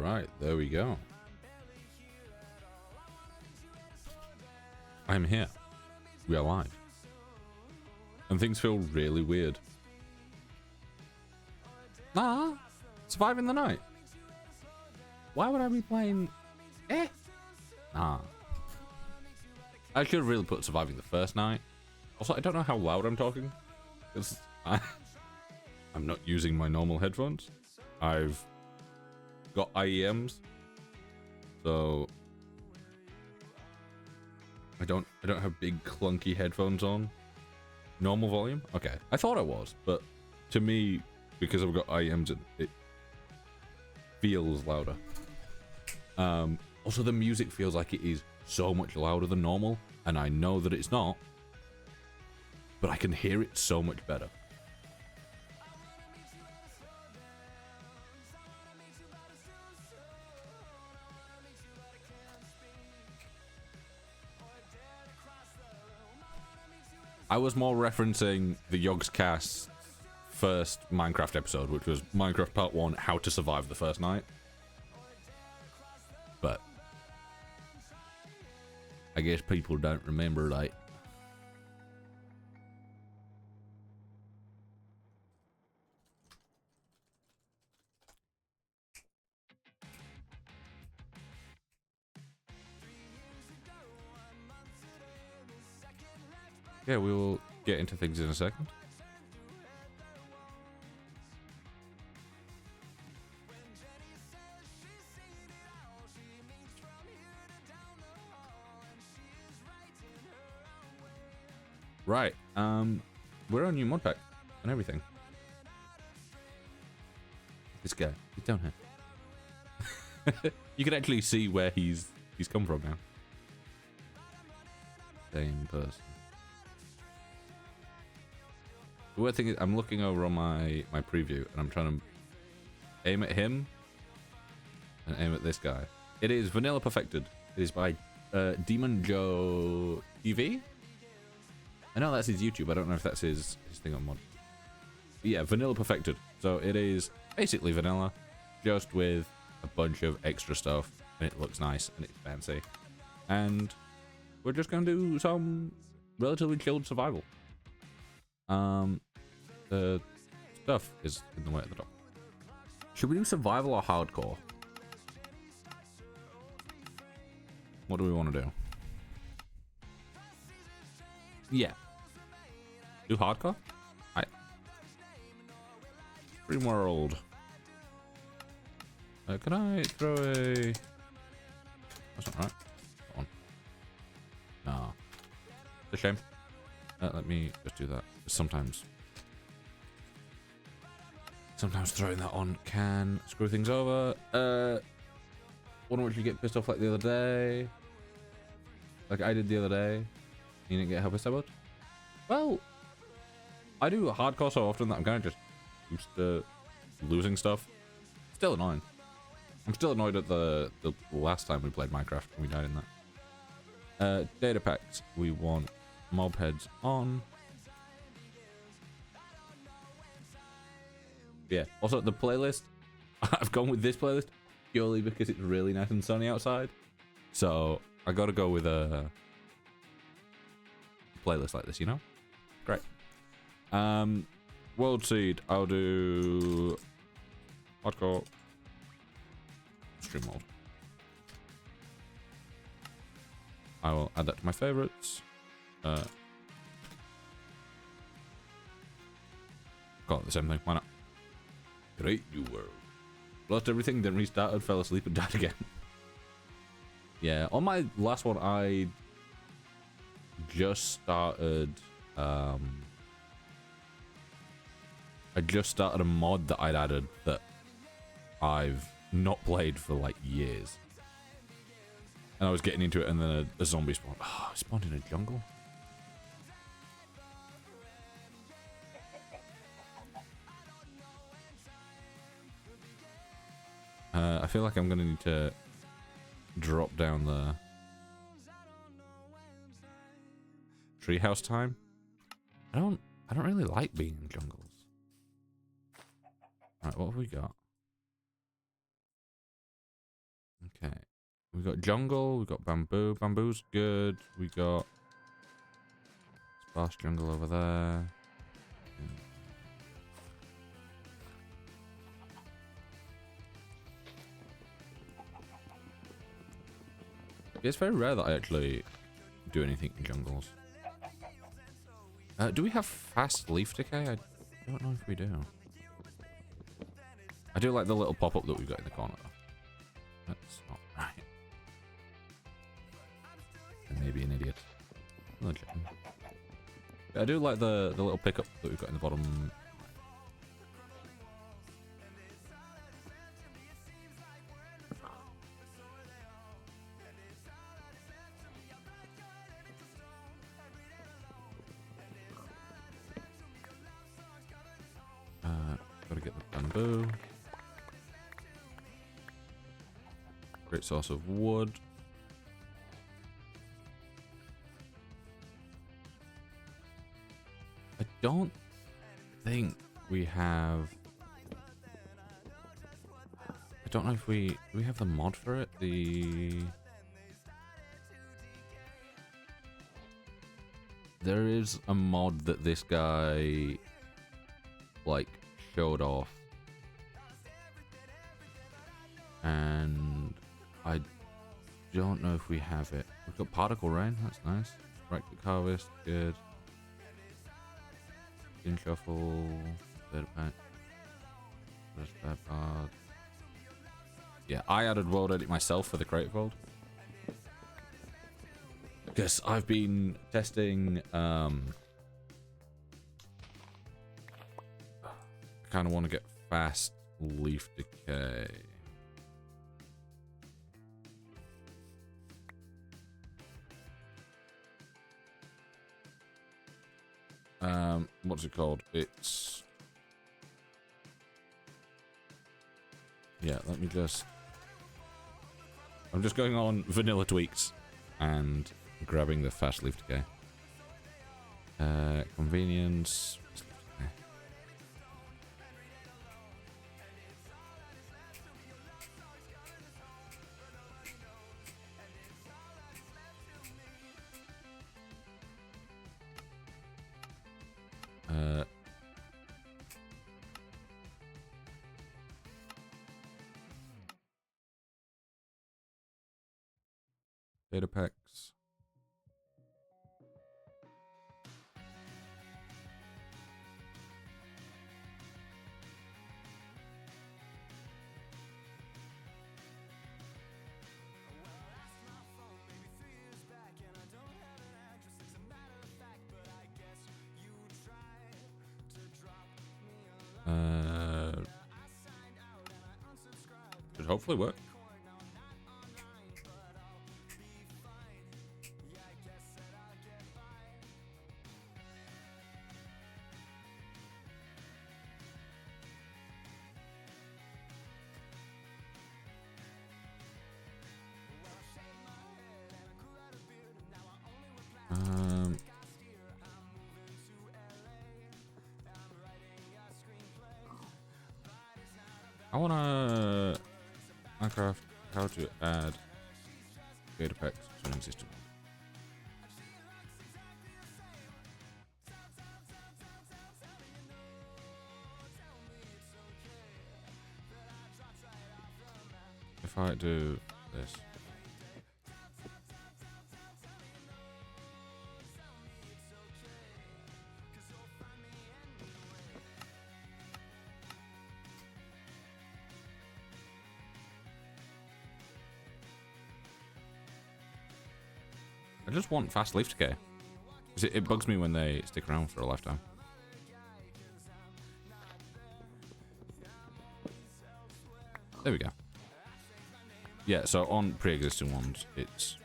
Right, there we go. I'm here. We are live. And things feel really weird. Surviving the night. Why would I be playing... Nah. I should have really put surviving the first night. Also, I don't know how loud I'm talking. Because I'm not using my normal headphones. I've got IEMs. So... I don't have big clunky headphones on. Normal volume? Okay. I thought I was, but to me, because I've got IEMs, it feels louder. Also, the music feels like it is so much louder than normal, and I know that it's not, but I can hear it so much better. I was more referencing the Yogscast first Minecraft episode, which was Minecraft Part 1, How to Survive the First Night. But I guess people don't remember that. Yeah, we will get into things in a second. Right, we're on new mod pack and everything. This guy, he's down here. You can actually see where he's come from now. Same person. The weird thing is, I'm looking over on my preview, and I'm trying to aim at him and aim at this guy. It is Vanilla Perfected. It is by Demon Joe TV. I know that's his YouTube. I don't know if that's his thing on mod. But yeah, Vanilla Perfected. So it is basically vanilla, just with a bunch of extra stuff, and it looks nice and it's fancy. And we're just gonna do some relatively chilled survival. The stuff is in the way at the top. Should we do survival or hardcore? What do we want to do? Yeah. Do hardcore? Alright. Dream World. Can I throw a... That's not right. That one. No. It's a shame. Let me just do that. Sometimes throwing that on can screw things over. Why don't you get pissed off like the other day? Like I did the other day. You didn't get how pissed I was? Well, I do hardcore so often that I'm kind of just used to losing stuff. Still annoying. I'm still annoyed at the last time we played Minecraft and we died in that. Data packs. We want mob heads on. Yeah. Also, the playlist. I've gone with this playlist purely because it's really nice and sunny outside. So I got to go with a playlist like this, you know? Great. World Seed. I'll do hardcore stream mode. I will add that to my favorites. Call it the same thing. Why not? Great new world. Lost everything, then restarted, fell asleep, and died again. Yeah, on my last one, I just started. I just started a mod that I'd added that I've not played for like years. And I was getting into it, and then a zombie spawned. Oh, I spawned in a jungle. I feel like I'm gonna need to drop down the treehouse time. I don't really like being in jungles. Alright, what have we got? Okay. We got jungle. We got bamboo. Bamboo's good. We got sparse jungle over there. It's very rare that I actually do anything in jungles. Do we have fast leaf decay? I don't know if we do. I do like the little pop-up that we've got in the corner, though. That's not right. I may be an idiot. I do like the little pickup that we've got in the bottom. Gotta get the bamboo. Great source of wood. I don't think we have... I don't know if we... Do we have the mod for it? There is a mod that this guy, like, showed off. And I don't know if we have it. We've got particle rain, that's nice. Right click harvest, good. Skin shuffle, third pack. First bad part. Yeah, I added world edit myself for the creative world. Because I've been testing I kind of want to get fast leaf decay. What's it called? It's... Yeah, let me just... I'm just going on vanilla tweaks and grabbing the fast leaf decay. Convenience... data packs. Should hopefully work. I wanna Minecraft how to add data packs to an existing one. If I do this. I just want fast leaf decay. It bugs me when they stick around for a lifetime. There we go. Yeah, so on pre-existing ones, it's...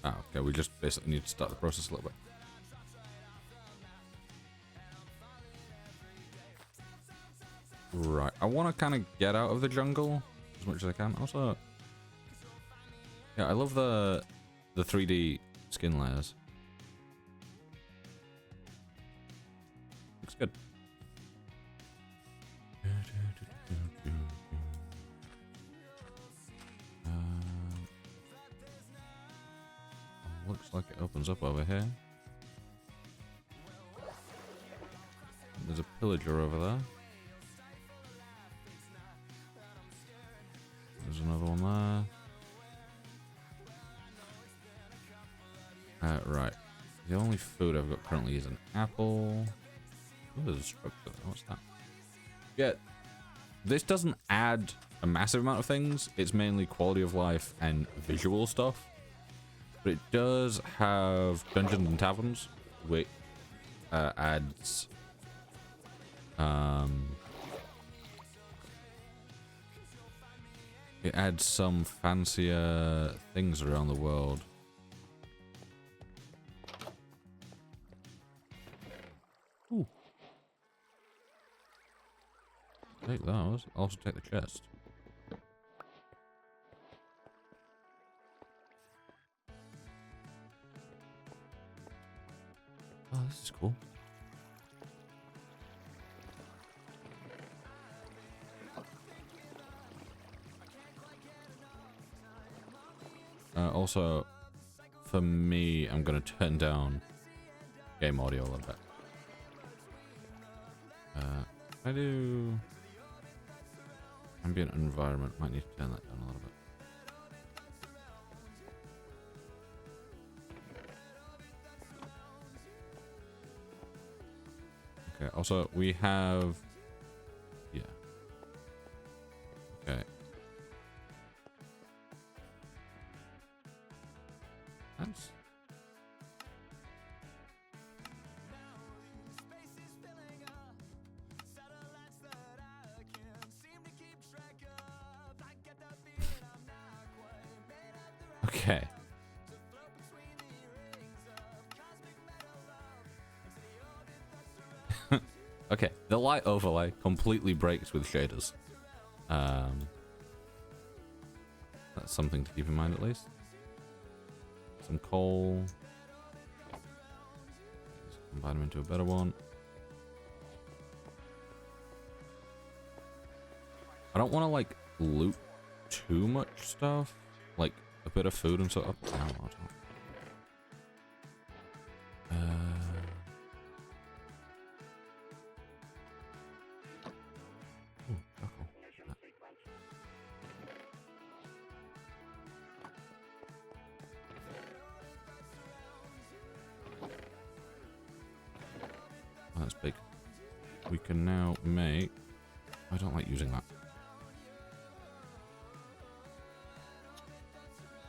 Ah, okay, we just basically need to start the process a little bit. Right, I want to kind of get out of the jungle as much as I can. Also, yeah, I love the 3D skin layers. good. Looks like it opens up over here. There's a pillager over there. There's another one there. Right. The only food I've got currently is an apple. Oh, there's a structure there. What's that? Yeah. This doesn't add a massive amount of things. It's mainly quality of life and visual stuff. But it does have Dungeons and Taverns, which adds it adds some fancier things around the world. Ooh. Take those. I'll also take the chest. Oh, this is cool. Also, for me, I'm going to turn down game audio a little bit. I do ambient environment. Might need to turn that down a little bit. Okay, also, we have... Yeah. Okay. That's... Okay. Okay, the light overlay completely breaks with shaders. That's something to keep in mind at least. Some coal. Let's combine them into a better one. I don't want to like loot too much stuff, like a bit of food and stuff. Oh, no, I don't. That's big. We can now make... I don't like using that.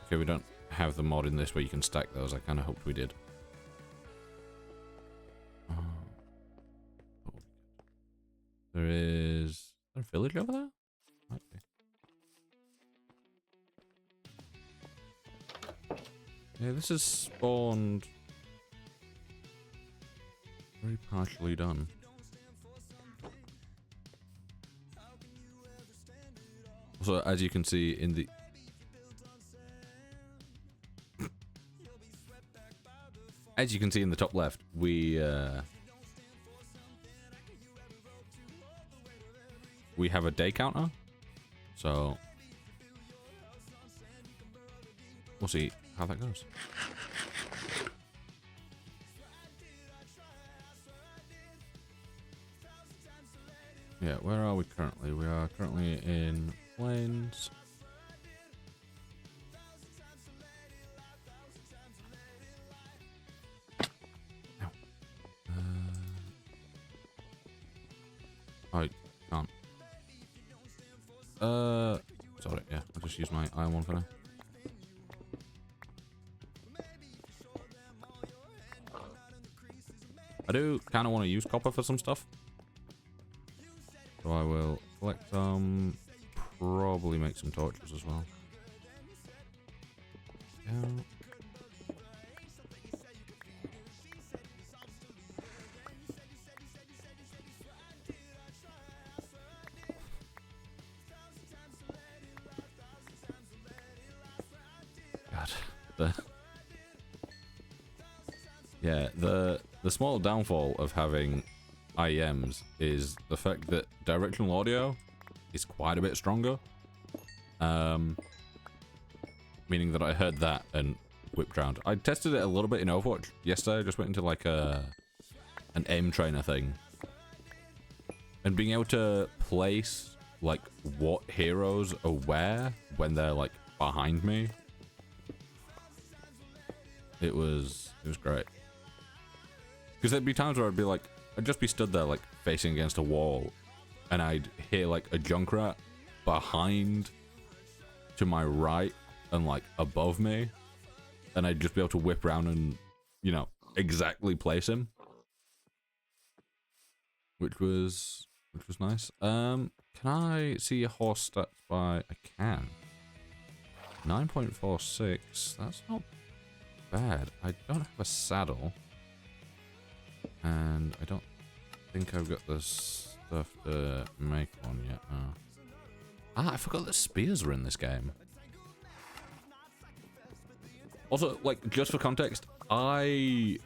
Okay, we don't have the mod in this where you can stack those. I kind of hoped we did. There is there a village over there? Might be. Yeah, this is spawned... very partially done. So as you can see in the... as you can see in the top left, we have a day counter. So we'll see how that goes. Yeah, where are we currently? We are currently in Plains. Ow. I can't. Sorry, yeah, I'll just use my iron one for now. I do kind of want to use copper for some stuff. So I will collect some, probably make some torches as well. Yeah. God. Yeah, the small downfall of having IEMs is the fact that directional audio is quite a bit stronger. Meaning that I heard that and whipped around. I tested it a little bit in Overwatch yesterday. I just went into like an aim trainer thing. And being able to place like what heroes are where when they're like behind me. It was great. Because there'd be times where I'd be like, I'd just be stood there like facing against a wall and I'd hear like a Junkrat behind to my right and like above me, and I'd just be able to whip around and, you know, exactly place him, which was nice. Can I see your horse stats by? I can. 9.46. That's not bad. I don't have a saddle, and I don't think I've got the stuff to make one yet. I forgot that spears were in this game. Also, like, just for context, I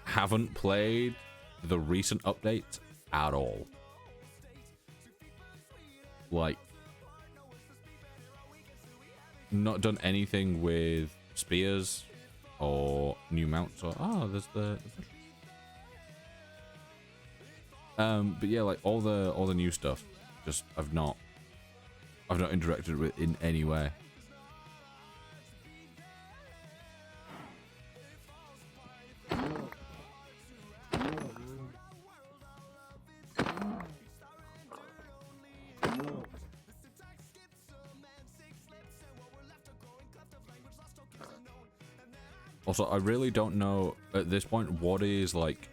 haven't played the recent updates at all. Like, not done anything with spears or new mounts or... Oh, there's the... but yeah, like, all the new stuff, just, I've not interacted with in any way. Also, I really don't know at this point what is like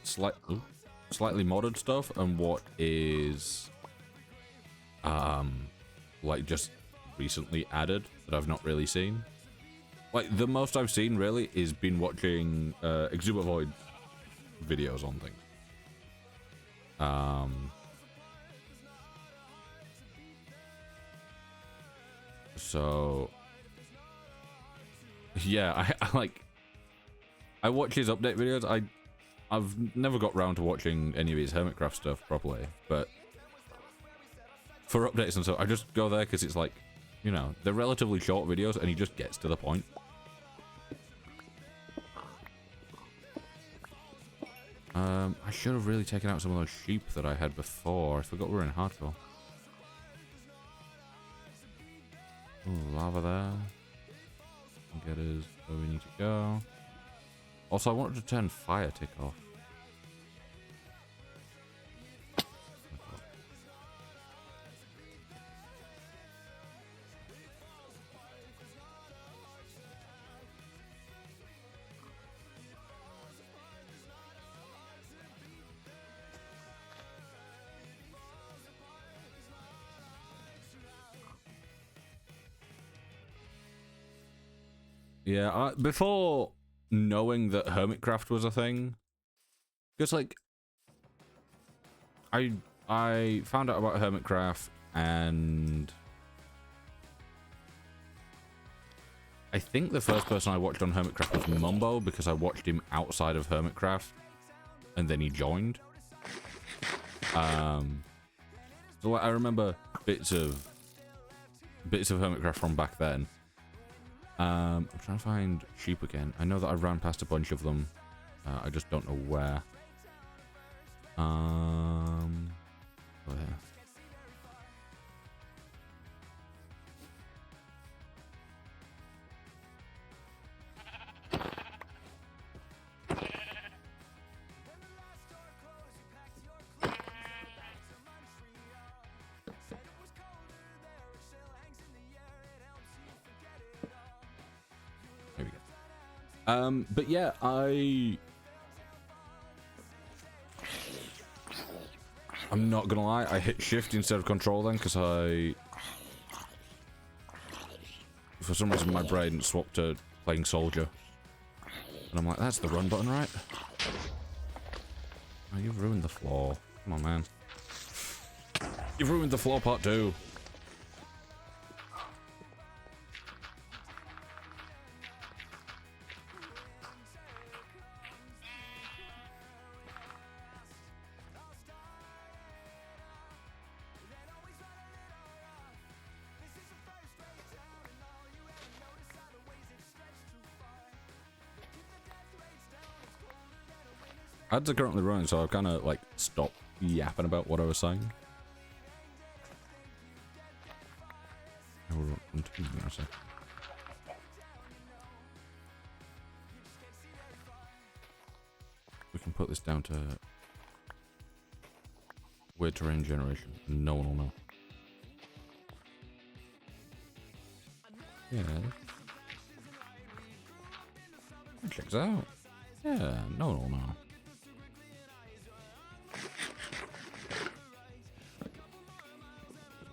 slightly modded stuff and what is like just recently added that I've not really seen. Like, the most I've seen really is been watching Exuber Void videos on things. So yeah, I watch his update videos. I've never got round to watching any of his Hermitcraft stuff properly, but for updates and stuff, I just go there because it's like, you know, they're relatively short videos and he just gets to the point. I should have really taken out some of those sheep that I had before. I forgot we were in hardcore. Ooh, lava there. Get us where we need to go. Also, I wanted to turn fire tick off. Yeah, before knowing that Hermitcraft was a thing, because like I found out about Hermitcraft, and I think the first person I watched on Hermitcraft was Mumbo, because I watched him outside of Hermitcraft and then he joined. So like, I remember bits of Hermitcraft from back then. I'm trying to find sheep again. I know that I ran past a bunch of them. I just don't know where. Oh yeah. There we go. But yeah, I'm not gonna lie, I hit shift instead of control then, because for some reason my brain swapped to playing soldier. And I'm like, that's the run button, right? Oh, you've ruined the floor. Come on, man. You've ruined the floor part 2. Ads are currently running, so I've kind of like stopped yapping about what I was saying. We can put this down to weird terrain generation, and no one will know. Yeah. Checks out. Yeah, no one will know.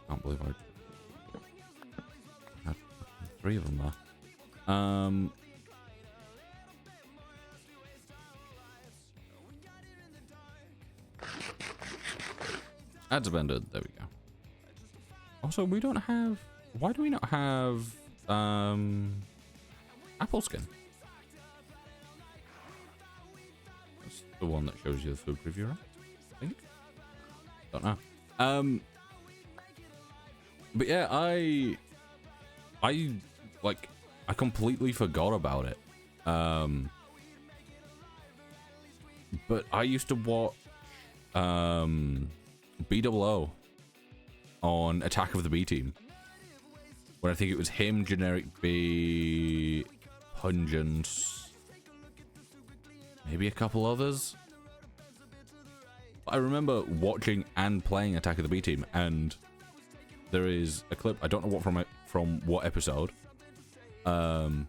Can't believe I had 3 of them there. Ads have ended. There we go. Also, we don't have. Why do we not have apple skin? That's the one that shows you the food preview, right? I think. Don't know. But yeah, I completely forgot about it. But I used to watch BOO on Attack of the B Team. When I think it was him, Generic B, Pungence, maybe a couple others. I remember watching and playing Attack of the B Team, and there is a clip, I don't know what from what episode, of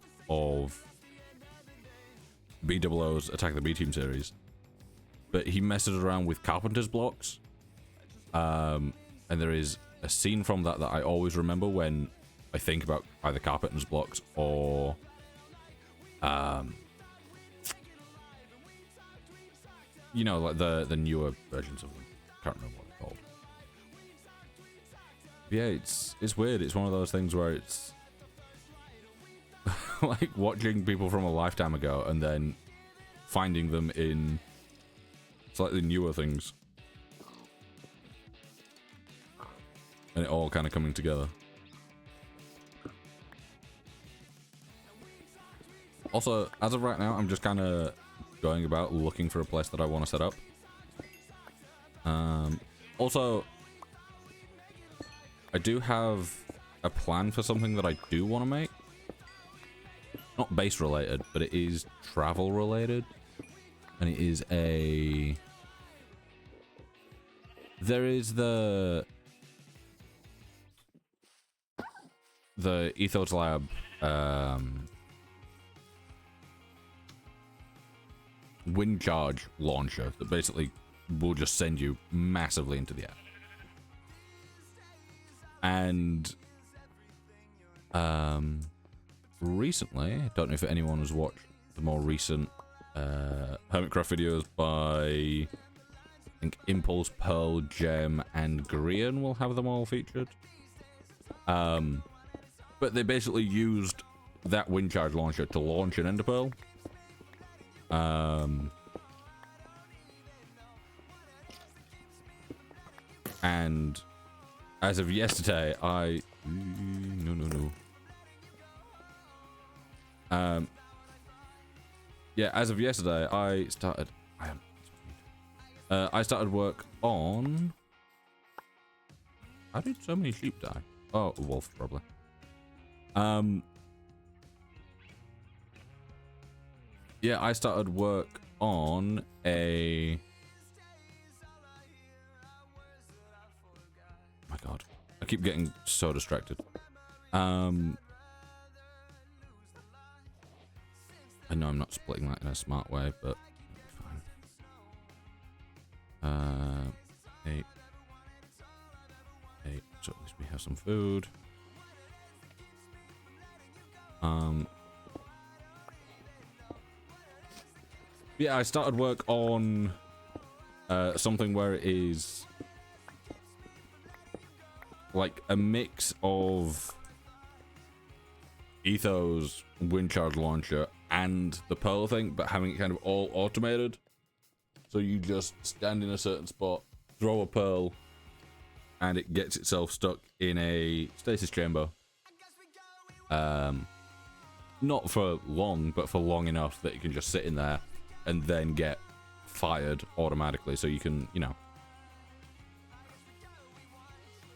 BOO's Attack of the B Team series, but he messes around with carpenter's blocks, and there is a scene from that I always remember when I think about either carpenter's blocks or you know, like the newer versions of them. Can't remember what they're called. Yeah, it's weird. It's one of those things where it's like watching people from a lifetime ago and then finding them in slightly newer things, and it all kind of coming together. Also, as of right now, I'm just kind of going about looking for a place that I want to set up. Also, I do have a plan for something that I do want to make. Not base related, but it is travel related. And it is a... There is the Ethos Lab wind charge launcher that basically will just send you massively into the air. And recently, I don't know if anyone has watched the more recent Hermitcraft videos by, I think, Impulse, Pearl, Gem, and Grian will have them all featured. But they basically used that wind charge launcher to launch an Enderpearl. And as of yesterday, yeah, as of yesterday, I started work on... How did so many sheep die? Oh, a wolf, probably. Yeah, I started work on a... My God, I keep getting so distracted. I know I'm not splitting that in a smart way, but fine. 8. So at least we have some food. Yeah, I started work on something where it is like a mix of Ethos wind charge launcher and the Pearl thing, but having it kind of all automated. So you just stand in a certain spot, throw a Pearl, and it gets itself stuck in a stasis chamber. Not for long, but for long enough that it can just sit in there and then get fired automatically, so you can, you know,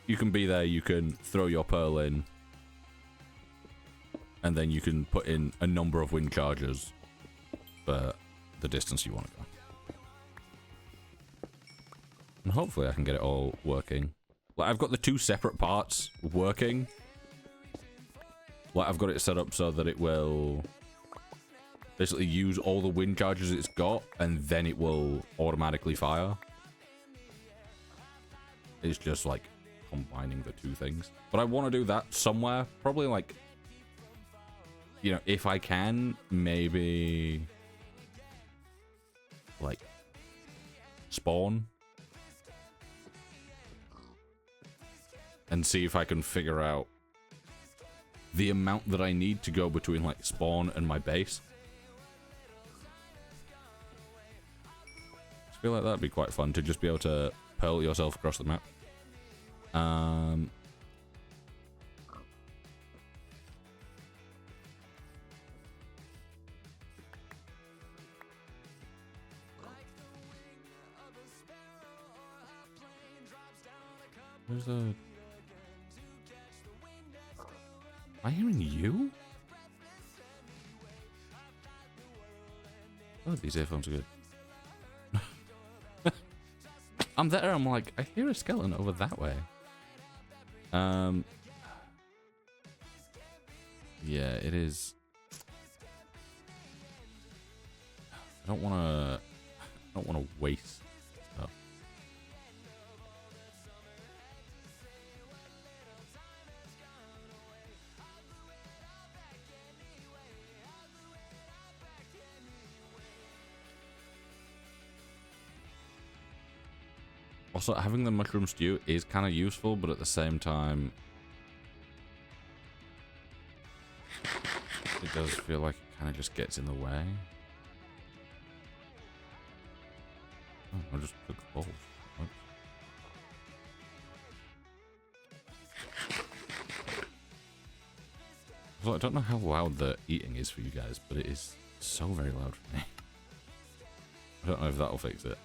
you can be there, you can throw your pearl in, and then you can put in a number of wind charges for the distance you want to go. And hopefully I can get it all working. Like, I've got the two separate parts working. Like, I've got it set up so that it will basically use all the wind charges it's got, and then it will automatically fire. It's just, like, combining the two things. But I want to do that somewhere. Probably, like, you know, if I can, maybe, like, spawn. And see if I can figure out the amount that I need to go between, like, spawn and my base. I feel like that'd be quite fun to just be able to pearl yourself across the map. Where's the... Am I hearing you? Oh, these earphones are good. I'm there, I'm like, I hear a skeleton over that way. Yeah, it is. I don't wanna waste stuff. Also, having the mushroom stew is kind of useful, but at the same time, it does feel like it kind of just gets in the way. Oh, I just took balls. What? So I don't know how loud the eating is for you guys, but it is so very loud for me. I don't know if that'll fix it.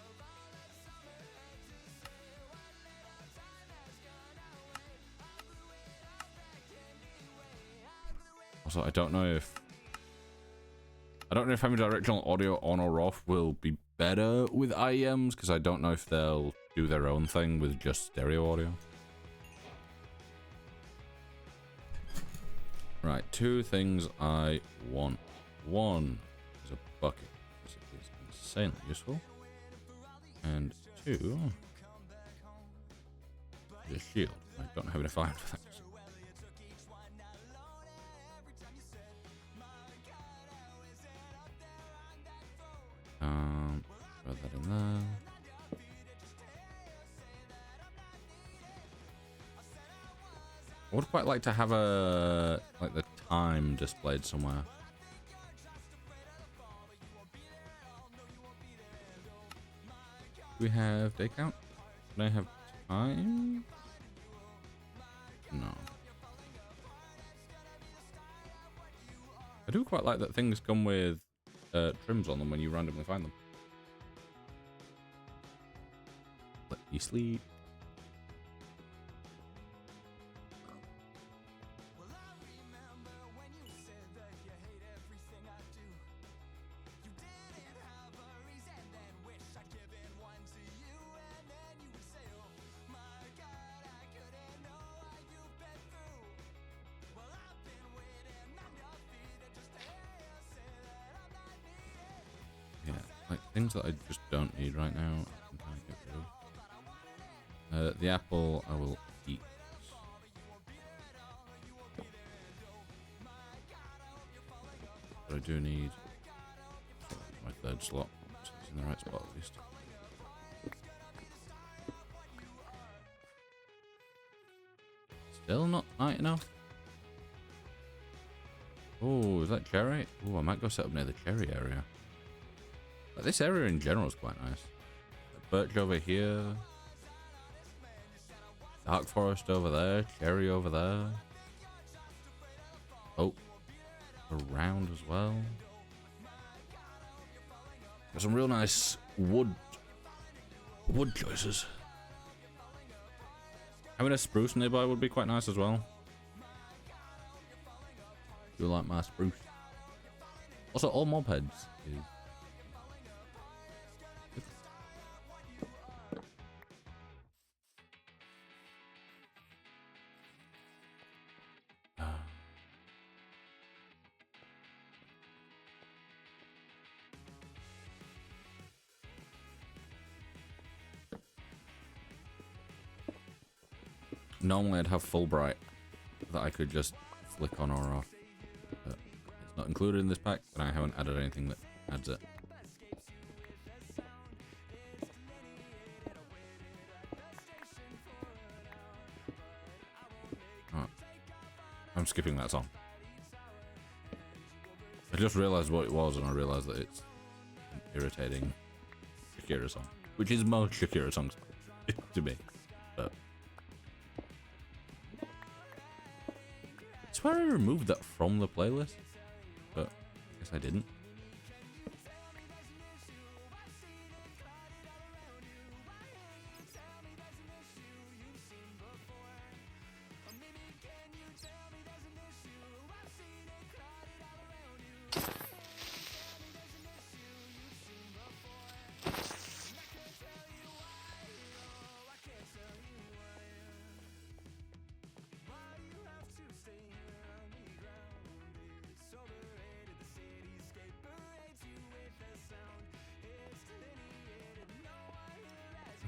Also, I don't know if having directional audio on or off will be better with IEMs, because I don't know if they'll do their own thing with just stereo audio. Right, two things I want. One is a bucket, because it is insanely useful. And two is a shield. I don't have enough iron for that. Throw that in there. I would quite like to have the time displayed somewhere. Do we have day count? Can I have time? No. I do quite like that things come with trims on them when you randomly find them. Let me sleep. Things that I just don't need right now, I can kind of get rid of. The apple I will eat. But I do need my third slot, so it's in the right spot at least. Still not night enough. Oh, is that cherry? Oh, I might go set up near the cherry area. But this area in general is quite nice. Birch over here. Dark forest over there. Cherry over there. Oh. Around as well. Got some real nice wood choices. Having a spruce nearby would be quite nice as well. You like my spruce? Also, all mob heads is... Normally I'd have full bright that I could just flick on or off, but it's not included in this pack, and I haven't added anything that adds it. Oh, I'm skipping that song. I just realized what it was, and I realized that it's an irritating Shakira song, which is most Shakira songs to me, but I swear I removed that from the playlist, but I guess I didn't.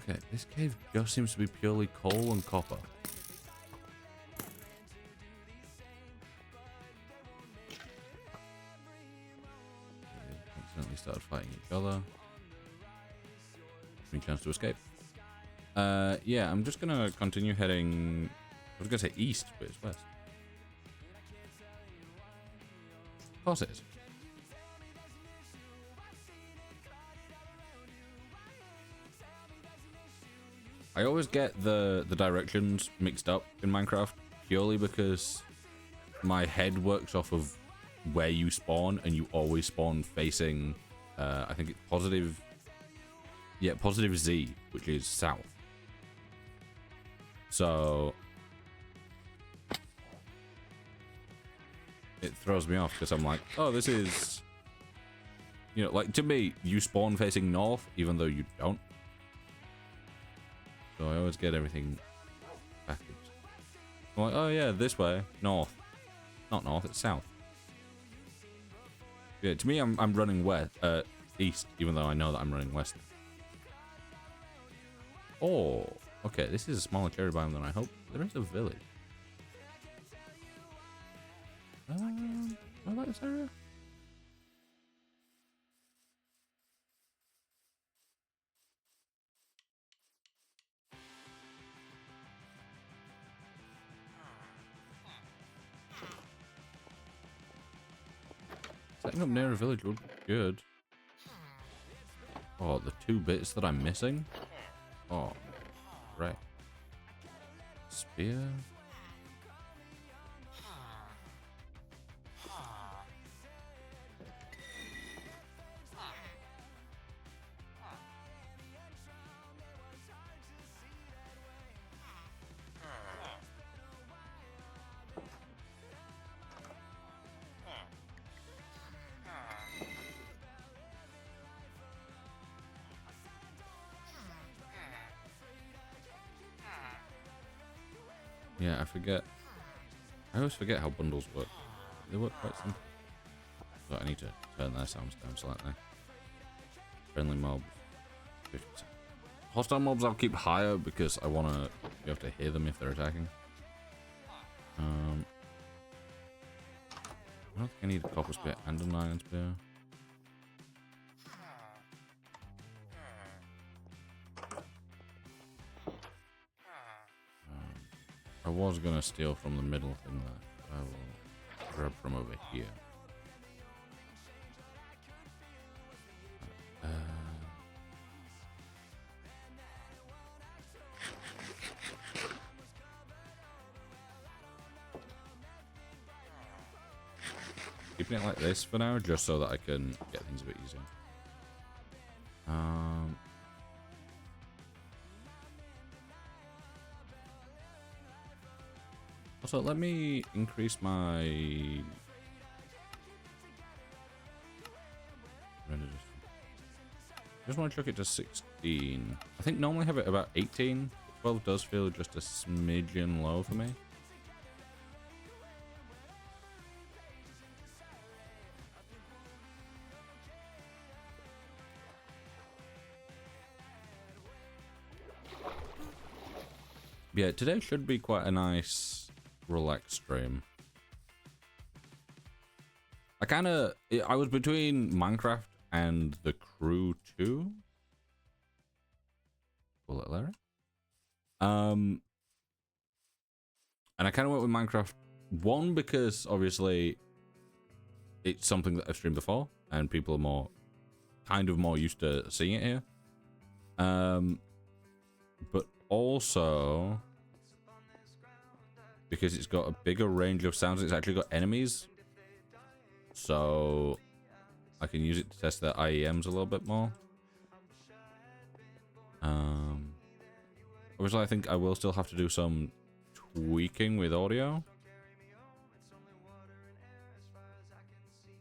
Okay, this cave just seems to be purely coal and copper. They accidentally started fighting each other. Any chance to escape? Yeah, I'm just gonna continue heading... I was gonna say east, but it's west. Of course it is. I always get the directions mixed up in Minecraft purely because my head works off of where you spawn, and you always spawn facing, I think it's positive Z, which is south. So it throws me off because I'm like, oh, this is, you know, like to me, you spawn facing north even though you don't. So I always get everything backwards. I'm like, oh yeah, this way, north. Not north, it's south. Yeah, to me, I'm running west, east, even though I know that I'm running west. Oh, okay, this is a smaller cherry biome than I hoped. There is a village. I like this area. Setting up near a village would be good. Oh, the 2 bits that I'm missing? Oh, right. Spear? Yeah, I forget. I always forget how bundles work. They work quite simple. So I need to turn their sounds down slightly. Friendly mobs, 50%. Hostile mobs I'll keep higher because I want to be able to hear them if they're attacking. I don't think I need a copper spear and an iron spear. I was gonna steal from the middle thing there. I will grab from over here. Keeping it like this for now, just so that I can get things a bit easier. Um. Also, let me increase my render distance. I just want to chuck it to 16. I think normally I have it about 18. 12 does feel just a smidgen low for me. Yeah, today should be quite a nice, relaxed stream. I was between Minecraft and The Crew 2. Will it Larry? And I kind of went with Minecraft 1 because obviously it's something that I've streamed before and people are more used to seeing it here. But also because it's got a bigger range of sounds. It's actually got enemies, so I can use it to test their IEMs a little bit more. Obviously I think I will still have to do some tweaking with audio.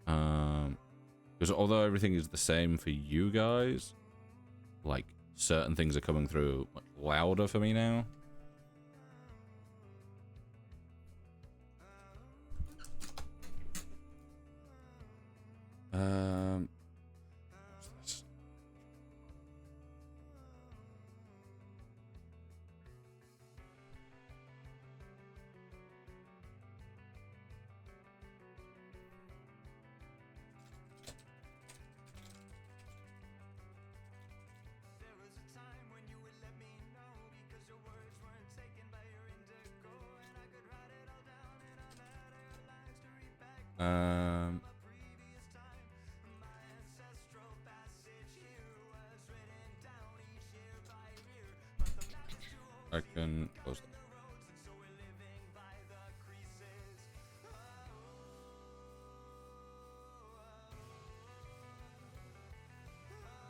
Because although everything is the same for you guys, like certain things are coming through much louder for me now. What's this? I can close that.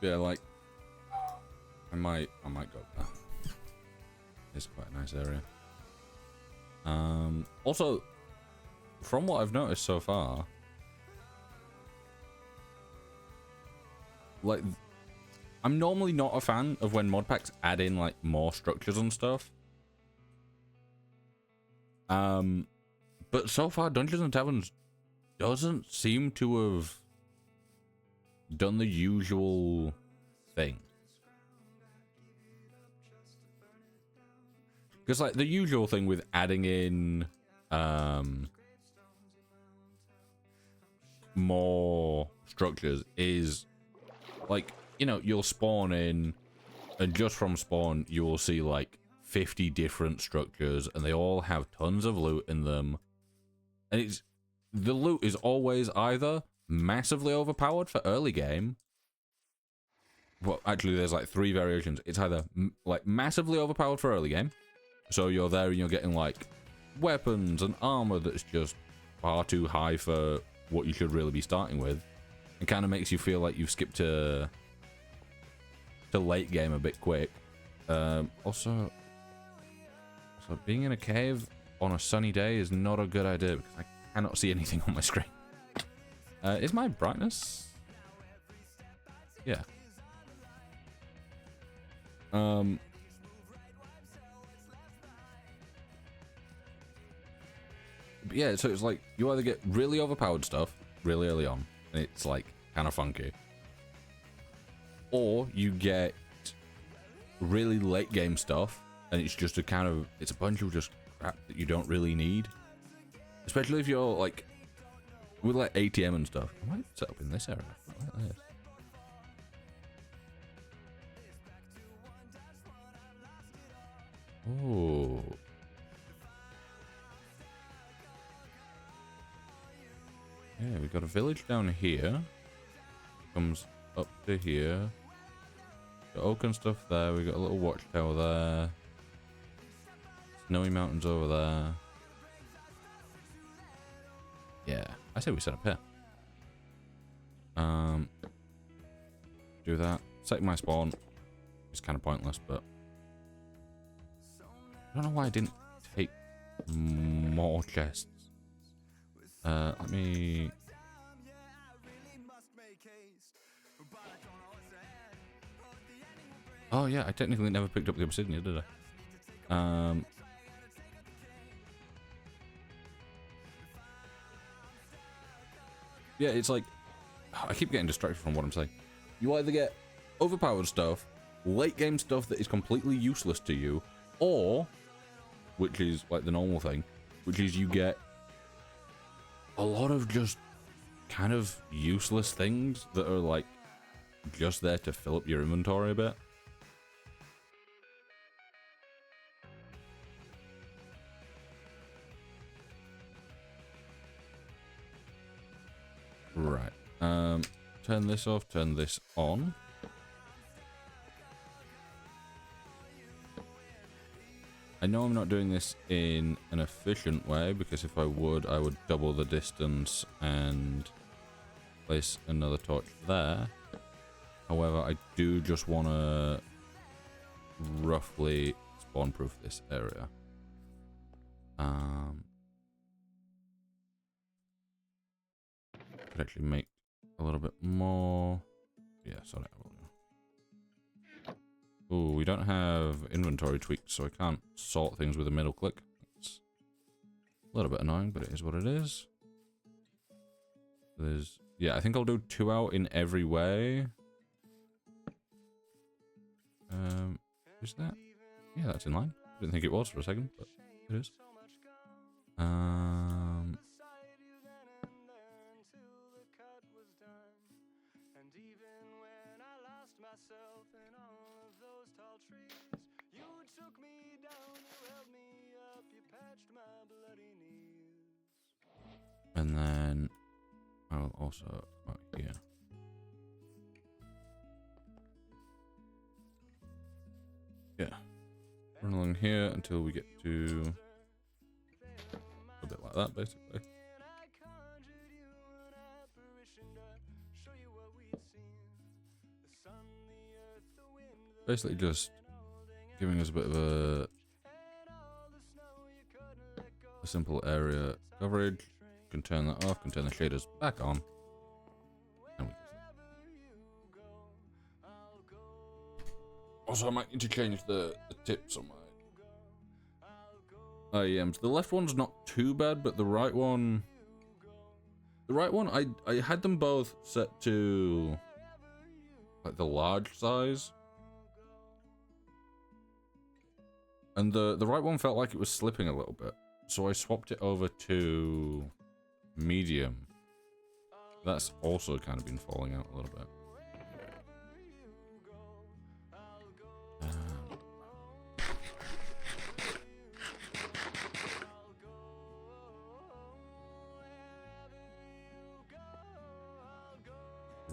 Yeah, like I might go there. It's quite a nice area. Also, from what I've noticed so far, like I'm normally not a fan of when mod packs add in like more structures and stuff. But so far Dungeons and Taverns doesn't seem to have done the usual thing. Because like the usual thing with adding in more structures is like, you know, you'll spawn in and just from spawn you will see like 50 different structures and they all have tons of loot in them, and the loot is always either massively overpowered for early game. Well, actually there's like 3 variations. It's either like massively overpowered for early game, so you're there and you're getting like weapons and armor that's just far too high for what you should really be starting with. It kind of makes you feel like you've skipped to late game a bit quick. Also being in a cave on a sunny day is not a good idea because I cannot see anything on my screen. Is my brightness? Yeah. But yeah, so it's like you either get really overpowered stuff really early on and it's like kind of funky, or you get really late game stuff and it's just it's a bunch of just crap that you don't really need, especially if you're like with like ATM and stuff. I might set up in this area like this. Oh, yeah, we got a village down here, comes up to here. Got oak and stuff there. We got a little watchtower there. Snowy mountains over there. Yeah, I say we set up here. Do that. setting my spawn is kind of pointless, but I don't know why I didn't take more chests. Let me... Oh yeah, I technically never picked up the obsidian, did I? Yeah, it's like, I keep getting distracted from what I'm saying. You either get overpowered stuff, late game stuff that is completely useless to you, or, which is like the normal thing, which is you get a lot of just kind of useless things that are like just there to fill up your inventory a bit. Right. Turn this off, turn this on. I know I'm not doing this in an efficient way, because if I would double the distance and place another torch there. However, I do just want to roughly spawn proof this area. Could actually make a little bit more. Yeah, sorry, I will do. Ooh, we don't have inventory tweaks, so I can't sort things with a middle click. It's a little bit annoying, but it is what it is. There's, yeah, I think I'll do 2 out in every way. Is that? Yeah, that's in line. I didn't think it was for a second, but it is. And then I'll also out here. Yeah. Run along here until we get to a bit like that, basically. Basically just giving us a bit of a simple area coverage. Can turn that off, can turn the shaders back on. And we can see. Also, I might need to change the tips on my IEMs. The left one's not too bad, but the right one... I had them both set to like the large size. And the right one felt like it was slipping a little bit. So I swapped it over to medium. That's also kind of been falling out a little bit.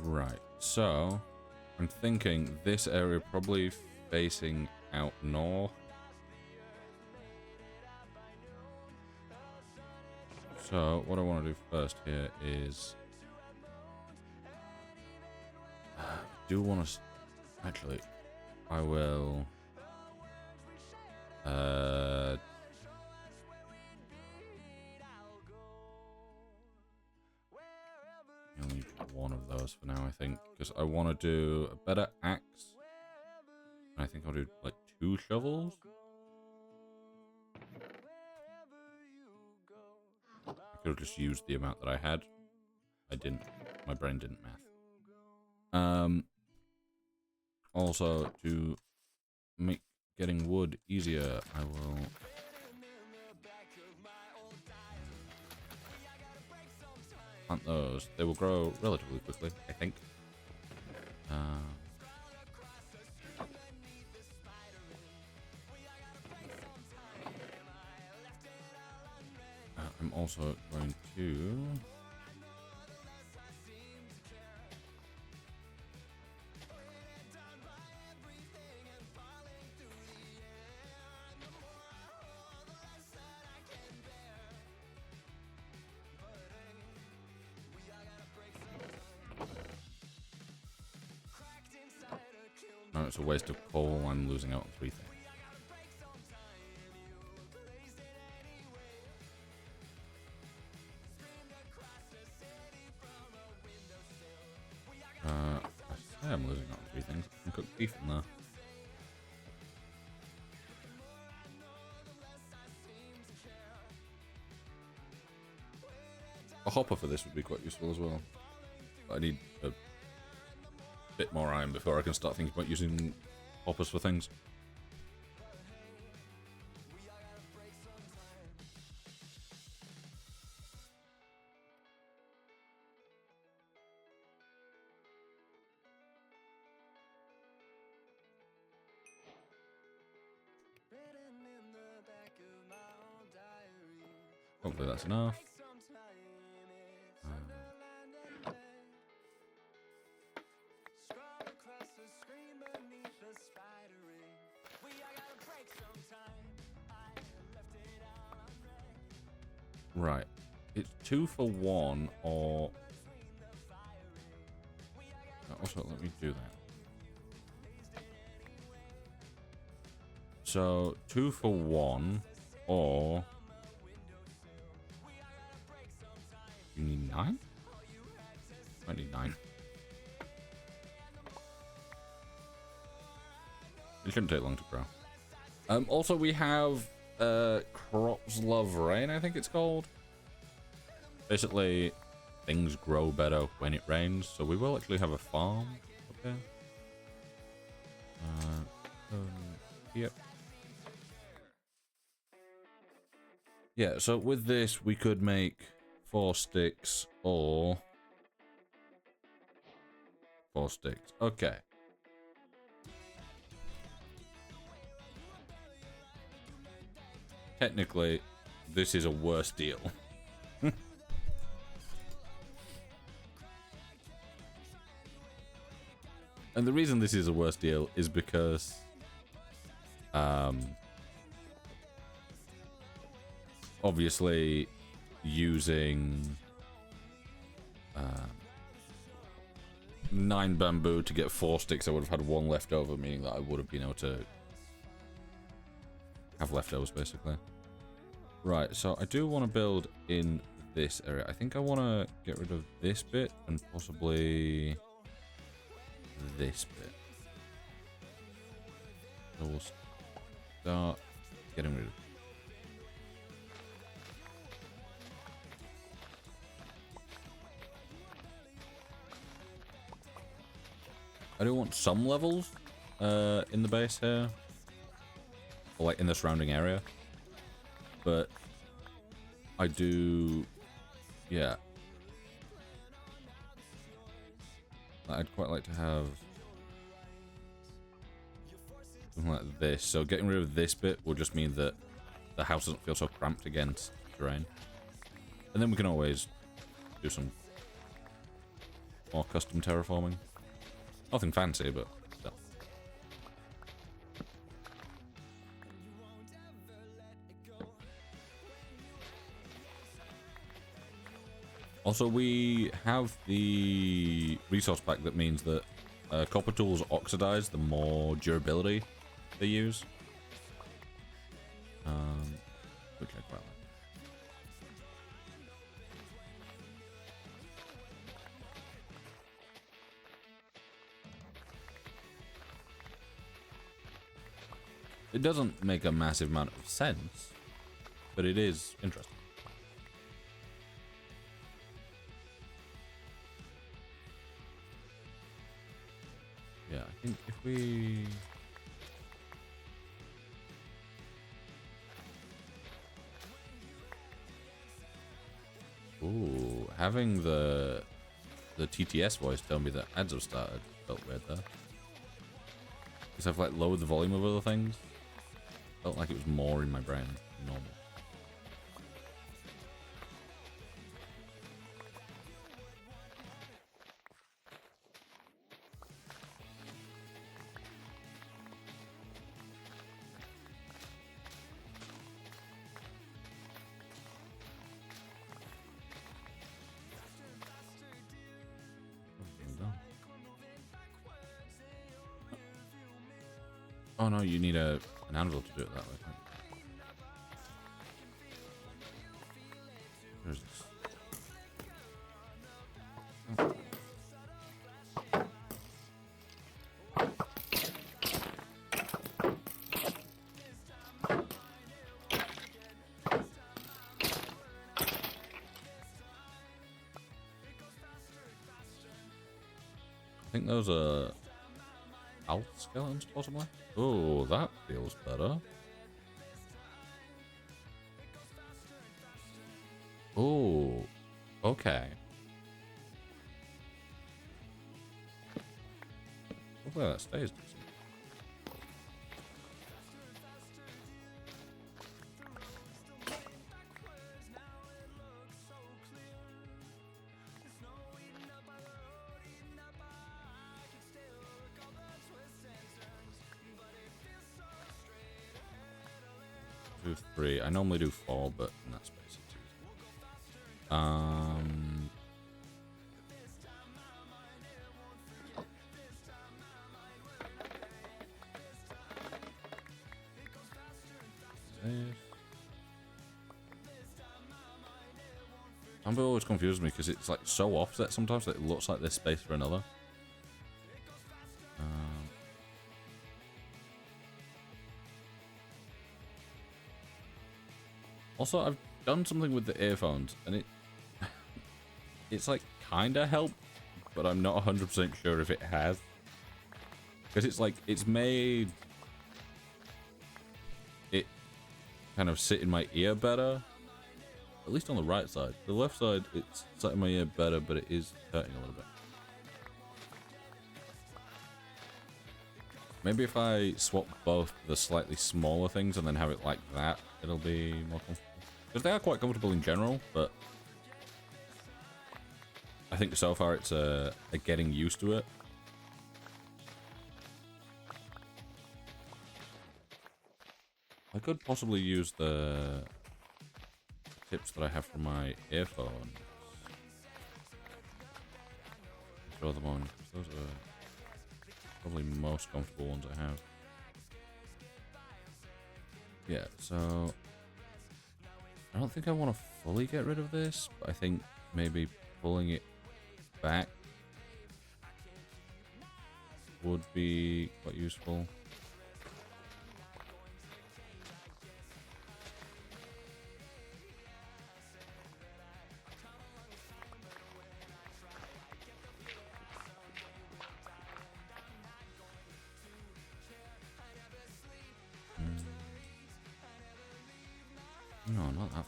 Right, so I'm thinking this area probably facing out north. So what I want to do first here is I do want to actually I will only need one of those for now, I think, because I want to do a better axe. I think I'll do like 2 shovels. I could have just used the amount that I had. I didn't. My brain didn't math. Also, to make getting wood easier, I will plant those. They will grow relatively quickly, I think. I'm also going to it's a waste of coal. I'm losing out on 3 things. I say I'm losing out on 3 things. I can cook beef in there. A hopper for this would be quite useful as well. But I need a bit more iron before I can start thinking about using hoppers for things. Hopefully that's enough. Right. It's 2 for 1 or... Also, let me do that. So, 2 for 1 or... You need 9? I need 9. It shouldn't take long to grow. Also, we have Crops Love Rain, I think it's called. Basically, things grow better when it rains, so we will actually have a farm up here. Yep. Yeah, so with this, we could make 4 sticks or 4 sticks. Okay. Technically, this is a worse deal. And the reason this is a worse deal is because obviously using 9 bamboo to get 4 sticks, I would have had 1 left over, meaning that I would have been able to have leftovers, basically. Right, so I do want to build in this area. I think I want to get rid of this bit and possibly this bit. So we'll start getting rid of it. I do want some levels in the base here, or like in the surrounding area, but I do, yeah, I'd quite like to have something like this. So getting rid of this bit will just mean that the house doesn't feel so cramped against terrain, and then we can always do some more custom terraforming. Nothing fancy, but still. Also, we have the resource pack that means that copper tools oxidize the more durability they use. Which I quite like. It doesn't make a massive amount of sense, but it is interesting. Yeah, I think if we... Ooh, having the TTS voice tell me that ads have started felt weird there. Because I've like lowered the volume of other things. Felt like it was more in my brain than normal. Oh no, you need an anvil to do it that way. Where's this? Oh. I think those are elf skeletons, possibly. Oh, that feels better. Oh, okay. Hopefully that stays decent. Do 3. I normally do 4, but in that space it's easy. Anvil always confuses me because it's like so offset sometimes that it looks like there's space for another. Also, I've done something with the earphones, and it's like kinda helped, but I'm not 100% sure if it has. Because it's like, it's made it kind of sit in my ear better. At least on the right side. The left side, it's sat in my ear better, but it is hurting a little bit. Maybe if I swap both the slightly smaller things and then have it like that, it'll be more comfortable. Because they are quite comfortable in general, but I think so far it's a getting used to it. I could possibly use the tips that I have from my earphones. Throw them on, because those are probably the most comfortable ones I have. Yeah, so I don't think I want to fully get rid of this, but I think maybe pulling it back would be quite useful. No, not that far.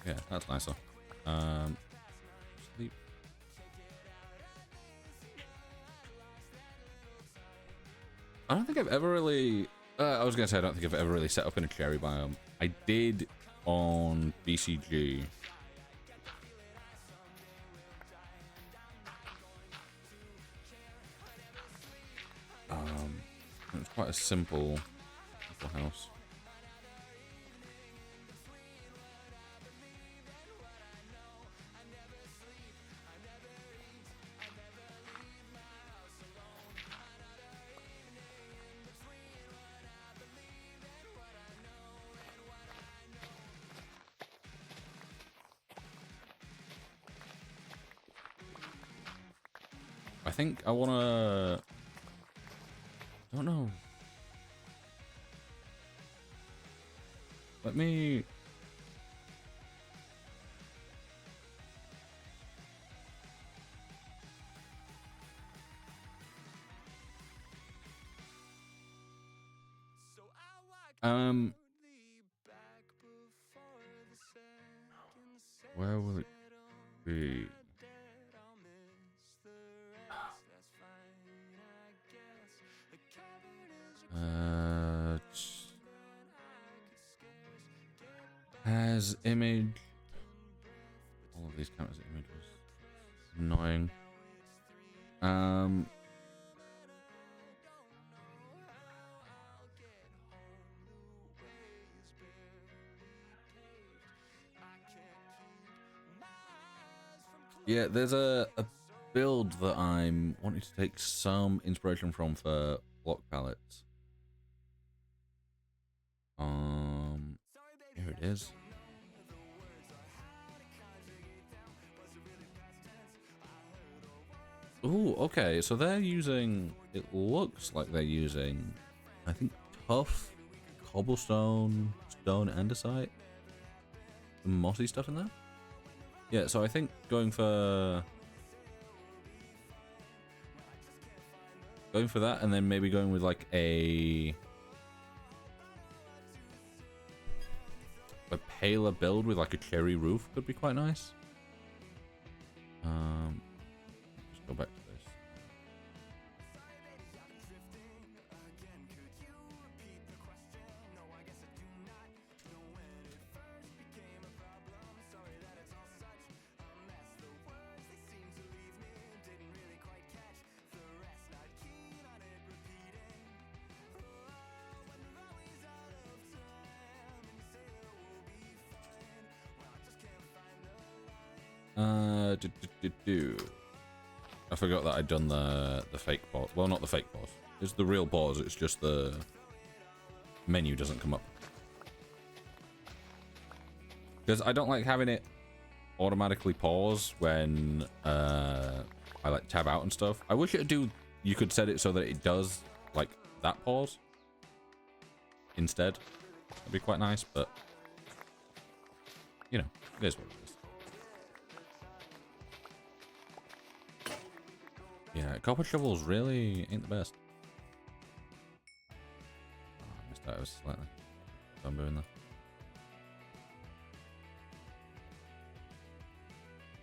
Yeah, that's nicer. Sleep. I don't think I've ever really... I was going to say I don't think I've ever really set up in a cherry biome. I did on BCG. It was quite a simple house. I think I want to... I don't know. Let me... Where will it be? Has image. All of these count as images. Annoying. Um. Yeah, there's a build that I'm wanting to take some inspiration from for block palettes. Here it is. Ooh, okay, so they're using, it looks like they're using, I think, tough cobblestone, stone, andesite, some mossy stuff in there. Yeah, so I think going for that, and then maybe going with like a paler build with like a cherry roof could be quite nice. Just go back to this. I forgot that I'd done the fake pause. Well, not the fake pause. It's the real pause. It's just the menu doesn't come up. Because I don't like having it automatically pause when I like tab out and stuff. I wish it'd do. You could set it so that it does like that pause instead. That'd be quite nice, but you know, it is what it is. Yeah, copper shovels really ain't the best. Oh, I missed that slightly. So I'm moving there.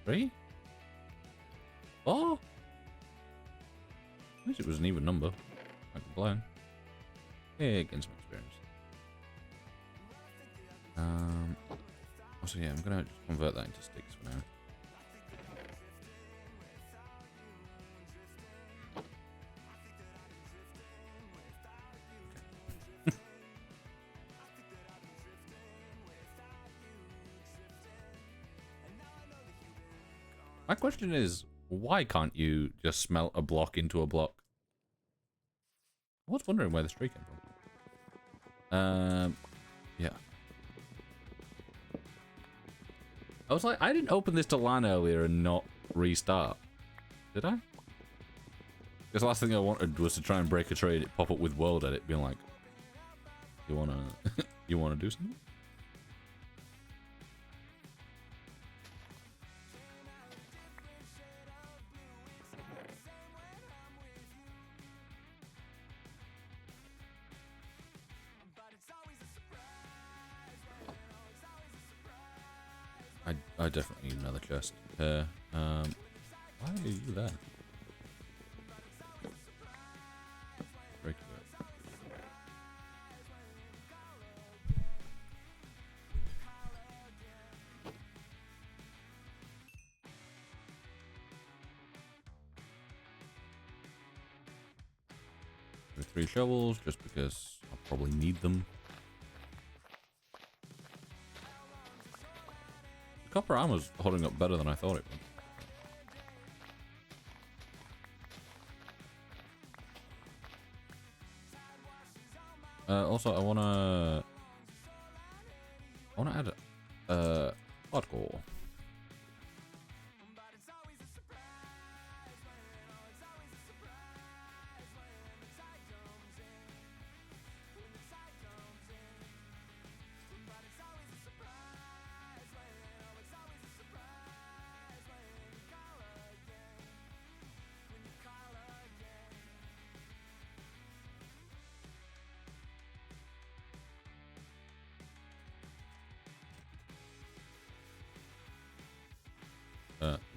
3? 4? At least it was an even number. I can blown. Yeah, getting some experience. Also, yeah, I'm gonna just convert that into sticks for now. My question is, why can't you just smelt a block into a block? I was wondering where the tree came from. Yeah. I was like, I didn't open this to LAN earlier and not restart. Did I? Because the last thing I wanted was to try and break a trade, it pop up with world edit being like, you wanna you wanna do something? I definitely need another chest. Why are you there? Break it. With 3 shovels, just because I'll probably need them. The copper armor's holding up better than I thought it would. Also, I wanna add hardcore.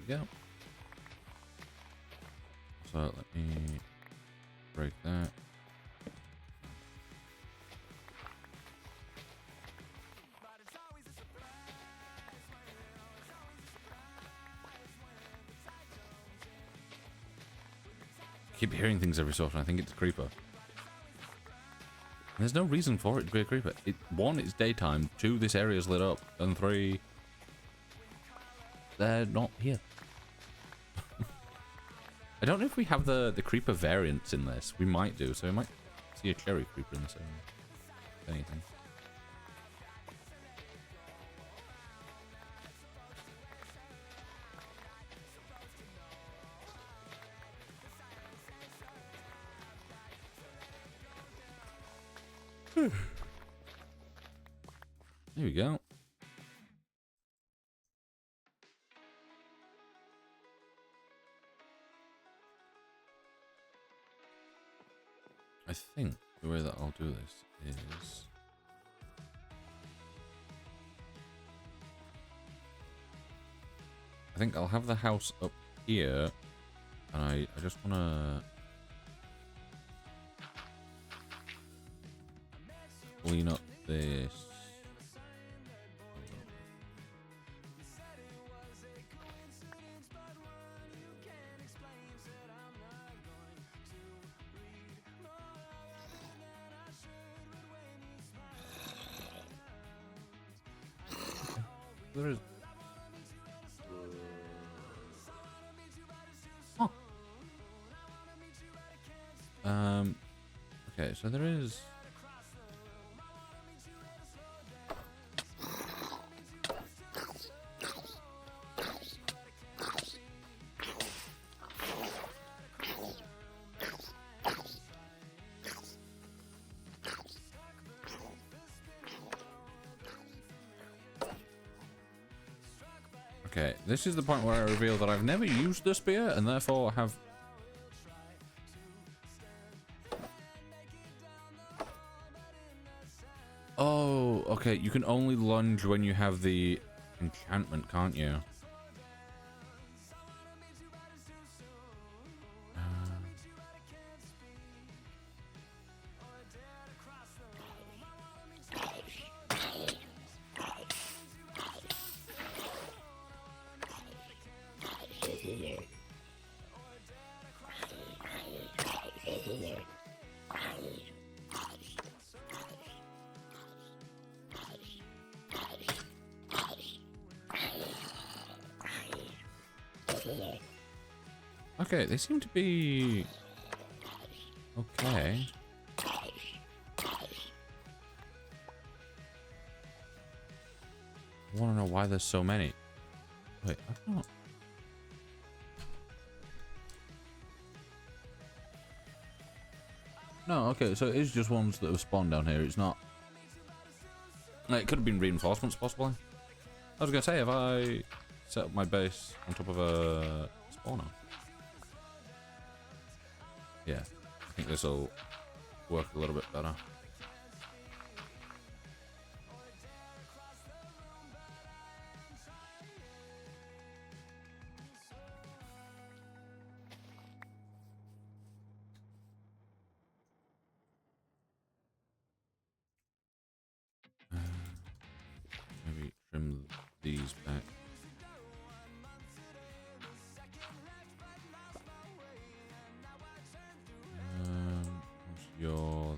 Yeah. So let me break that. keep hearing things every so often. I think it's a creeper. And there's no reason for it to be a creeper. One, it's daytime. Two, this area's lit up. And three, they're not here. I don't know if we have the creeper variants in this. We might do, so we might see a cherry creeper in this area. If anything. There we go. I think the way that I'll do this is... I think I'll have the house up here, and I just want to clean up this. There is. Oh. Okay, so there is. Okay, this is the point where I reveal that I've never used the spear and therefore have... Oh, okay, you can only lunge when you have the enchantment, can't you? Okay, they seem to be okay. I want to know why there's so many. Wait, I don't. No, okay, so it is just ones that have spawned down here. It's not. Like, it could have been reinforcements, possibly. I was gonna say, if I set up my base on top of a spawner. Yeah, I think this will work a little bit better. Maybe trim these back. You're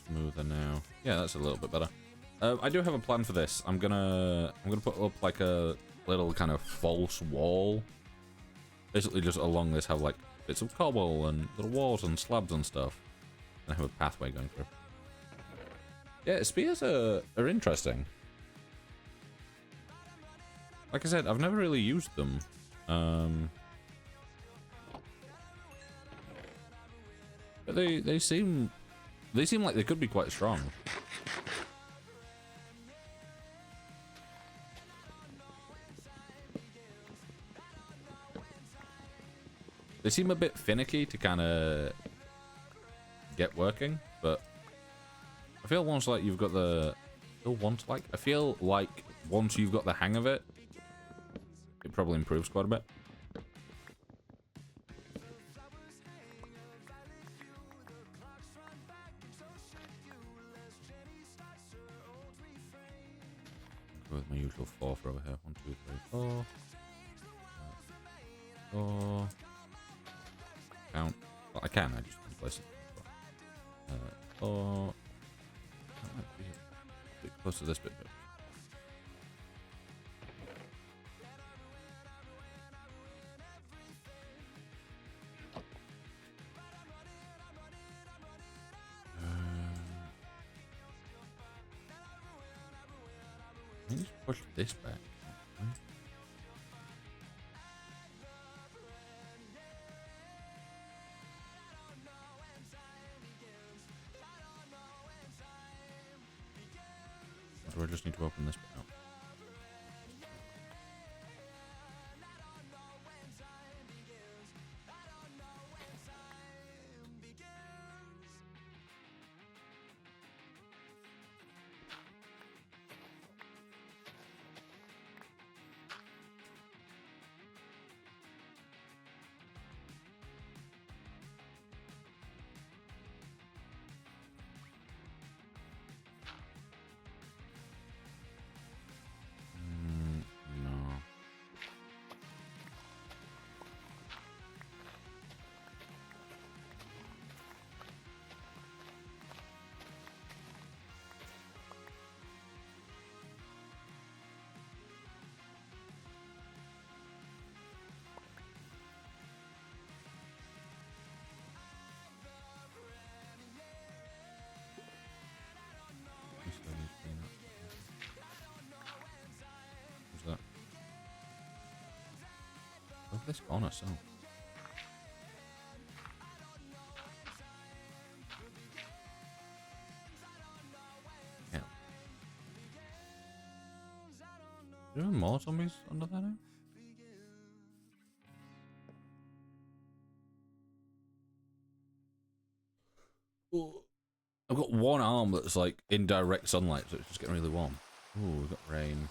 smoother now. Yeah, that's a little bit better. I do have a plan for this. I'm gonna put up like a little kind of false wall. Basically, just along this, have like bits of cobble and little walls and slabs and stuff, and have a pathway going through. Yeah, spears are interesting. Like I said, I've never really used them. But they seem like they could be quite strong. They seem a bit finicky to kind of get working, but I feel once like you've got the I feel like once you've got the hang of it, it probably improves quite a bit. With my usual 4 for over here. 1, 2, 3, 4. 4. count. Well, I can. I just can't place it. Or that might be a bit close to this bit. Let me just push this back. Or I just need to open this bit out. No. What's that? Look at this corner, so. Yeah. Are there more zombies under that now? I've got one arm that's like in direct sunlight, so it's just getting really warm. Ooh, we've got rain.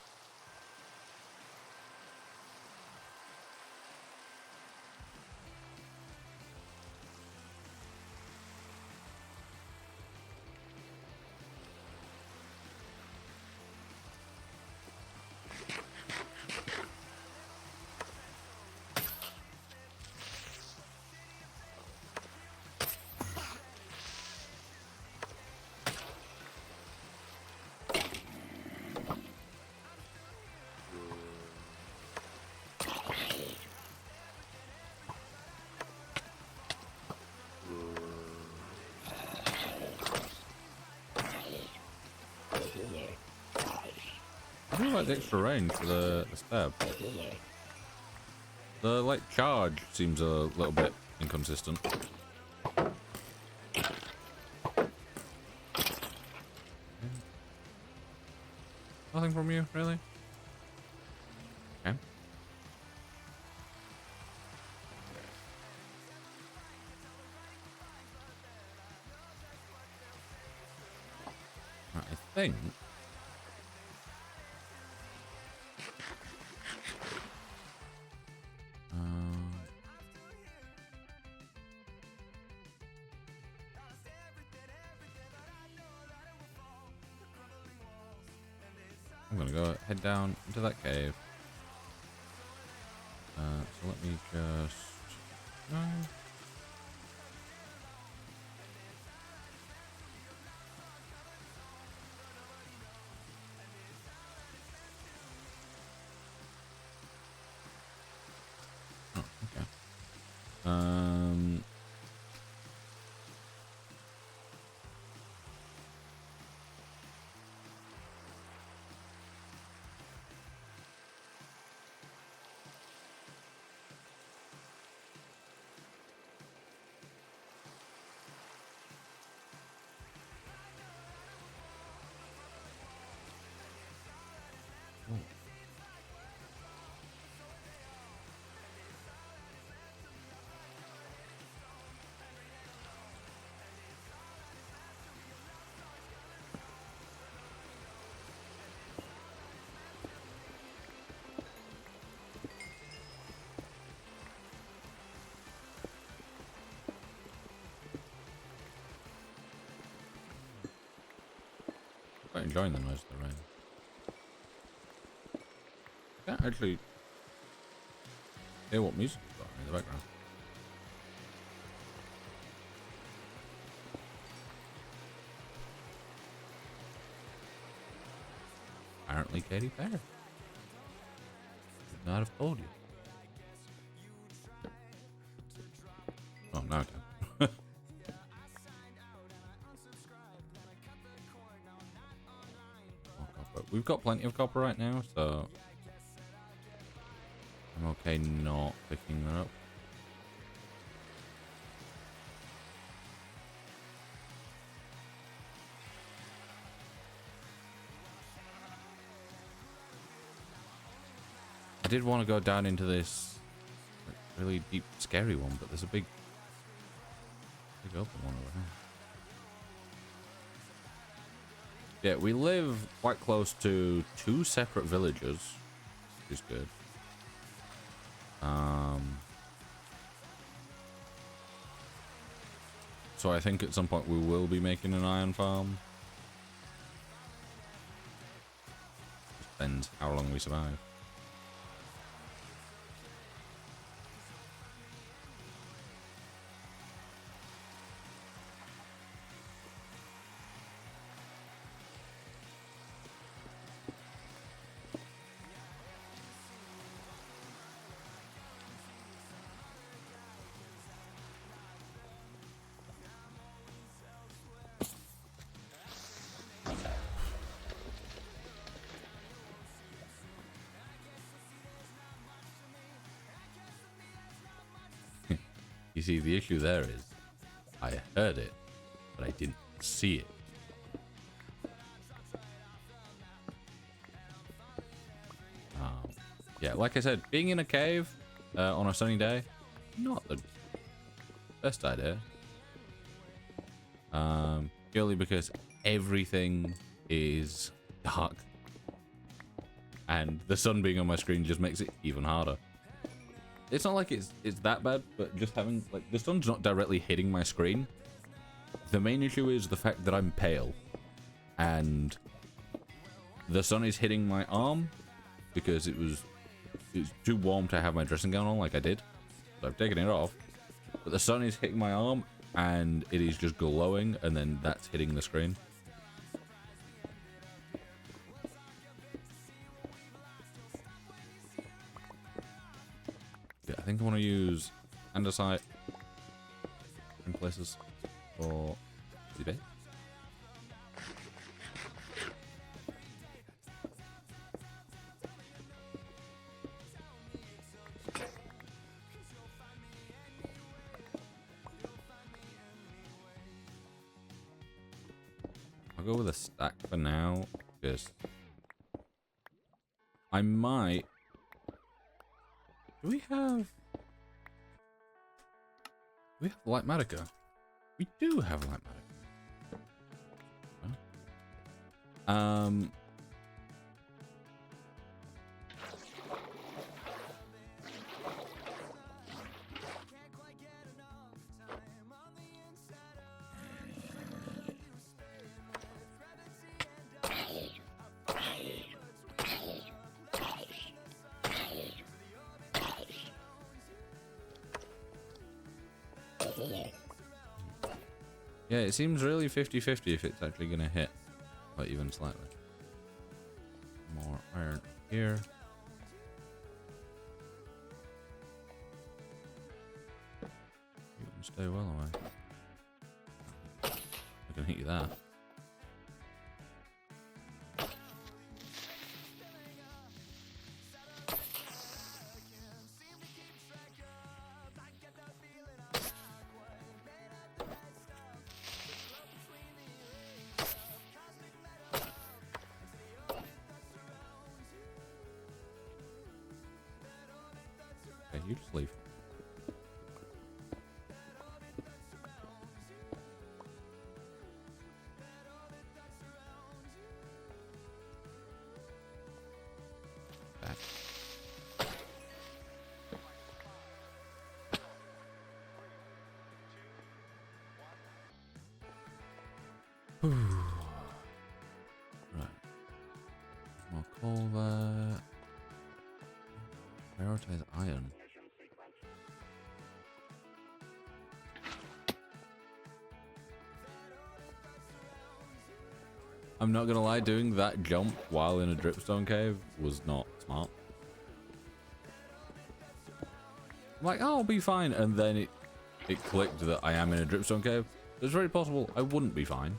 I do like the extra range for the stab. The like charge seems a little bit inconsistent. Nothing from you, really? Okay. Right, I think. I'm gonna go head down into that cave. So let me just. No. Oh, okay. Quite enjoying the noise of the rain. I can't actually hear what music is going on in the background. apparently Katy Perry. Could not have told you. Oh, now I can. We've got plenty of copper right now, so I'm okay not picking that up. I did want to go down into this really deep, scary one, but there's a big open one over here. Yeah, we live quite close to 2 separate villages, which is good. So I think at some point we will be making an iron farm. Just depends how long we survive. You see, the issue there is, I heard it, but I didn't see it. Yeah, like I said, being in a cave on a sunny day, not the best idea. Purely because everything is dark. And the sun being on my screen just makes it even harder. It's not like it's that bad, but just having, like, the sun's not directly hitting my screen. The main issue is the fact that I'm pale. And the sun is hitting my arm because it's too warm to have my dressing gown on like I did. So I've taken it off. But the sun is hitting my arm and it is just glowing, and then that's hitting the screen. Yeah, I think I want to use andesite in places for today. I'll go with a stack for now, because I might... Do we have light Magica? We do have light Magica. Yeah, it seems really 50-50 if it's actually going to hit, but even slightly. More iron here. You can stay well away. I can hit you there. You just leave. Back. Right. More coal there. Prioritize iron. I'm not gonna lie, doing that jump while in a dripstone cave was not smart. I'm like, oh, I'll be fine, and then it clicked that I am in a dripstone cave. It's very possible I wouldn't be fine.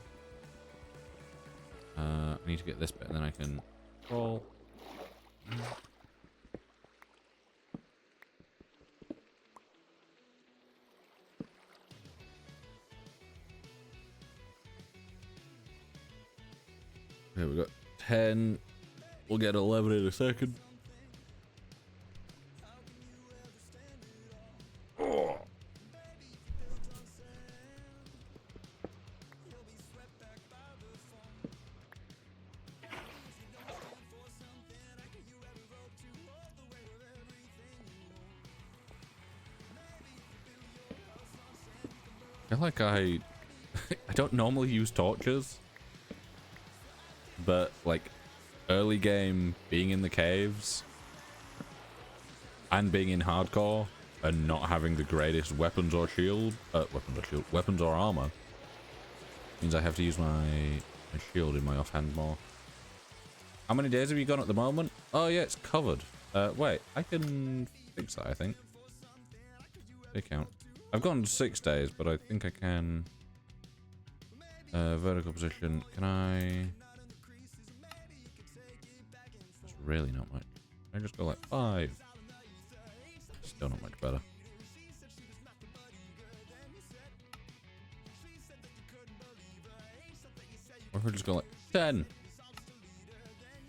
I need to get this bit, and then I can crawl. Okay, we got 10. We'll get 11 in a second. Oh. I feel like I don't normally use torches, but like early game being in the caves and being in hardcore and not having the greatest weapons or armor means I have to use my shield in my offhand more. How many days have you gone at the moment? Oh yeah, it's covered. Wait, I can fix that, I think. They count. I've gone 6 days, but I think I can. Vertical position. Can I? It's really not much. I just go like 5. Still not much better. Or if we just go like 10.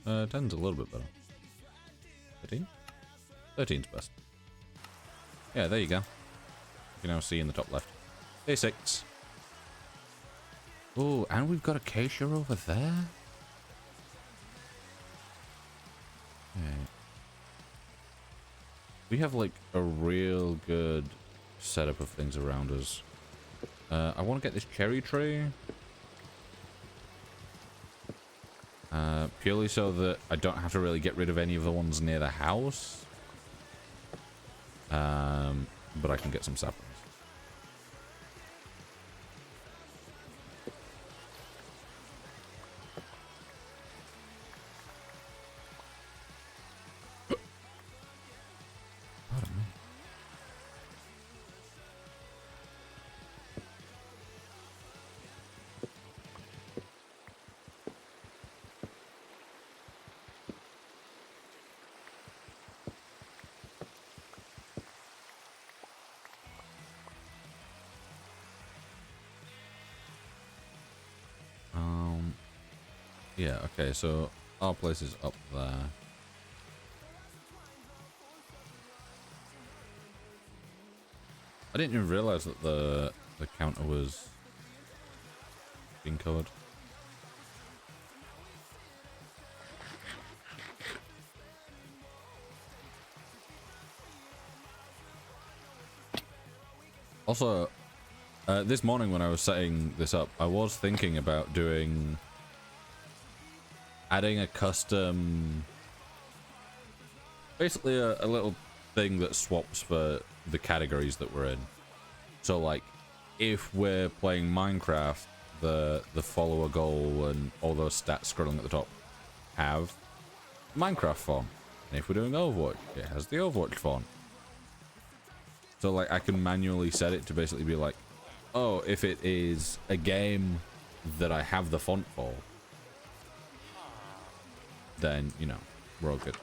10's a little bit better. 13? 13's best. Yeah, there you go. You can now see in the top left. Day 6. Oh, and we've got acacia over there. Okay. We have like a real good setup of things around us. I want to get this cherry tree. Purely so that I don't have to really get rid of any of the ones near the house. But I can get some saplings. Yeah, okay, so our place is up there. I didn't even realize that the counter was being covered. Also, this morning when I was setting this up, I was thinking about adding a custom, basically a little thing that swaps for the categories that we're in. So like, if we're playing Minecraft, the follower goal and all those stats scrolling at the top have Minecraft font. And if we're doing Overwatch, it has the Overwatch font. So like, I can manually set it to basically be like, oh, if it is a game that I have the font for, then, you know, we're all good.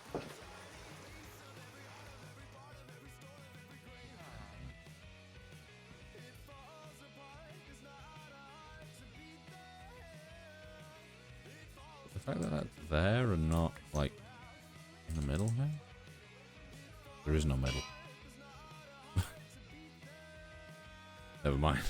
The fact that that's there and not, like, in the middle here? There is no middle. Never mind.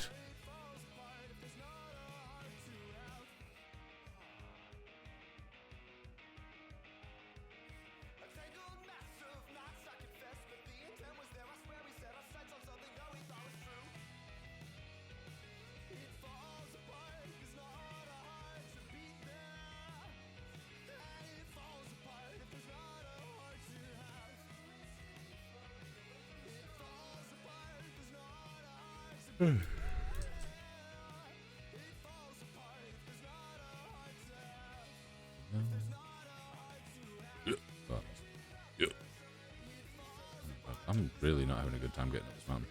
I'm really not having a good time getting up this mountain.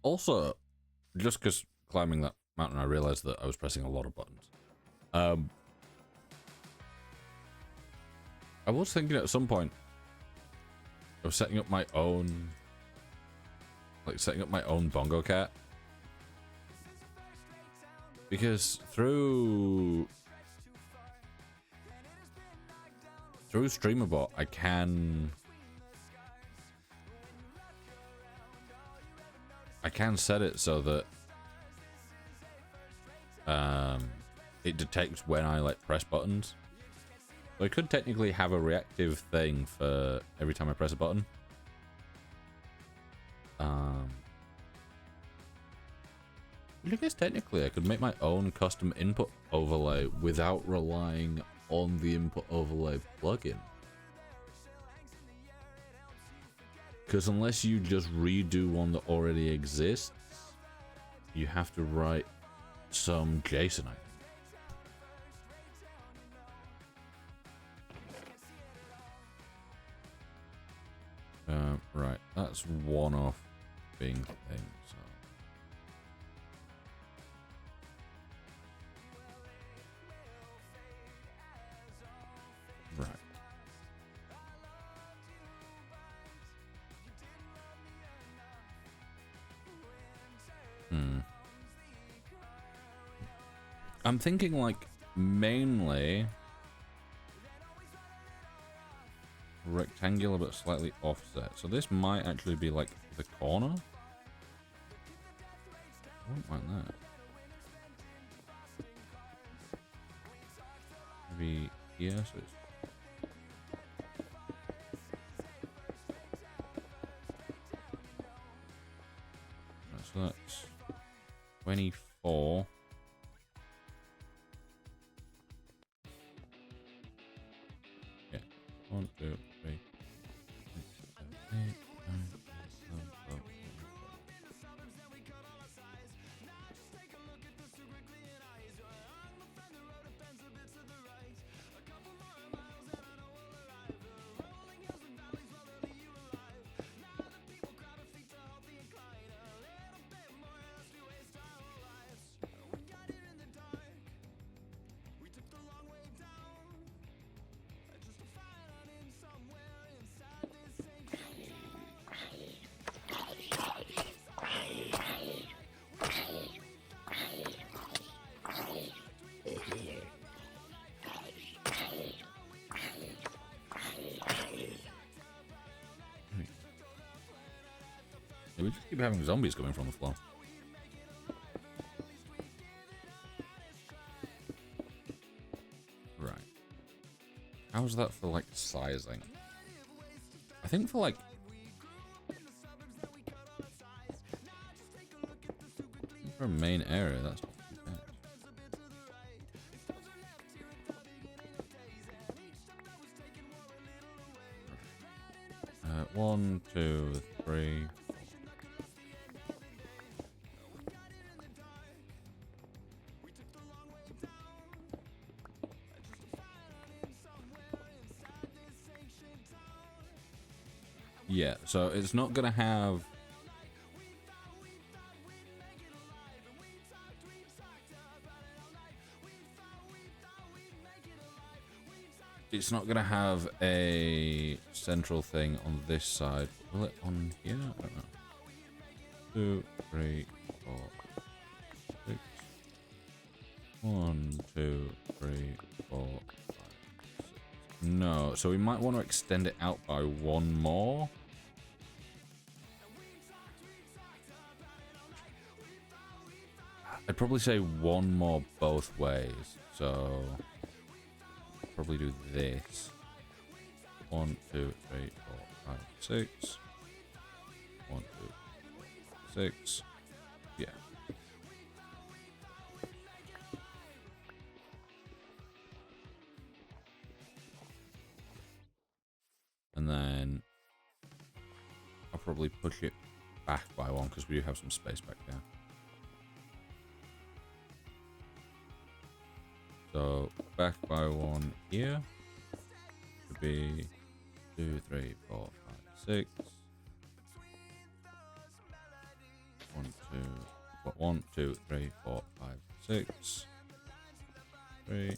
Also, just because climbing that mountain, I realized that I was pressing a lot of buttons. I was thinking at some point of setting up my own, bongo cat. Because through StreamerBot, I can set it so that it detects when I press buttons. So I could technically have a reactive thing for every time I press a button. I guess technically I could make my own custom input overlay without relying on the input overlay plugin. Because unless you just redo one that already exists, you have to write some JSON, I think. Right, that's one off being thing, so. Right. I'm thinking mainly rectangular but slightly offset. So this might actually be the corner. I wouldn't mind that. Maybe here, so it's so that's 24. Yeah. 1, 2, 3, 6, 7, 8, 9, 10, 11, 12, yeah, we just keep having zombies coming from the floor. Right. How's that for sizing? I think for for a main area, that's not too bad. 1, 2, 3. Yeah, so it's not gonna have. It's not gonna have a central thing on this side. Will it on here? I don't know. 2, 3, 4, 6. 1, 2, 3, 4, 5, 6. No, so we might want to extend it out by one more. I'd probably say one more both ways. So probably do this. 1, 2, 3, 4, 5, 6. 1, 2, 6. Yeah. push it back by one because we do have some space back there. So back by one here would be 2, 3, 4, 5, 6. 1, 2, 3, 4, 5, 6. 3.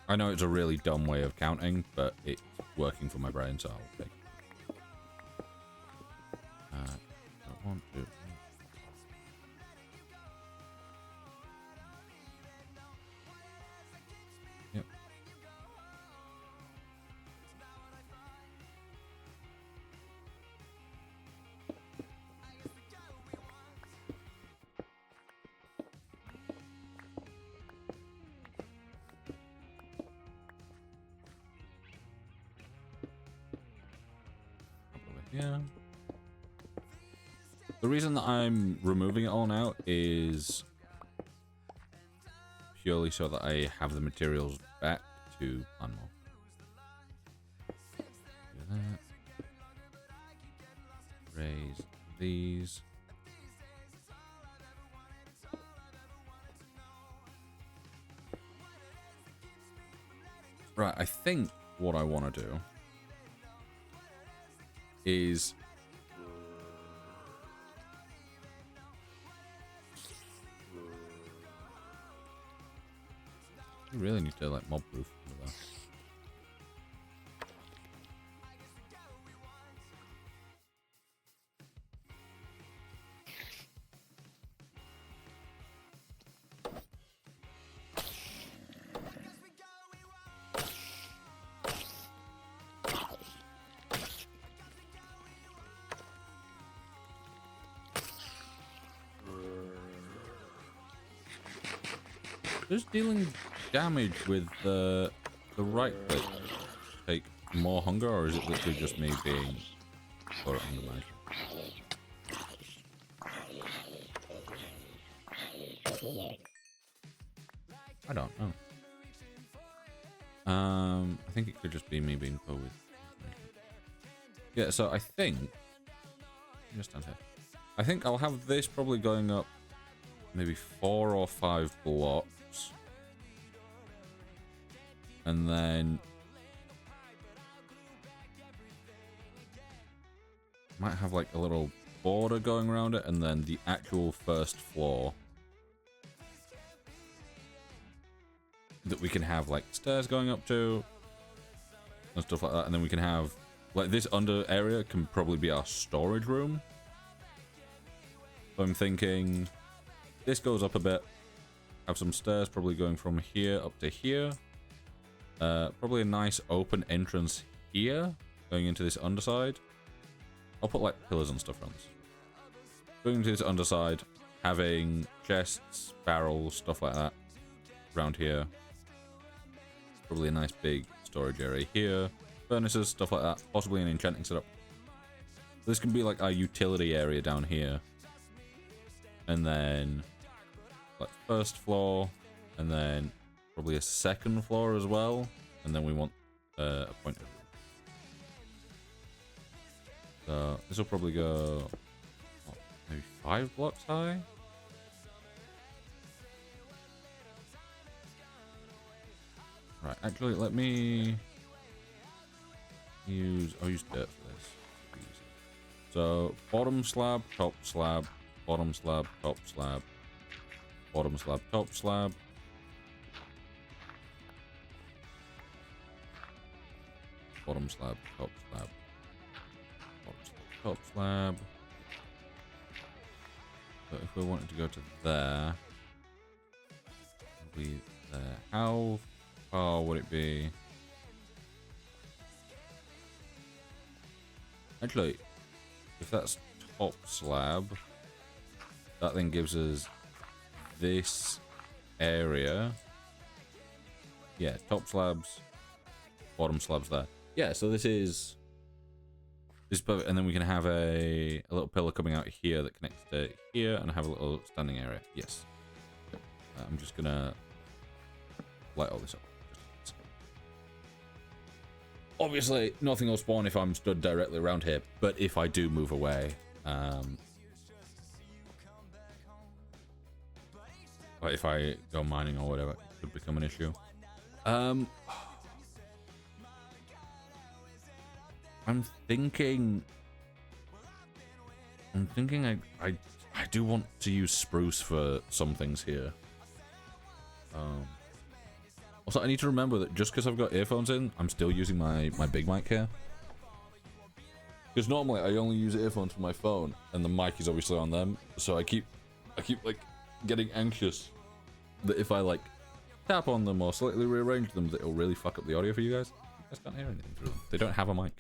I know it's a really dumb way of counting, but it's working for my brain, so I'll take it. 1, 2. Yep. Yeah. The reason that I'm removing it all now is purely so that I have the materials back to plan more. Do that. Raise these. Right, I think what I want to do is you really need to like mob proof that. Does dealing damage with the right click take more hunger, or is it literally just me being or hunger management? I don't know. I think it could just be me being poor with. Yeah, so I think just stand here. I think I'll have this probably going up maybe 4 or 5 blocks. And then might have like a little border going around it, and then the actual first floor that we can have like stairs going up to and stuff like that. And then we can have like this under area can probably be our storage room. So I'm thinking this goes up a bit, have some stairs probably going from here up to here. Probably a nice open entrance here, going into this underside. I'll put like pillars and stuff around this. Going into this underside, having chests, barrels, stuff like that around here. Probably a nice big storage area here. Furnaces, stuff like that. Possibly an enchanting setup. This can be like our utility area down here. And then like first floor, and then probably a second floor as well, and then we want a pointer room. So this will probably go maybe 5 blocks high. Right, actually, let me use. I'll use dirt for this. So bottom slab, top slab, bottom slab, top slab, bottom slab, top slab. Bottom slab, top slab, top slab. So if we wanted to go to there, it'll be there. How far would it be? Actually, if that's top slab, that then gives us this area. Yeah, top slabs, bottom slabs there. Yeah, so this is perfect, and then we can have a little pillar coming out here that connects to here, and have a little standing area. Yes. I'm just gonna light all this up. Obviously, nothing will spawn if I'm stood directly around here, but if I do move away, like if I go mining or whatever, it could become an issue. I'm thinking I do want to use spruce for some things here. Also, I need to remember that just because I've got earphones in, I'm still using my big mic here. Because normally I only use earphones for my phone, and the mic is obviously on them. So I keep like getting anxious that if I like tap on them or slightly rearrange them, that it'll really fuck up the audio for you guys. You guys can't hear anything through them. They don't have a mic.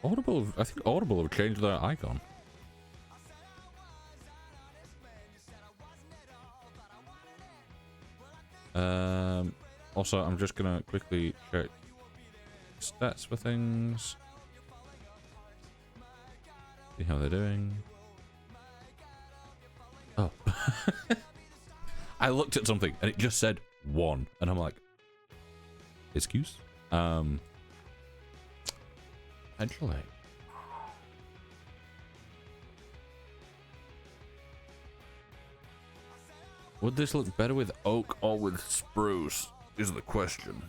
Audible, I think Audible have changed their icon. Also, I'm just gonna quickly check stats for things. See how they're doing. Oh. I looked at something and it just said 1, and I'm like, excuse? Actually. Would this look better with oak or with spruce? Is the question.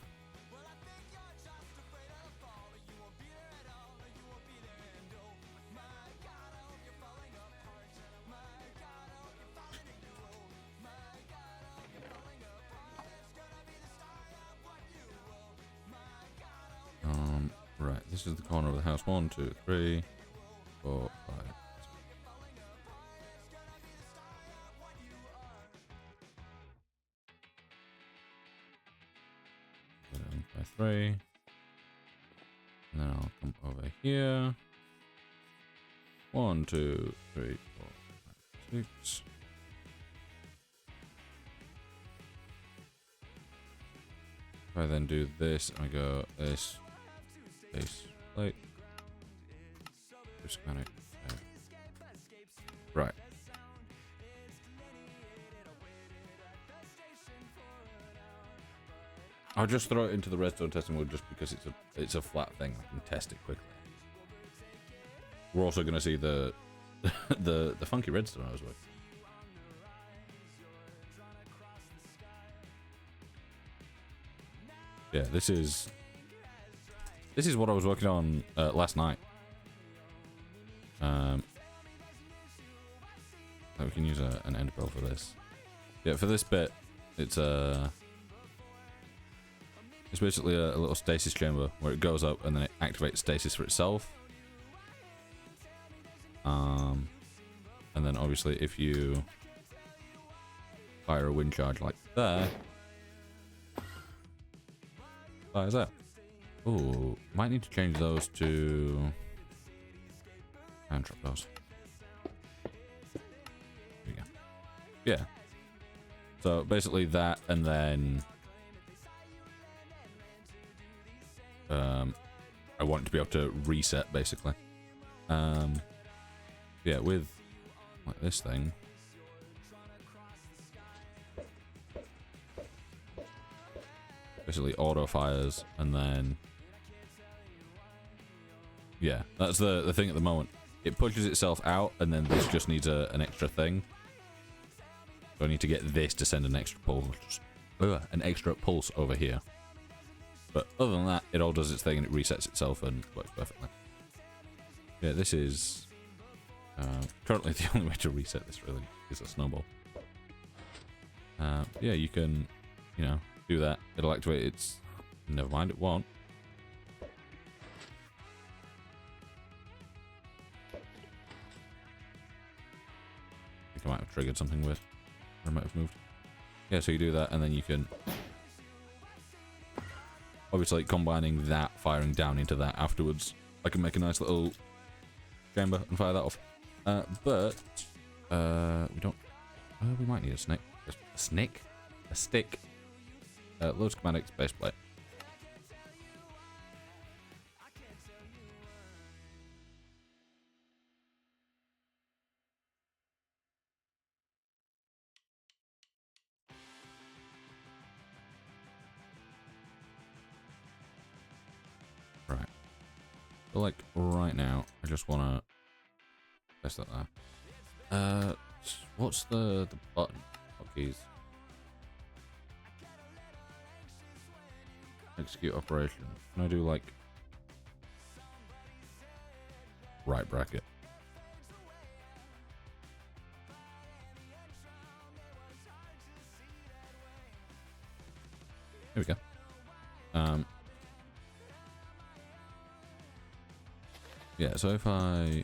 Right, this is the corner of the house. 1, 2, 3, 4, 5. 7 by 3. And then I'll come over here. 1, 2, 3, 4, 5, 6. If I then do this, I go this. Base plate. Just kind of right. I'll just throw it into the redstone testing mode just because it's a flat thing. I can test it quickly. We're also going to see the the funky redstone I was with. Yeah, this is what I was working on last night. We can use an ender pearl for this. Yeah, for this bit, it's basically a little stasis chamber where it goes up and then it activates stasis for itself. And then obviously if you fire a wind charge like that, fires out. Oh, might need to change those to and drop those. There we go. Yeah. So basically that, and then I want it to be able to reset basically. Yeah, with like this thing. Basically auto fires, and then yeah, that's the thing at the moment. It pushes itself out, and then this just needs an extra thing. So I need to get this to send an extra pulse over here. But other than that, it all does its thing and it resets itself and works perfectly. Yeah, this is currently the only way to reset this really is a snowball. Yeah, you can, you know, do that. It'll activate its. Never mind, it won't. I think I might have triggered something weird. Or I might have moved. Yeah, so you do that, and then you can. Obviously, combining that, firing down into that afterwards, I can make a nice little chamber and fire that off. But we don't. We might need a snake. A snake? A stick. Load schematics, base plate. Right. So like right now, I just wanna press that there. What's the button? Hotkeys. Execute operation. Can I do like right bracket? Here we go. Yeah, so if I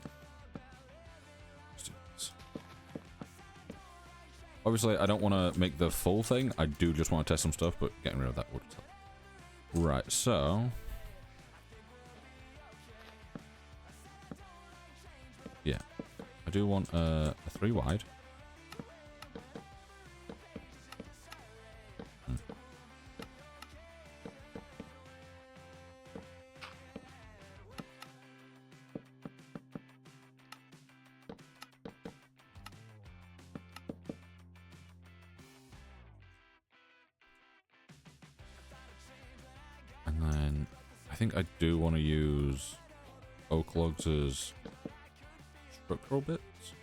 obviously I don't want to make the full thing. I do just want to test some stuff, but getting rid of that would help. Right, so yeah, I do want a 3 wide. And then I think I do want to use oak logs as structural bits.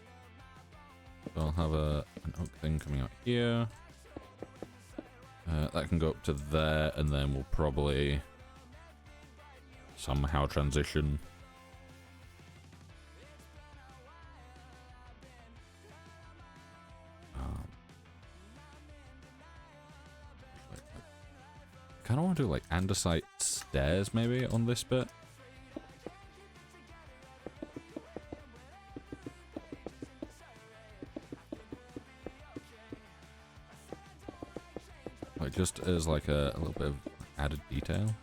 So I'll have an oak thing coming out here. That can go up to there, and then we'll probably somehow transition. I kind of want to do like andesite stairs maybe on this bit. Like just as like a little bit of added detail.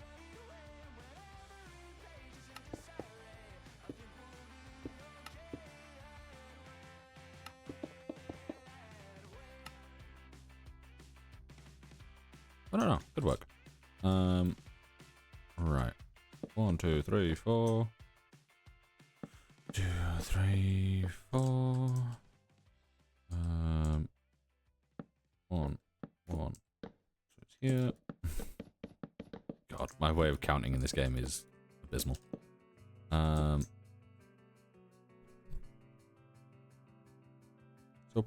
I don't know. Good work. Right. 1, 2, 3, 4. 2, 3, 4. 1, 1. So it's here. God, my way of counting in this game is abysmal. So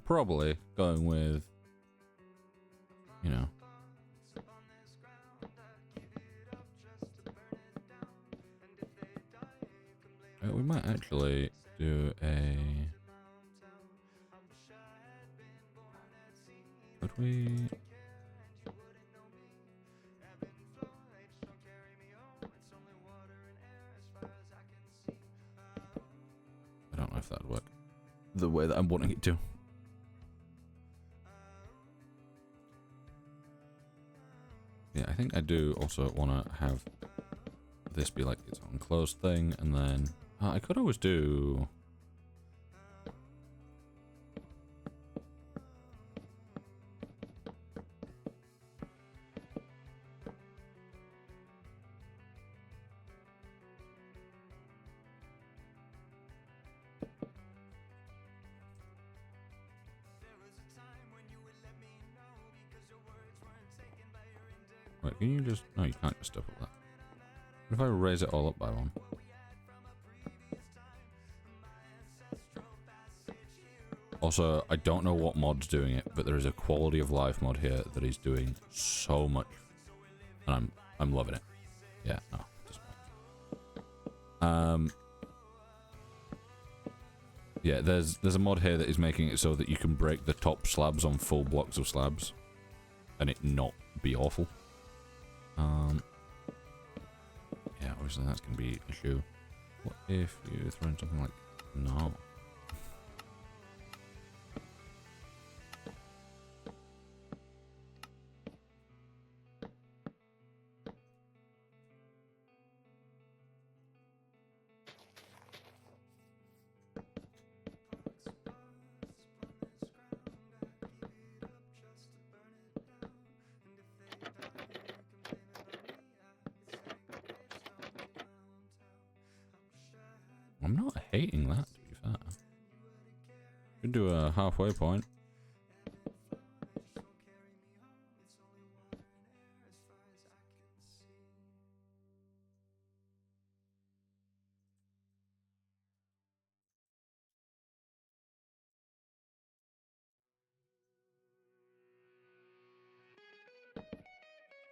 probably going with, you know. We might actually do a... Could we... I don't know if that'd work the way that I'm wanting it to. Yeah, I think I do also want to have this be like its own closed thing, and then I could always do... Wait, can you just... No, you can't just stuff up that. What if I raise it all up by 1? Also, I don't know what mod's doing it, but there is a quality of life mod here that is doing so much. And I'm loving it. Yeah, no. Yeah, there's a mod here that is making it so that you can break the top slabs on full blocks of slabs. And it not be awful. Yeah, obviously that's gonna be an issue. What if you throw in something like... No. hating that, to be fair. Could do a halfway point.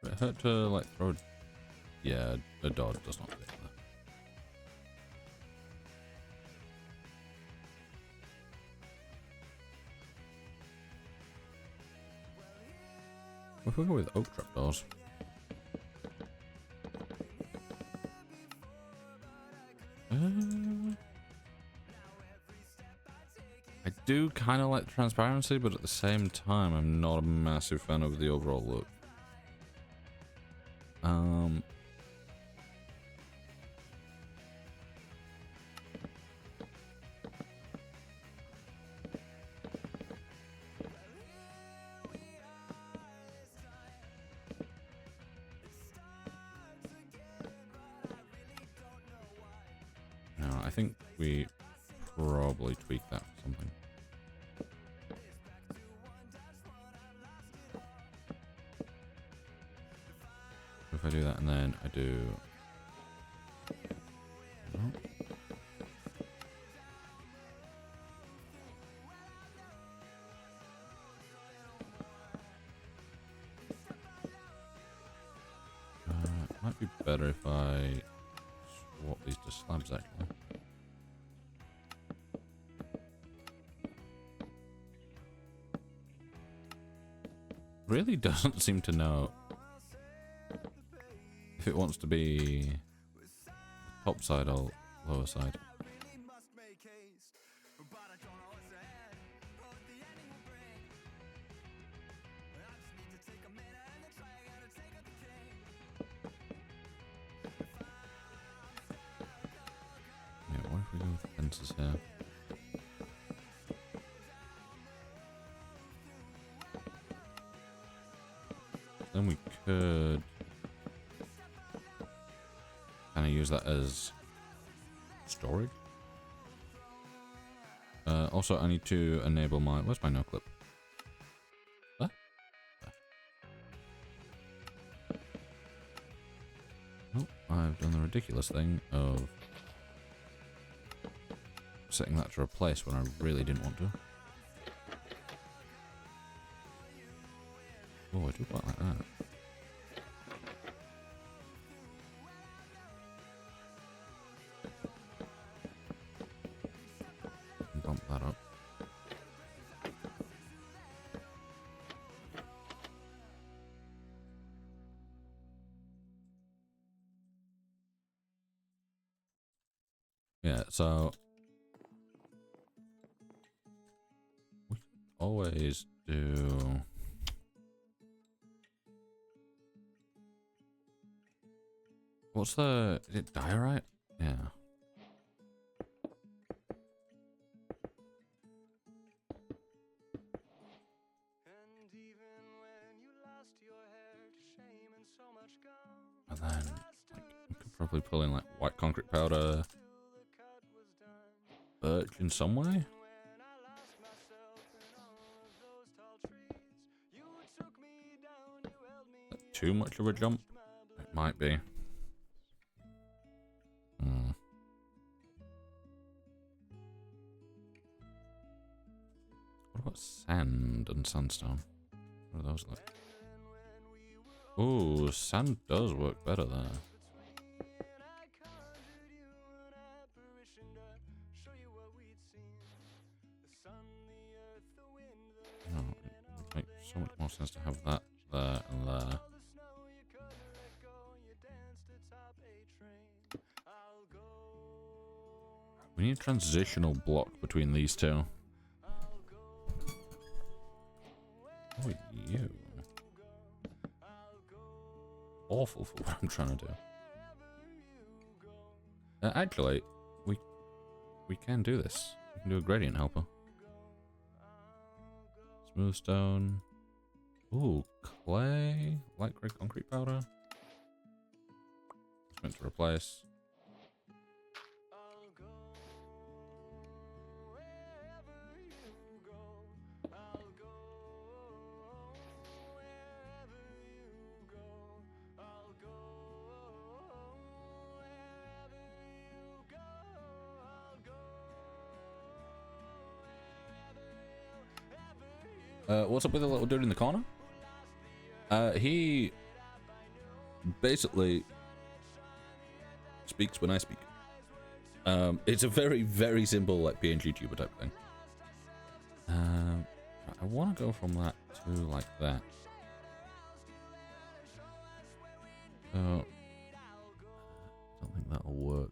Would it hurt to, like, throw... Yeah, a dodge does not fit there. If we go with oak trapdoors. I do kind of like transparency, but at the same time, I'm not a massive fan of the overall look. No, I think we probably tweak that for something. If I do that and then I do... it might be better if I swap these to slabs actually. Really doesn't seem to know if it wants to be top side or lower side. Yeah, what if we go with fences here? Then we could kind of use that as storage. Also, I need to enable my... Where's my no clip? There? There. Oh, I've done the ridiculous thing of setting that to replace when I really didn't want to. Oh, I do quite like that. Bump that up. Yeah, so we can always do... What's the... Is it diorite? Yeah. And then like, we could probably pull in like white concrete powder, birch in some way. Too much of a jump? It might be. What about sand and sandstone? What are those like? Ooh, sand does work better there. No, it would make so much more sense to have that there and there. We need a transitional block between these two. Oh, you. Awful for what I'm trying to do. Actually, we can do this. We can do a gradient helper. Smooth stone. Ooh, clay. Light grey concrete powder. It's meant to replace. What's up with the little dude in the corner? He basically speaks when I speak. It's a very, very simple like PNG tuber type thing. I want to go from that to like that. So, I don't think that'll work.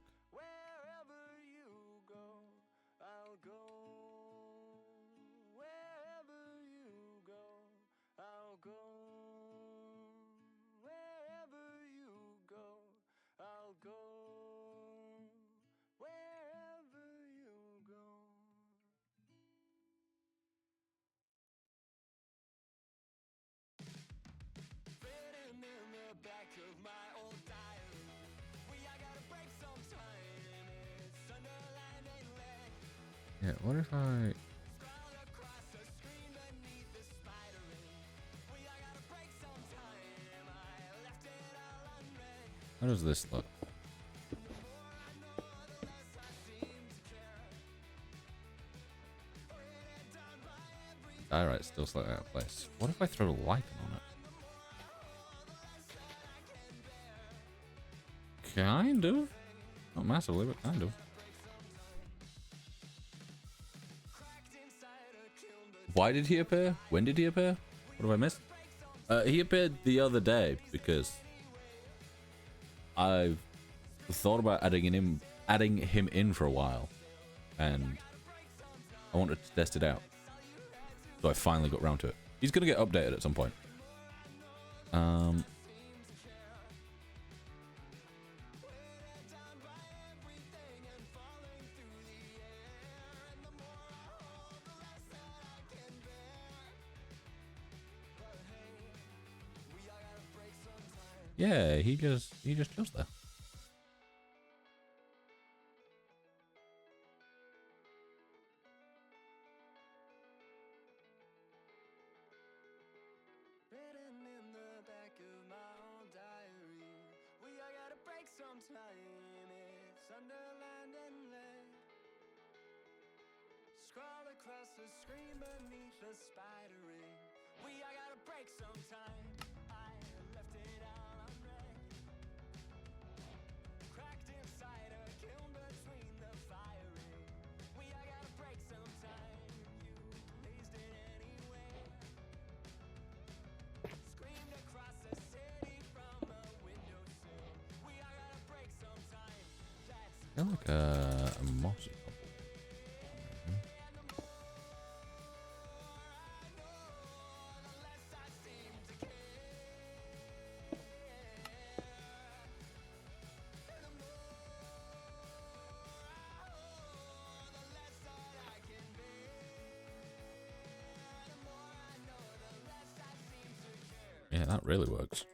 Yeah, what if I... How does this look? Alright, still slightly out of place. What if I throw a lichen on it? Kind of. Not massively, but kind of. Why did he appear? When did he appear? What have I missed? He appeared the other day because I've thought about adding him in for a while, and I wanted to test it out. So I finally got round to it. He's gonna get updated at some point. Yeah, he just chills there. Scroll across the screen beneath the spider ring. We all gotta break sometime. I left it all unread. Cracked inside a kiln between the firing. We all gotta break sometime. You blazed it anyway. Screamed across the city from a windowsill. We all gotta break sometime. That's I feel like a mossy couple. Yeah, that really works.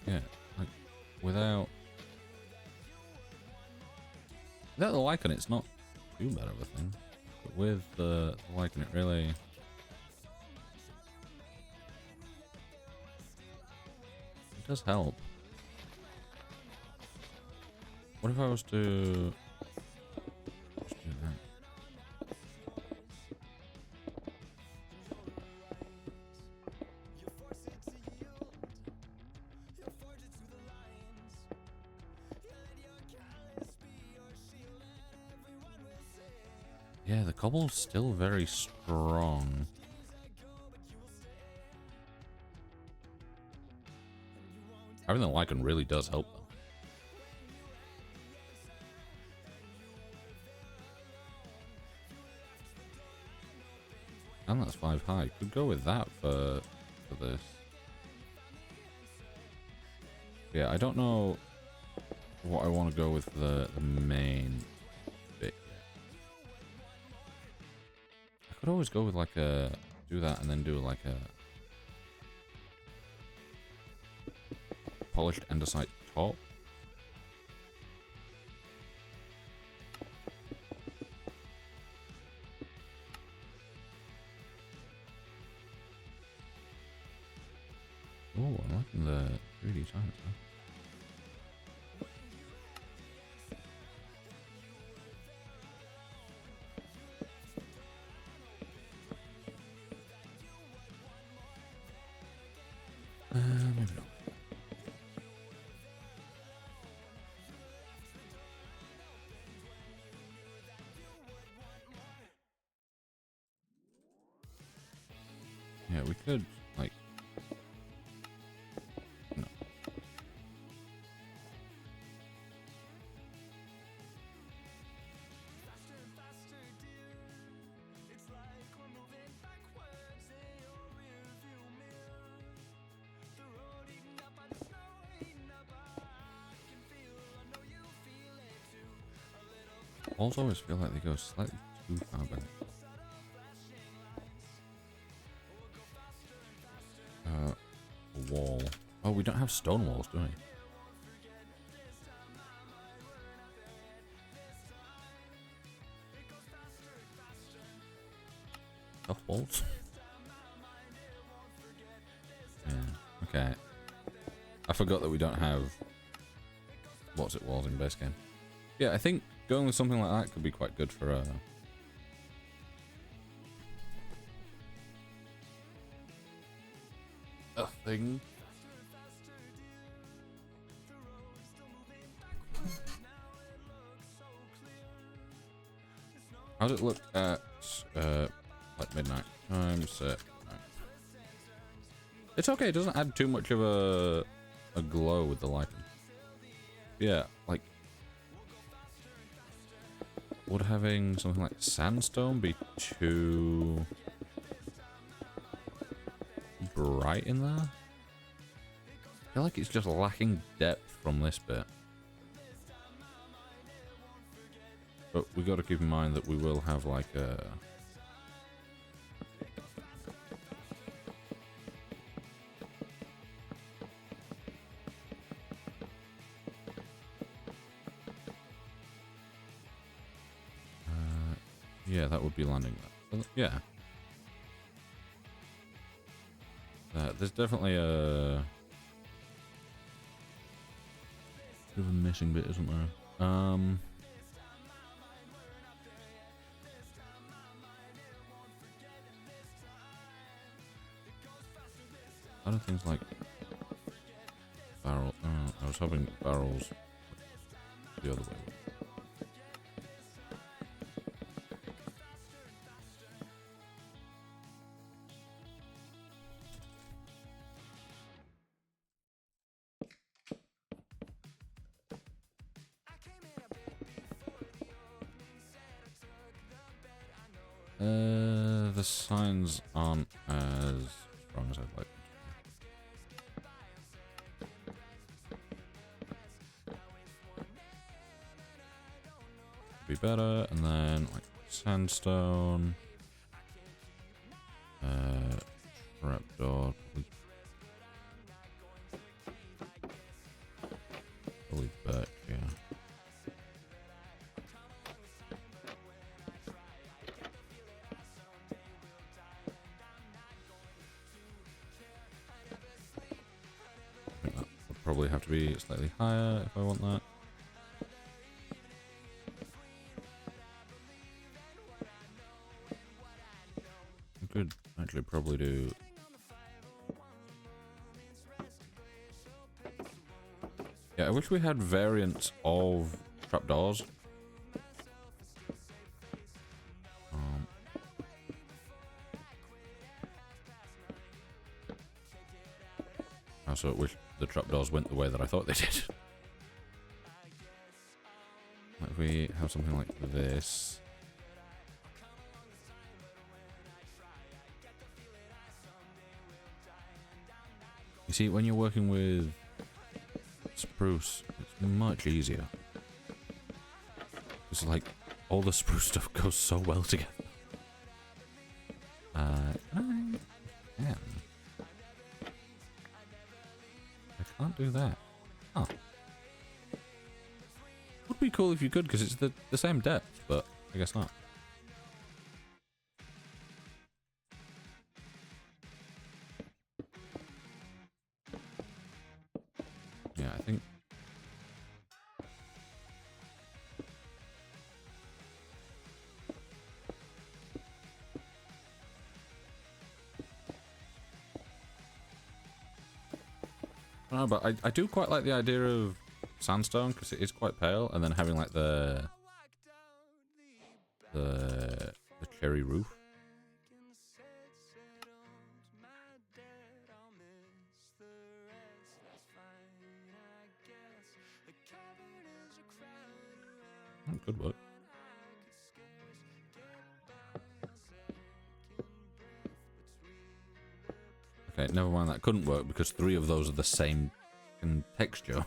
Yeah, like without the lichen, it's not too bad of a thing. But with the lichen, it really it does help. What if I was to just do that? Yeah, the cobble's still very strong. Having the lichen really does help though. And that's 5 high. Could go with that for this. Yeah, I don't know what I want to go with for the main bit. I could always go with like a do that and then do like a polished andesite top. Oh, I'm liking the 3D science, huh? Maybe not. Yeah, we could, like... No. Walls always feel like they go slightly too far back. Wall. Oh, we don't have stone walls, do we? Tough walls? Yeah, okay. I forgot that we don't have... What's it, walls in base game? Yeah, I think going with something like that could be quite good for a thing. How does it look at like midnight? Time set. It's okay, it doesn't add too much of a glow with the lighting. Yeah, like would having something like sandstone be too bright in there? I feel like it's just lacking depth from this bit. But we got to keep in mind that we will have like a... yeah, that would be landing that. Yeah. There's definitely a... bit of a missing bit, isn't there? Other things like barrel. I was hoping barrels the other way. The signs aren't as strong as I'd like them to be. Better, and then like sandstone, trapdoor, probably birch, yeah. Probably have to be slightly higher if I want that. I could actually probably do... Yeah, I wish we had variants of trapdoors. I also wish the trapdoors went the way that I thought they did. If we have something like this. You see, when you're working with spruce, it's much easier. It's like all the spruce stuff goes so well together. I can't do that. Oh. Would be cool if you could, because it's the same depth, but I guess not. Yeah, I think. No, but I do quite like the idea of sandstone because it is quite pale, and then having like the cherry roof. That could work. Okay, never mind, that couldn't work because 3 of those are the same in texture.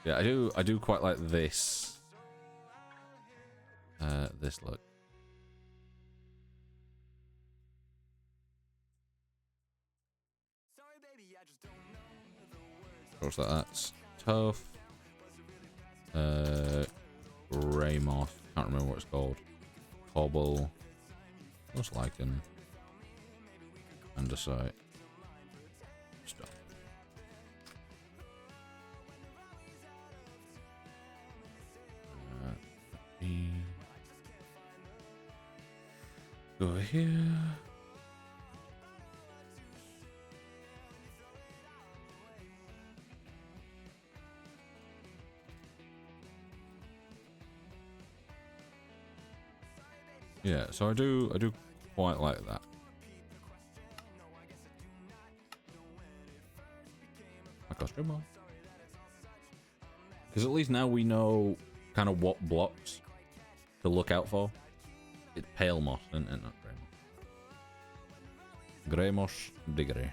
Yeah, I do quite like this. This look. Of course, that's tough. Grey moss. Can't remember what it's called. Cobble. Most lichen. Andesite. Stone. Go here. Yeah, so I do quite like that. My costume, because at least now we know kind of what blocks to look out for. It's pale moss, isn't it? Not grey moss. Grey moss, diggery.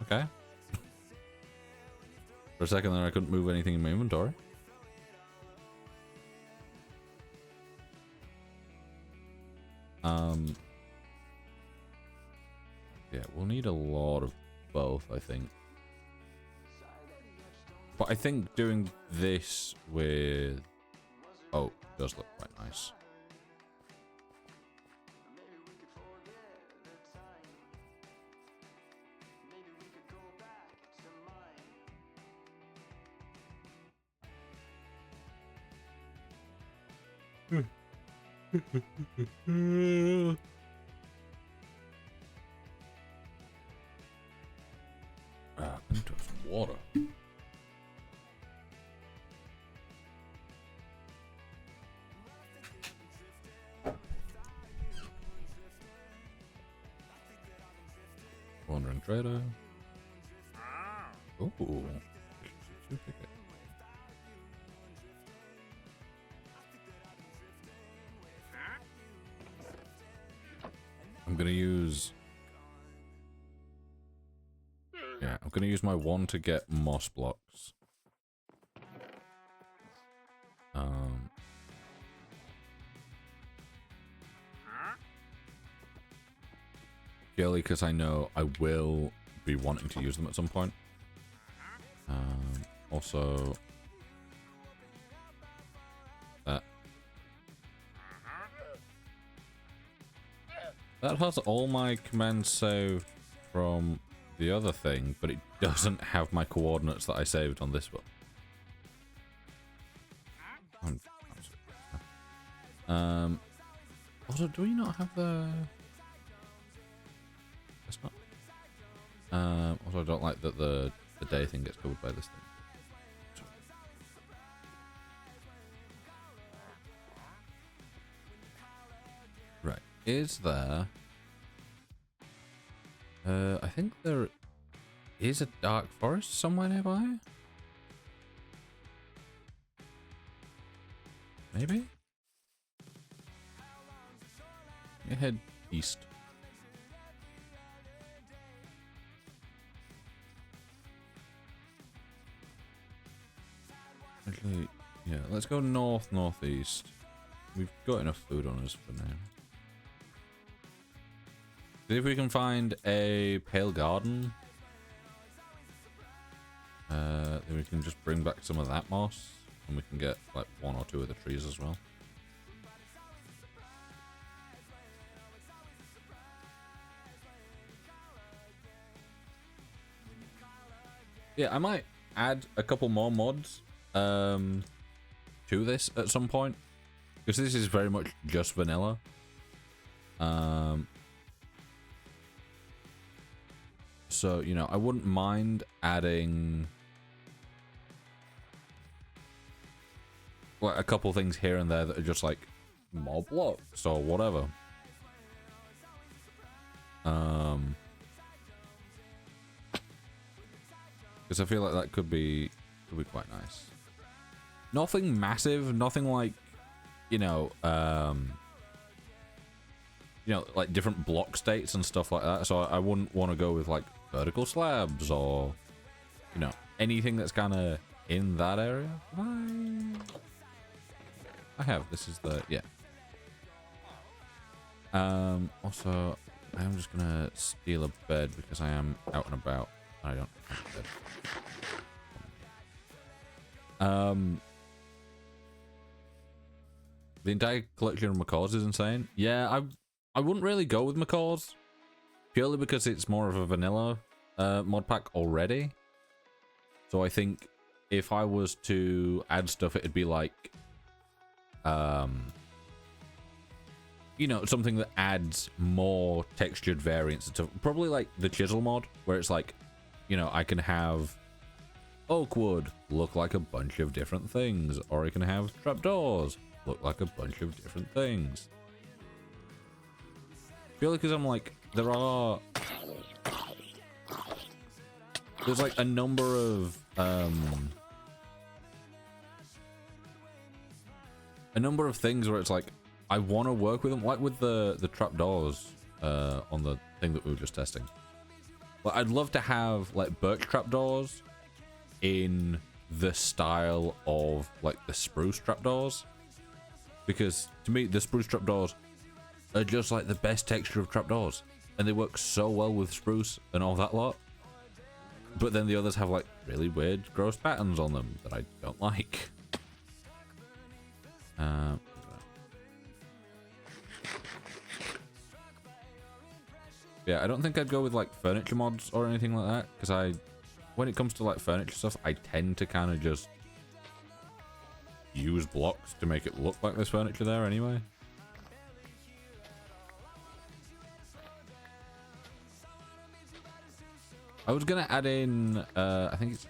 Okay. For a second there, I couldn't move anything in my inventory. Yeah, we'll need a lot of both, I think. But I think doing this with... Oh, it does look quite nice. Into some water. Wandering trader. Ooh. Pick it. I'm gonna use... Yeah, I'm gonna use my wand to get moss blocks. Purely because I know I will be wanting to use them at some point. Also... That has all my commands saved from the other thing, but it doesn't have my coordinates that I saved on this one. Also, do we not have the... It's not... Also, I don't like that the day thing gets covered by this thing. Right. Is there... I think there is a dark forest somewhere nearby? Maybe? You head east. Actually, yeah, let's go northeast. We've got enough food on us for now. See if we can find a pale garden. Then we can just bring back some of that moss, and we can get like 1 or 2 of the trees as well. Yeah, I might add a couple more mods to this at some point, because this is very much just vanilla. So, you know, I wouldn't mind adding like a couple things here and there that are just like more blocks or whatever. Because I feel like that could be quite nice. Nothing massive, nothing like, you know, like different block states and stuff like that. So I wouldn't want to go with like vertical slabs or, you know, anything that's kind of in that area. I have. This is the, yeah. Also, I'm just gonna steal a bed because I am out and about. I don't have a bed. The entire collection of macaws is insane. Yeah, I wouldn't really go with macaws, purely because it's more of a vanilla mod pack already. So I think if I was to add stuff, it'd be like, you know, something that adds more textured variants to probably like the chisel mod, where it's like, you know, I can have oak wood look like a bunch of different things, or I can have trapdoors look like a bunch of different things. Purely because I'm like, there's like a number of things where it's like I want to work with them, like with the trapdoors on the thing that we were just testing. But I'd love to have like birch trapdoors in the style of like the spruce trapdoors, because to me the spruce trapdoors are just like the best texture of trapdoors, and they work so well with spruce and all that lot. But then the others have like really weird, gross patterns on them that I don't like. Yeah, I don't think I'd go with like furniture mods or anything like that, because when it comes to like furniture stuff, I tend to kind of just use blocks to make it look like there's furniture there anyway. I was gonna add in, I think is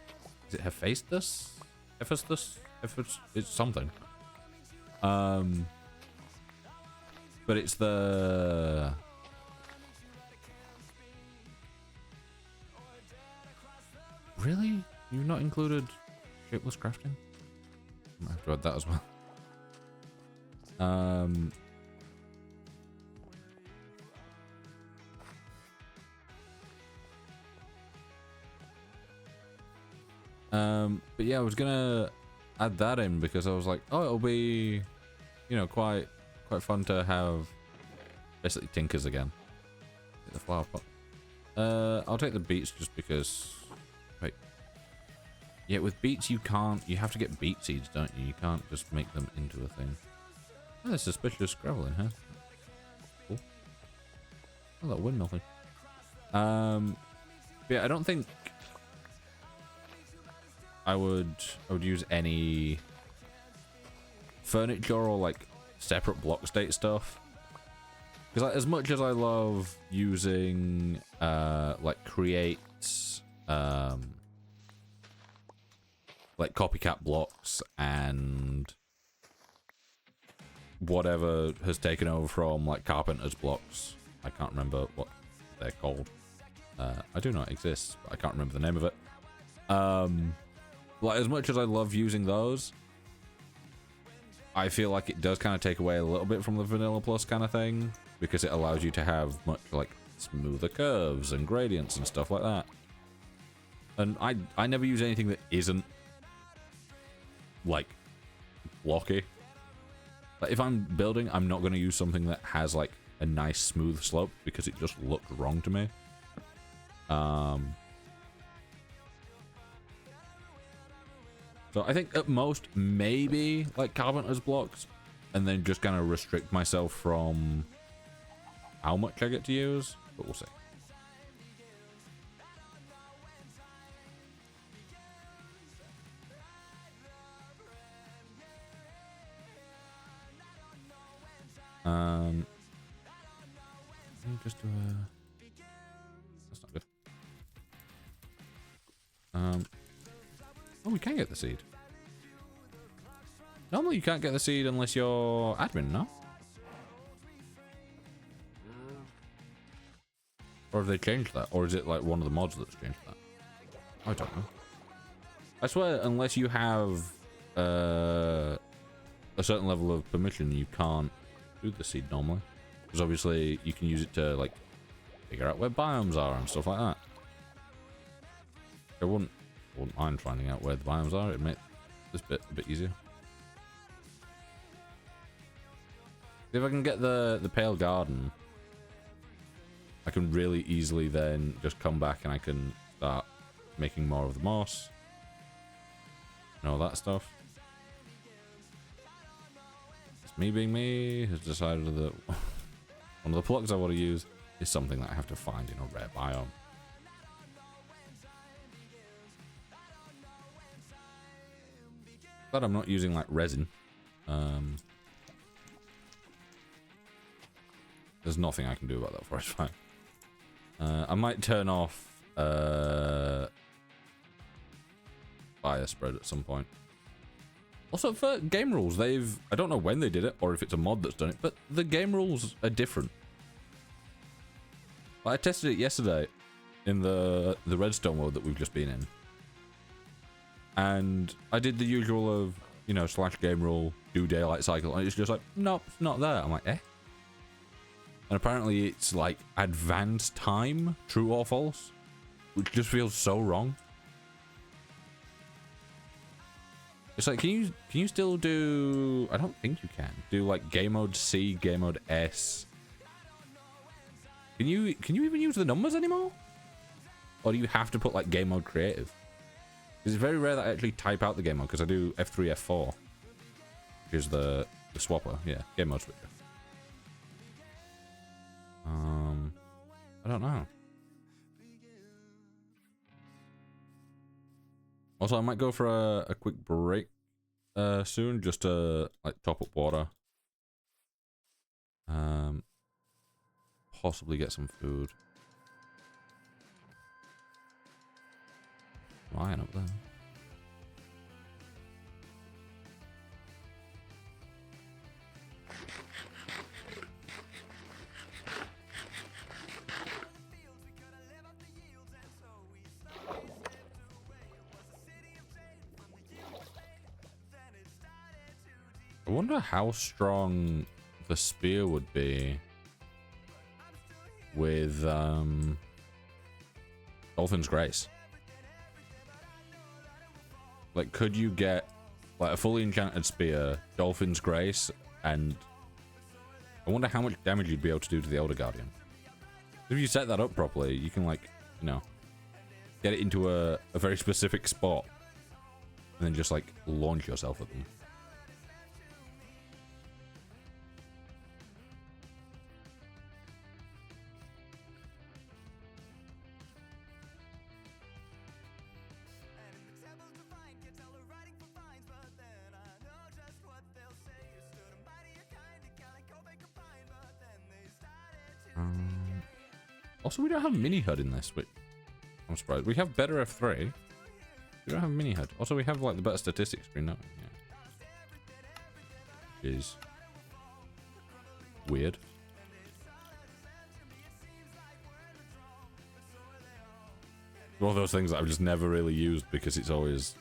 it Hephaestus? It's something. But it's the... Really? You've not included shapeless crafting? I might have to add that as well. But yeah, I was gonna add that in because I was like, oh, it'll be, you know, quite fun to have basically tinkers again. Get the flower pot. I'll take the beets just because. Wait. Yeah, with beets you have to get beet seeds, don't you? You can't just make them into a thing. Oh, there's suspicious gravel in here. Cool. Oh, that windmill thing. Yeah, I don't think I would use any furniture or like separate block state stuff, because like, as much as I love using like create it's like copycat blocks and whatever has taken over from like carpenter's blocks. I can't remember what they're called. I do know it exists, but I can't remember the name of it. Like, as much as I love using those, I feel like it does kind of take away a little bit from the Vanilla Plus kind of thing, because it allows you to have much like smoother curves and gradients and stuff like that. And I never use anything that isn't like blocky. Like, if I'm building, I'm not going to use something that has like a nice smooth slope because it just looked wrong to me. So I think at most maybe like carpenter's blocks, and then just kind of restrict myself from how much I get to use, but we'll see. Let me just do a... That's not good. Oh, we can get the seed. Normally you can't get the seed unless you're admin, no? Or have they changed that? Or is it like one of the mods that's changed that? I don't know. I swear, unless you have a certain level of permission, you can't do the seed normally. Because obviously you can use it to like figure out where biomes are and stuff like that. I wouldn't mind finding out where the biomes are. It'd make this bit a bit easier. If I can get the Pale Garden, I can really easily then just come back and I can start making more of the moss and all that stuff. It's me being me has decided that one of the plugs I want to use is something that I have to find in a rare biome. But I'm not using like resin. There's nothing I can do about that forest fire. I might turn off fire spread at some point. Also, for game rules, I don't know when they did it or if it's a mod that's done it, but the game rules are different. I tested it yesterday in the redstone world that we've just been in. And I did the usual of, you know, / game rule, do daylight cycle, and it's just like, nope, it's not there. I'm like, eh? And apparently it's like advanced time, true or false, which just feels so wrong. It's like, can you still do? I don't think you can do like game mode C, game mode S. Can you even use the numbers anymore? Or do you have to put like game mode creative? It's very rare that I actually type out the game mode because I do F3, F4, which is the swapper. Yeah, game mode switcher. I don't know. Also, I might go for a quick break soon, just to like top up water. Possibly get some food. Lion up there. I wonder how strong the spear would be with Dolphin's Grace. Like, could you get like a fully enchanted spear, Dolphin's Grace, and I wonder how much damage you'd be able to do to the Elder Guardian. If you set that up properly, you can, like, you know, get it into a very specific spot and then just like launch yourself at them. Also, we don't have mini HUD in this, which I'm surprised. We have better F3. We don't have mini HUD. Also, we have like the better statistics screen now. Yeah. Is weird. One of those things that I've just never really used because it's always...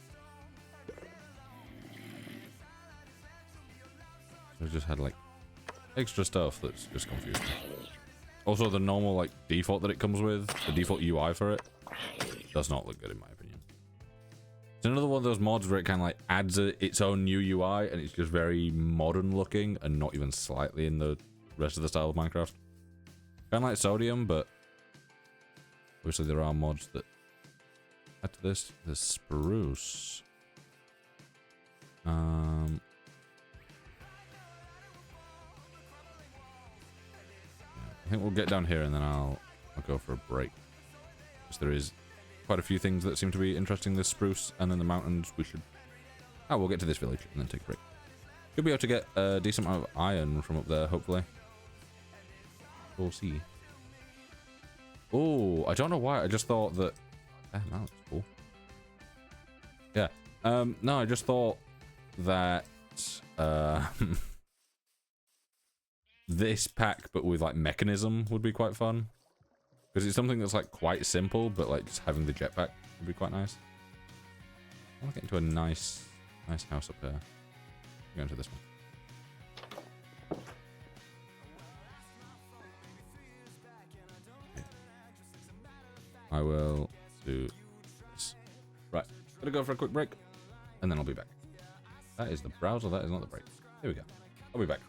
We've just had like extra stuff that's just confusing. Also, the normal like default that it comes with, the default UI for it, does not look good in my opinion. It's another one of those mods where it kind of like adds its own new UI and it's just very modern looking and not even slightly in the rest of the style of Minecraft. Kind of like Sodium, but obviously there are mods that add to this. The spruce. I think we'll get down here and then I'll go for a break. Because there is quite a few things that seem to be interesting. This spruce and then the mountains. We should... Oh, we'll get to this village and then take a break. Should be able to get a decent amount of iron from up there, hopefully. We'll see. Oh, I don't know why. I just thought that... no, that's cool. Yeah. No, I just thought that... this pack, but with like mechanism, would be quite fun. Because it's something that's like quite simple, but like just having the jetpack would be quite nice. I want to get into a nice house up here. Go into this one. Okay. I will do this. Right, gonna go for a quick break, and then I'll be back. That is the browser. That is not the break. Here we go. I'll be back.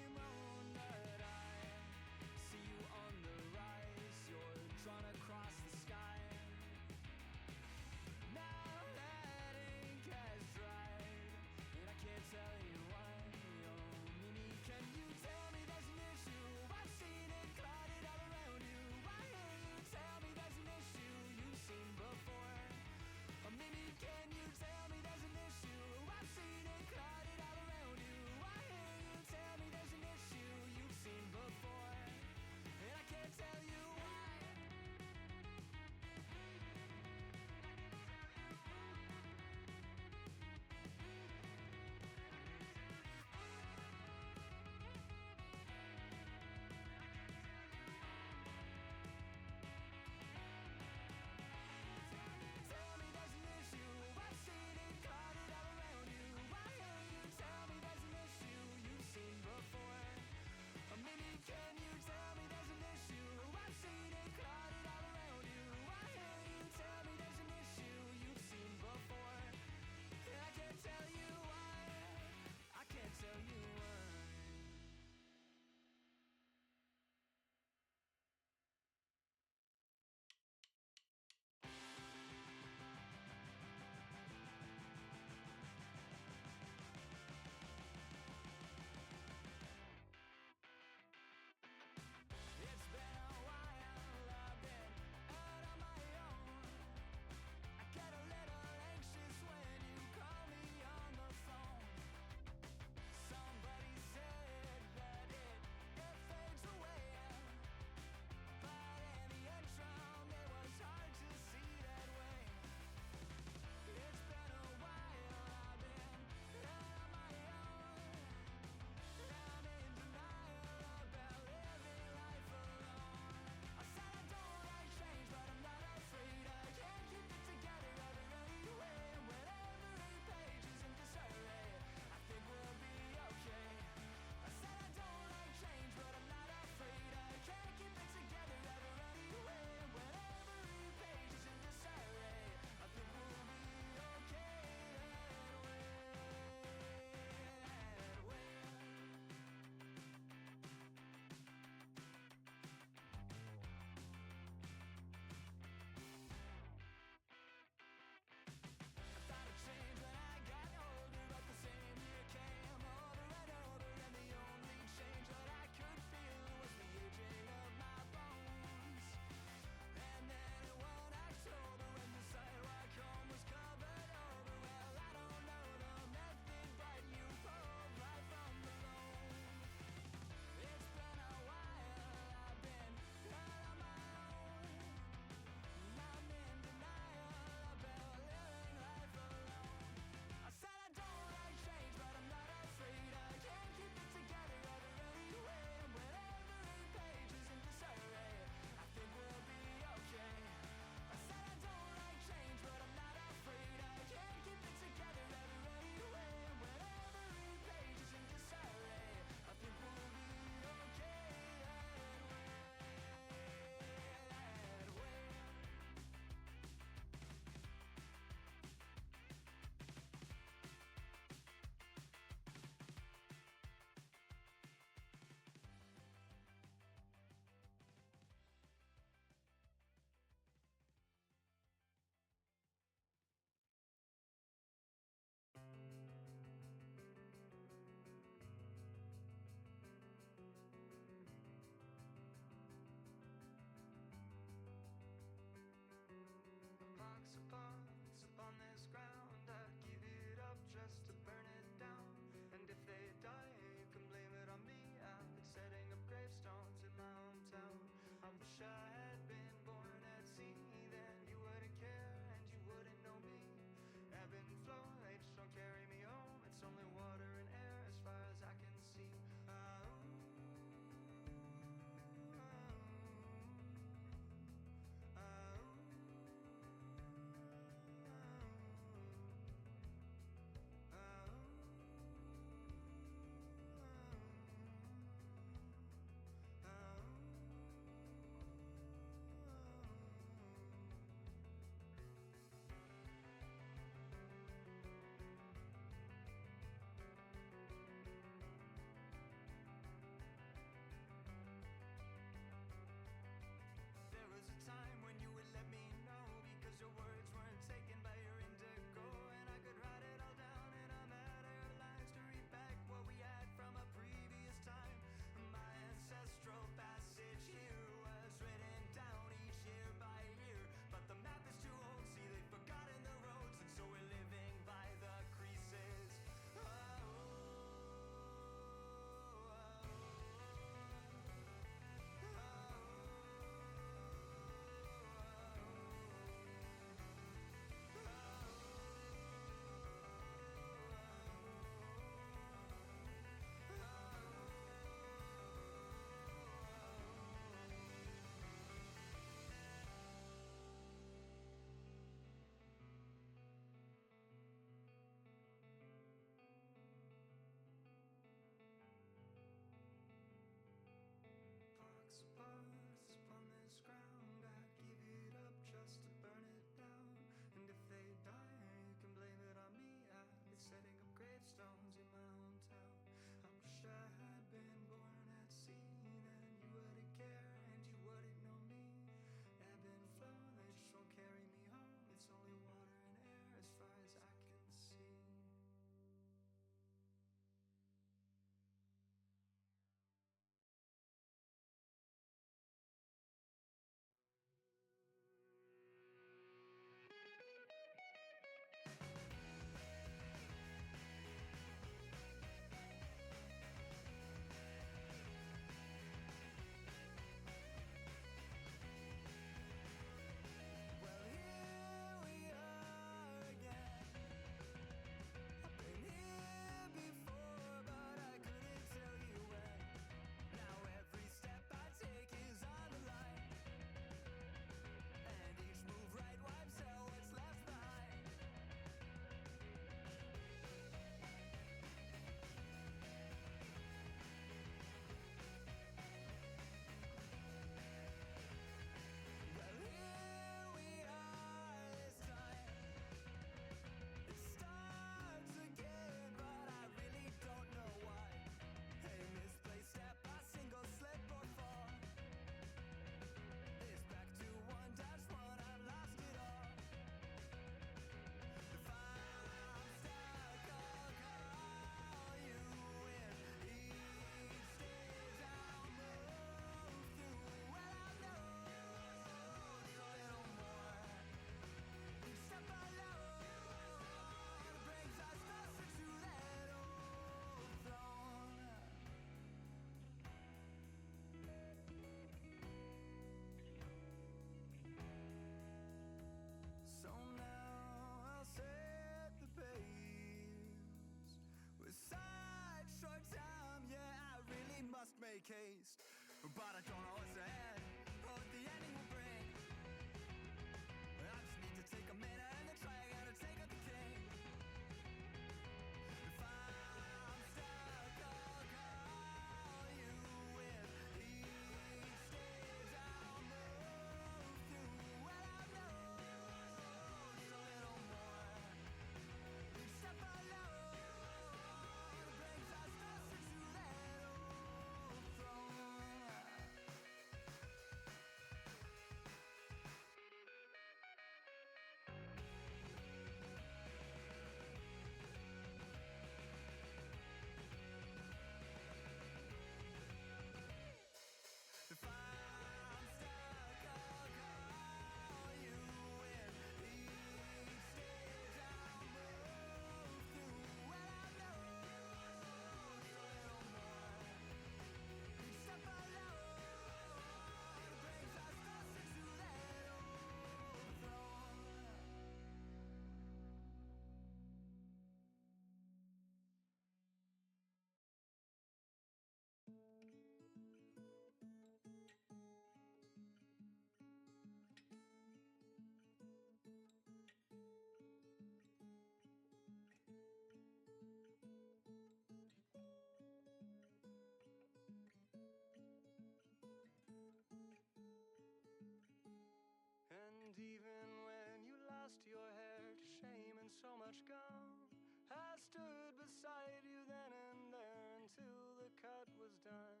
lost your hair to shame and so much gone. I stood beside you then and there until the cut was done.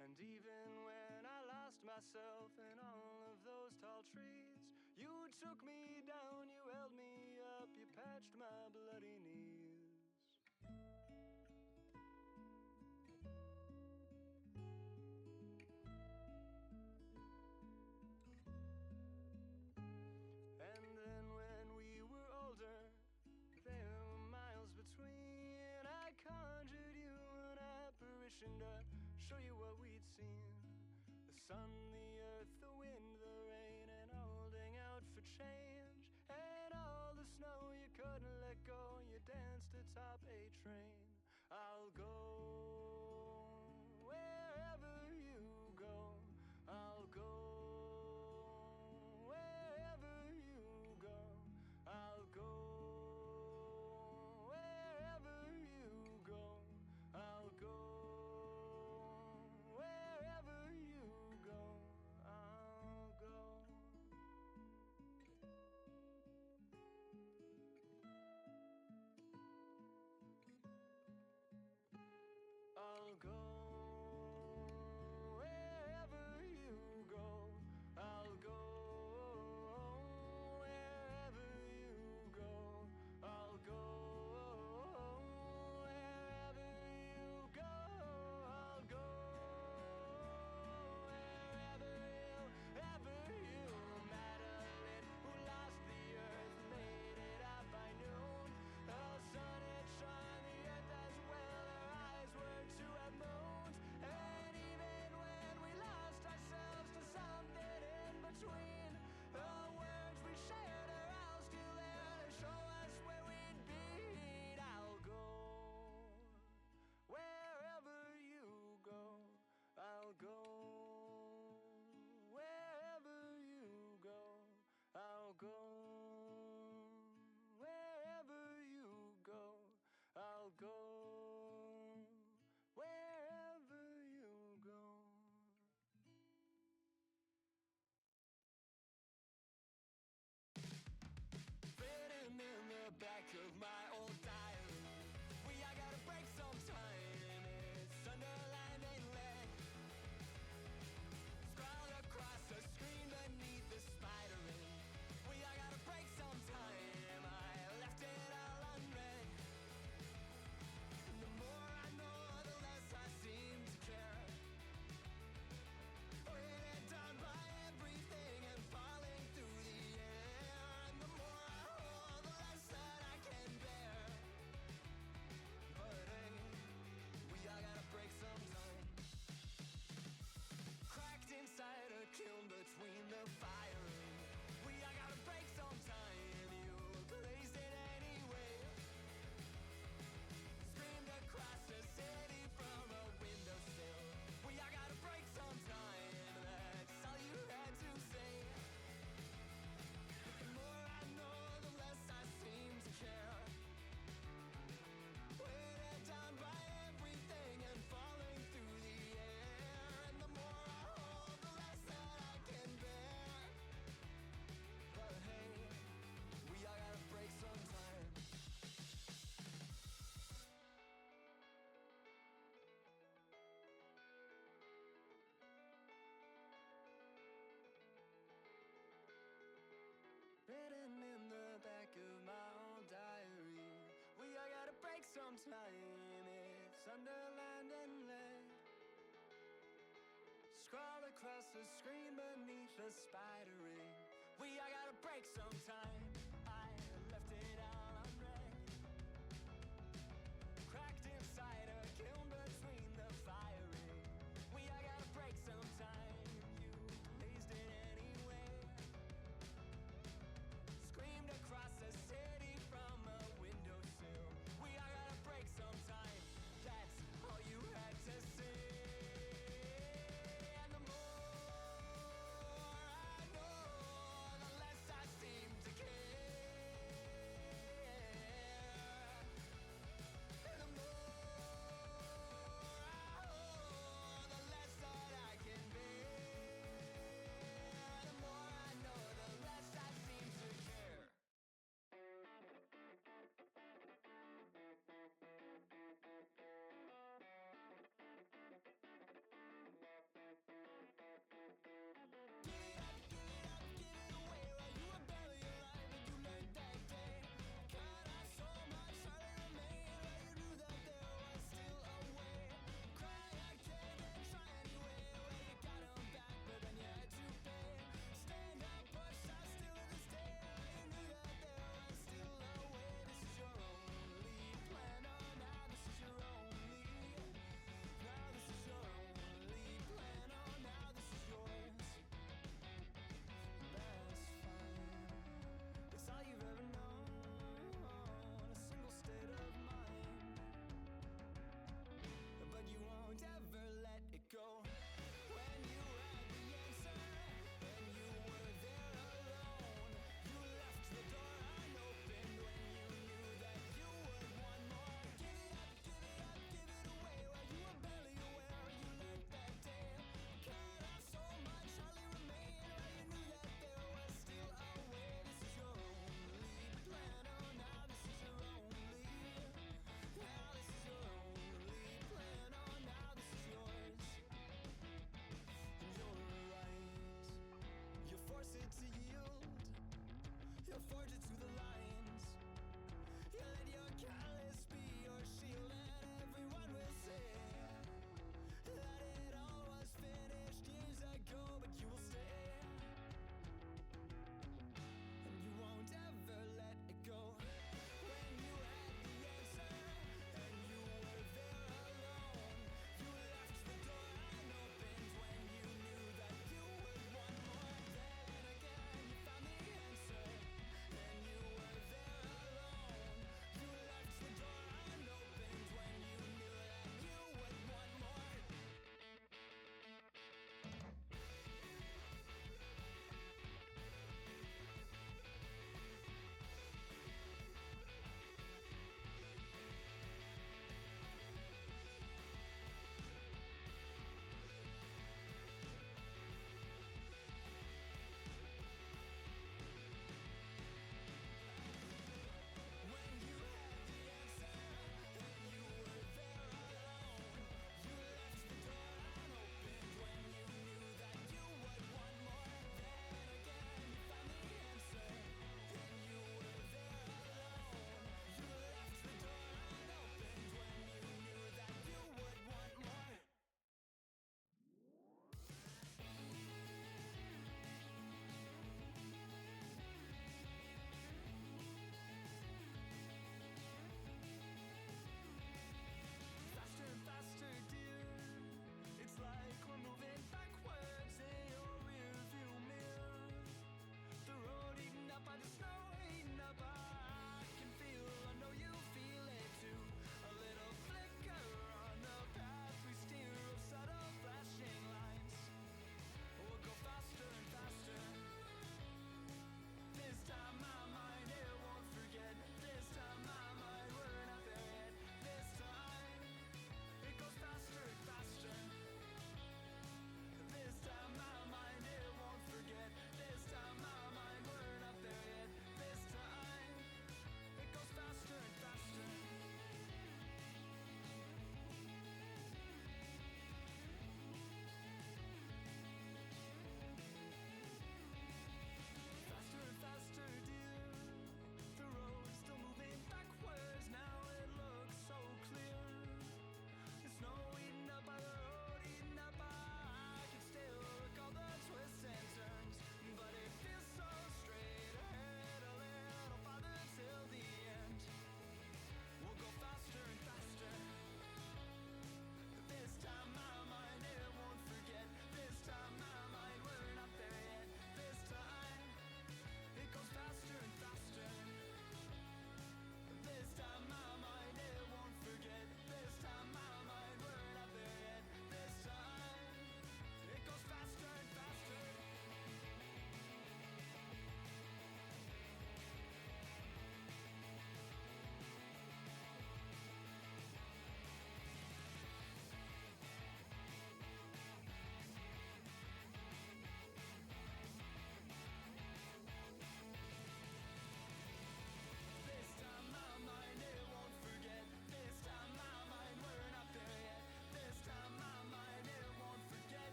And even when I lost myself in all of those tall trees, you took me down, you held me up, you patched my bloody knees. And then when we were older, there were miles between. I conjured you an apparition to show you what we'd seen. The sun, the earth, the wind, the rain, and holding out for change. And all the snow you couldn't let go, you danced atop a train. I'll go wherever you go. I'll go wherever you go. I'll go wherever you go. I'll go wherever you go. I'll go. I'll go wherever you go. I'll go wherever you go. I'll go wherever you go. I'll go wherever you. Madeline, who lost the earth, made it up by noon. The sun had shone the earth as well. Her eyes were to have moons. And even when we lost ourselves to something in between, the words we shared are all still there to show us where we'd be. I'll go wherever you go. I'll go wherever you go. I'll go wherever you go. I'll go wherever you go. Written in the back of my old diary, I gotta break sometime. It's Sunderland inlet, scrawled across the screen beneath the spider ring. I gotta break sometime. I left it all unread. And the more I know, the less I seem to care. Weighted down by everything and falling through the air. And the more I hold, the less that I can bear. But hey, we all gotta break sometime. Cracked inside a kiln between the firing. I gotta break sometime. You glazed it anyway. Screamed across the city from a windowsill. I gotta break sometime. That's all you had to say. But the more I know, the less I seem to care. Weighted down by everything and falling through the air. And the more I hold, the less that I can bear. But hey, we all gotta break sometime. Written in the back of my old diary, we all gotta break sometime. It's Sunderland inlet, scrawled across the screen beneath the spider ring. We all gotta break sometime. I left it all unread. Cracked inside a kiln between the firing. We all gotta break sometime. You blazed it anyway. Screamed across the city from a windowsill. We all gotta break sometime. That's all you had to say. And the more I know,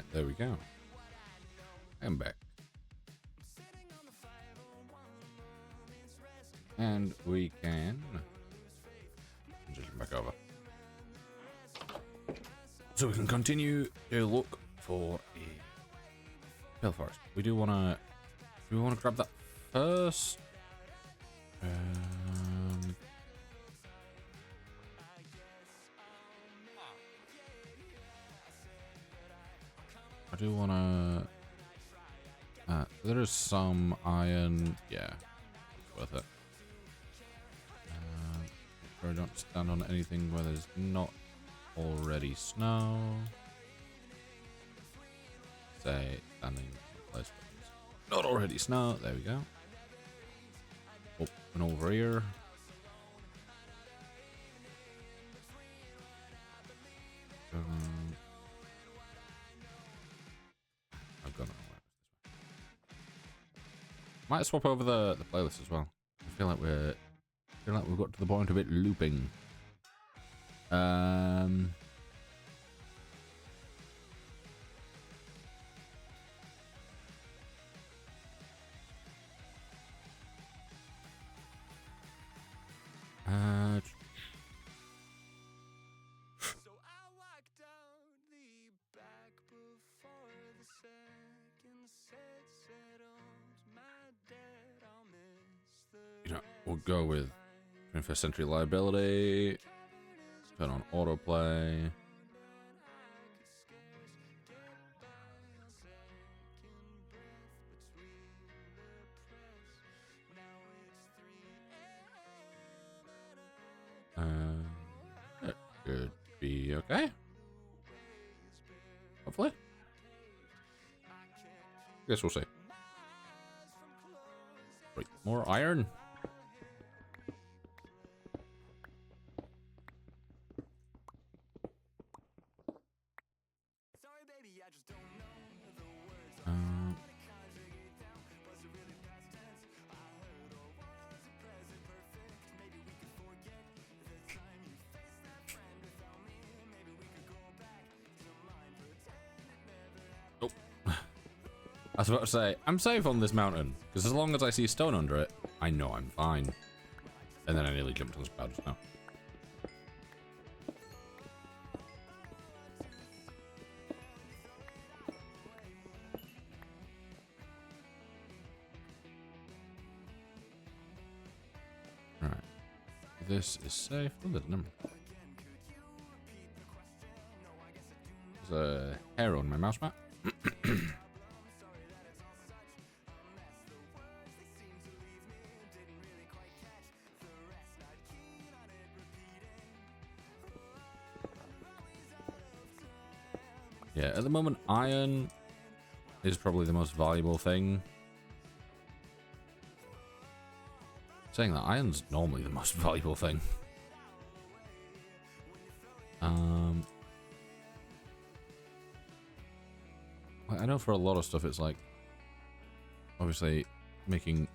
Alright, there we go. I'm back. And we can transition back over. So we can continue to look for a Pale Forest. We do wanna grab that first. I do wanna there is some iron, yeah, it's worth it. I don't stand on anything where there's not already snow. Say standing in a place where there's not already snow. There we go. Up and over here. I've got it. Might swap over the playlist as well. I feel like we've got to the point of it looping. So I walked out the back before the second set settled my debt. I'll miss the You know, we'll go with 21st Century Liability. Turn on autoplay. That could be okay. Hopefully. Guess we'll see. Right, more iron. sorry baby, I just don't know the words. I was about to say, I'm safe on this mountain, because as long as I see stone under it, I know I'm fine. And then I nearly jumped on this cloud just now. Right. This is safe. Oh, there's a number. There's a hair on my mouse mat. Yeah, at the moment, iron is probably the most valuable thing. Saying that, iron's normally the most valuable thing. I know for a lot of stuff it's like, obviously, making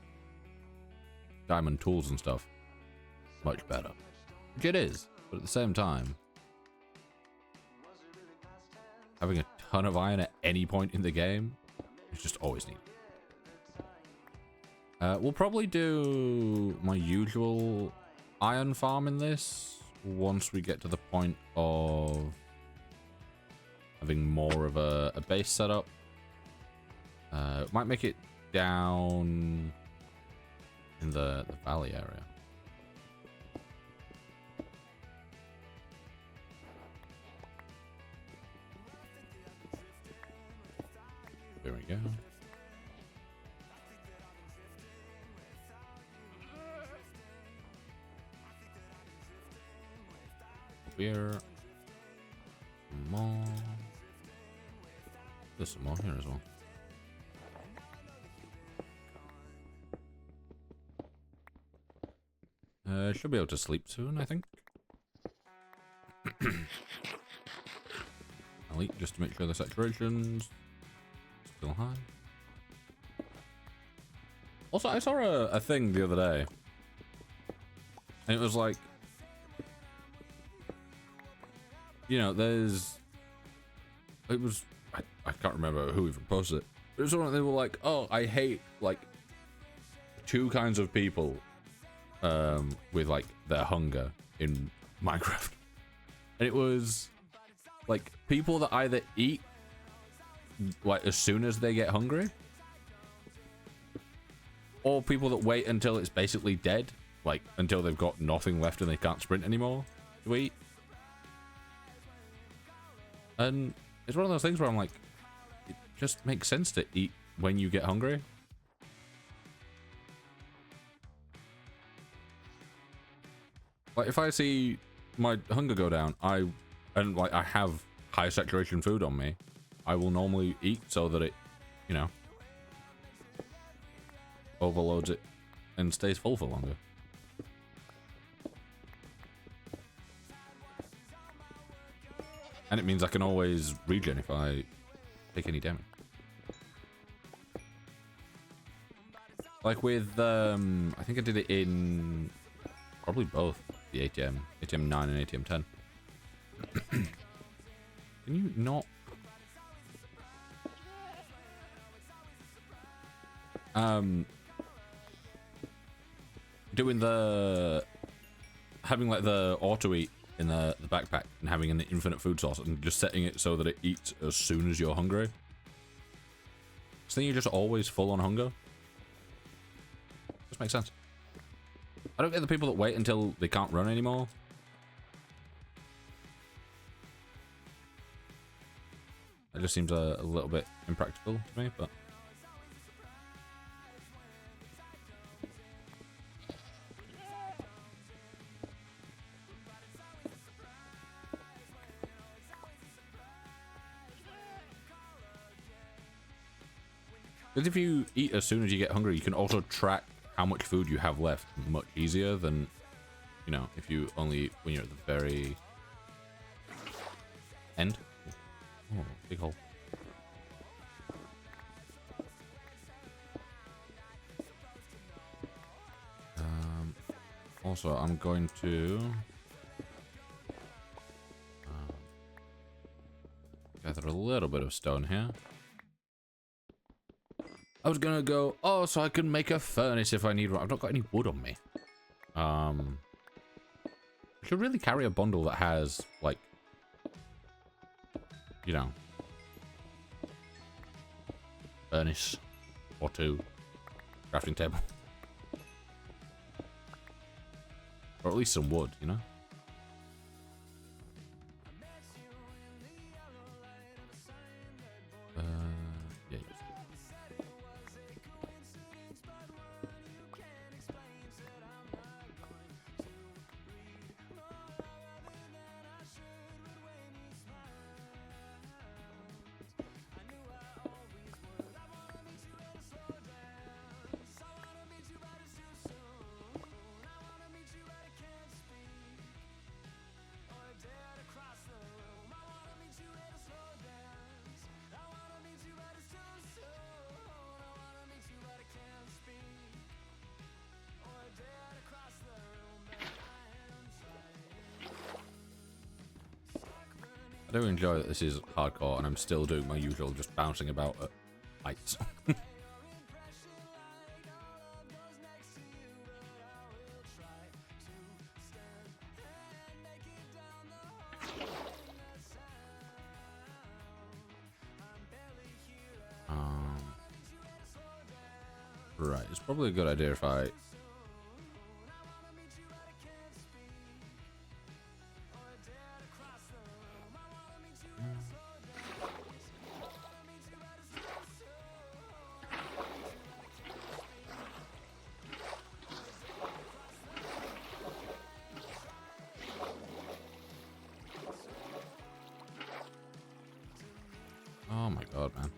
diamond tools and stuff much better. Which it is, but at the same time, having a ton of iron at any point in the game is just always needed. We'll probably do my usual iron farm in this once we get to the point of having more of a base setup. Might make it down in the valley area. There we go. Here. More. There's some more here as well. Should be able to sleep soon, I think. I'll eat just to make sure the saturation's still high. Also, I saw a thing the other day. And it was like, you know, it was, I can't remember who even posted it. It was one they were like, oh, I hate like two kinds of people with like their hunger in Minecraft. And it was like people that either eat like as soon as they get hungry, or people that wait until it's basically dead, like until they've got nothing left and they can't sprint anymore to eat. And it's one of those things where I'm like, it just makes sense to eat when you get hungry. Like if I see my hunger go down, I have high saturation food on me, I will normally eat so that it, you know, overloads it and stays full for longer. And it means I can always regen if I take any damage. Like with, I think I did it in probably both the ATM 9 and ATM 10. Can you not? Doing having like the auto eat in the backpack and having an infinite food source and just setting it so that it eats as soon as you're hungry. So then you're just always full on hunger. Just makes sense. I don't get the people that wait until they can't run anymore. It just seems a little bit impractical to me, but... Because if you eat as soon as you get hungry, you can also track how much food you have left much easier than, you know, if you only eat when you're at the very end. Oh, big hole. Also, I'm going to gather a little bit of stone here. I was gonna go, oh, so I can make a furnace if I need one. I've not got any wood on me. I should really carry a bundle that has, like, you know, furnace or two, crafting table. Or at least some wood, you know? Yeah. I do enjoy that this is hardcore and I'm still doing my usual just bouncing about at heights. Right, it's probably a good idea if I... Oh my god, man.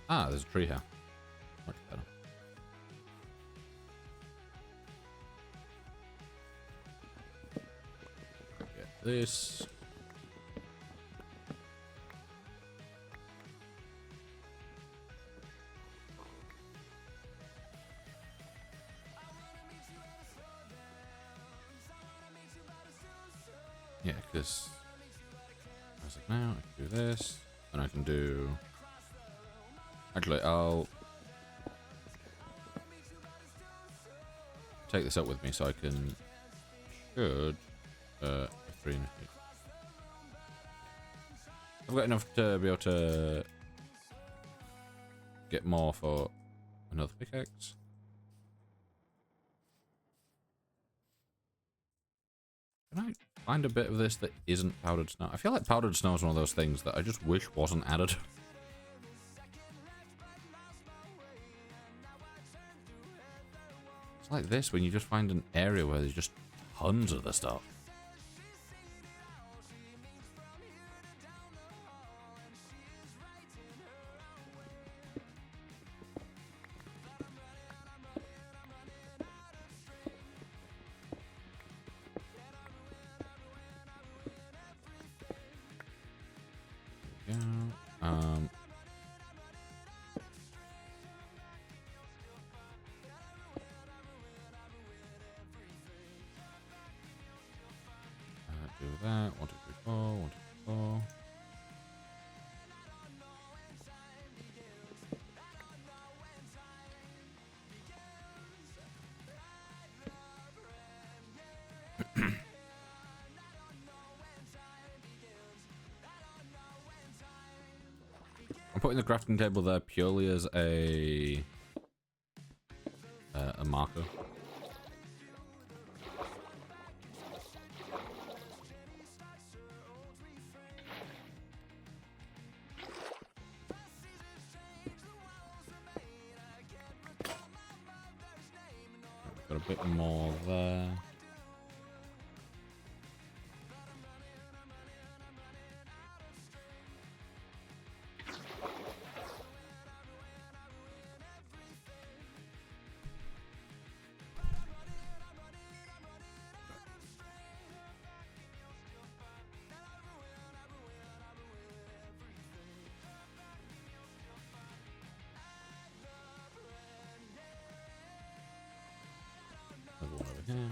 Ah, there's a tree here. Much better. Get this. Yeah, because this now. I can do this. And I can do... Actually, I'll... take this up with me so I can... Should... 3 I've got enough to be able to... get more for another pickaxe. Can I find a bit of this that isn't powdered snow? I feel like powdered snow is one of those things that I just wish wasn't added. It's like this when you just find an area where there's just tons of the stuff. Do that. 1, 2, 3, 4. 1, 2, 3, 4. I'm putting the crafting table there purely as a marker. Got a bit more there. Another one over here.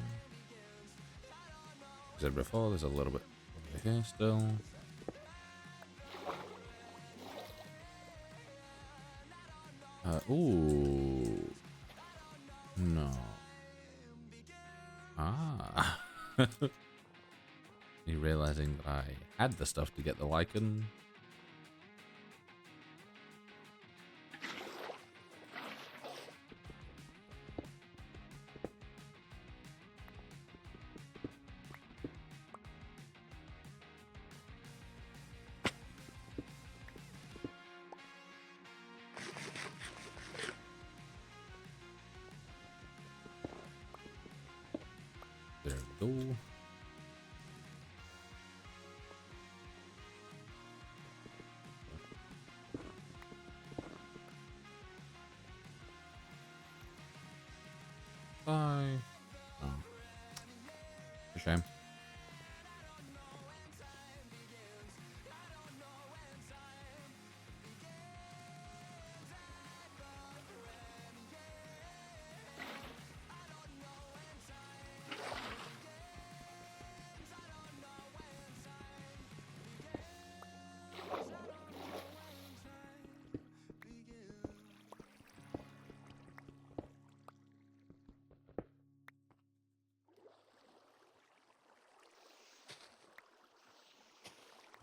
As I said before, there's a little bit over here still. Ooh. No. Ah. Me realizing that I had the stuff to get the lichen. There we go. Bye. Oh. A shame.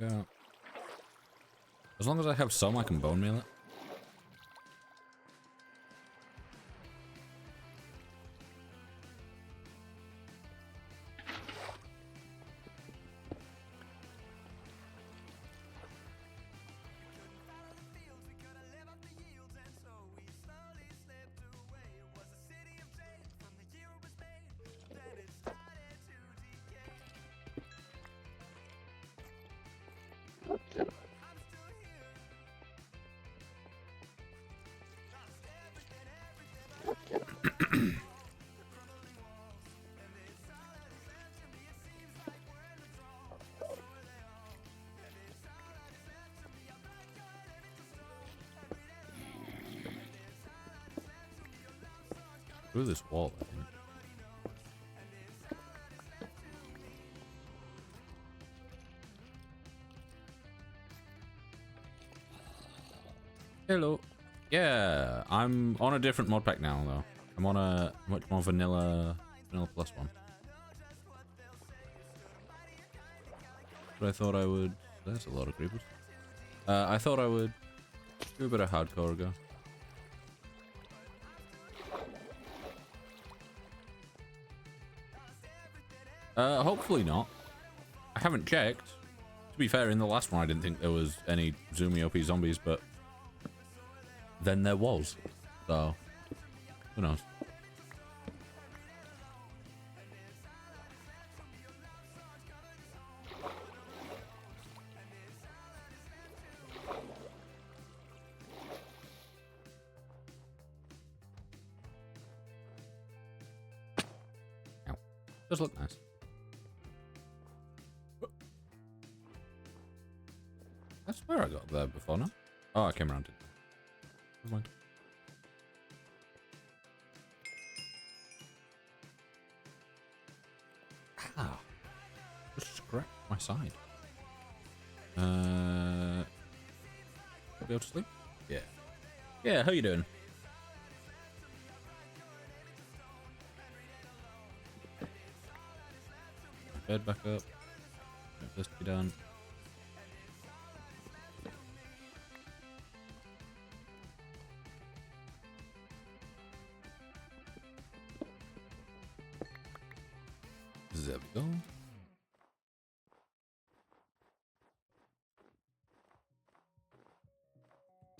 Yeah. As long as I have some, I can bone meal it. Through this wall, I think. Hello. Yeah, I'm on a different mod pack now, though. I'm on a much more vanilla plus one. But I thought I would... That's a lot of creepers. I thought I would do a bit of hardcore ago. Hopefully not. I haven't checked. To be fair, in the last one I didn't think there was any zoomy OP zombies, but then there was. So, who knows? Ow. Does look nice. I swear I got up there before, no? Oh, I came around it. Never mind. Ah. Just scratched my side. Be able to sleep? Yeah. Yeah, how you doing? Bed back up. Get this to be done. There we go.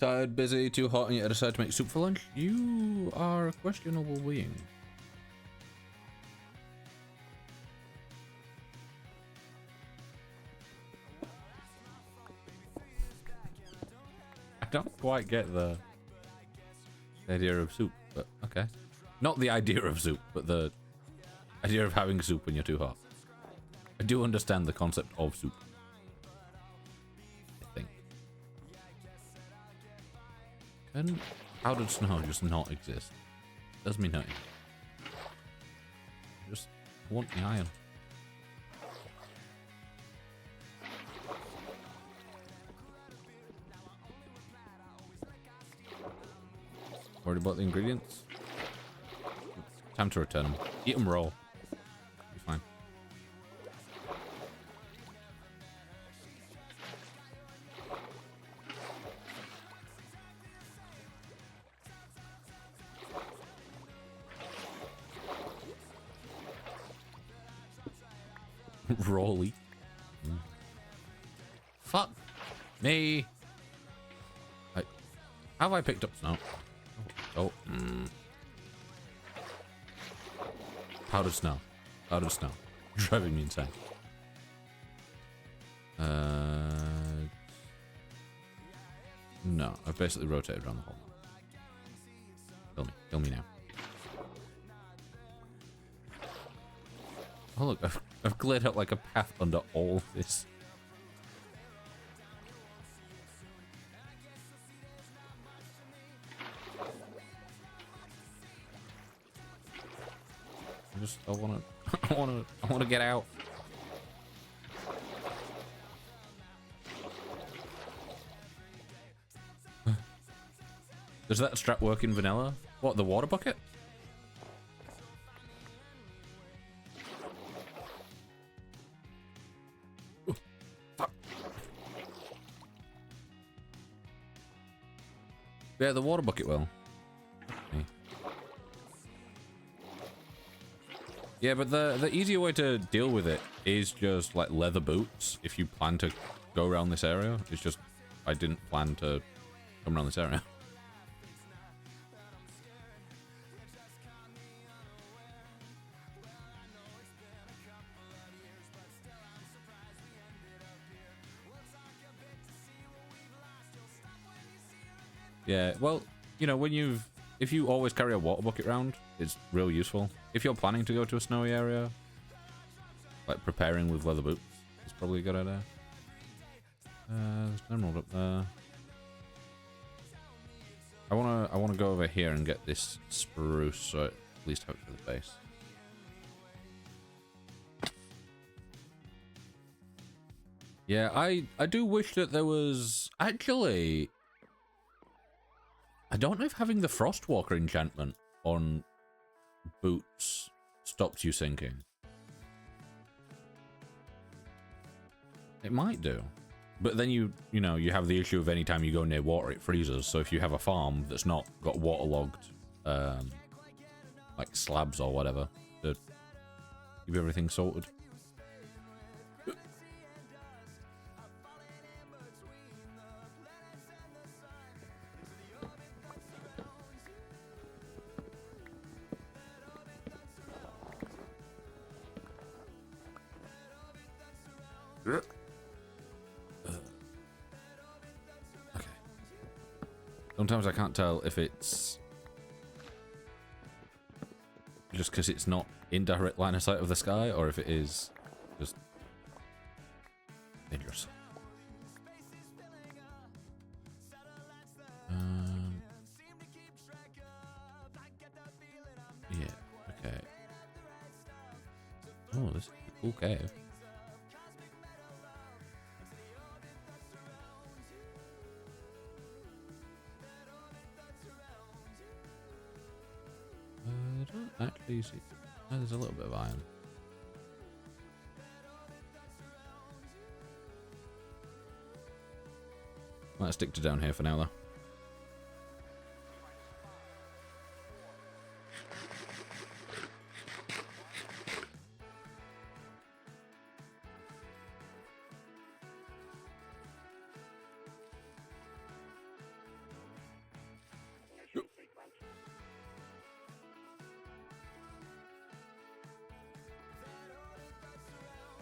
Tired, busy, too hot, and yet I decided to make soup for lunch? You are a questionable being. I don't quite get the idea of soup, but okay. Not the idea of soup, but the idea of having soup when you're too hot. I do understand the concept of soup. I think. Can powdered snow just not exist? Does me nothing. Just want the iron. Already bought the ingredients? Time to return them. Eat them raw. Be fine. Rawly. Fuck me. Have I picked up snow? Oh. Powdered snow. Powdered snow. Driving me insane. No, I've basically rotated around the whole map. Kill me. Kill me now. Oh look, I've cleared out like a path under all this. I wanna get out. Does that strap work in vanilla? What, the water bucket? Ooh, fuck. Yeah, the water bucket will. Okay. Yeah, but the easier way to deal with it is just like leather boots if you plan to go around this area. It's just I didn't plan to come around this area. Yeah, well, you know, if you always carry a water bucket around, it's real useful. If you're planning to go to a snowy area, like preparing with leather boots, it's probably a good idea. There's an emerald up there. I wanna go over here and get this spruce, so at least have it for the base. Yeah, I do wish that there was actually. I don't know if having the Frostwalker enchantment on boots stops you sinking. It might do. But then you know, you have the issue of any time you go near water, it freezes. So if you have a farm that's not got waterlogged, like slabs or whatever, to keep everything sorted. Sometimes I can't tell if it's just because it's not in direct line of sight of the sky, or if it is just dangerous. Yeah, okay. Oh, this is a cool cave. I don't actually see. Oh, there's a little bit of iron. Might stick to down here for now, though.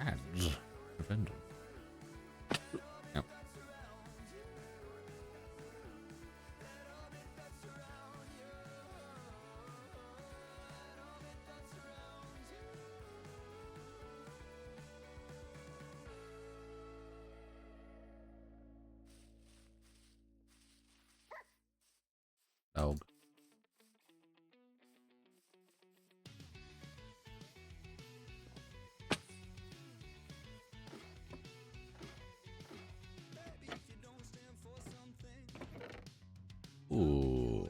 Ads. Defender. Yep. Dog. Ooh.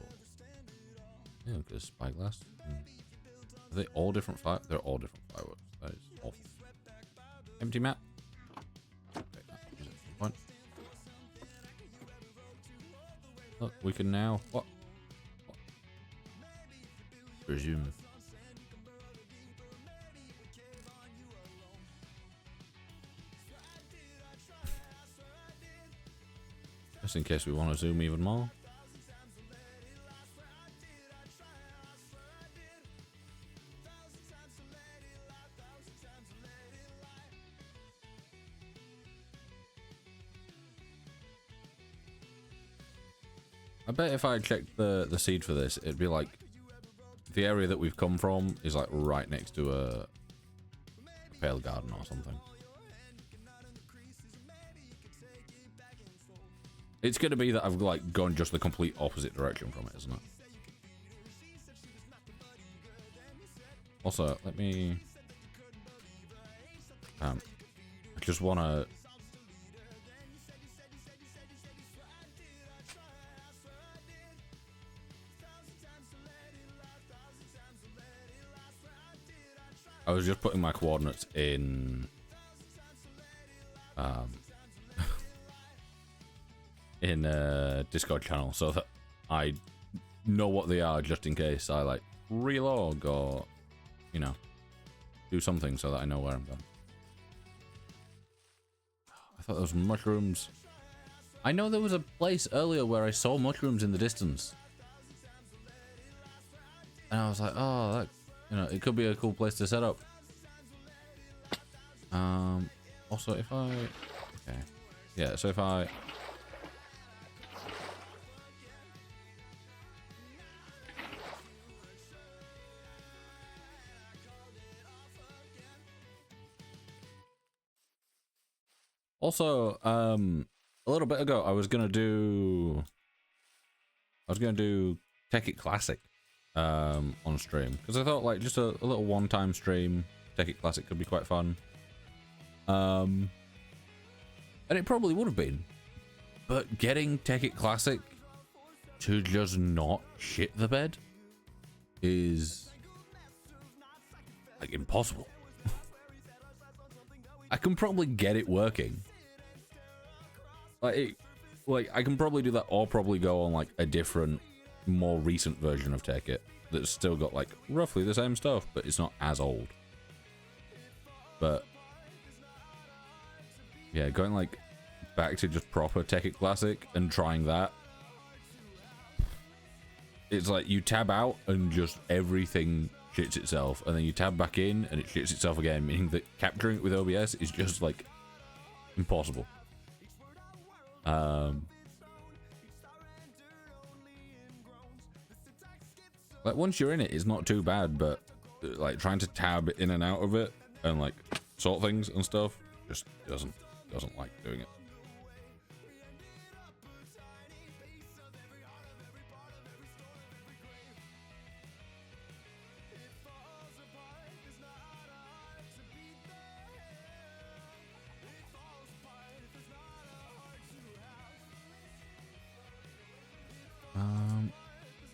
Yeah, because spyglass. Are they all different fire? They're all different fireworks. That is awful. Empty map. Okay, that is at some point. Look, we can now. What? Resume. Just in case we want to zoom even more. I bet if I checked the seed for this, it'd be like the area that we've come from is like right next to a pale garden or something. It's gonna be that I've like gone just the complete opposite direction from it, isn't it? Also, let me I just wanna I was just putting my coordinates in in a Discord channel so that I know what they are, just in case I like relog or, you know, do something so that I know where I'm going. I thought there was mushrooms. I know there was a place earlier where I saw mushrooms in the distance, and I was like, oh, that, you know, it could be a cool place to set up. Also, if I... Okay. Yeah, so if I... Also, a little bit ago, I was gonna do Tech It Classic on stream, because I thought like just a little one-time stream Tech It Classic could be quite fun. And it probably would have been, but getting Tech It Classic to just not shit the bed is like impossible. I can probably get it working. Like I can probably do that, or probably go on like a different, more recent version of Take It that's still got like roughly the same stuff, but it's not as old. But yeah, going like back to just proper Take It Classic and trying that, it's like you tab out and just everything shits itself, and then you tab back in and it shits itself again, meaning that capturing it with OBS is just like impossible. Like once you're in it, it's not too bad, but like trying to tab in and out of it and like sort things and stuff just doesn't like doing it.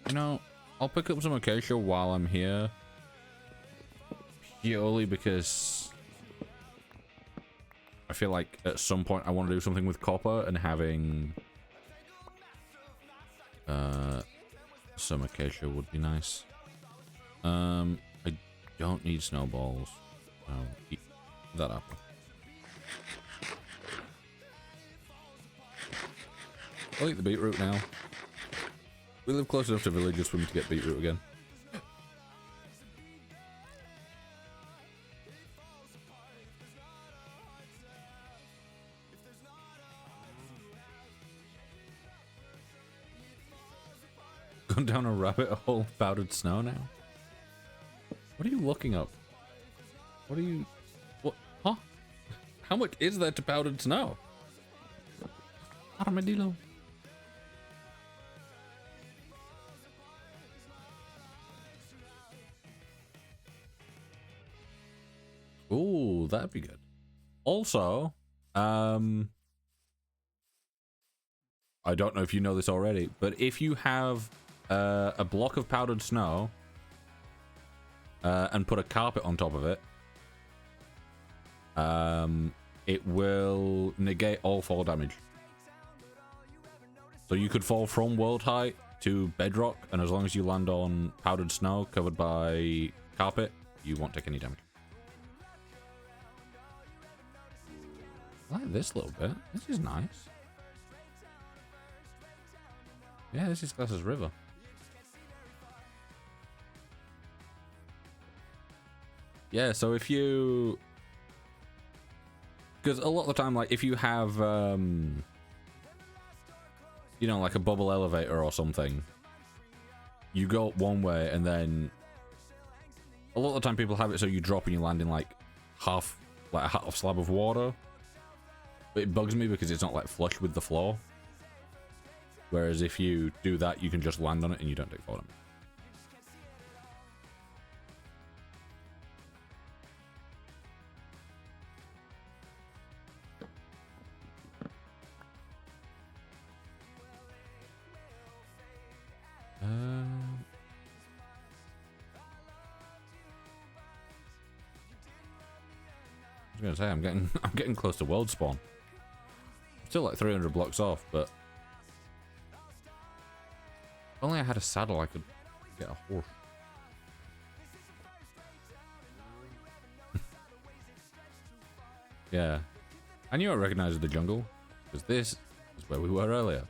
You know, I'll pick up some acacia while I'm here, purely because I feel like at some point I want to do something with copper, and having some acacia would be nice. I don't need snowballs. I'll eat that apple. I'll eat the beetroot now. We live close enough to villages for me to get beetroot again. Gone down a rabbit hole of powdered snow now? What are you looking up? What are you... What? Huh? How much is there to powdered snow? Armadillo. Ooh, that'd be good. Also, I don't know if you know this already, but if you have a block of powdered snow and put a carpet on top of it, it will negate all fall damage. So you could fall from world height to bedrock, and as long as you land on powdered snow covered by carpet, you won't take any damage. I like this little bit. This is nice. Yeah, this is classed as river. Yeah, so if you... Because a lot of the time, like, if you have, you know, like a bubble elevator or something, you go up one way, and then a lot of the time people have it so you drop and you land in, like a half slab of water. But it bugs me because it's not like flush with the floor. Whereas if you do that, you can just land on it and you don't take fall damage. I was gonna say I'm getting close to world spawn. Still like 300 blocks off, but if only I had a saddle, I could get a horse. Yeah, I knew I recognized the jungle because this is where we were earlier.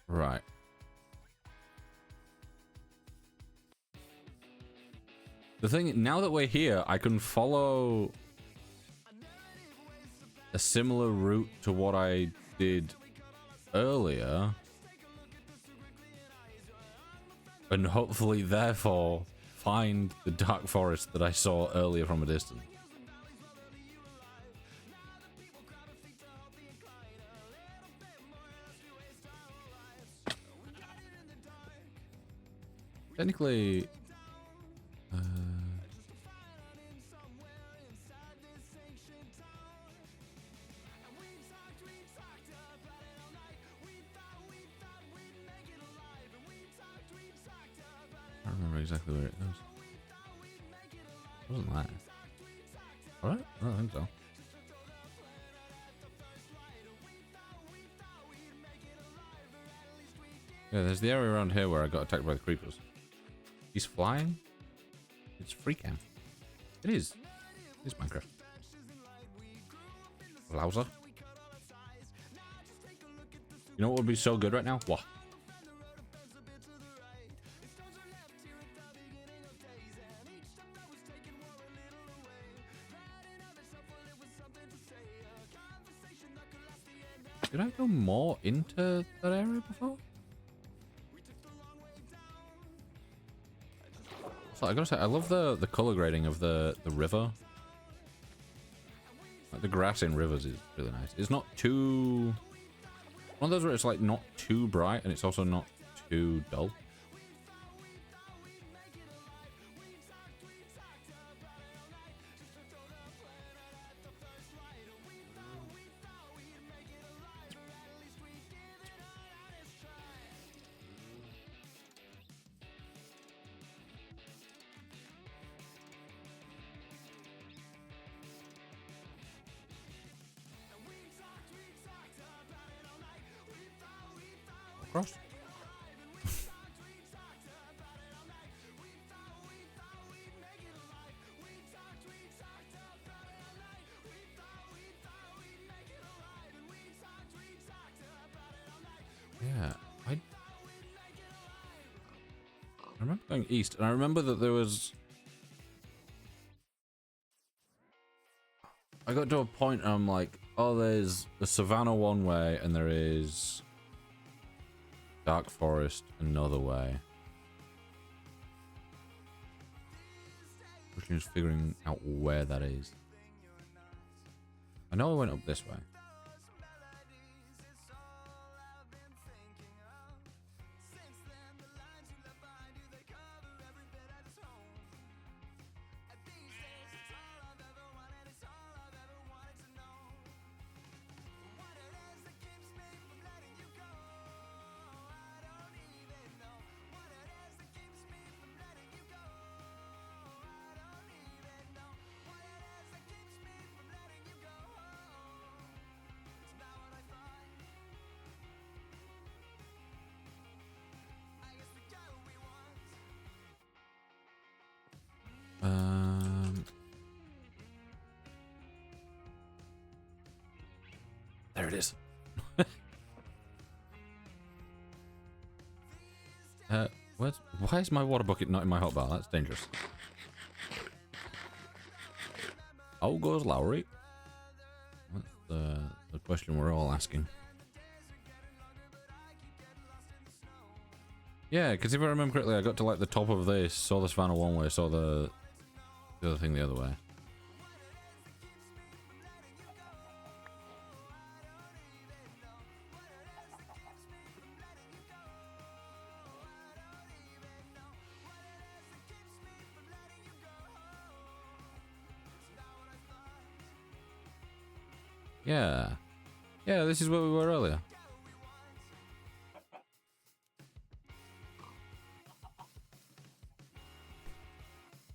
Right. The thing, now that we're here, I can follow a similar route to what I did earlier. And hopefully, therefore, find the dark forest that I saw earlier from a distance. Technically... I don't remember exactly where it goes. Wasn't that? Alright? I don't think so. Yeah, there's the area around here where I got attacked by the creepers. He's flying? It's free cam. It is. It is Minecraft. Louser. You know what would be so good right now? What? Did I go more into that area before? So I gotta say, I love the color grading of the river. Like the grass in rivers is really nice. It's not too... One of those where it's like not too bright and it's also not too dull. Cross. Yeah, I remember going east, and I remember that there was... I got to a point and I'm like, oh, there's the savannah one way, and there is... Dark Forest another way. Which is figuring out where that is. I know I went up this way. There it is. Why is my water bucket not in my hotbar? That's dangerous. How goes Lowry? That's the question we're all asking. Yeah, because if I remember correctly, I got to like the top of this, saw the savannah one way, saw the other thing the other way. Yeah. Yeah, this is where we were earlier.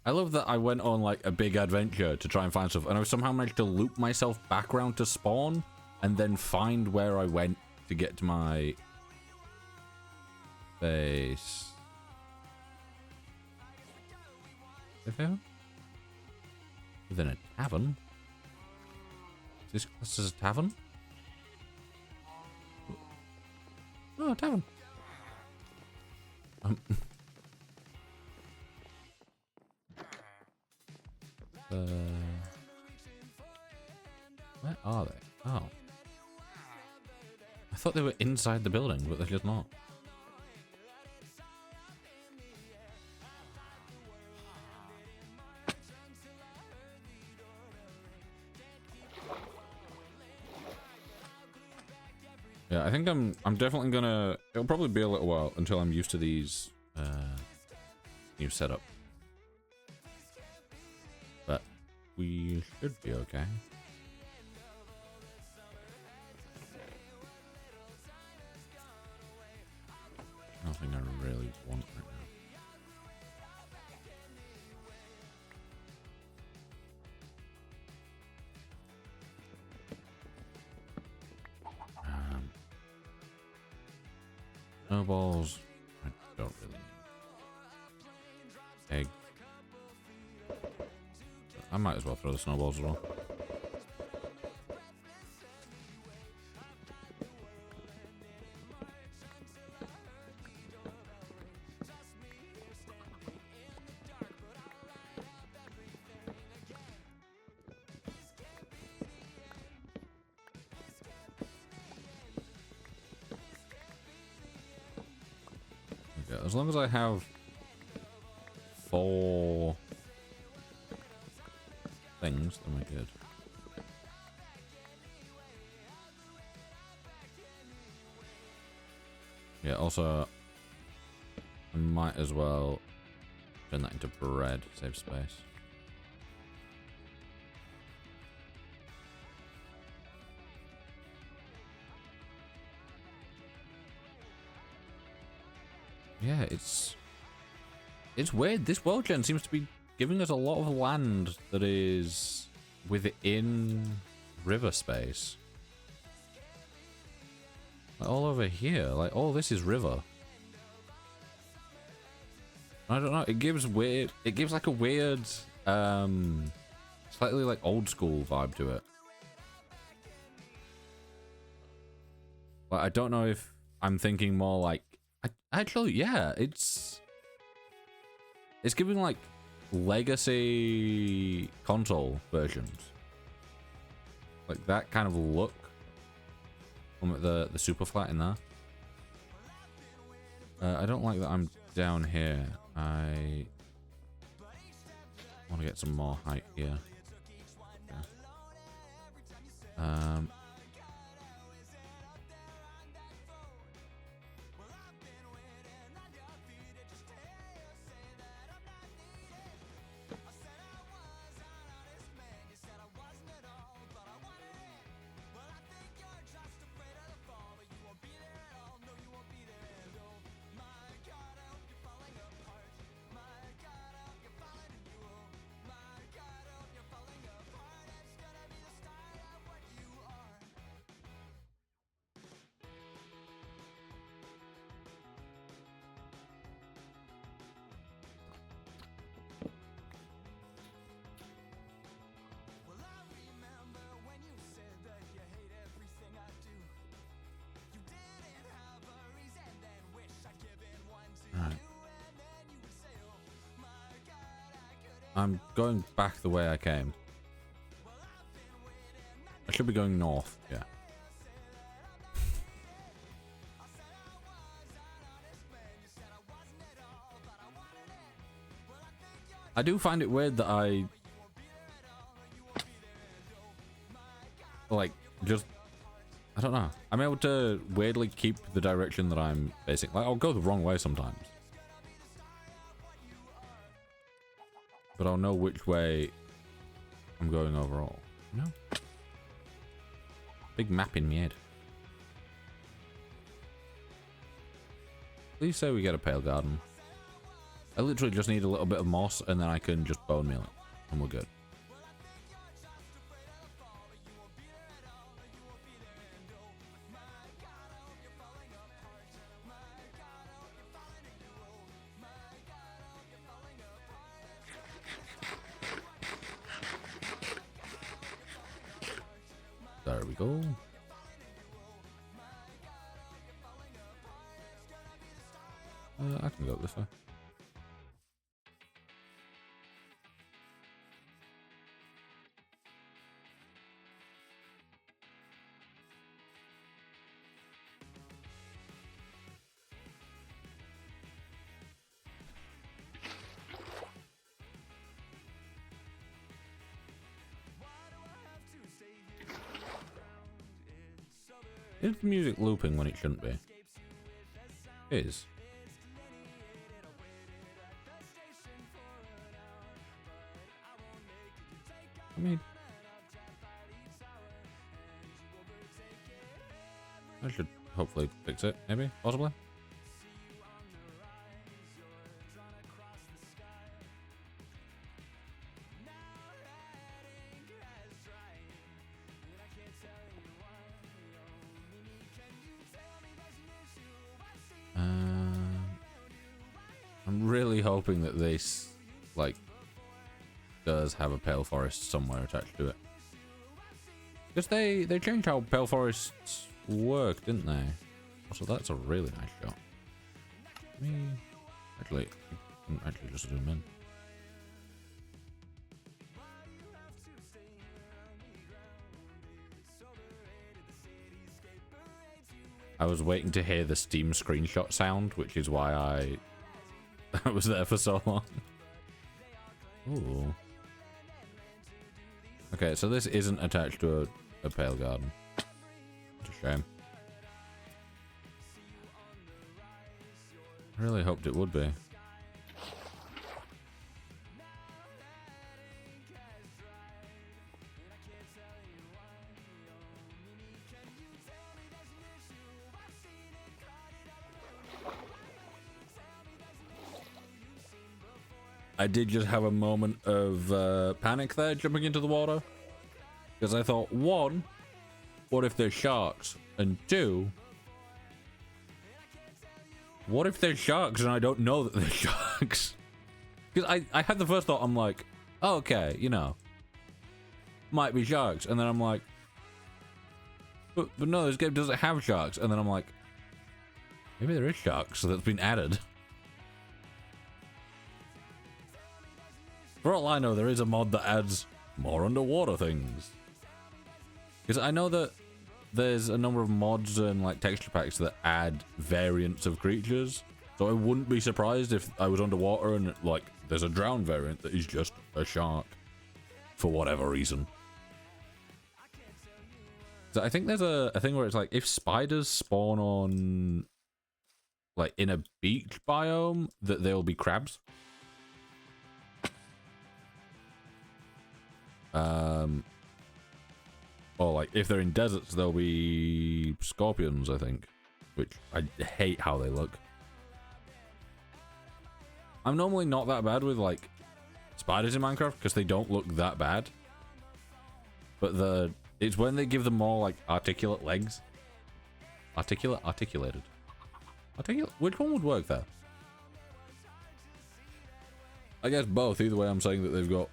I love that I went on like a big adventure to try and find stuff, and I somehow managed to loop myself back around to spawn and then find where I went to get to my base. Within a tavern? Is this classed as a tavern? Oh, a tavern. Where are they? Oh. I thought they were inside the building, but they're just not. Yeah, I think I'm definitely gonna... It'll probably be a little while until I'm used to these new setup. But we should be okay. Nothing I really want right now. Snowballs. I don't really need. Egg. I might as well throw the snowballs as well. Okay, as long as I have 4 things, then we're good. Yeah, also, I might as well turn that into bread, save space. Yeah, it's weird. This world gen seems to be giving us a lot of land that is within river space. Like all over here, like all this is river. I don't know, it gives like a weird, slightly like old school vibe to it. But I don't know if I'm thinking more like, actually, yeah, it's giving like legacy console versions. Like that kind of look. From the super flat in there. I don't like that I'm down here. I want to get some more height here. Yeah. I'm going back the way I came. I should be going north, yeah. I do find it weird that I like just I don't know. I'm able to weirdly keep the direction that I'm facing. Like I'll go the wrong way sometimes. But I'll know which way I'm going overall. No. Big map in my head. Please say we get a pale garden. I literally just need a little bit of moss and then I can just bone meal it. And we're good. There we go. I can go this way. Is the music looping when it shouldn't be? It is. I mean, I should hopefully fix it, maybe, possibly. I'm really hoping that this, like, does have a Pale Forest somewhere attached to it. Because they changed how Pale Forests work, didn't they? Also, that's a really nice shot. Actually, just zoom in. I was waiting to hear the Steam screenshot sound, which is why I was there for so long. Ooh. Okay, so this isn't attached to a Pale Garden. It's a shame. I really hoped it would be. I did just have a moment of panic there, jumping into the water. Because I thought, one, what if there's sharks? And two, what if there's sharks and I don't know that there's sharks? Because I had the first thought, I'm like, oh, okay, you know, might be sharks. And then I'm like, but no, this game doesn't have sharks. And then I'm like, maybe there is sharks that's been added. For all I know, there is a mod that adds more underwater things. Because I know that there's a number of mods and like texture packs that add variants of creatures. So I wouldn't be surprised if I was underwater and like there's a drowned variant that is just a shark. For whatever reason. So I think there's a thing where it's like if spiders spawn on like in a beach biome, that they'll be crabs. Or like if they're in deserts, they'll be scorpions, I think, which I hate how they look. I'm normally not that bad with like spiders in Minecraft because they don't look that bad, but it's when they give them more like articulate legs. Articulated. Which one would work there? I guess both. Either way, I'm saying that they've got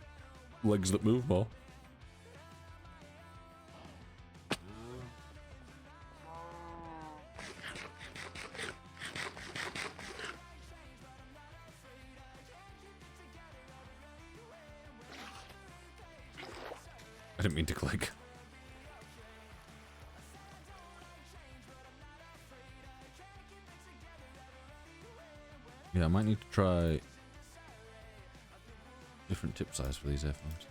legs that move more. I didn't mean to click. Yeah, I might need to try different tip size for these earphones.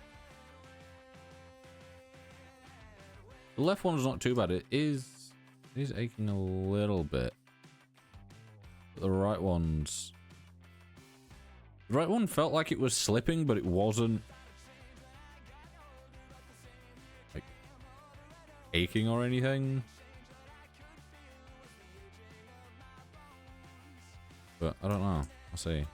The left one's not too bad. It is aching a little bit. But the right one felt like it was slipping, but it wasn't like aching or anything. But I don't know. I'll see.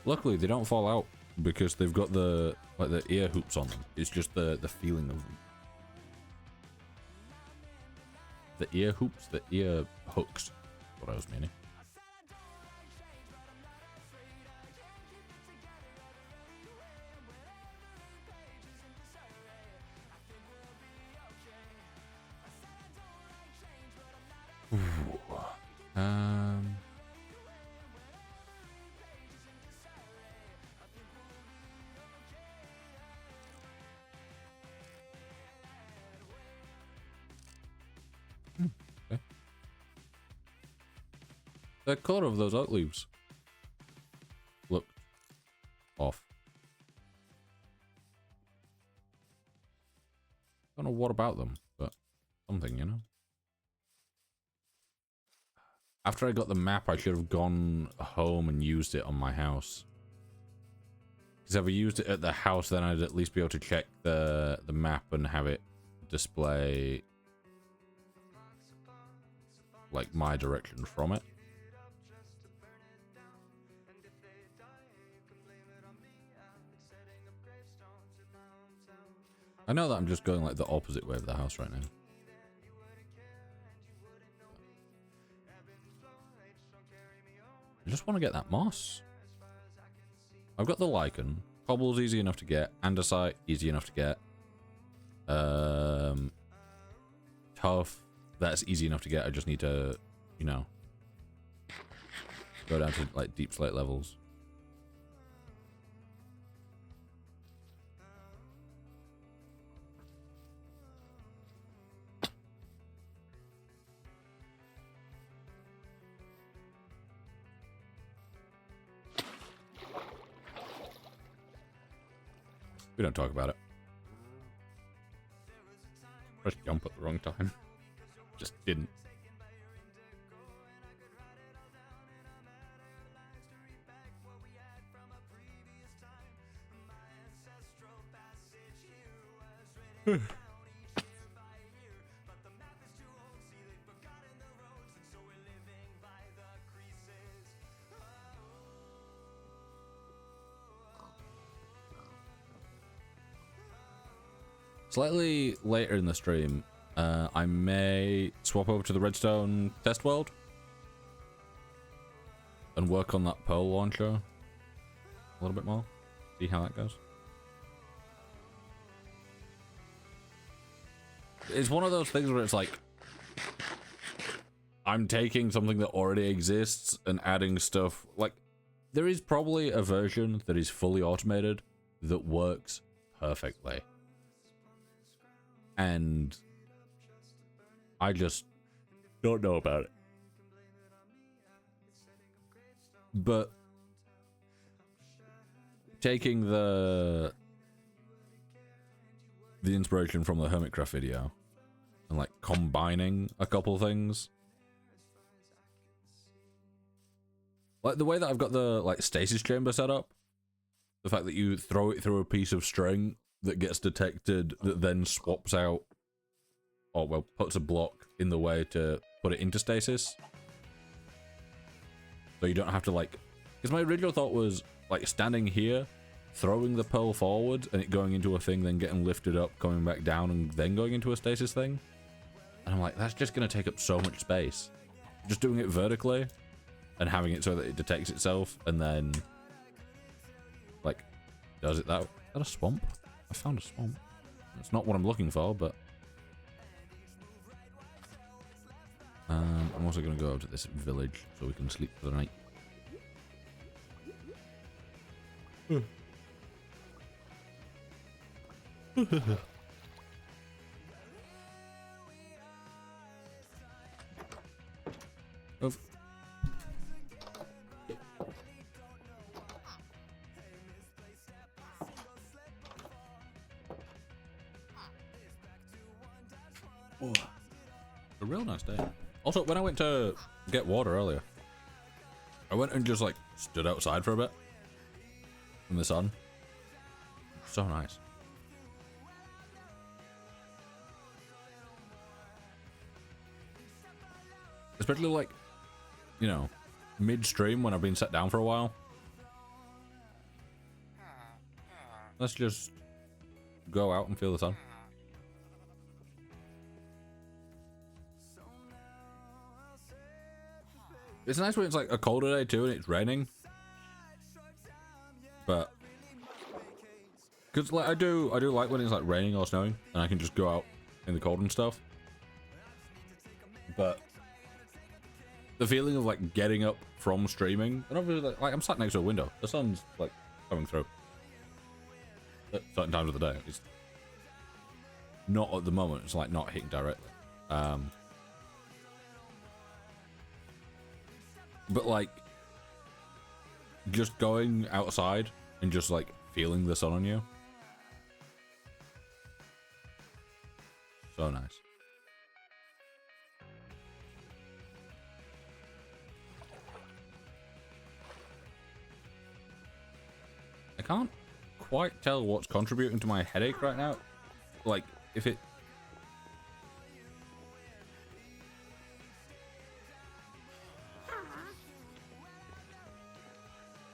Luckily, they don't fall out because they've got the ear hoops on them. It's just the feeling of them. The ear hoops, the ear hooks. What I was meaning. Okay. The color of those oak leaves look off. Don't know what about them, but something, you know. After I got the map, I should have gone home and used it on my house. Because if I used it at the house, then I'd at least be able to check the map and have it display like my direction from it. I know that I'm just going like the opposite way of the house right now. I just want to get that moss. I've got the lichen. Cobble's easy enough to get. Andesite, easy enough to get. Tough, that's easy enough to get. I just need to, you know, go down to like deep slate levels. We don't talk about it. Press jump at the wrong time. Just didn't. Slightly later in the stream, I may swap over to the redstone test world and work on that pearl launcher a little bit more. See how that goes. It's one of those things where it's like I'm taking something that already exists and adding stuff. Like, there is probably a version that is fully automated that works perfectly. And I just don't know about it. But taking the inspiration from the Hermitcraft video and like combining a couple things, like the way that I've got the like stasis chamber set up, the fact that you throw it through a piece of string that gets detected, that then swaps out, or well, puts a block in the way to put it into stasis. So you don't have to like, because my original thought was like standing here, throwing the pearl forward and it going into a thing, then getting lifted up, coming back down, and then going into a stasis thing. And I'm like, that's just going to take up so much space. Just doing it vertically and having it so that it detects itself and then like does it that way. Is that a swamp? I found a swamp. It's not what I'm looking for, but I'm also going to go to this village so we can sleep for the night. Of a real nice day. Also, when I went to get water earlier, I went and just like stood outside for a bit in the sun. So nice. Especially like, you know, midstream when I've been set down for a while. Let's just go out and feel the sun. It's nice when it's like a colder day too and it's raining. But because like I do like when it's like raining or snowing and I can just go out in the cold and stuff. But the feeling of like getting up from streaming, and obviously like I'm sat next to a window, the sun's like coming through at certain times of the day. It's not at the moment, it's like not hitting directly. But like just going outside and just like feeling the sun on you, so nice. can't quite tell what's contributing to my headache right now. Like, if it...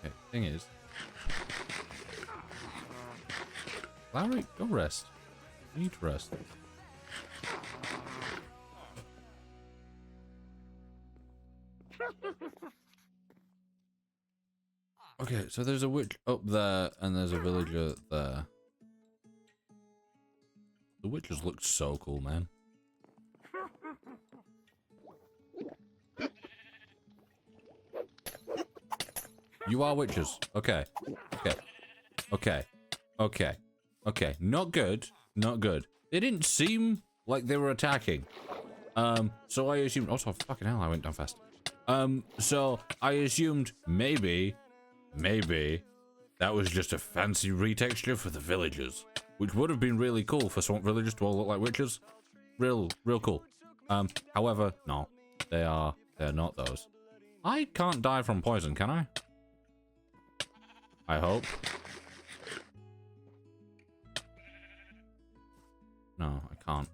Okay, thing is... Larry, go rest. You need to rest. Okay, so there's a witch up there, and there's a villager there. The witches look so cool, man. You are witches. Okay. Okay. Okay. Okay. Okay. Not good. Not good. They didn't seem like they were attacking. So I assumed... Also, fucking hell, I went down fast. So I assumed maybe that was just a fancy retexture for the villagers, which would have been really cool for swamp villagers to all look like witches. Real cool. However, no, they're not those. I can't die from poison, can I? I hope. No, I can't.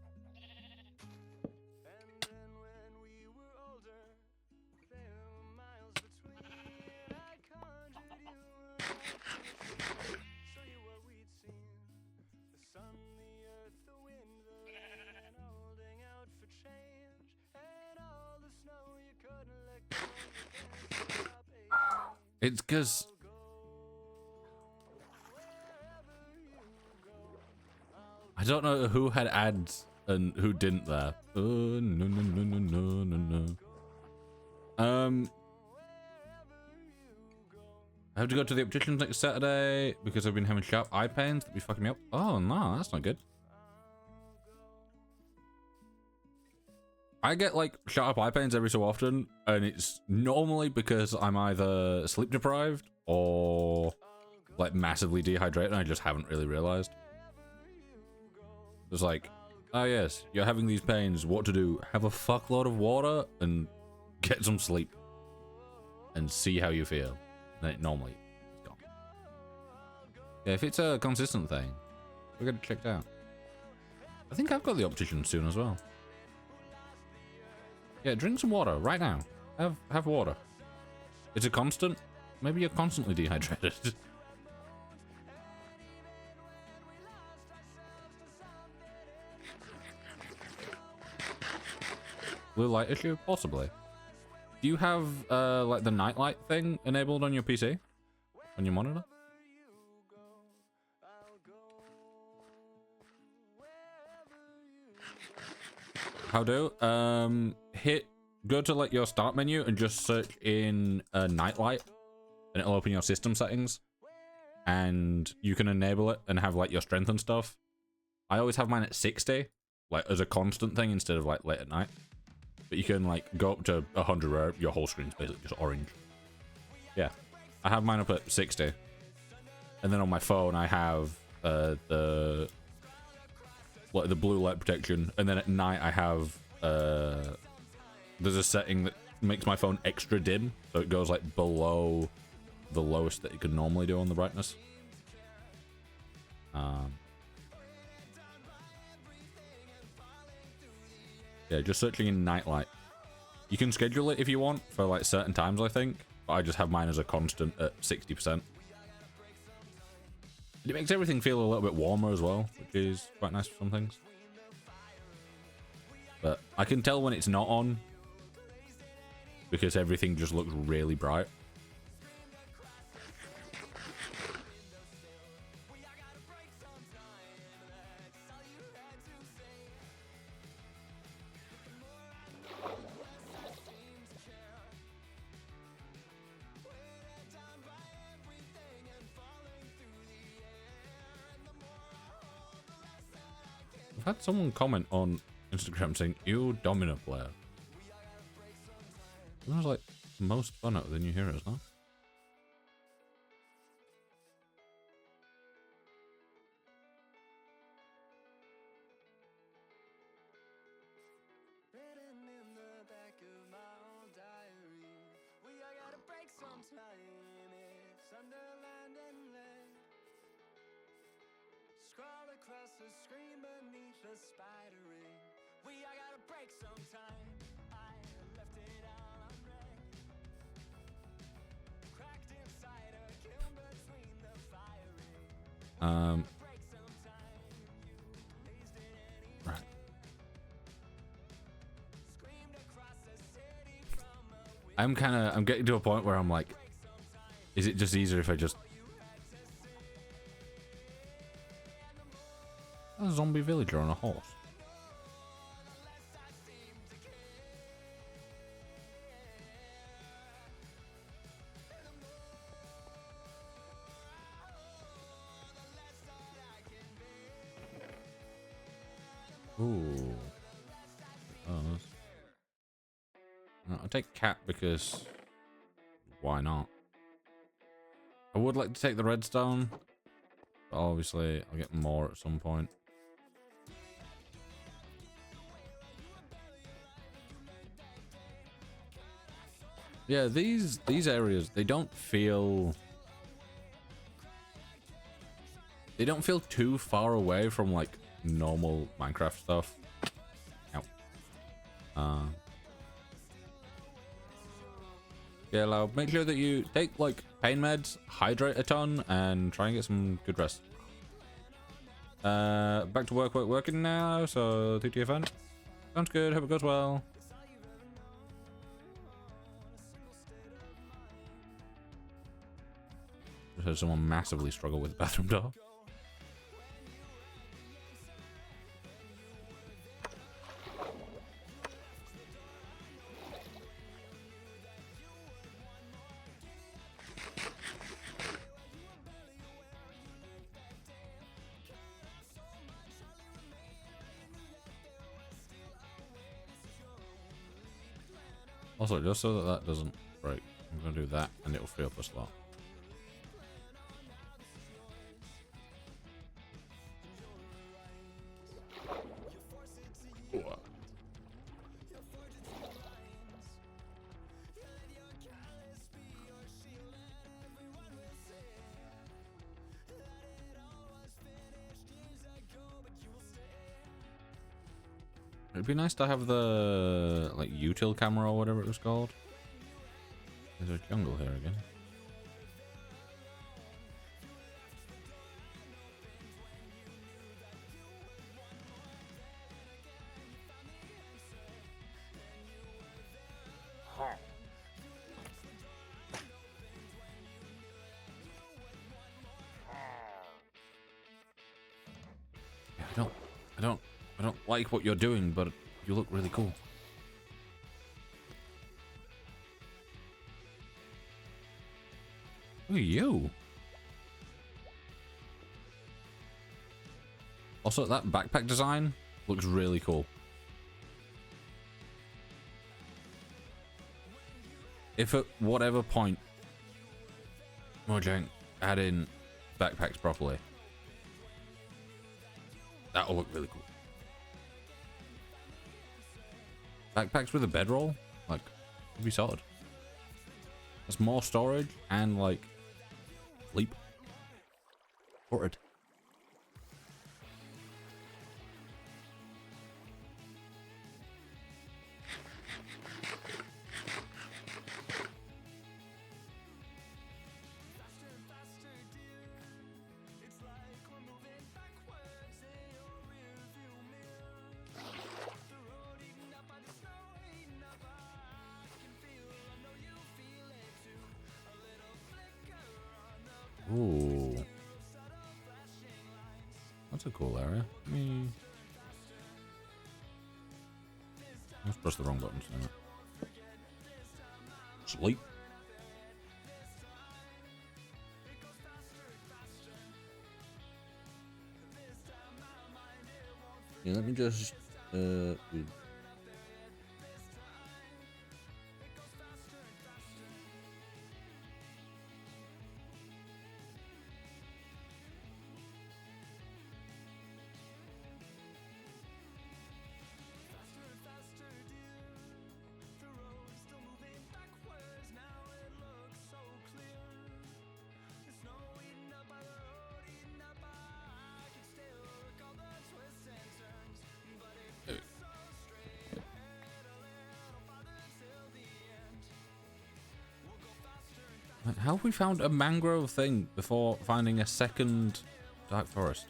It's because I don't know who had ads and who didn't there. No. I have to go to the opticians next Saturday because I've been having sharp eye pains that be fucking me up. Oh no, that's not good. I get like sharp eye pains every so often, and it's normally because I'm either sleep deprived or like massively dehydrated and I just haven't really realized. It's like, oh yes, you're having these pains, what to do? Have a fuckload of water and get some sleep and see how you feel. And it normally is gone. Yeah, if it's a consistent thing, we'll get it checked out. I think I've got the optician soon as well. Yeah, drink some water right now. Have water. It's a constant. Maybe you're constantly dehydrated. Blue light issue? Possibly. Do you have like the nightlight thing enabled on your PC? On your monitor? How do? Go to like your start menu and just search in nightlight, and it'll open your system settings, and you can enable it and have like your strength and stuff. I always have mine at 60, like as a constant thing instead of like late at night. But you can like go up to 100 where your whole screen's basically just orange. Yeah, I have mine up at 60, and then on my phone I have the blue light protection, and then at night I have there's a setting that makes my phone extra dim, so it goes like below the lowest that you can normally do on the brightness. Yeah, just searching in nightlight. You can schedule it if you want for like certain times, I think, but I just have mine as a constant at 60%. It makes everything feel a little bit warmer as well, which is quite nice for some things. But I can tell when it's not on because everything just looks really bright. I've had someone comment on Instagram saying, "Ew, domino player." That was like most fun out than you hear us, huh? Written in the back of my old diary, we all gotta break sometime. It's underlined and red. Scroll across the screen beneath the spider ring. We all gotta break sometime. I left it all unread. Cracked inside a kiln between the firing. Break sometime. You blazed it anyway. Right. Screamed across the city from a window. I'm getting to a point where I'm like, is it just easier if I just a zombie villager on a horse? Ooh. Oh. No, I'll take cat because why not? I would like to take the redstone, but obviously I'll get more at some point. Yeah, these areas, they don't feel too far away from like normal Minecraft stuff. Ow. Yeah, Lau, make sure that you take like pain meds, hydrate a ton, and try and get some good rest. Back to working now, so TTFN. Sounds good, hope it goes well. Just heard someone massively struggle with the bathroom door. Also, just so that doesn't break, I'm gonna do that and it'll free up a slot. It'd be nice to have the like util camera or whatever it was called. There's a jungle here again. Yeah, I don't like what you're doing, but you look really cool. Who are you? Also, that backpack design looks really cool. If at whatever point Mojang add in backpacks properly, that'll look really cool. Backpacks with a bedroll, like, would be solid. That's more storage and like sleep. Sorted. Ooh. That's a cool area. Let's press the wrong buttons. Sleep. Yeah, let me just How have we found a mangrove thing before finding a second dark forest?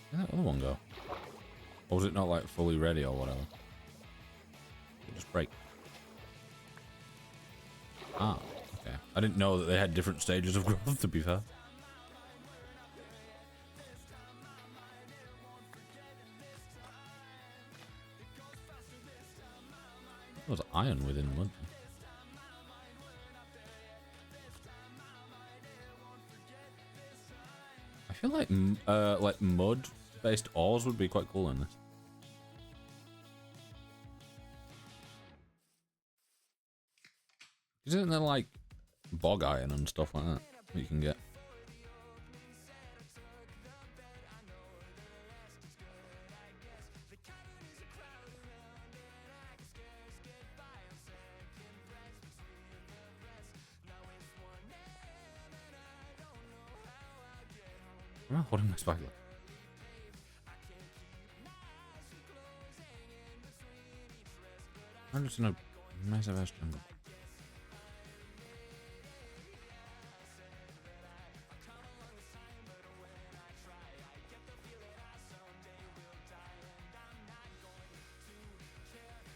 Where'd that other one go? Or was it not like fully ready or whatever? It just break. Ah, okay. I didn't know that they had different stages of growth, to be fair. There was iron within mud. I feel like mud-based ores would be quite cool in this. Isn't there like bog iron and stuff like that you can get? Oh, what am I spiking? I'm just in a massive ass jungle.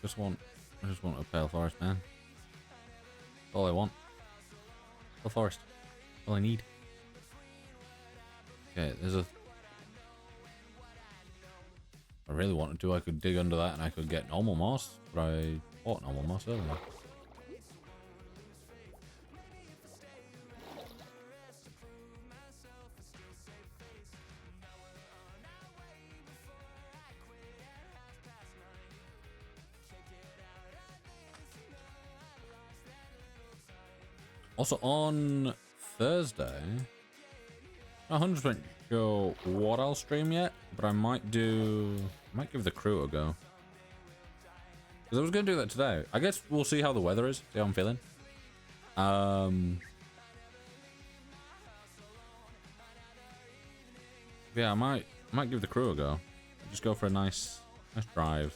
I just want a pale forest, man. That's all I want. Pale forest. All I need. Okay, there's a... I really wanted to, I could dig under that and I could get normal moss, but I bought normal moss earlier. Also on Thursday, not 100% sure what I'll stream yet, but I might give the crew a go. Because I was going to do that today. I guess we'll see how the weather is, see how I'm feeling. Yeah, I might give the crew a go. Just go for a nice drive.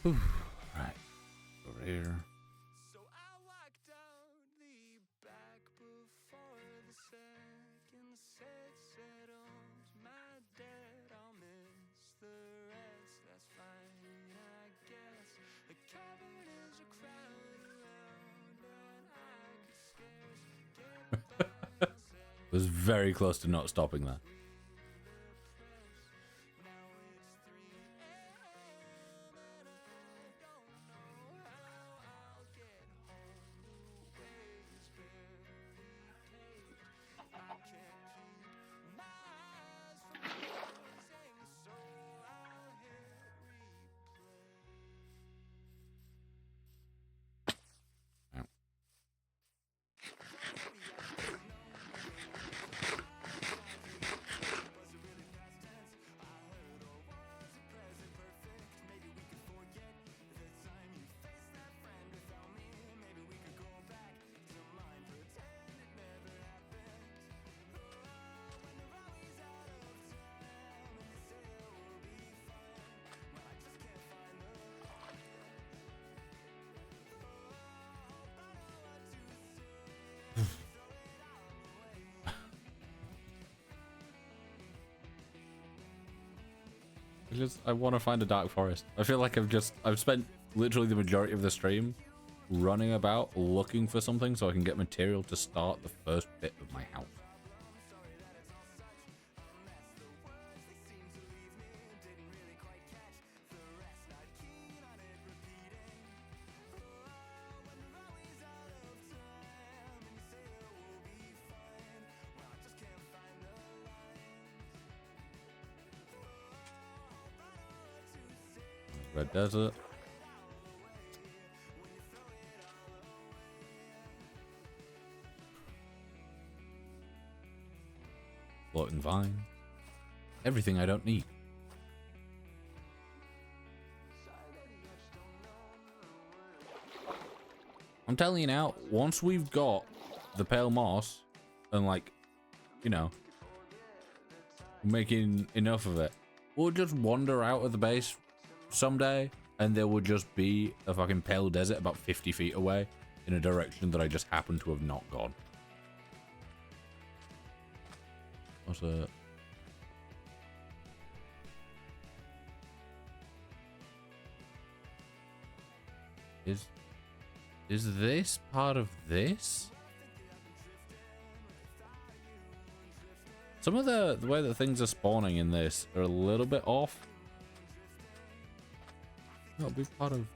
Ooh, right, over here. So I walked out the back before the second set settled my debt. I'll miss the rest, that's fine, I guess. A cabin is a crowd around and I could scarce get by myself. Was very close to not stopping that. Because I want to find a dark forest. I feel like I've spent literally the majority of the stream running about looking for something so I can get material to start the first bit of my house. Red Desert. Floating vine. Everything I don't need. I'm telling you now, once we've got the pale moss and, like, you know, making enough of it, we'll just wander out of the base someday and there will just be a fucking pale desert about 50 feet away in a direction that I just happen to have not gone. What's that? Is this part of this? Some of the way that things are spawning in this are a little bit off. That'll be part of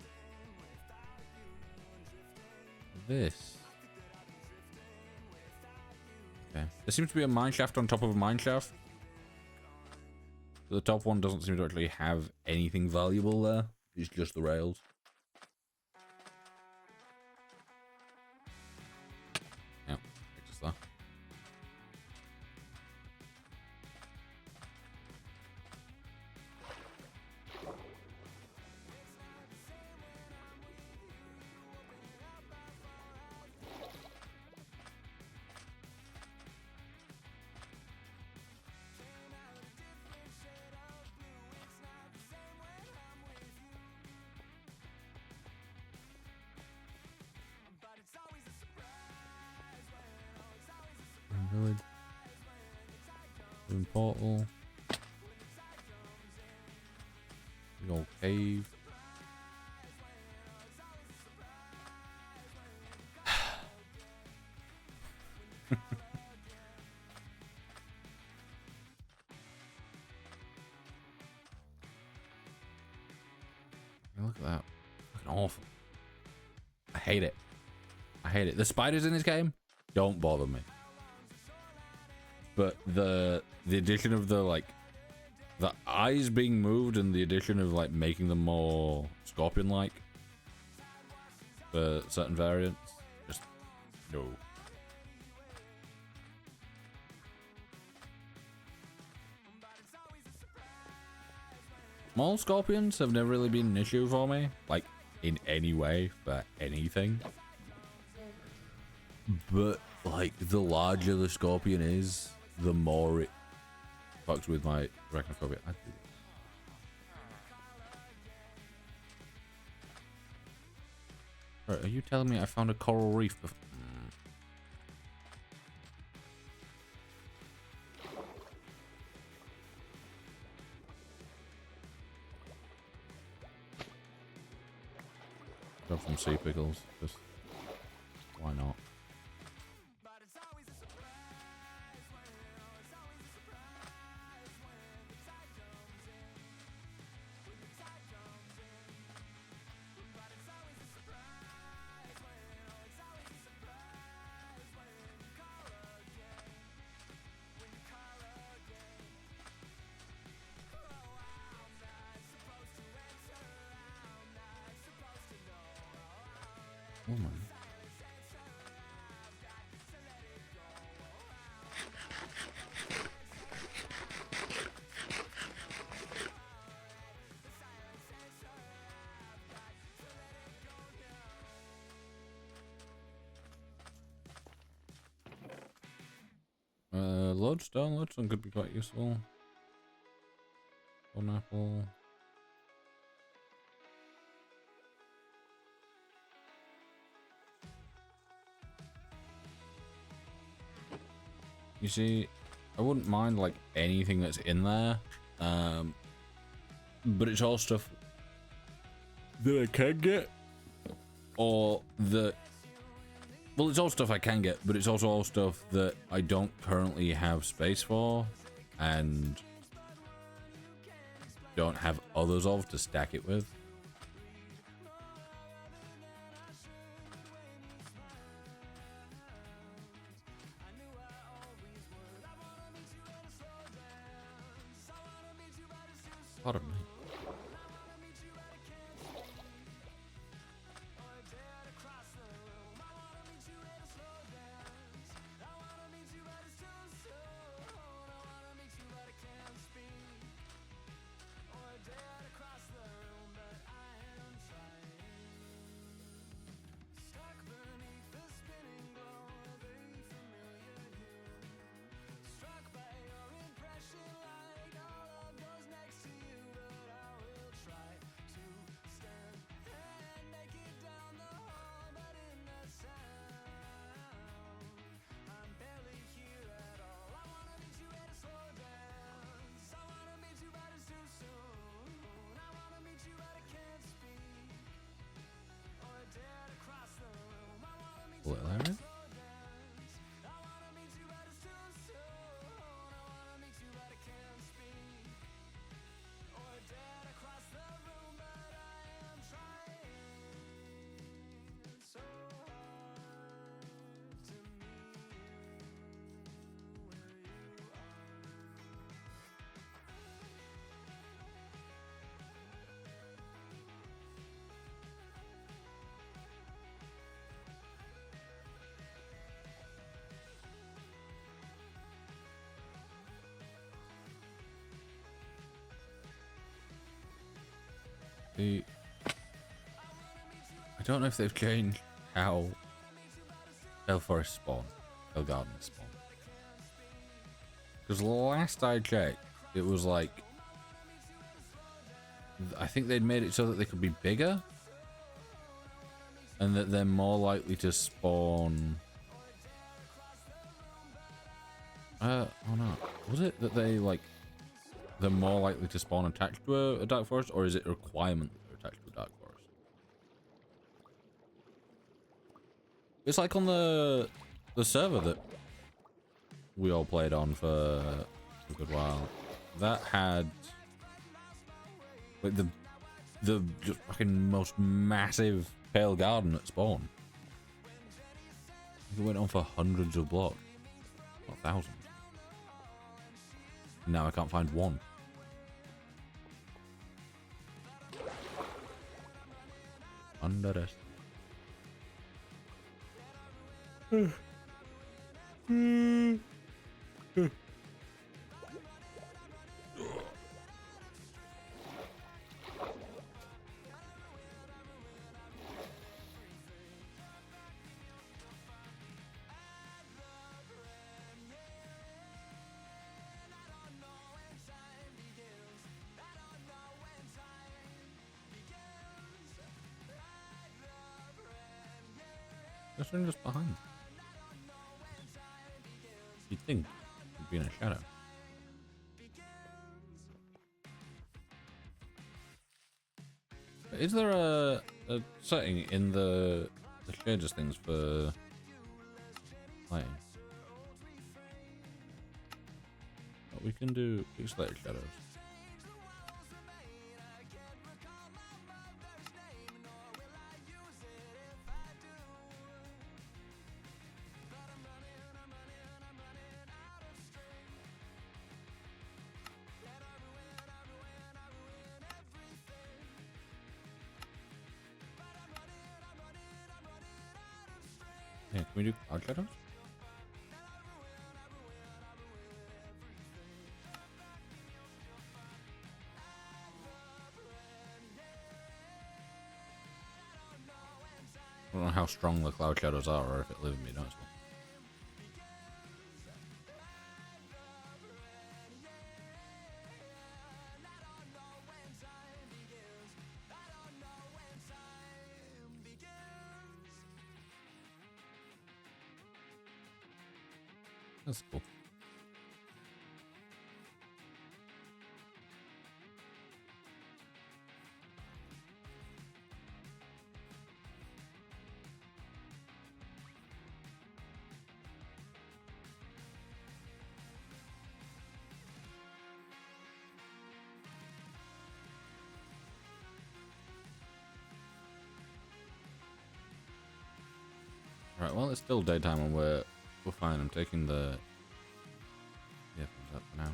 this. Okay. There seems to be a mine shaft on top of a mine shaft. The top one doesn't seem to actually have anything valuable there. It's just the rails. Yeah, just that. Village. Moon portal. Big old cave. Look at that. Fucking awful. I hate it. I hate it. The spiders in this game don't bother me. But the addition of the, like, the eyes being moved and the addition of, like, making them more scorpion-like for certain variants, just no. Small scorpions have never really been an issue for me, like, in any way for anything. But, like, the larger the scorpion is, the more it fucks with my arachnophobia. Right, are you telling me I found a coral reef before? Grab some sea pickles, just why not? Oh my. Lodestone could be quite useful. One apple. You see, I wouldn't mind like anything that's in there, but it's all stuff that I can get or that, well, it's all stuff I can get, but it's also all stuff that I don't currently have space for and don't have others of to stack it with. Pardon me. Little area. I don't know if they've changed how Pale Forest spawn, Pale Garden spawn. Because last I checked, it was like, I think they'd made it so that they could be bigger, and that they're more likely to spawn. Oh no, was it that they're more likely to spawn attached to a dark forest, or is it a requirement that they're attached to a dark forest? It's like on the server that we all played on for a good while. That had like the just fucking most massive pale garden at spawn. It went on for hundreds of blocks, not thousands. Now I can't find one. Under us. This one just behind. You'd think it'd be in a shadow. Is there a setting in the shaders things for lighting? Oh, we can do pixelated shadows. Yeah, can we do cloud shadows? I don't know how strong the cloud shadows are, or if it leaves me noticeable. That's cool. Alright, well, it's still daytime and we're fine. I'm taking the earphones up for now.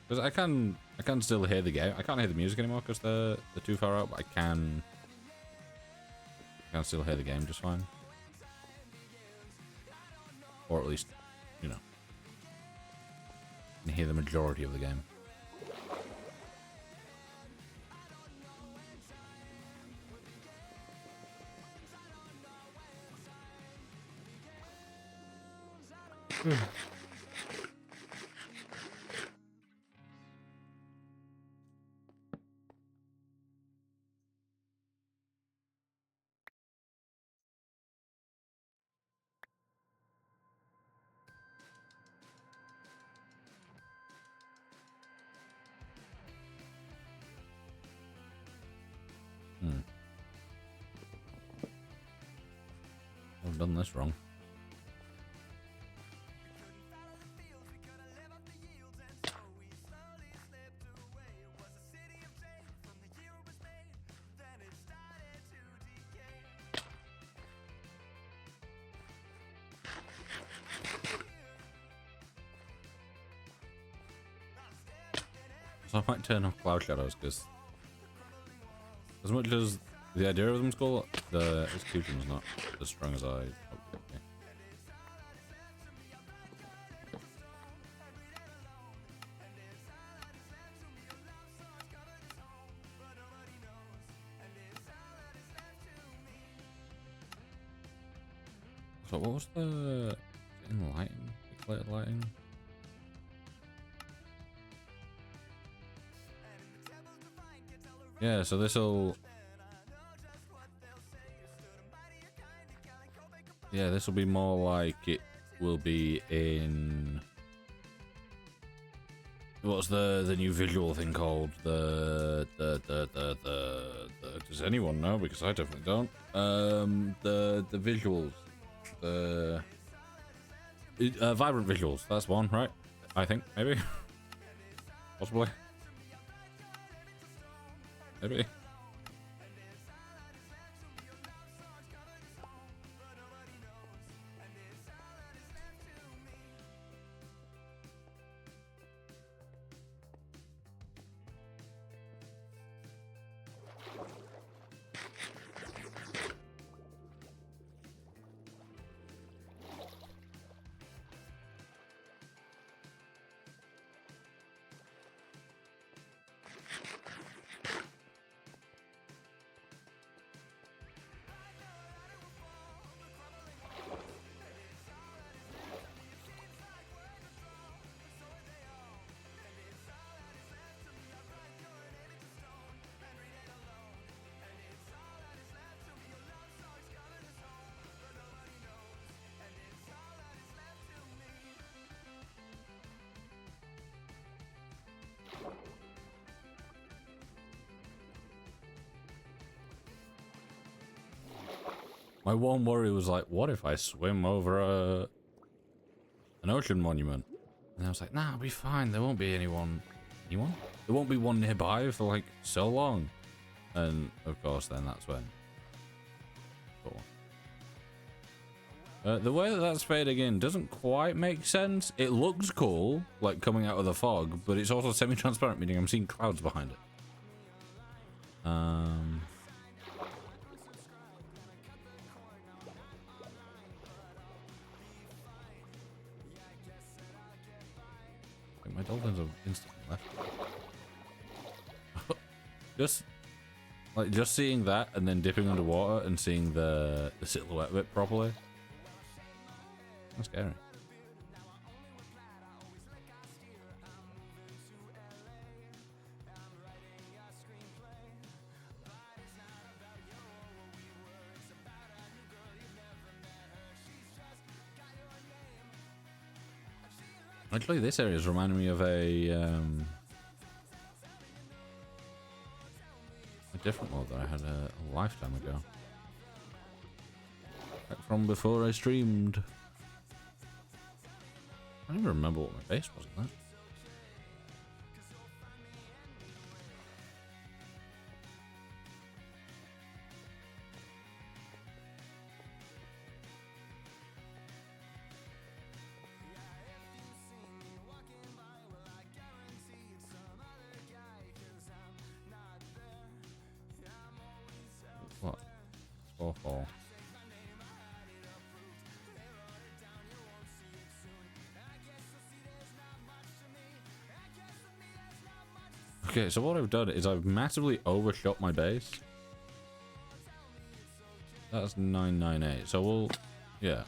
Because I can still hear the game. I can't hear the music anymore because they're too far out, but I can still hear the game just fine. Or at least, you know, I can hear the majority of the game. I've done this wrong. So I might turn off cloud shadows because as much as the idea of them's cool, the execution's not as strong as I hoped it would be. So what was the in lighting? Pixelated lighting? Yeah, so this'll... Yeah, this will be more like it will be in... What's the new visual thing called? Does anyone know? Because I definitely don't. The visuals. Vibrant visuals. That's one, right? I think, maybe. Possibly. Maybe. My one worry was like, what if I swim over an ocean monument? And I was like, nah, I'll be fine. There won't be anyone. Anyone? There won't be one nearby for like so long. And of course, then that's when. Cool. The way that that's fading in doesn't quite make sense. It looks cool, like coming out of the fog, but it's also semi-transparent, meaning I'm seeing clouds behind it. My dolphins have instantly left. just seeing that and then dipping underwater and seeing the silhouette of it properly. That's scary. Actually, this area is reminding me of a different world that I had a lifetime ago. Back from before I streamed. I don't even remember what my base was in that. Oh, oh. Okay, so what I've done is I've massively overshot my base. That's 998. So we'll, yeah.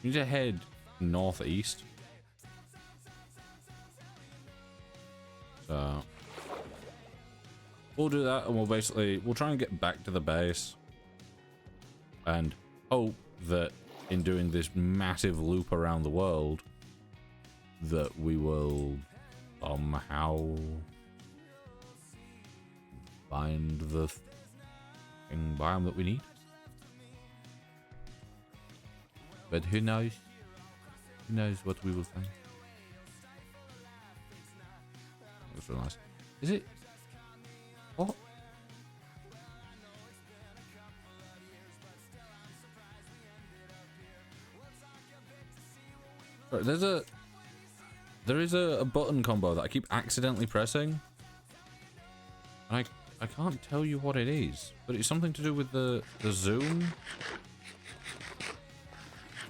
We need to head northeast. So we'll do that, and we'll try and get back to the base and hope that in doing this massive loop around the world that we will somehow find the biome that we need. But who knows? Who knows what we will find? That's real nice. Is it? What? Right, there is a button combo that I keep accidentally pressing. And I can't tell you what it is, but it's something to do with the zoom.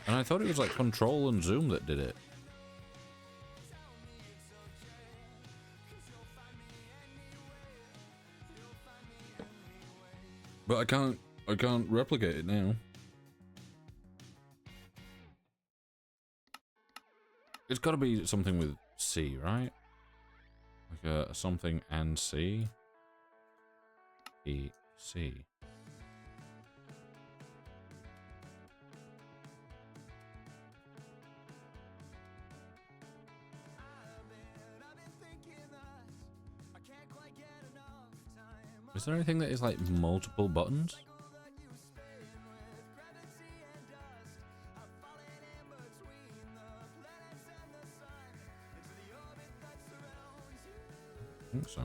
And I thought it was like control and zoom that did it. But I can't replicate it now. It's got to be something with C, right? Like a something and C. E C. Is there anything that is like multiple buttons? I think so.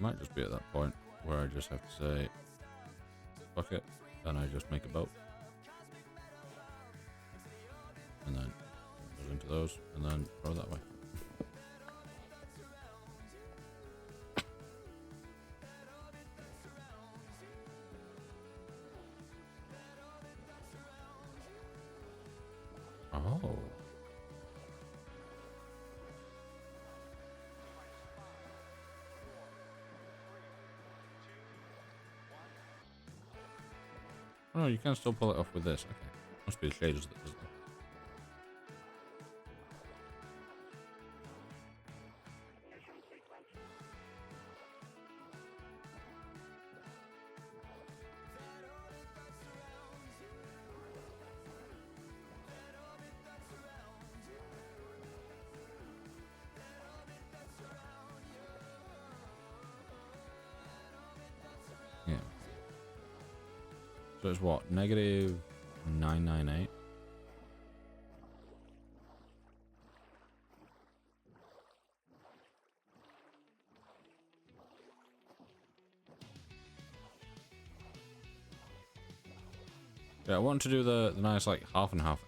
Might just be at that point where I just have to say, fuck it, and I just make a boat. And then goes into those, and then throw that way. Oh. Oh, you can still pull it off with this. Okay. Must be the shaders that does that. Yeah. So it's what? Negative 998? Yeah, I want to do the nice like half and half.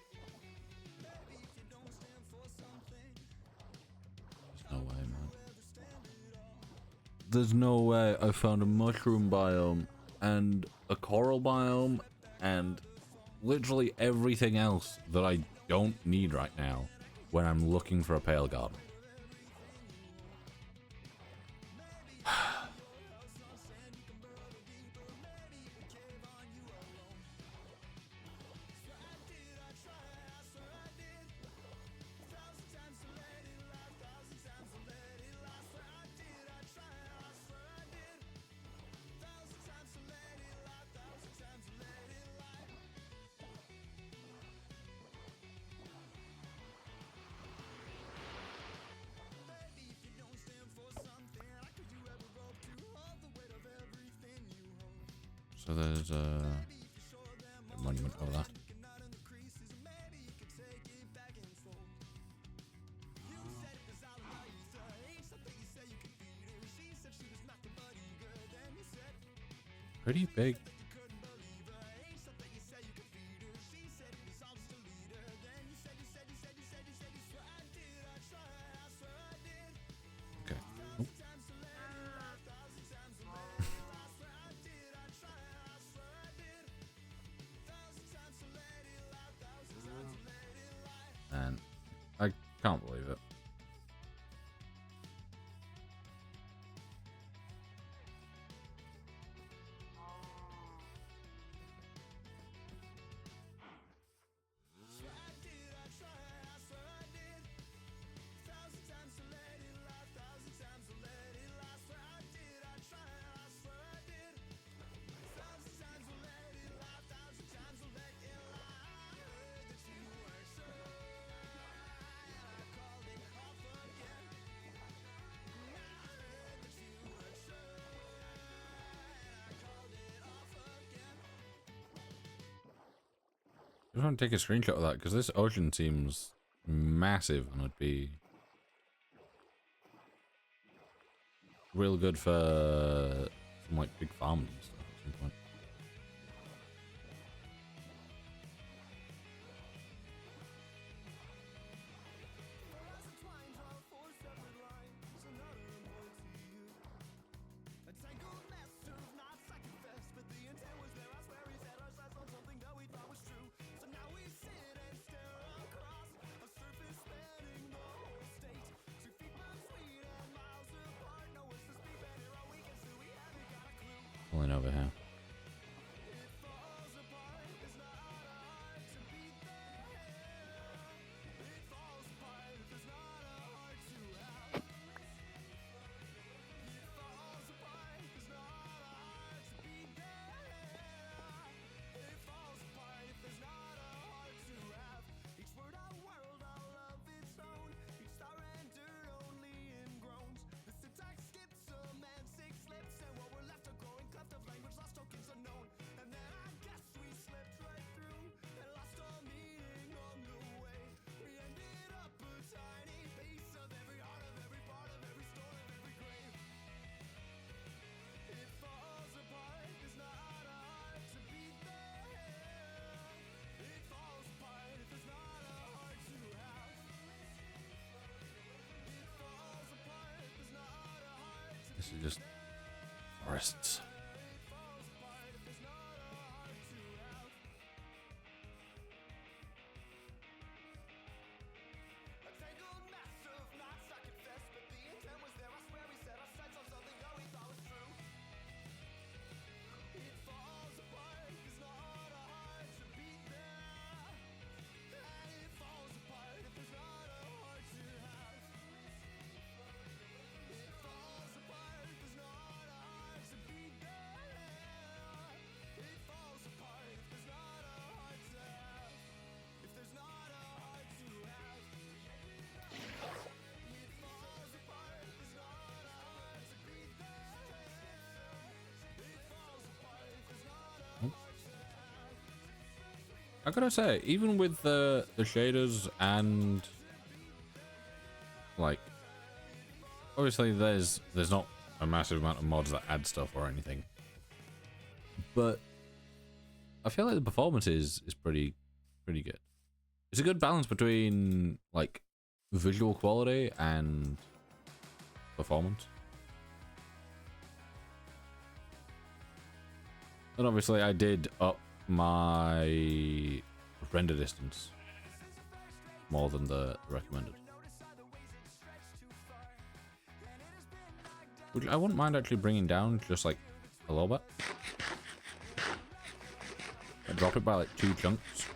There's no way, man. There's no way I found a mushroom biome and a coral biome and literally everything else that I don't need right now when I'm looking for a pale garden. So there's pretty big. Okay. Oh. And I can't believe it. I just want to take a screenshot of that because this ocean seems massive and would be real good for some like big farms and stuff at some point. Pulling over here. This is just forests. I gotta say, even with the shaders and like, obviously there's not a massive amount of mods that add stuff or anything, but I feel like the performance is pretty good. It's a good balance between like visual quality and performance. And obviously I did up my render distance more than the recommended, which I wouldn't mind actually bringing down just like a little bit. I drop it by like 2 chunks.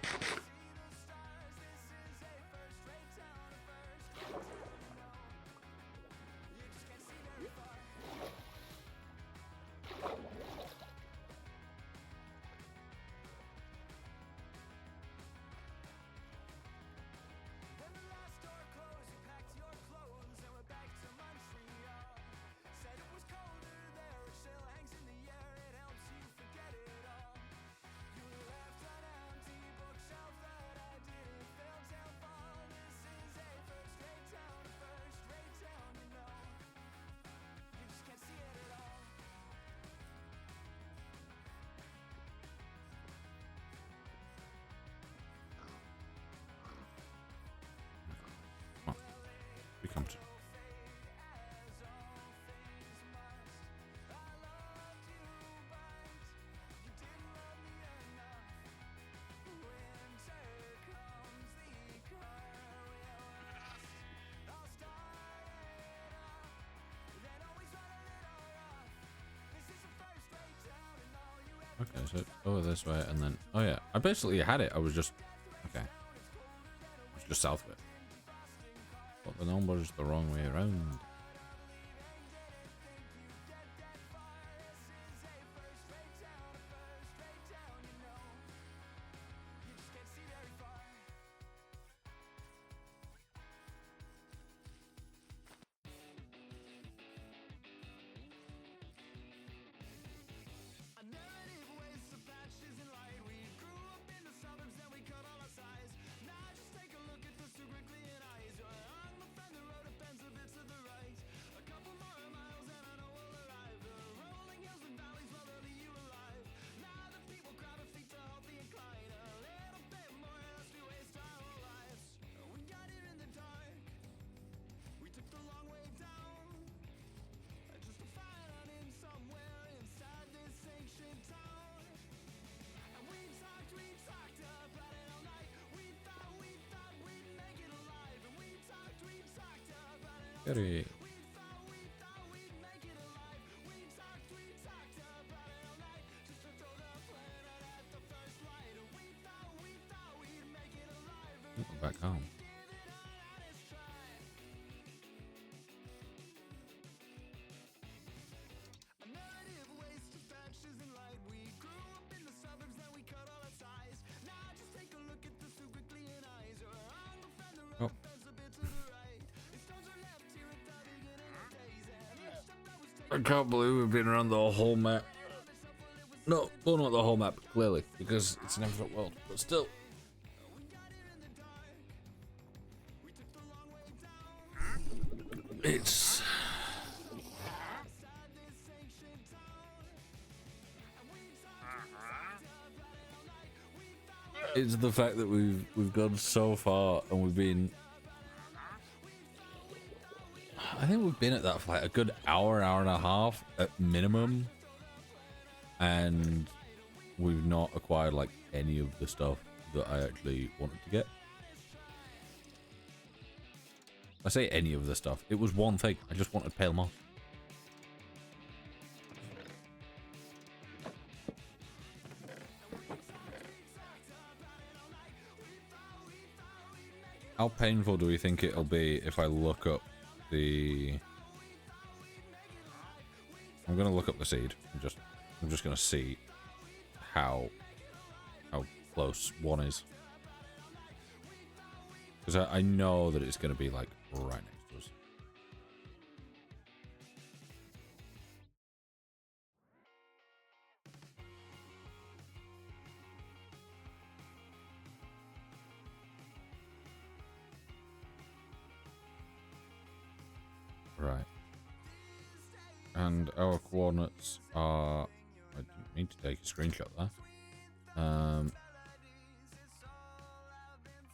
Okay, so over this way and then... Oh yeah, I basically had it. I was just... Okay. It was just south of it. But the number's the wrong way around. Goody. Back home. Oh. I can't believe we've been around the whole map. No, well, not the whole map, clearly, because it's an infinite world, but still. It's the fact that we've gone so far and we've been... I think we've been at that for like a good hour and a half at minimum. And we've not acquired like any of the stuff that I actually wanted to get. I say any of the stuff. It was one thing. I just wanted pale moss. How painful do we think it'll be if I look up the... I'm gonna look up the seed. I'm just gonna see how close one is. Because I know that it's gonna be like right next to us. Right. And our coordinates are... I didn't mean to take a screenshot there.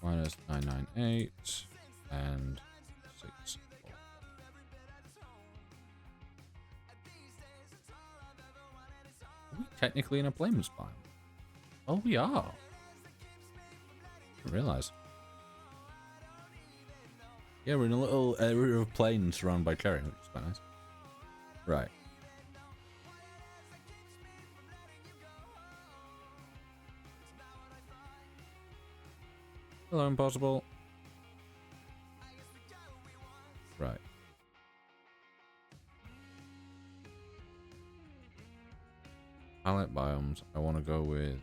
Minus 998 and 6. Are we technically in a flame spine? Oh, we are. I didn't realize. Yeah, we're in a little area of plain surrounded by cherry, which is quite nice. Right. Hello, Impossible. Right. Palette biomes. I want to go with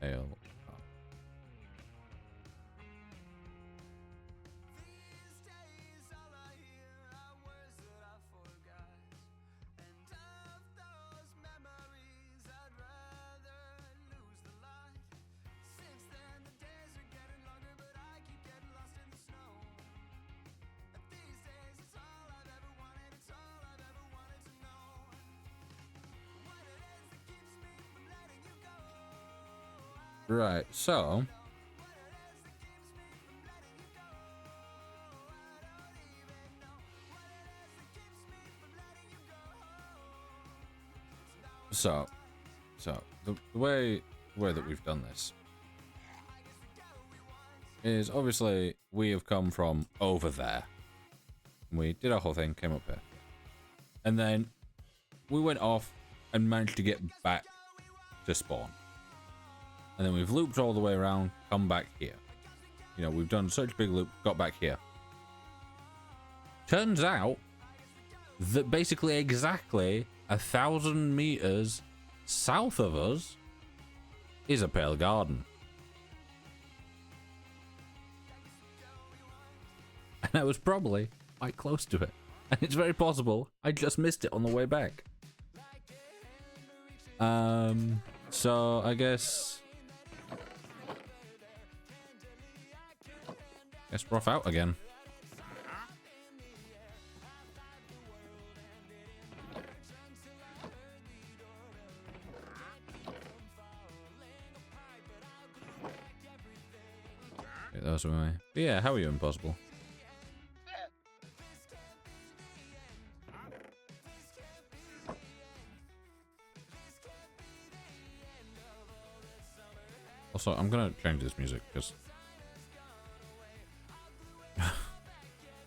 ale. Right, so the way that we've done this is obviously we have come from over there. We did our whole thing, came up here, and then we went off and managed to get back to spawn. And then we've looped all the way around, come back here. You know, we've done such a big loop, got back here. Turns out that basically exactly 1,000 meters south of us is a pale garden. And I was probably quite close to it. And it's very possible I just missed it on the way back. So I guess we're off out again. Okay, that was my... But yeah, how are you, Impossible? Also, I'm gonna change this music because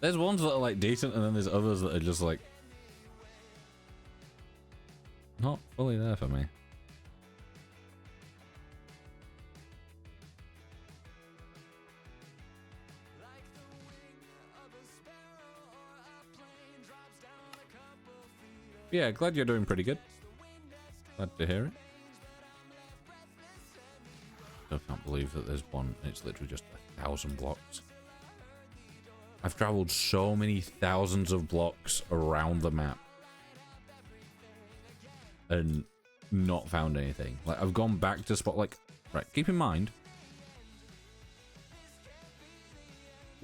there's ones that are like decent, and then there's others that are just like not fully there for me. Yeah, glad you're doing pretty good. Glad to hear it. I can't believe that there's one. It's literally just 1,000 blocks. I've traveled so many thousands of blocks around the map and not found anything. Like, I've gone back to spot, like, right, keep in mind,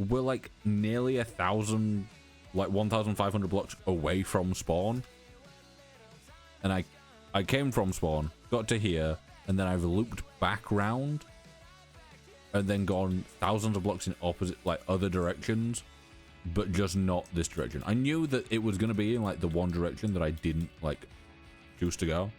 we're like nearly 1,000, like 1,500 blocks away from spawn. And I came from spawn, got to here, and then I've looped back round and then gone thousands of blocks in opposite, like, other directions, but just not this direction. I knew that it was going to be in, like, the one direction that I didn't, like, choose to go.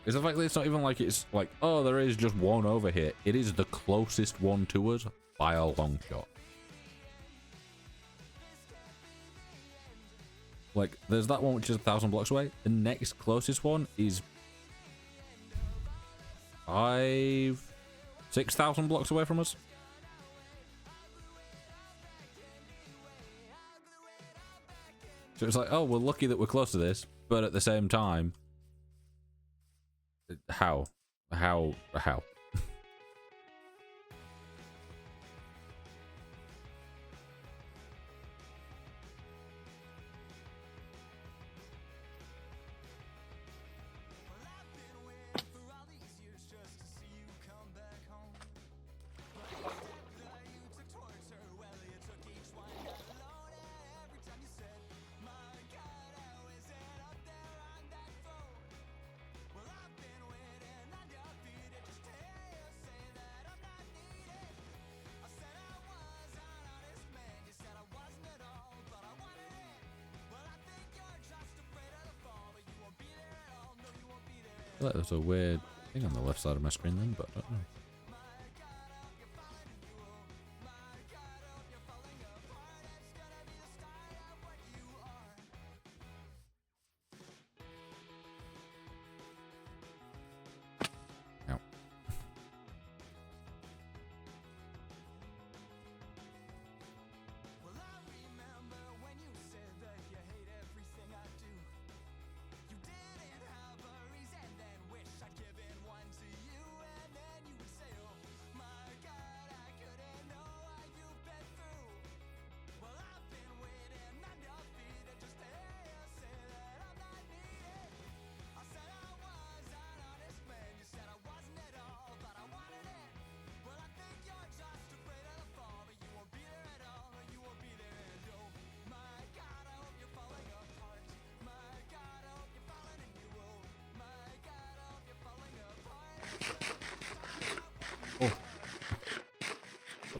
It's the fact that it's not even like it's like, oh, there is just one over here. It is the closest one to us by a long shot. Like, there's that one which is 1,000 blocks away. The next closest one is 6,000 blocks away from us. So it's like, oh, we're lucky that we're close to this, but at the same time, how? There's a weird thing on the left side of my screen then, but I don't know.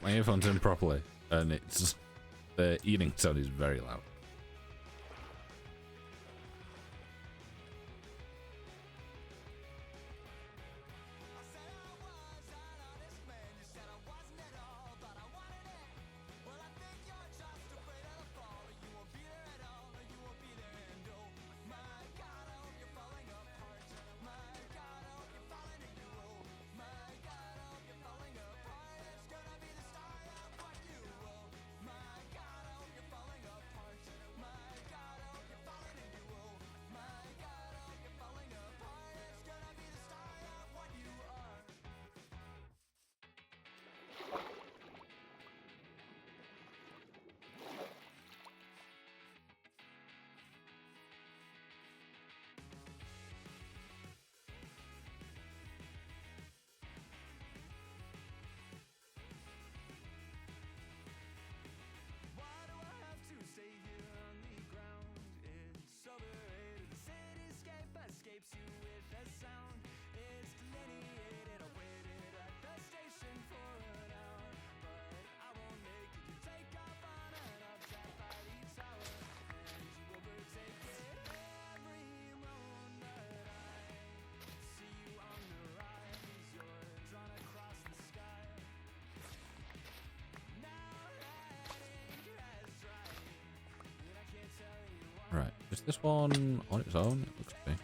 My earphones in properly, and it's the eating sound is very loud. Is this one on its own? It looks to be.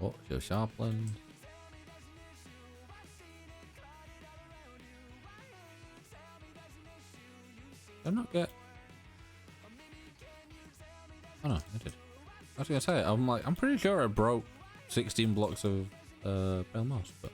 Oh, Joe Sharpland. Did I not get... Oh no, I did. I was gonna say, I'm pretty sure I broke 16 blocks of pale moss, but...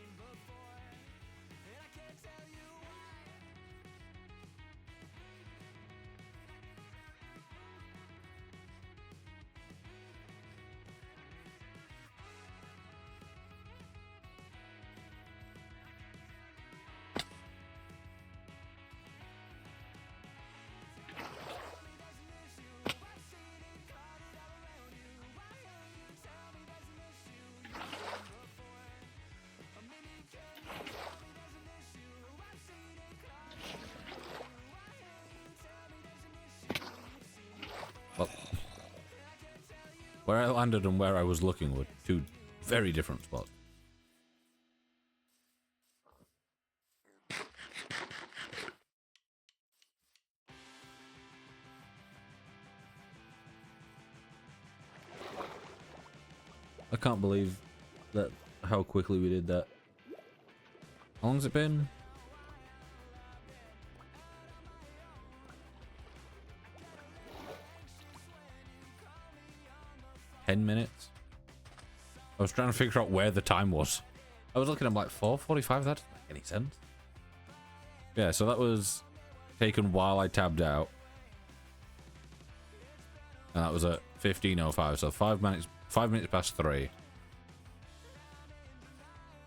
Well, where I landed and where I was looking were two very different spots. I can't believe that how quickly we did that. How long's it been? $10 I was trying to figure out where the time was. I was looking at like 4:45. That doesn't make any sense. Yeah, so that was taken while I tabbed out, and that was at 15:05. So 5 minutes. 5 minutes past 3.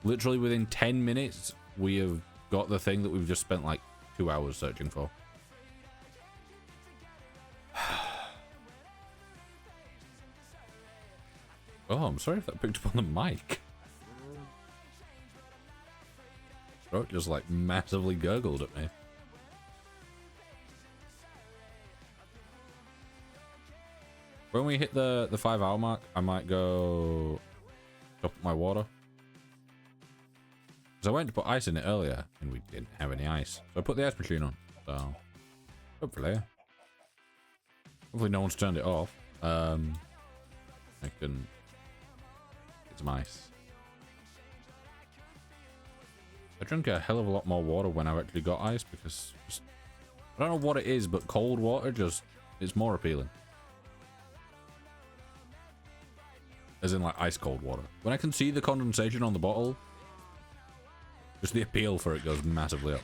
Literally within 10 minutes, we have got the thing that we've just spent like 2 hours searching for. Oh, I'm sorry if that picked up on the mic. Throat just like massively gurgled at me. When we hit the 5-hour mark, I might go top up my water. Because I went to put ice in it earlier, and we didn't have any ice. So I put the ice machine on. So, hopefully no one's turned it off. I can get some ice. I drink a hell of a lot more water when I've actually got ice, because I don't know what it is, but cold water just, it's more appealing. As in like ice cold water. When I can see the condensation on the bottle, just the appeal for it goes massively up.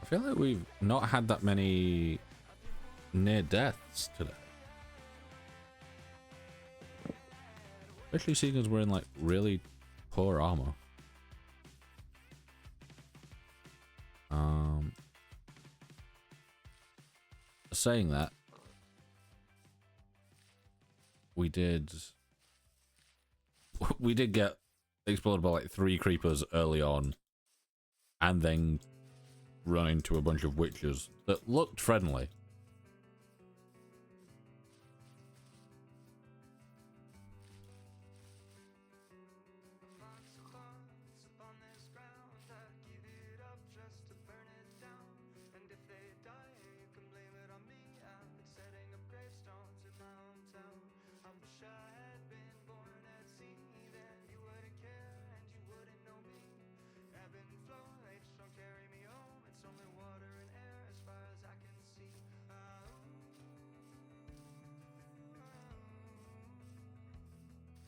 I feel like we've not had that many near deaths today. Especially seeing as we're in like really poor armor. Saying that, we did get exploded by like 3 creepers early on, and then run into a bunch of witches that looked friendly.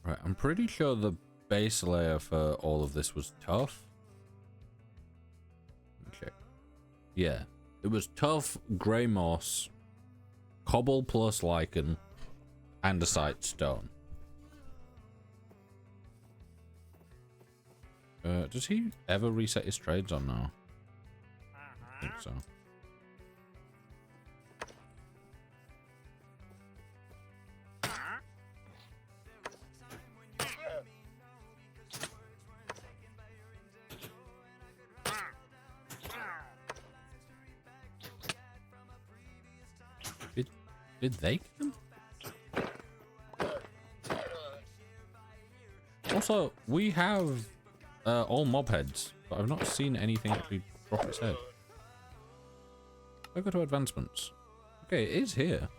Right, I'm pretty sure the base layer for all of this was tough. Let me check. Yeah, it was tough, grey moss, cobble plus lichen, andesite stone. Does he ever reset his trades or no? I think so. Did they get him? Also, we have all mob heads, but I've not seen anything actually drop its head. I go to advancements. Okay, it is here.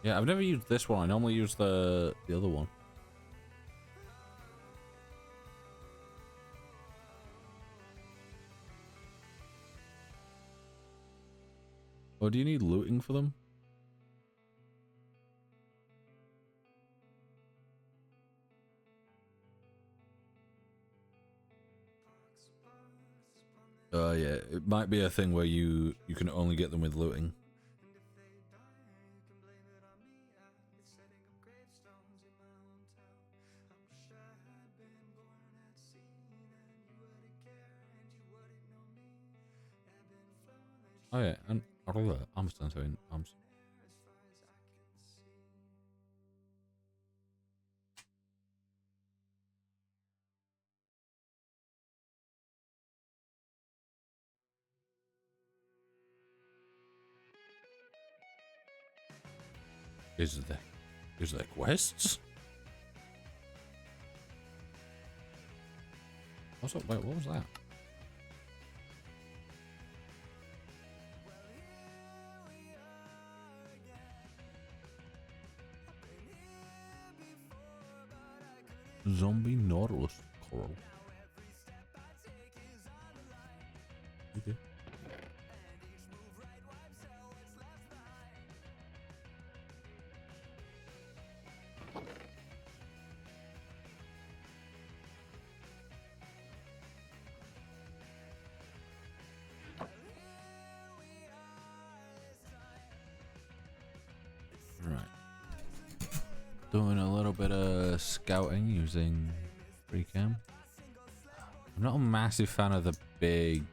Yeah, I've never used this one. I normally use the other one. Oh, do you need looting for them? Yeah, it might be a thing where you can only get them with looting. Oh yeah, and I'm saying arms. Is there quests? Wait, what was that? Zombie Nautilus coral. Okay. Right. Doing a little bit of scouting using free cam. I'm not a massive fan of the big.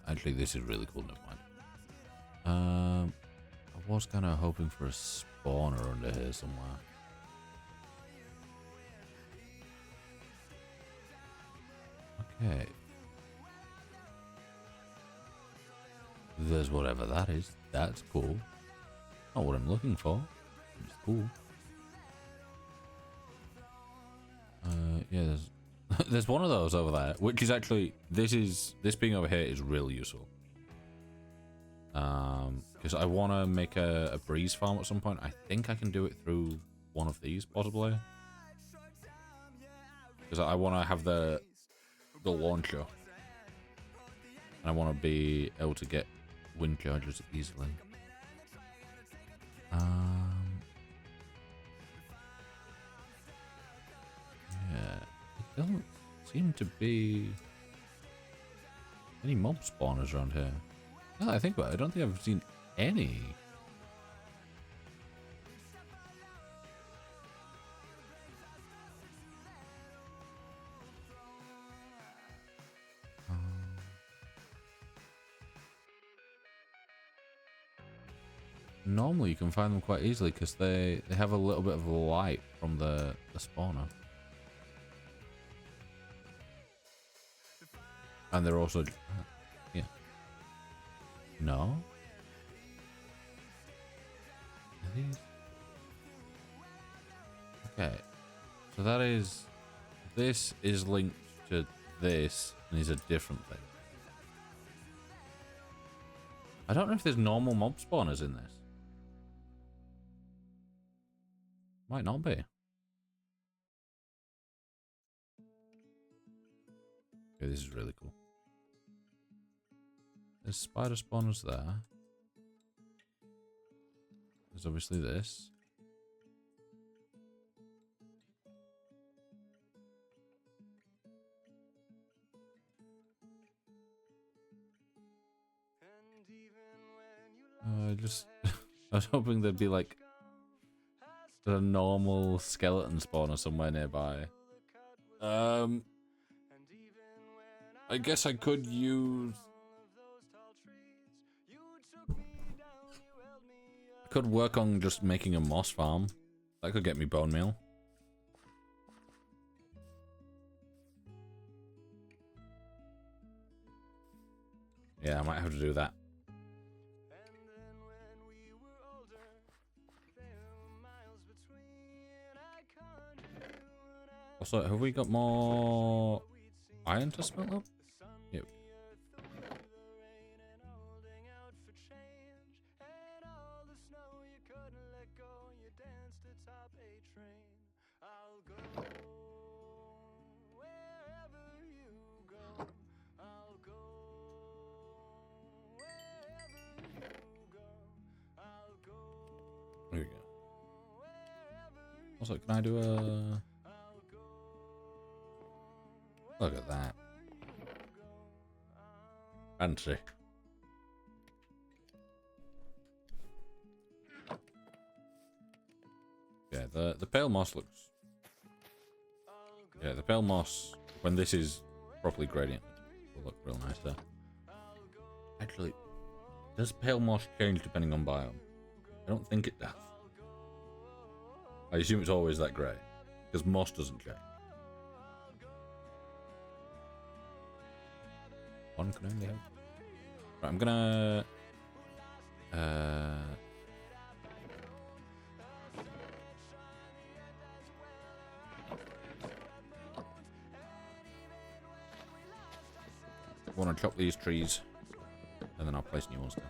Actually, this is really cool. Never mind. I was kind of hoping for a spawner under here somewhere. Okay. There's whatever that is. That's cool. Not what I'm looking for. It's cool. Yeah, there's one of those over there, which is actually this being over here is really useful. Because I want to make a breeze farm at some point. I think I can do it through one of these possibly. Because I want to have the launcher, and I want to be able to get wind chargers easily. Yeah, it doesn't seem to be any mob spawners around here. Now that I think about it, I don't think I've seen any. Normally you can find them quite easily because they have a little bit of light from the spawner. And they're also... yeah. No? Are these... okay. So that is... this is linked to this, and these are different things. I don't know if there's normal mob spawners in this. Might not be. Okay, this is really cool. There's spider spawners there. There's obviously this. I was hoping there'd be like a normal skeleton spawner somewhere nearby. I guess I could use. I could work on just making a moss farm. That could get me bone meal. Yeah, I might have to do that. Also, have we got more iron to smelt up? Yep. There we go. Also, can I do a... Look at that. Fancy. Yeah, the pale moss looks... Yeah, the pale moss, when this is properly gradient, will look real nice there. Actually, does pale moss change depending on biome? I don't think it does. I assume it's always that grey, because moss doesn't change. One can only hope. Right, I'm gonna... I want to chop these trees, and then I'll place new ones down.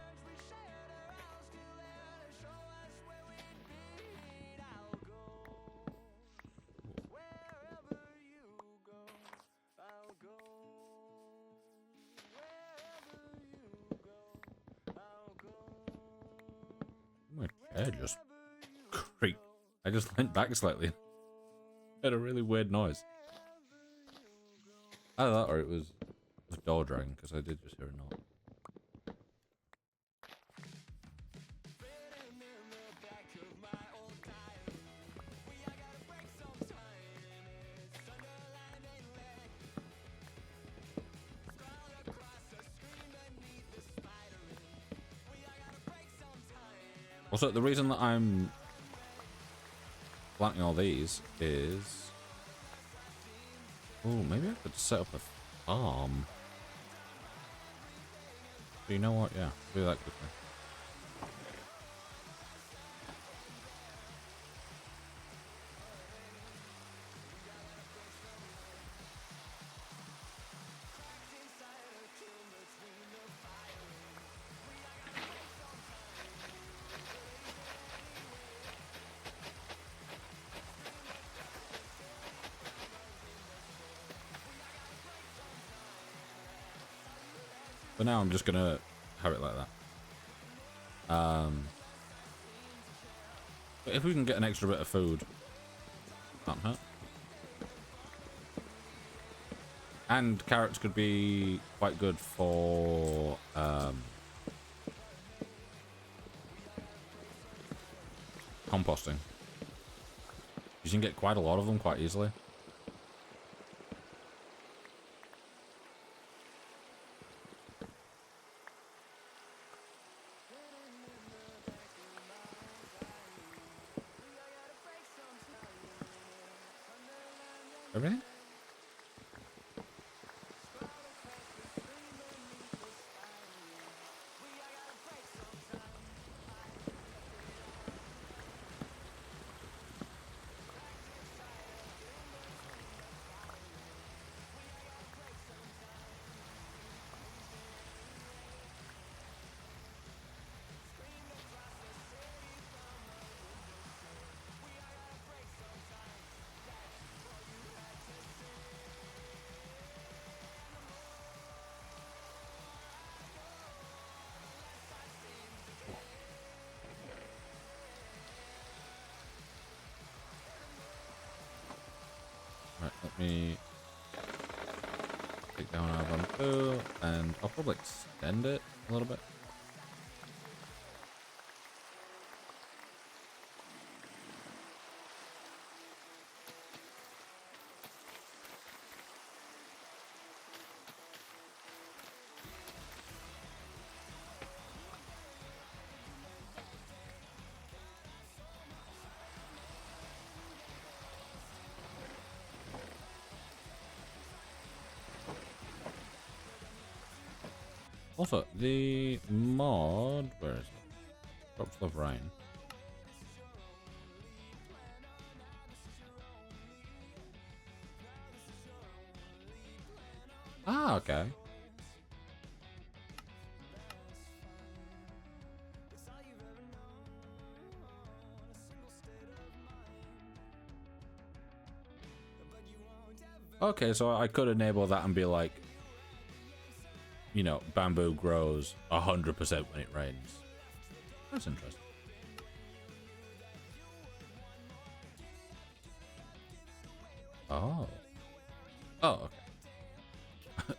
My chair just creaked. I just went back slightly. Had a really weird noise. Either that or it was the door dragging, because I did just hear a knock. Also, the reason that I'm planting all these is... Oh, maybe I could set up a farm. But you know what? Yeah, do that quickly. For now, I'm just gonna have it like that. But if we can get an extra bit of food, can't hurt. And carrots could be quite good for composting. You can get quite a lot of them quite easily. Everything? me take down our bamboo, and I'll probably extend it a little bit. Also, the mod, where is it? Drops of rain. Ah, okay. Okay, so I could enable that and be like, you know, bamboo grows 100% when it rains. That's interesting. Oh. Oh, okay.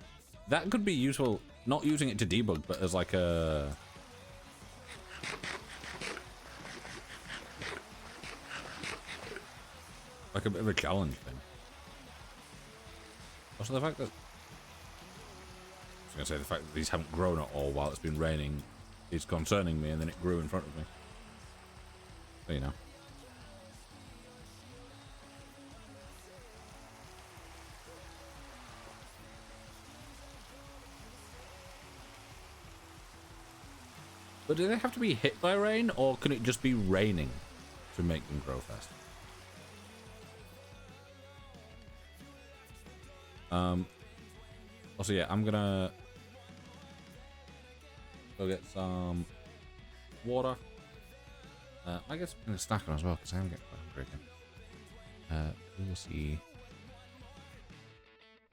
That could be useful, not using it to debug, but as like a... like a bit of a challenge thing. Also, the fact that... I was going to say, the fact that these haven't grown at all while it's been raining is concerning me, and then it grew in front of me. So, you know. But do they have to be hit by rain, or can it just be raining to make them grow fast? Also, yeah, I'm gonna go get some water. I guess I'm gonna snack on as well because I'm getting quite hungry again. We'll see.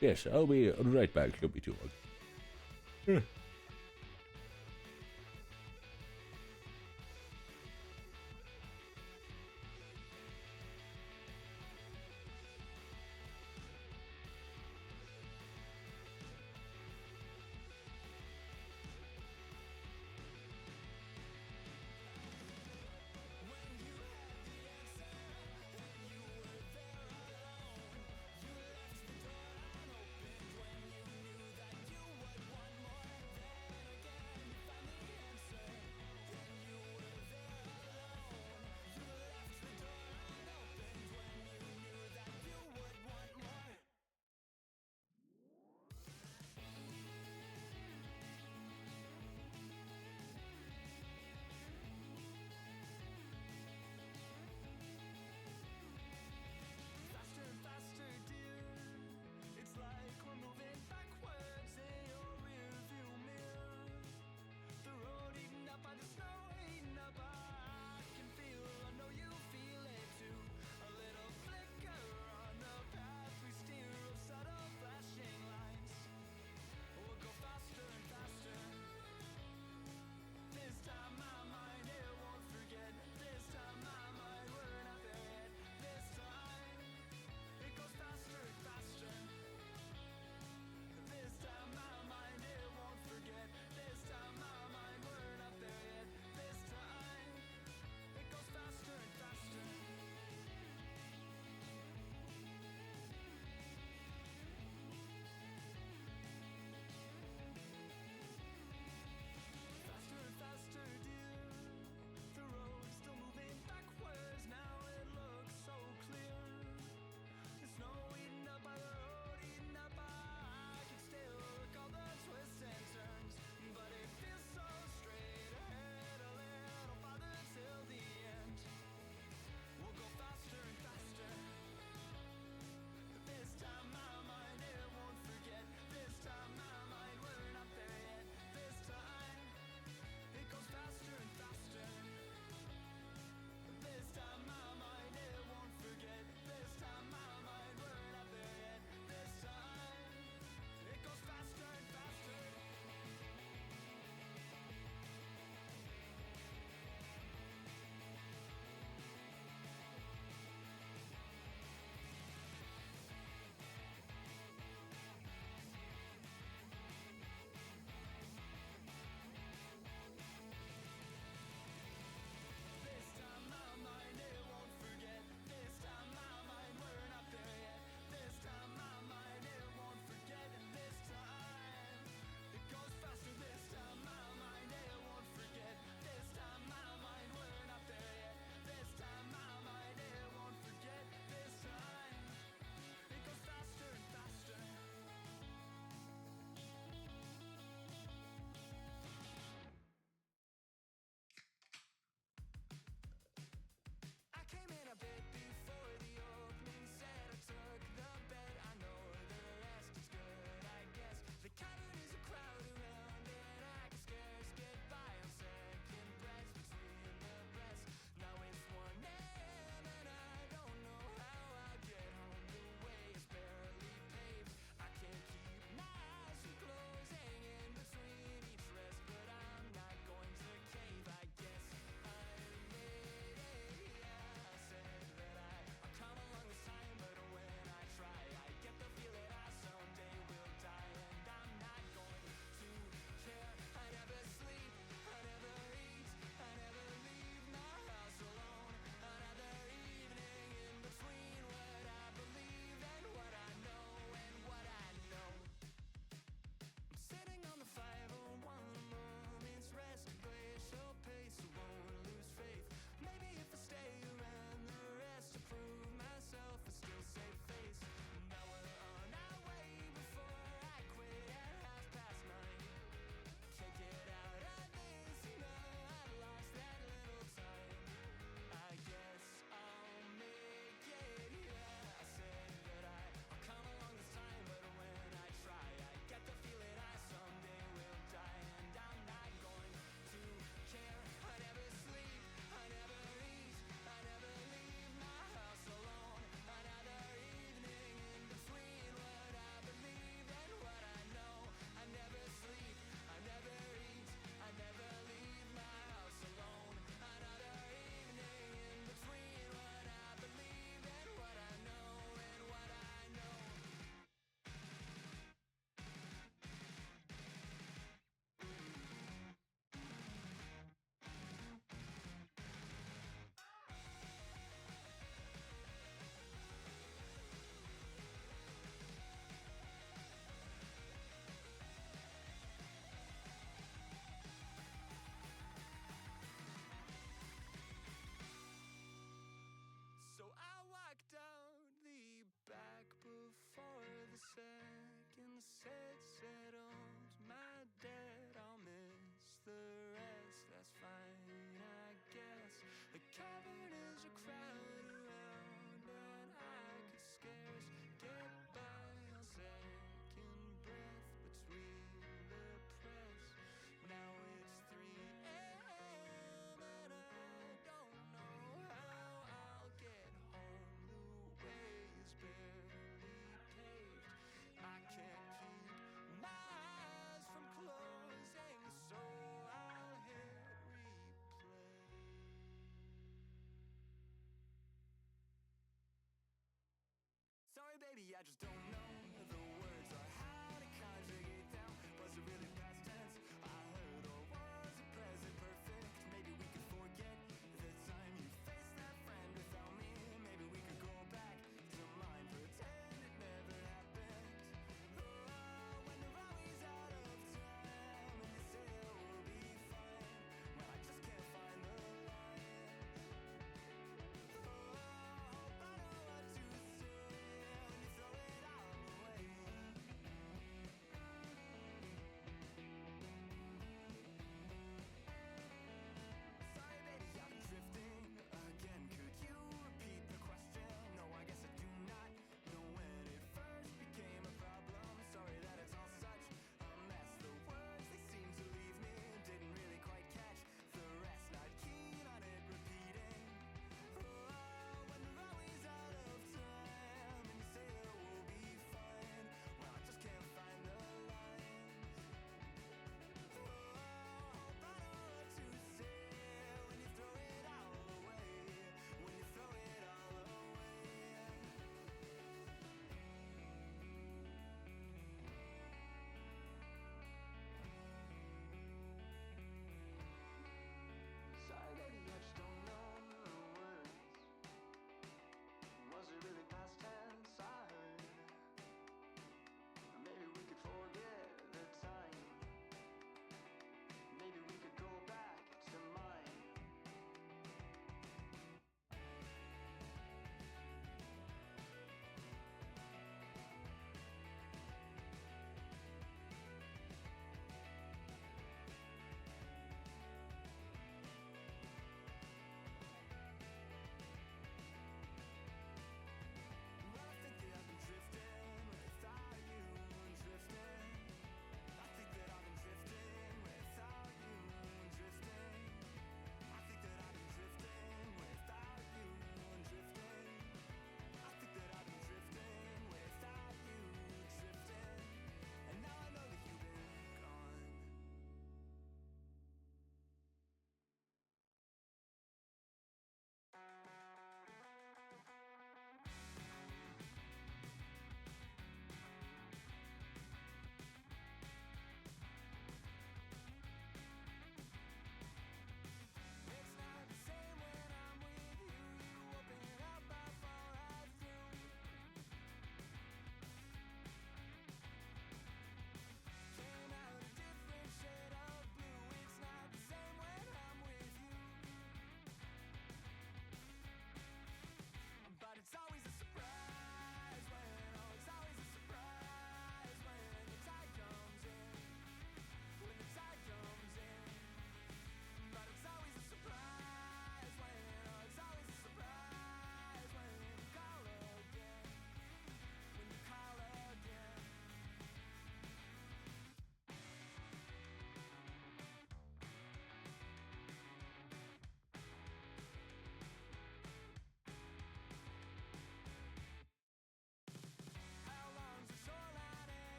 Yes, I'll be right back. Shouldn't be too long. cavern is a crowd around, and I could scarce get by on second breath between the press. Now it's 3 a.m. and I don't know how I'll get home. The way is barely paved. I can't keep my eyes from closing, so I'll hit replay. Sorry, baby, I just don't know the words or how to conjugate them. Was it really past tense I heard, or was it present perfect? Maybe we could forget the time you faced that friend without me. Maybe we could go back to mine, pretend it never happened. Oh, when they're always out of time, and they say it will be fine, when I just can't find the line. Oh, I hope I know what to say when you throw it out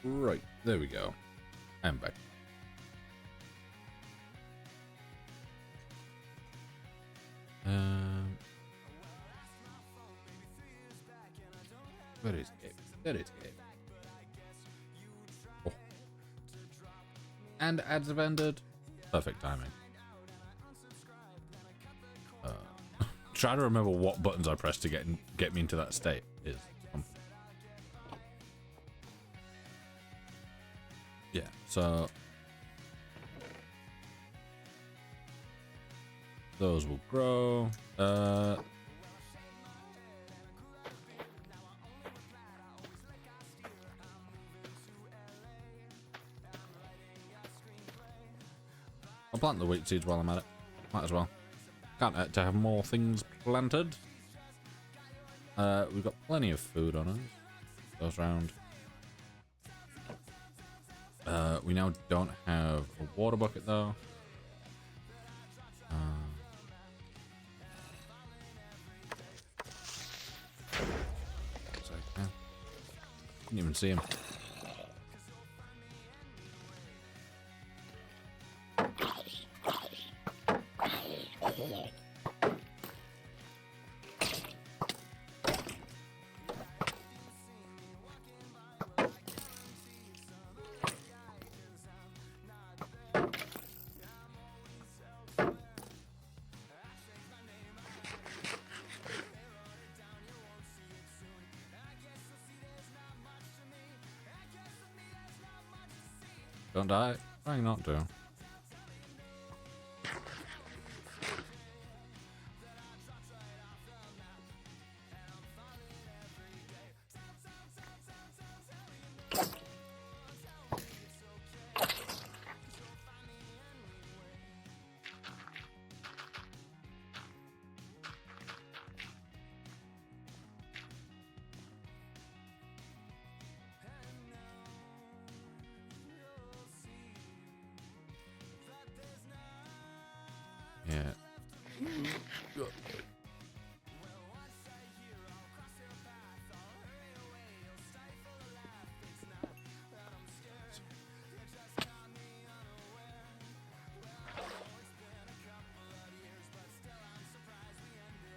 Right, there we go. I'm back. Where is Gabe? There is Gabe. Oh. And ads have ended. Perfect timing. Try to remember what buttons I pressed to get me into that state. Yeah, so those will grow. I'll plant the wheat seeds while I'm at it. Might as well. Can't hurt to have more things planted. We've got plenty of food on us. Goes round. We now don't have a water bucket though. Didn't even see him. Don't die. Trying not to. Yeah.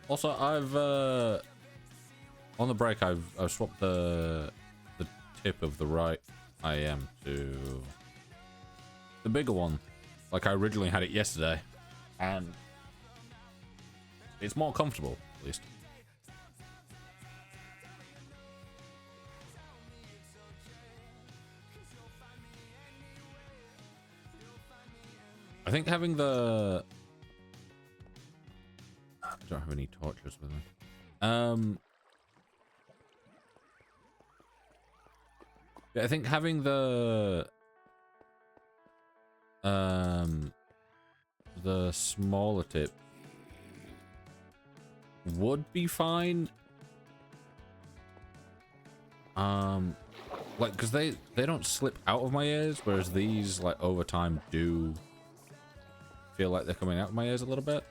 Also, I've on the break I've swapped the tip of the right IM to the bigger one. Like I originally had it yesterday. And it's more comfortable, at least. I think having the... I don't have any torches with me. Yeah, I think having the smaller tip would be fine. Like, because they don't slip out of my ears, whereas these, like, over time do feel like they're coming out of my ears a little bit,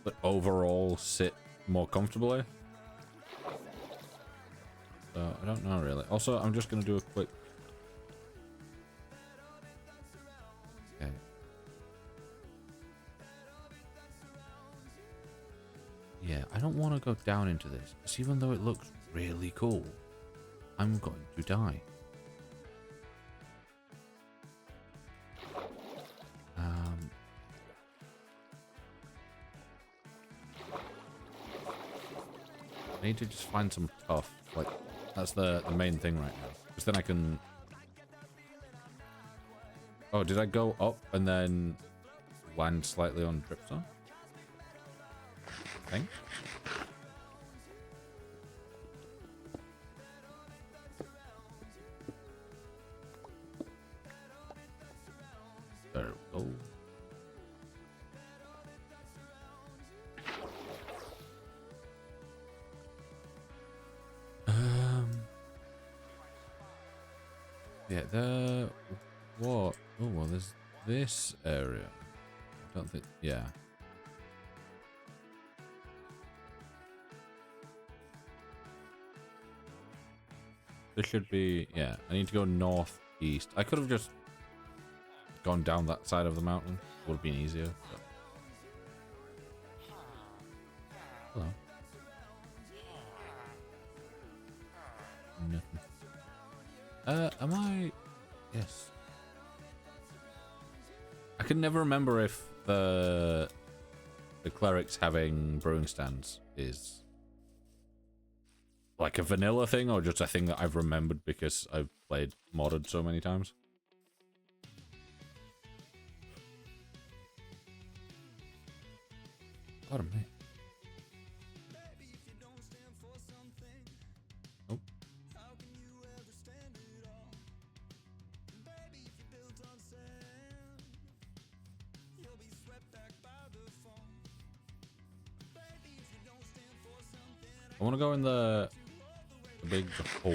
but overall sit more comfortably. So I don't know really. Also, I'm just gonna do a quick. Okay. Yeah, I don't want to go down into this, because even though it looks really cool, I'm going to die. I need to just find some tough. Like, that's the main thing right now. Because then I can... Oh, did I go up and then land slightly on Dripstone? I think. There we go. Yeah, the... What? Oh, well, there's this area. I don't think... Yeah. This should be, yeah, I need to go northeast. I could have just gone down that side of the mountain. Would have been easier. But... Hello. Nothing. Am I? Yes. I can never remember if the clerics having brewing stands is like a vanilla thing or just a thing that I've remembered because I've played modded so many times. Pardon me. Oh. I want to go in the big hole.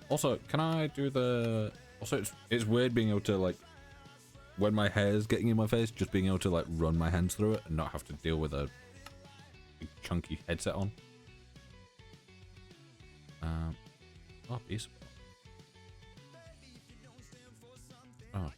Also, can I do the... Also, it's weird being able to, like, when my hair's getting in my face, just being able to, like, run my hands through it and not have to deal with a big chunky headset on. Oh, peace. Oh.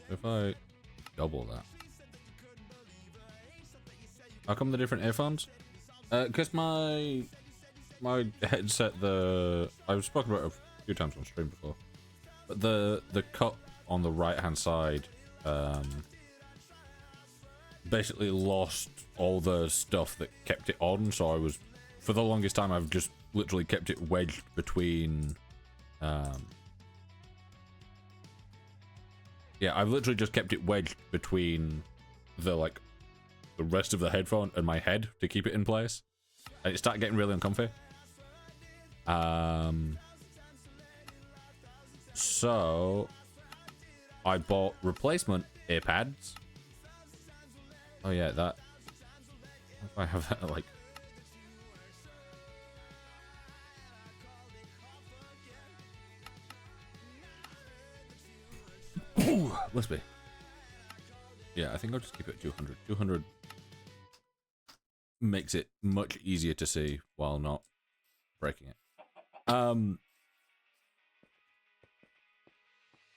If I double that. How come the different earphones? Because my headset, I've spoken about it a few times on stream before, but the cup on the right hand side basically lost all the stuff that kept it on, so I was, for the longest time, I've just literally kept it wedged between yeah, I've literally just kept it wedged between the rest of the headphone and my head to keep it in place, and it started getting really uncomfy. So I bought replacement ear pads. Oh yeah, that. If I have that, like. Ooh, must be. Yeah, I think I'll just keep it at 200. 200 makes it much easier to see while not breaking it.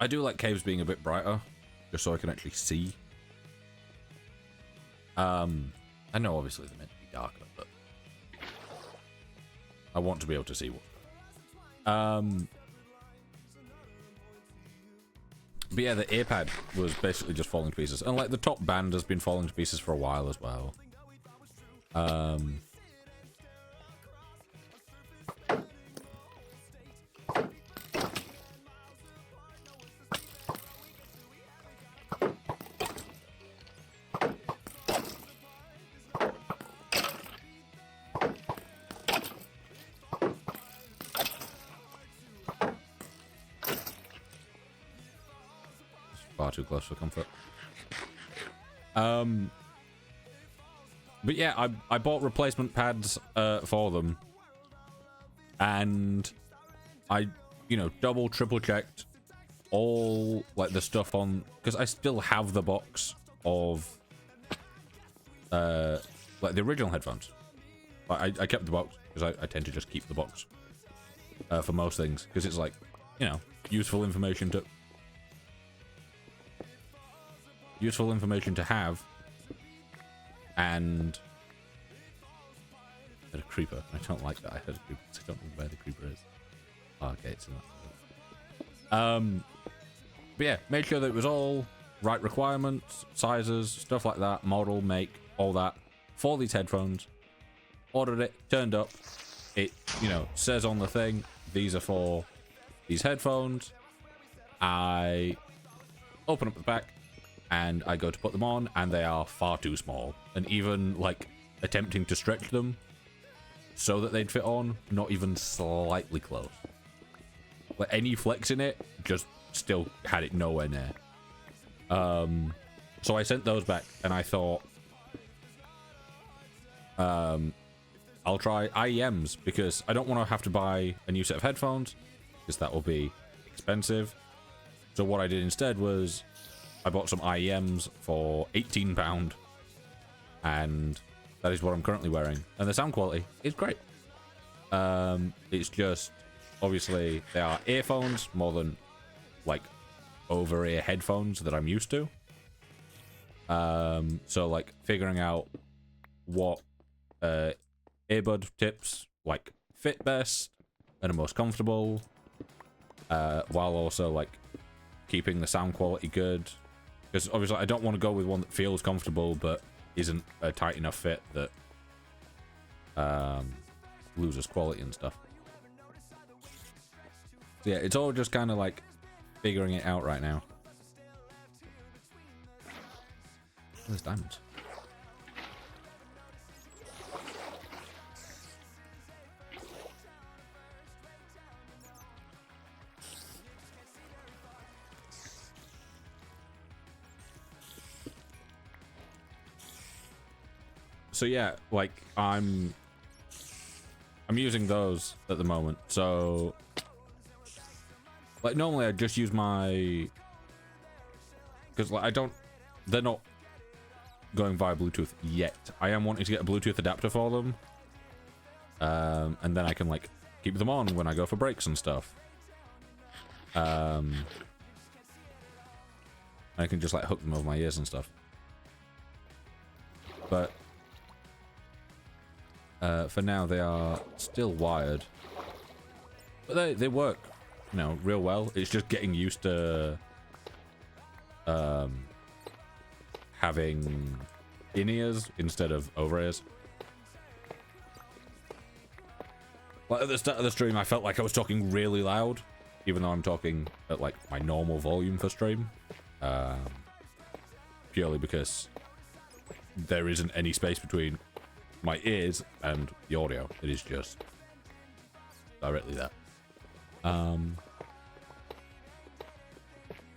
I do like caves being a bit brighter, just so I can actually see. I know obviously they're meant to be darker, but I want to be able to see what. But yeah, the earpad was basically just falling to pieces, and like the top band has been falling to pieces for a while as well. Far too close for comfort. But yeah, I bought replacement pads for them, and I, double, triple checked all like the stuff on, because I still have the box of like the original headphones. I kept the box because I tend to just keep the box for most things, because it's like, useful information to have. And I heard a creeper. I don't like that. I heard a creeper. I don't know where the creeper is. Oh, okay, it's not. But yeah, made sure that it was all right requirements, sizes, stuff like that, model, make, all that for these headphones. Ordered it, turned up. It, says on the thing, these are for these headphones. I open up the back, and I go to put them on, and they are far too small. And even, like, attempting to stretch them so that they'd fit on, not even slightly close. Like any flex in it, just still had it nowhere near. So I sent those back, and I thought, I'll try IEMs because I don't want to have to buy a new set of headphones because that will be expensive. So what I did instead was I bought some IEMs for £18, and that is what I'm currently wearing. And the sound quality is great. It's just, obviously, they are earphones more than, like, over-ear headphones that I'm used to. So, like, figuring out what earbud tips, like, fit best and are most comfortable, while also, like, keeping the sound quality good. Because, obviously, I don't want to go with one that feels comfortable but isn't a tight enough fit that loses quality and stuff. So, yeah, it's all just kind of, like, figuring it out right now. There's diamonds. So yeah, like I'm using those at the moment. So like normally I just use my, because like they're not going via Bluetooth yet. I am wanting to get a Bluetooth adapter for them, and then I can like keep them on when I go for breaks and stuff. I can just like hook them over my ears and stuff. But for now, they are still wired, but they work, you know, real well. It's just getting used to having in-ears instead of over-ears. Like at the start of the stream, I felt like I was talking really loud, even though I'm talking at like my normal volume for stream, purely because there isn't any space between my ears and the audio. It is just directly there.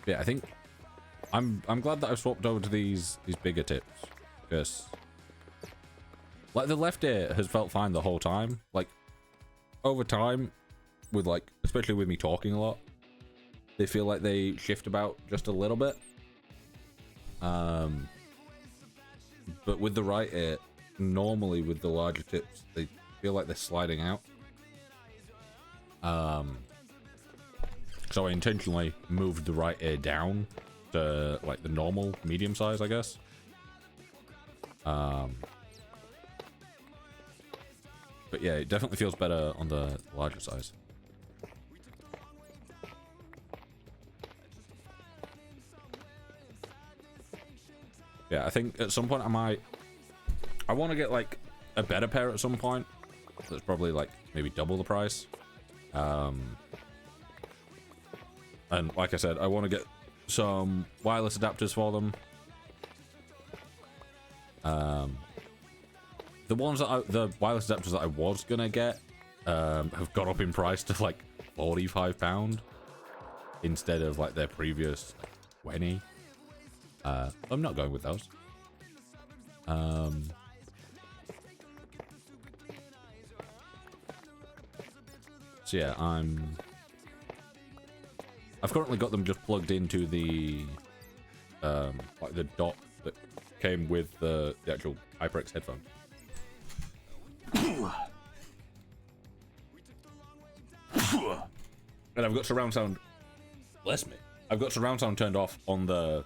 Yeah, I think I'm glad that I've swapped over to these bigger tips, because like the left ear has felt fine the whole time. Like over time, with like especially with me talking a lot, they feel like they shift about just a little bit. But with the right ear, normally with the larger tips, they feel like they're sliding out. So I intentionally moved the right ear down to like the normal medium size, I guess. But yeah, it definitely feels better on the larger size. Yeah, I think at some point I want to get like a better pair at some point. That's probably like maybe double the price. And like I said, I want to get some wireless adapters for them. The wireless adapters that I was gonna get have gone up in price to like £45 instead of like their previous 20. I'm not going with those. So yeah, I've currently got them just plugged into the like the dock that came with the actual HyperX headphone. And I've got surround sound. Bless me. I've got surround sound turned off on the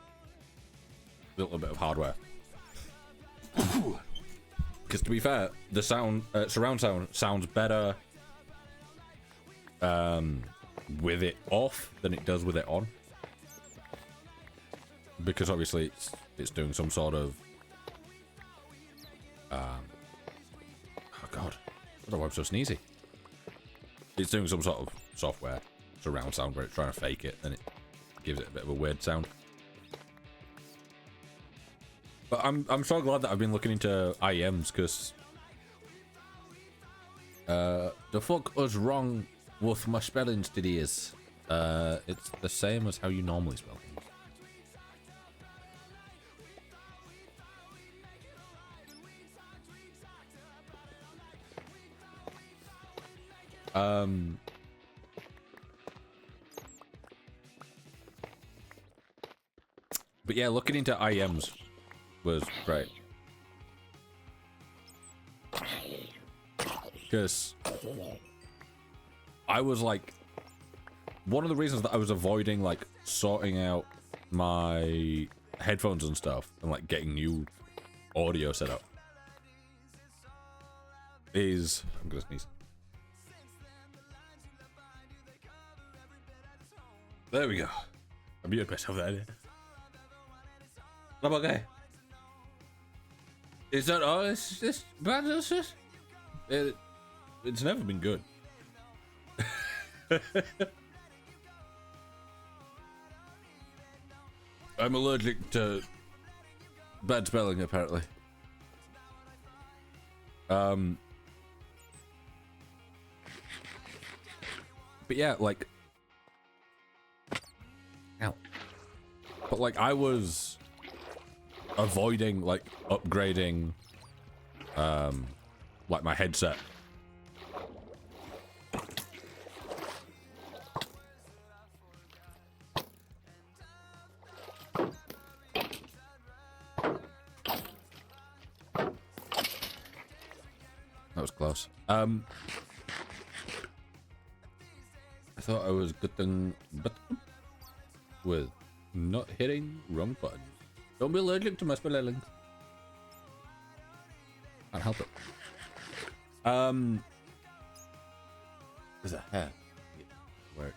little bit of hardware. Because to be fair, the surround sound sounds better with it off than it does with it on. Because obviously it's doing some sort of oh god, I don't know why I'm so sneezy. It's doing some sort of software surround sound where it's trying to fake it, and it gives it a bit of a weird sound. But I'm so glad that I've been looking into IEMs, because the fuck was wrong with my spellings today is. It's the same as how you normally spell things. But yeah, looking into IEMs was great. Because I was like, one of the reasons that I was avoiding like sorting out my headphones and stuff and like getting new audio set up is, I'm gonna sneeze. There we go. I muted myself there. I'm okay. Is that all? It's just bad. It's never been good. I'm allergic to bad spelling, apparently. But yeah, like, ow. But like, I was avoiding like upgrading, like my headset. That was close. I thought I was getting better with not hitting wrong buttons. Don't be allergic to my spelling. Can't help it. There's a hair. Where?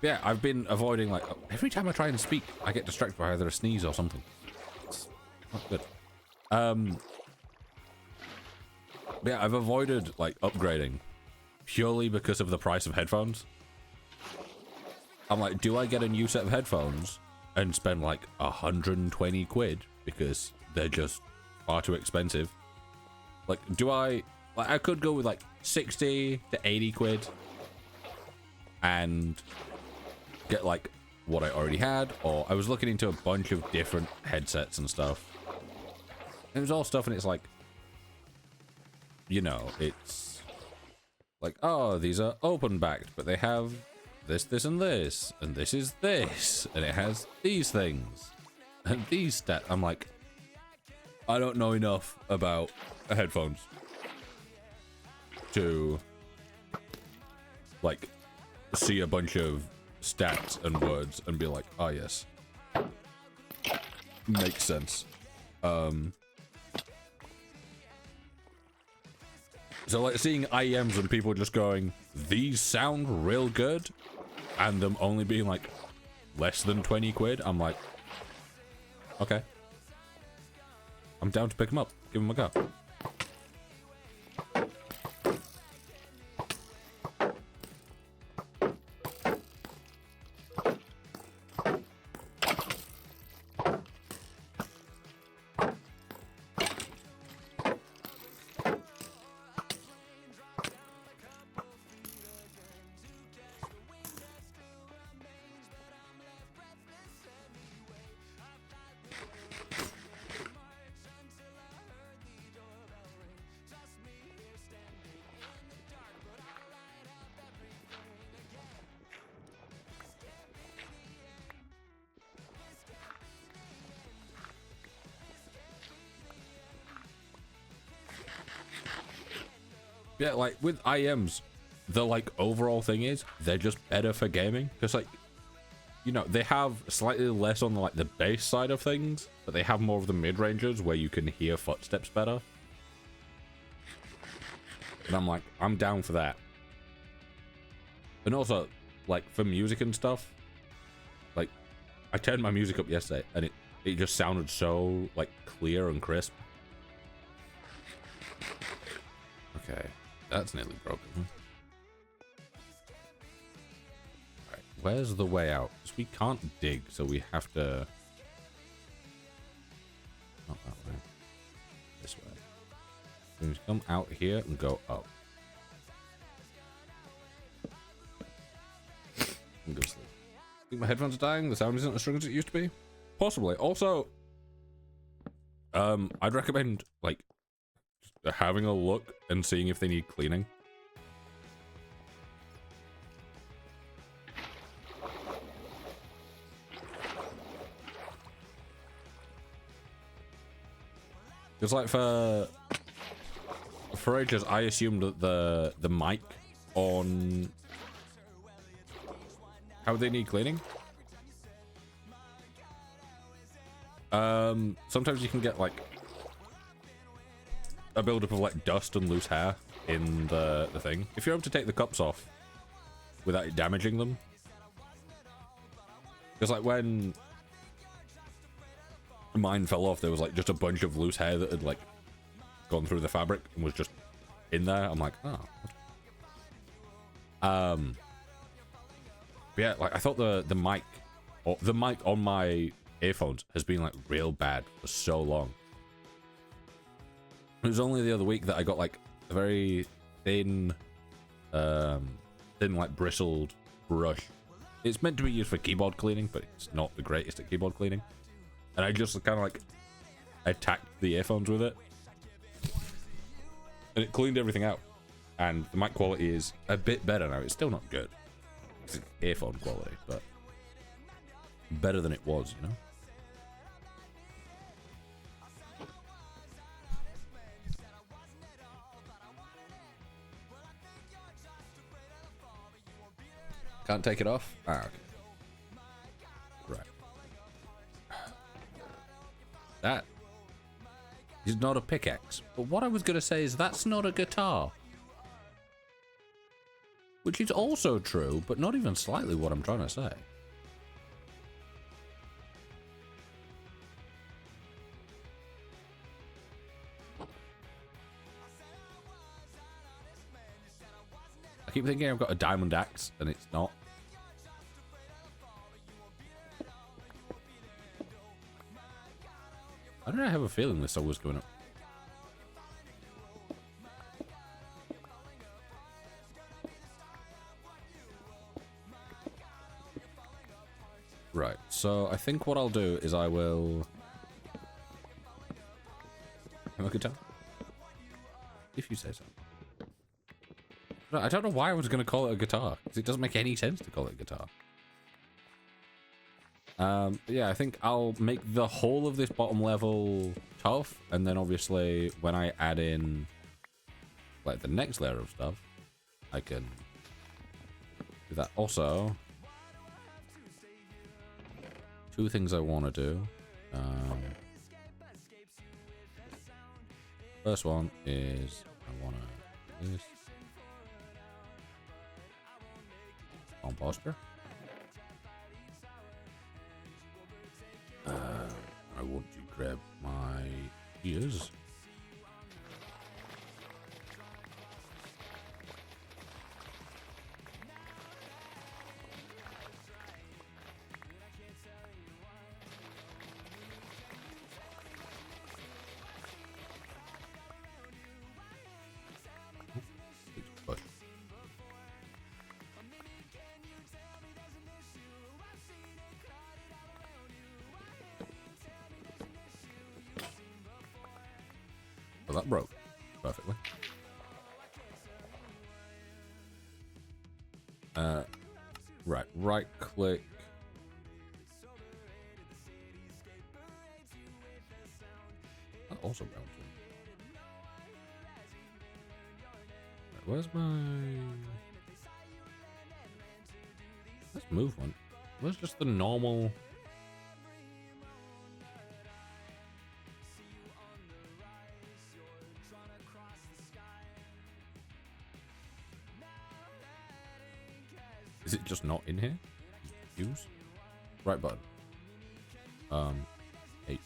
Yeah, I've been avoiding like every time I try and speak, I get distracted by either a sneeze or something. It's not good. Yeah, I've avoided like upgrading purely because of the price of headphones. I'm like, do I get a new set of headphones and spend like 120 quid because they're just far too expensive? Like, do I, like, I could go with like 60 to 80 quid and get like what I already had, or I was looking into a bunch of different headsets and stuff. It was all stuff, and it's like, you know, it's like, oh, these are open backed, but they have this, this, and this, and this is this, and it has these things and these stats. I'm like, I don't know enough about headphones to like see a bunch of stats and words and be like, oh yes, makes sense. So like seeing IEMs and people just going, these sound real good, and them only being like less than 20 quid, I'm like, okay, I'm down to pick them up, give them a go. Yeah, like with IEMs, the like overall thing is they're just better for gaming, because like, you know, they have slightly less on like the bass side of things, but they have more of the mid-ranges where you can hear footsteps better. And I'm like, I'm down for that. And also, like for music and stuff, like I turned my music up yesterday and it just sounded so like clear and crisp. Okay. That's nearly broken. Alright, where's the way out? Because we can't dig, so we have to... Not that way. This way. We just come out here and go up. and go to sleep. I think my headphones are dying. The sound isn't as strong as it used to be. Possibly. Also, I'd recommend like just having a look and seeing if they need cleaning. Because like for ages, I assumed that the mic on how they need cleaning. Sometimes you can get like a buildup of like dust and loose hair in the thing. If you're able to take the cups off without it damaging them, because like when mine fell off, there was like just a bunch of loose hair that had like gone through the fabric and was just in there. I'm like, oh. But yeah, like I thought the mic on my earphones has been like real bad for so long. It was only the other week that I got like a very thin like bristled brush. It's meant to be used for keyboard cleaning, but it's not the greatest at keyboard cleaning. And I just kind of like attacked the earphones with it, and it cleaned everything out. And the mic quality is a bit better now. It's still not good. It's earphone quality, but better than it was, you know? Can't take it off? Ah, okay. Right. That is not a pickaxe. But what I was going to say is that's not a guitar. Which is also true, but not even slightly what I'm trying to say. I keep thinking I've got a diamond axe, and it's not. I don't know, I have a feeling this song was going up. Right, so I think what I'll do is I will... Have a guitar? If you say so. No, I don't know why I was going to call it a guitar, because it doesn't make any sense to call it a guitar. Yeah, I think I'll make the whole of this bottom level tough, and then obviously when I add in like the next layer of stuff, I can do that. Also, two things I want to do. First one is I want to do this on posture. I want to grab my ears. Push. Well, that broke perfectly. Right click. That also bounced. Right, where's my... Let's move one. Where's just the normal... Is it just not in here? Use? Right button. 8.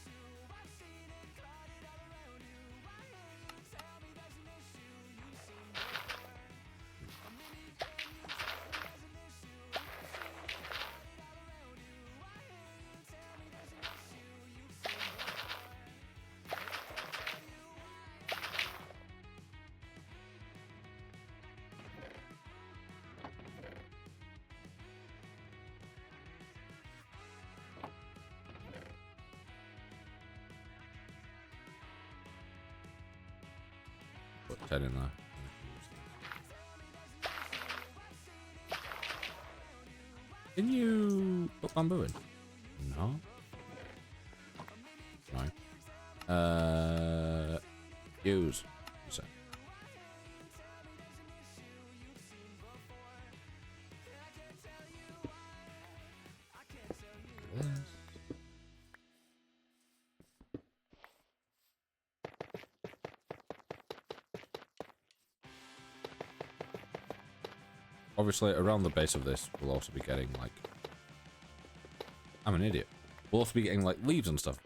10 in there. Can you put bamboo in? No. No. Use. So. Obviously, around the base of this, we'll also be getting, like... I'm an idiot. We'll also be getting, like, leaves and stuff.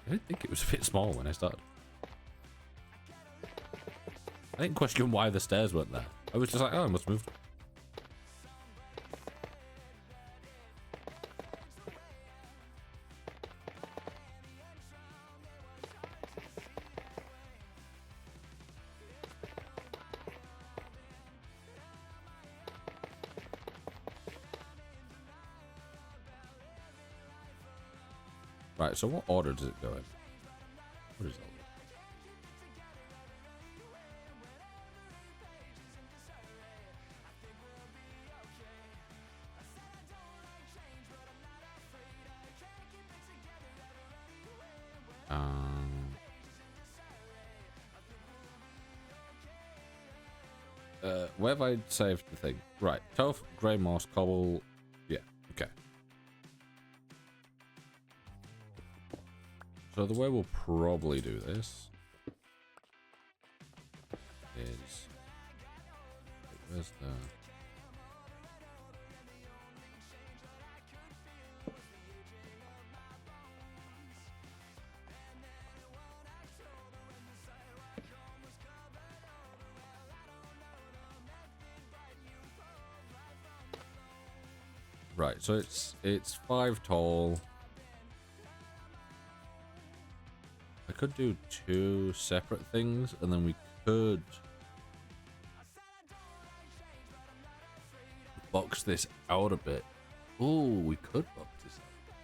I didn't think it was a bit small when I started. I didn't question why the stairs weren't there. I was just like, oh, I must move. Right, so what order does it go in? What is all this? Where have I saved the thing? Right, tough, grey moss, cobble. Yeah, okay. So the way we'll probably do this is... Where's the... Right, so it's 5 tall. I could do 2 separate things, and then we could box this out a bit. Ooh, we could box this out.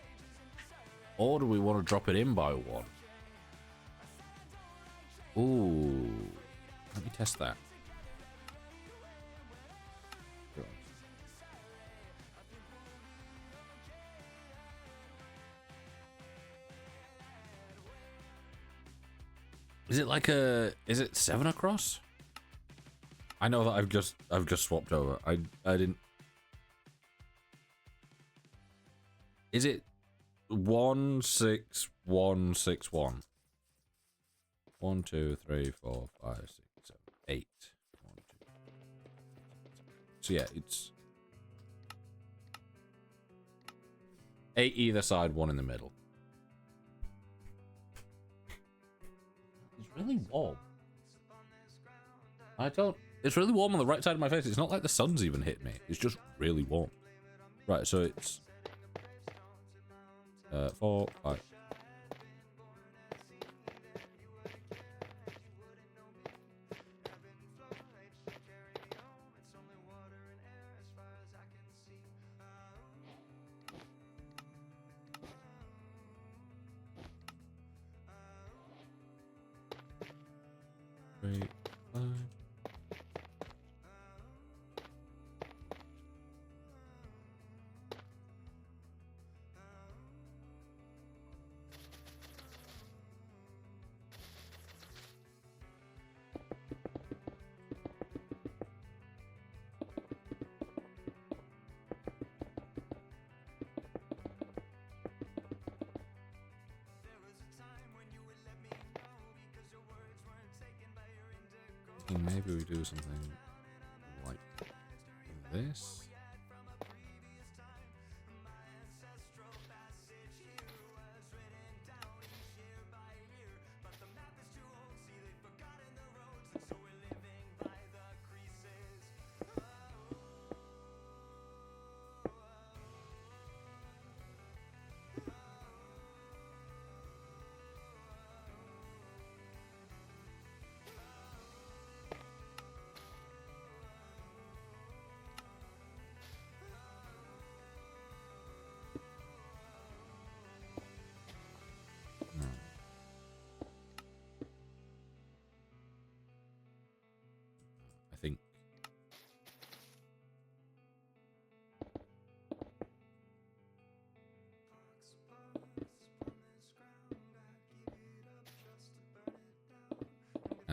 Or do we want to drop it in by 1? Ooh, let me test that. Is it like a... Is it 7 across? I know that I've just swapped over. I didn't... Is it 1 6 1 6 1? 1 2 3 4 5 6 7 8. 1 2 3 4 5 6 7. So yeah, it's 8 either side, 1 in the middle. Really warm. I don't... It's really warm on the right side of my face. It's not like the sun's even hit me. It's just really warm. Right, so it's... 4, 5. Great. Maybe we do something like this.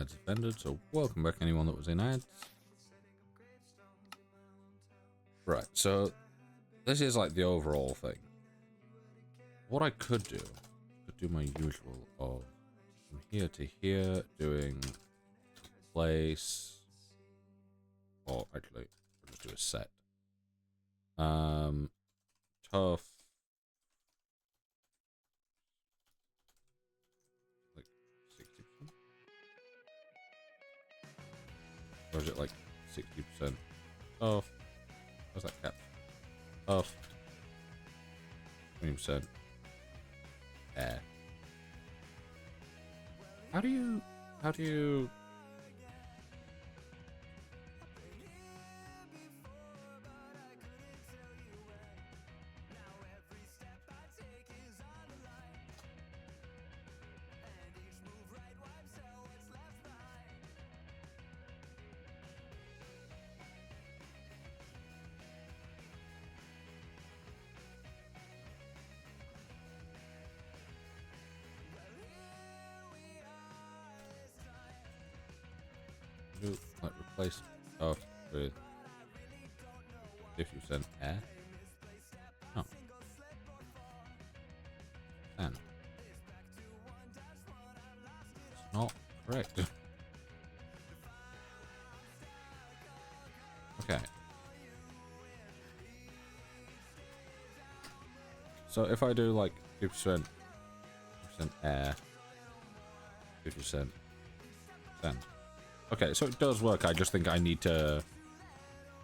ads have ended, so welcome back anyone that was in ads. Right, so this is like the overall thing. What I could do my usual of from here to here, doing place, or actually, I'll just do a set. Tough. Like 60%? Or is it like 60% tough? What's that cap? Tough. 20% air. How do you like replace stuff with 50% air? Oh. Then. It's not correct. Okay. So if I do like 50% air, 50% sand. Okay, so it does work. I just think I need to.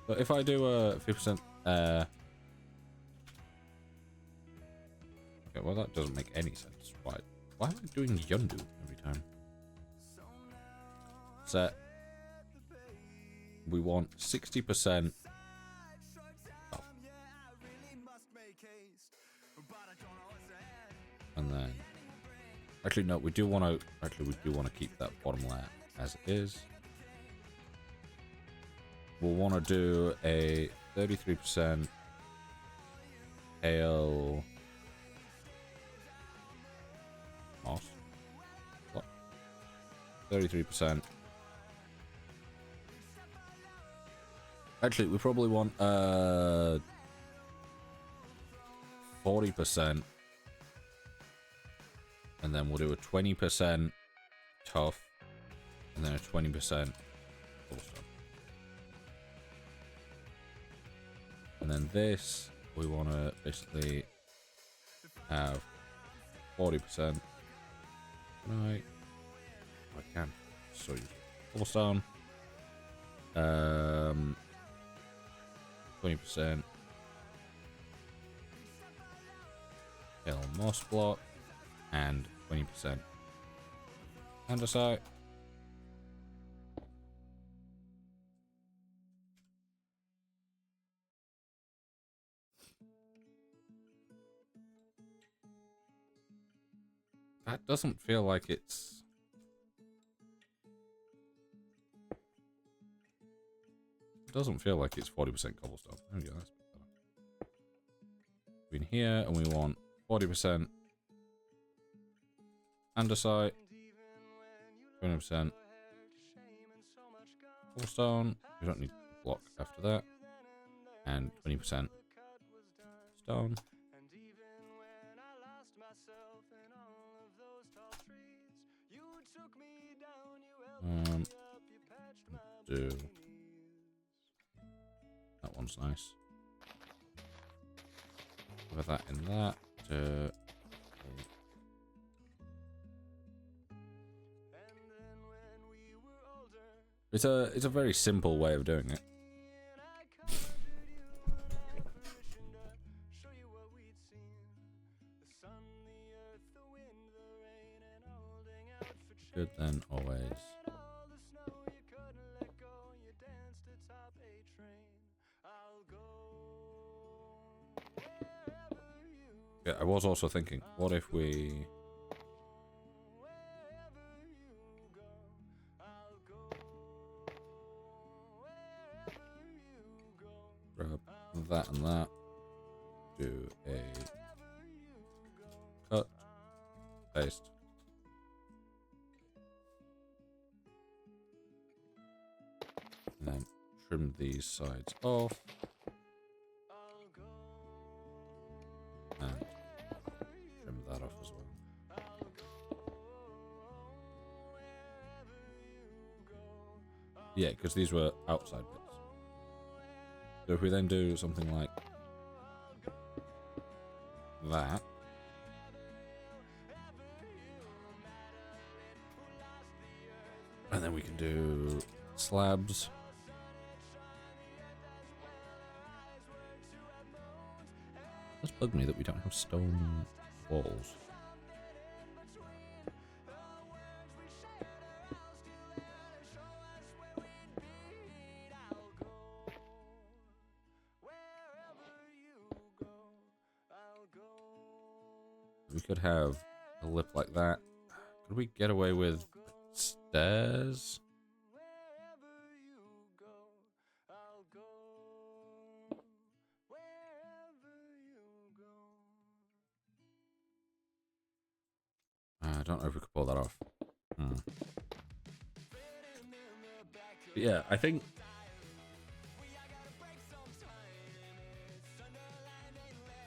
But if I do a 50% air. Okay, well that doesn't make any sense. Why am I doing Yundu every time? Set. We want 60%. Oh. And then, actually no, we do want to keep that bottom layer as it is. We'll want to do a 33% hail moss. What? 33%. Actually, we probably want 40%, and then we'll do a 20% tough, and then a 20% cobblestone. And then this, we want to basically have 40%. Right. I can. So cobblestone. 20%. Hill moss block. And 20% andesite. That doesn't feel like it's... It doesn't feel like it's 40% cobblestone. There we go, that's better. We're in here and we want 40% andesite, 20% cobblestone. We don't need the block after that. And 20% stone. Do that one's nice. Put that in that. It's a very simple way of doing it. Good then, always. Yeah, I was also thinking, what if we... grab that and that, do a cut, paste, trim these sides off. And trim that off as well. Yeah, because these were outside bits. So if we then do something like that, and then we can do slabs. It does bug me that we don't have stone walls. We could have a lip like that. Could we get away with stairs? I don't know if we could pull that off. But yeah, I think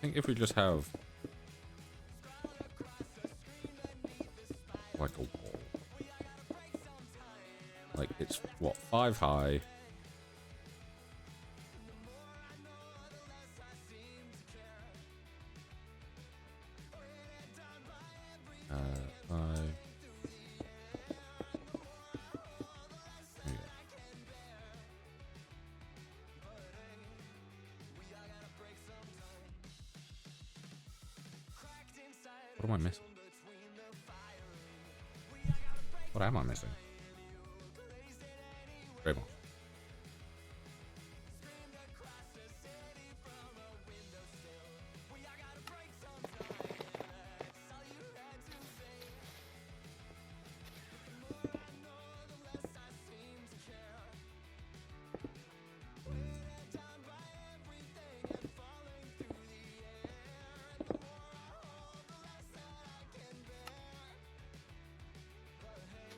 if we just have like a wall, like it's what, 5 high, what am I missing? What am I missing? Great one.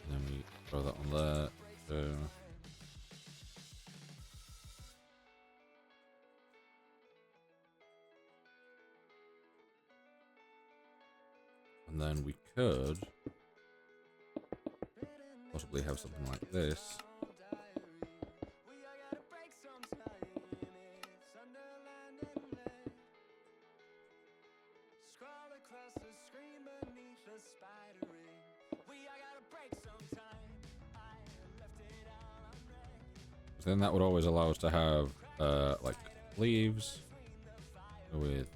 Then we throw that on there. And then we could possibly have something like this. Then that would always allow us to have like leaves with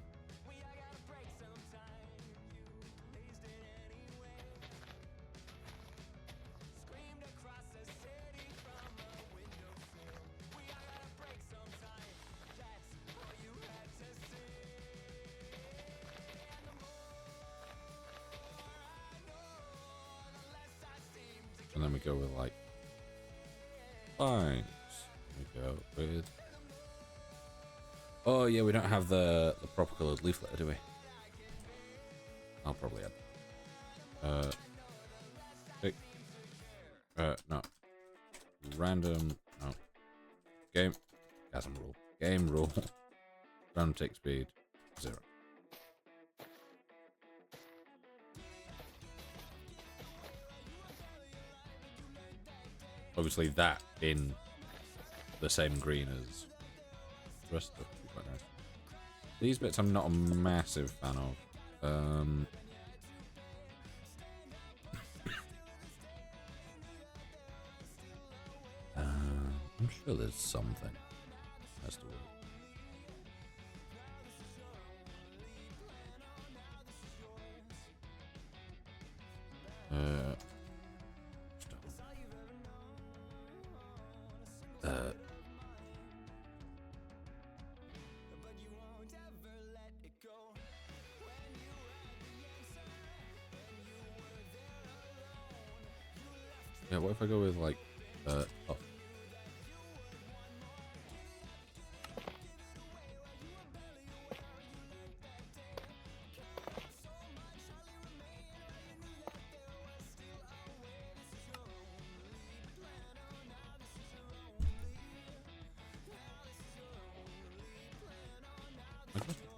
and then we go with like vines. We go with, oh yeah, we don't have the proper coloured leaf litter, do we? I'll probably add pick, no, random, no, game, chasm rule, game rule, random tick speed 0. Obviously that in the same green as the rest of it would be quite nice. These bits I'm not a massive fan of. I'm sure there's something has to work. Yeah, what if I go with like oh.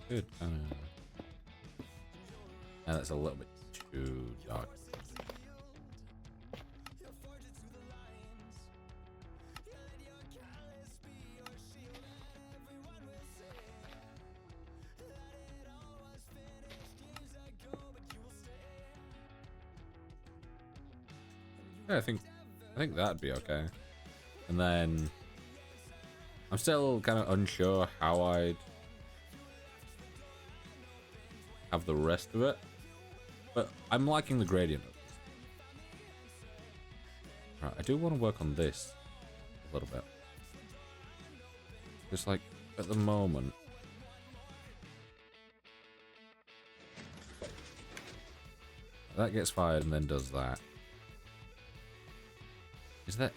Good kind of. Yeah, that's a little bit too dark. Yeah, I think that'd be okay. And then I'm still kind of unsure how I'd have the rest of it, but I'm liking the gradient of this. Right, I do want to work on this a little bit. Just like at the moment. That gets fired and then does that. Is that...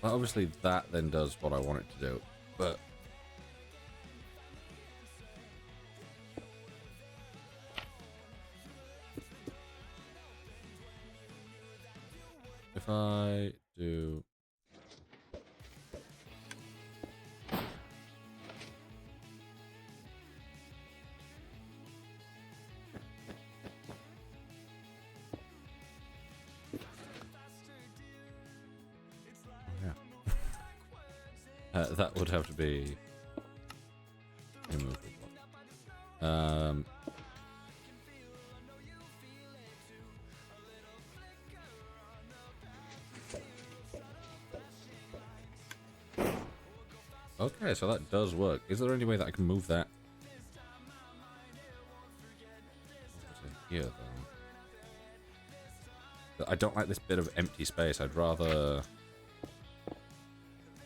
Well, obviously that then does what I want it to do, but... if I do... that would have to be immovable. Okay, so that does work. Is there any way that I can move that? Here, though. I don't like this bit of empty space. I'd rather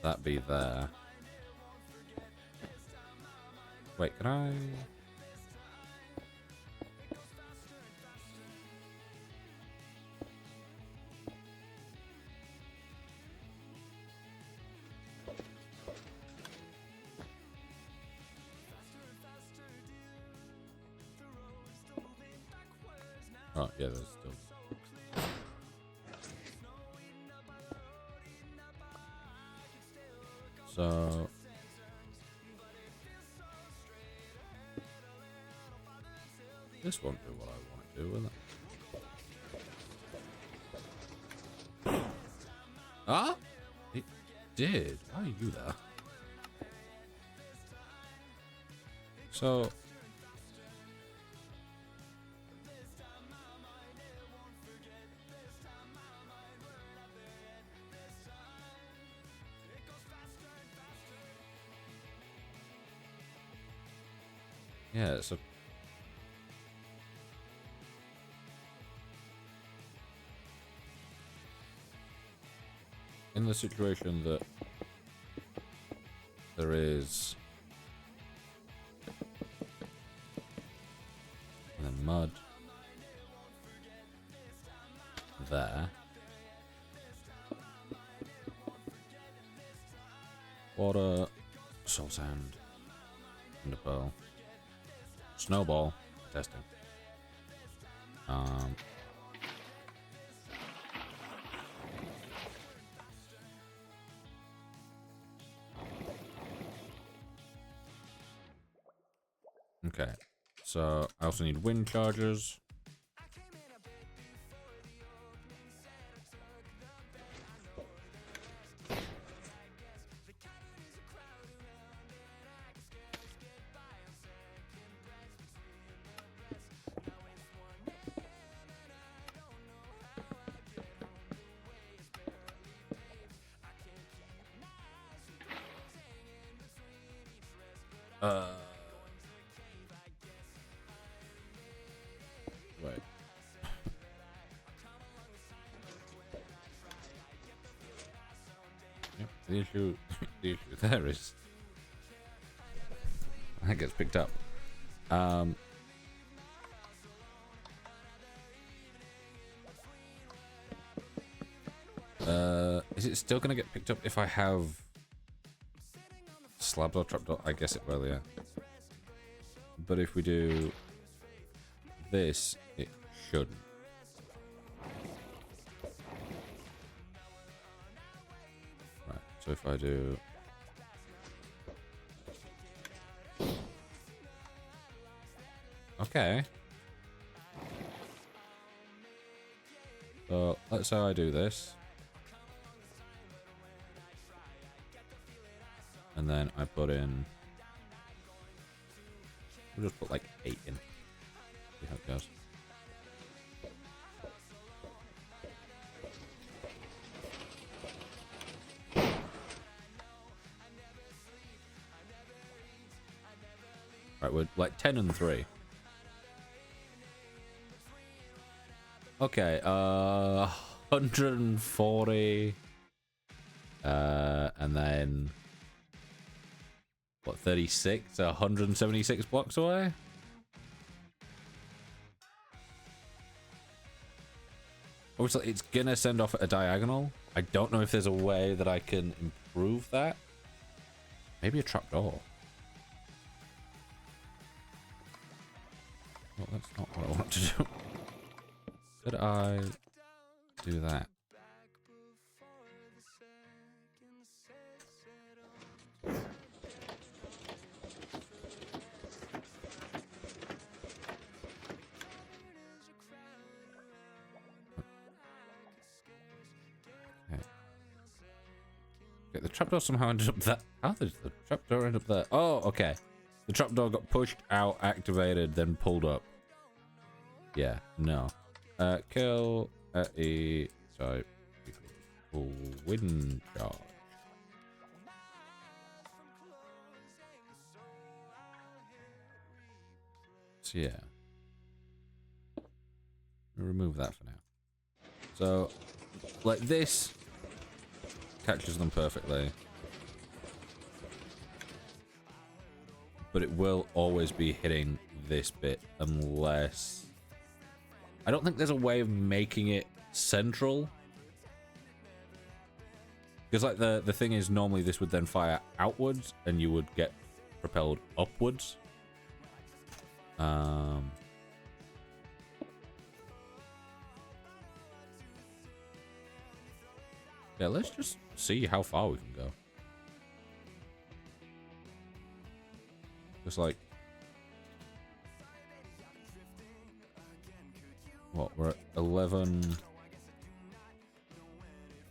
that be there. Wait, can I? Oh, yeah, there's still. So. This won't do what I want it to do, will it? Ah? It did. Why are you there? So. Yeah, so. In the situation that there is the mud there, water, soul sand, and a pearl, snowball, testing. Okay, so I also need wind chargers. Wait. Yep, the issue there is that gets picked up. Is it still gonna get picked up if I have slabs or trapdoor? I guess it will, yeah. But if we do this, it shouldn't. Right, so if I do... Okay. So, let's say I do this. And then I put in... We'll just put like 8 in. See how it goes. Right, we're like 10 and 3. Okay, 140. And then... What, 36? 176 blocks away? Obviously, it's gonna send off at a diagonal. I don't know if there's a way that I can improve that. Maybe a trapdoor. Well, that's not what I want to do. Could I do that? Okay, the trapdoor somehow ended up there. How did the trapdoor end up there? Oh, okay. The trapdoor got pushed out, activated, then pulled up. Yeah, no. Kill at E type equals wind charge. So yeah. We'll remove that for now. So, like this catches them perfectly. But it will always be hitting this bit unless... I don't think there's a way of making it central. Because like the thing is, normally this would then fire outwards and you would get propelled upwards. Yeah, let's just see how far we can go. Just like... What, we're at 11...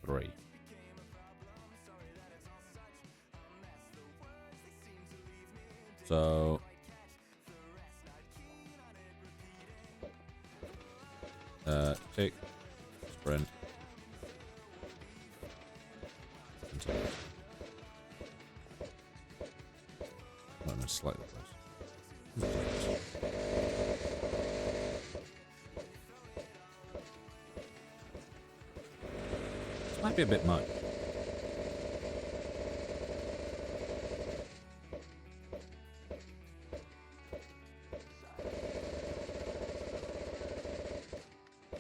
3. So... Tick. Sprint. I'm gonna slightly close. This might be a bit much.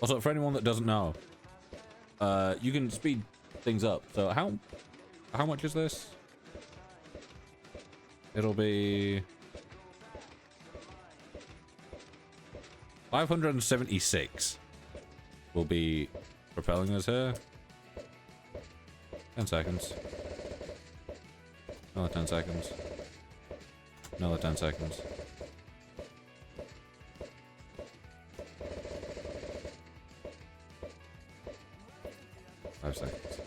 Also, for anyone that doesn't know, you can speed things up. So how much is this? It'll be 576 will be propelling us here. 10 seconds. Another 10 seconds. Another 10 seconds. Seconds.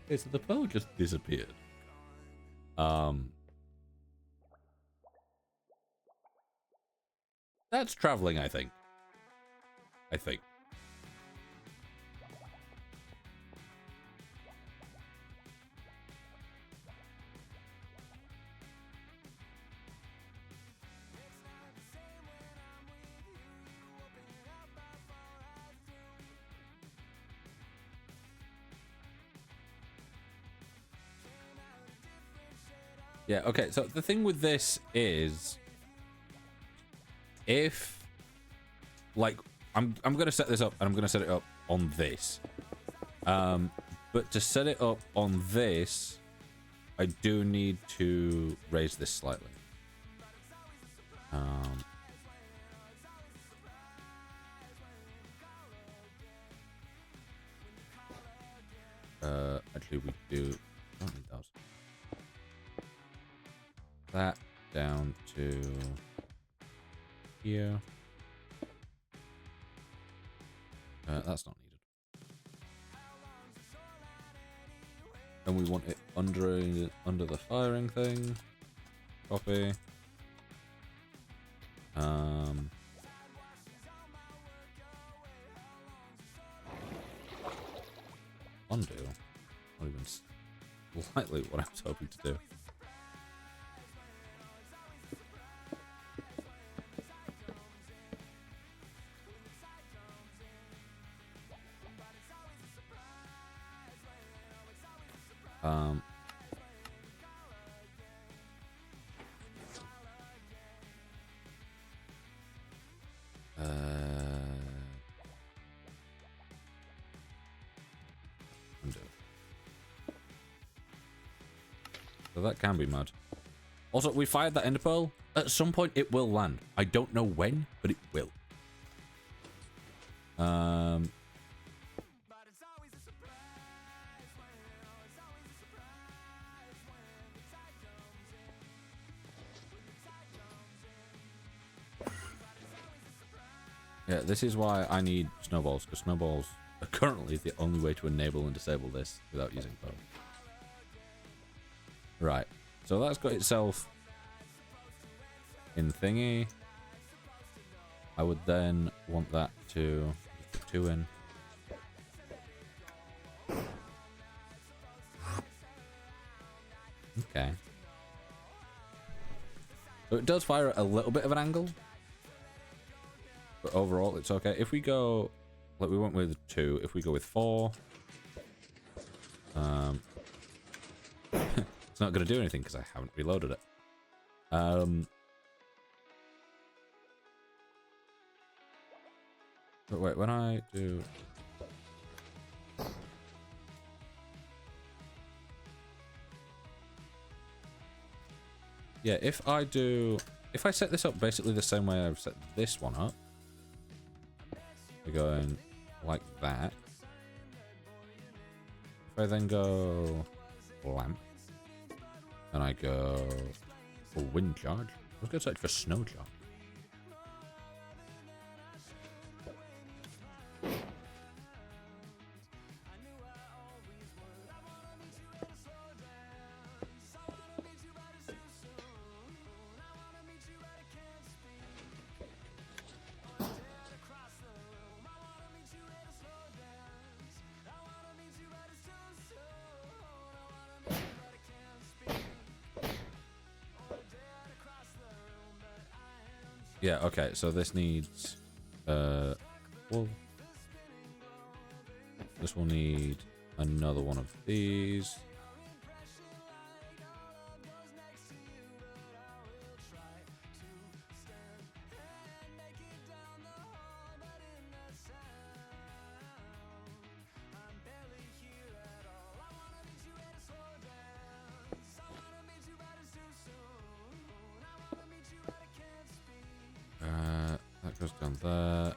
Okay, so the bow just disappeared. That's traveling, I think. Yeah, okay, so the thing with this is if like I'm gonna set this up and I'm gonna set it up on this. But to set it up on this, I do need to raise this slightly. Actually we don't need those. That down to here. That's not needed. And we want it under the firing thing. Copy. Undo. Not even slightly what I was hoping to do. Undo. So that can be mad. Also, we fired that ender pearl. At some point, it will land. I don't know when, but it will. Yeah, this is why I need snowballs, because snowballs are currently the only way to enable and disable this without using bow. Right, so that's got itself in thingy. I would then want that to put 2 in. Okay. So it does fire at a little bit of an angle. But overall, it's okay. If we go, like we went with 2, if we go with 4, it's not going to do anything because I haven't reloaded it. But wait, when I do... Yeah, if I set this up basically the same way I've set this one up, we're going like that. If I then go lamp, and I go for wind charge, I was going to search for snow charge. Yeah, okay, so this needs well, this will need another one of these. That goes down there.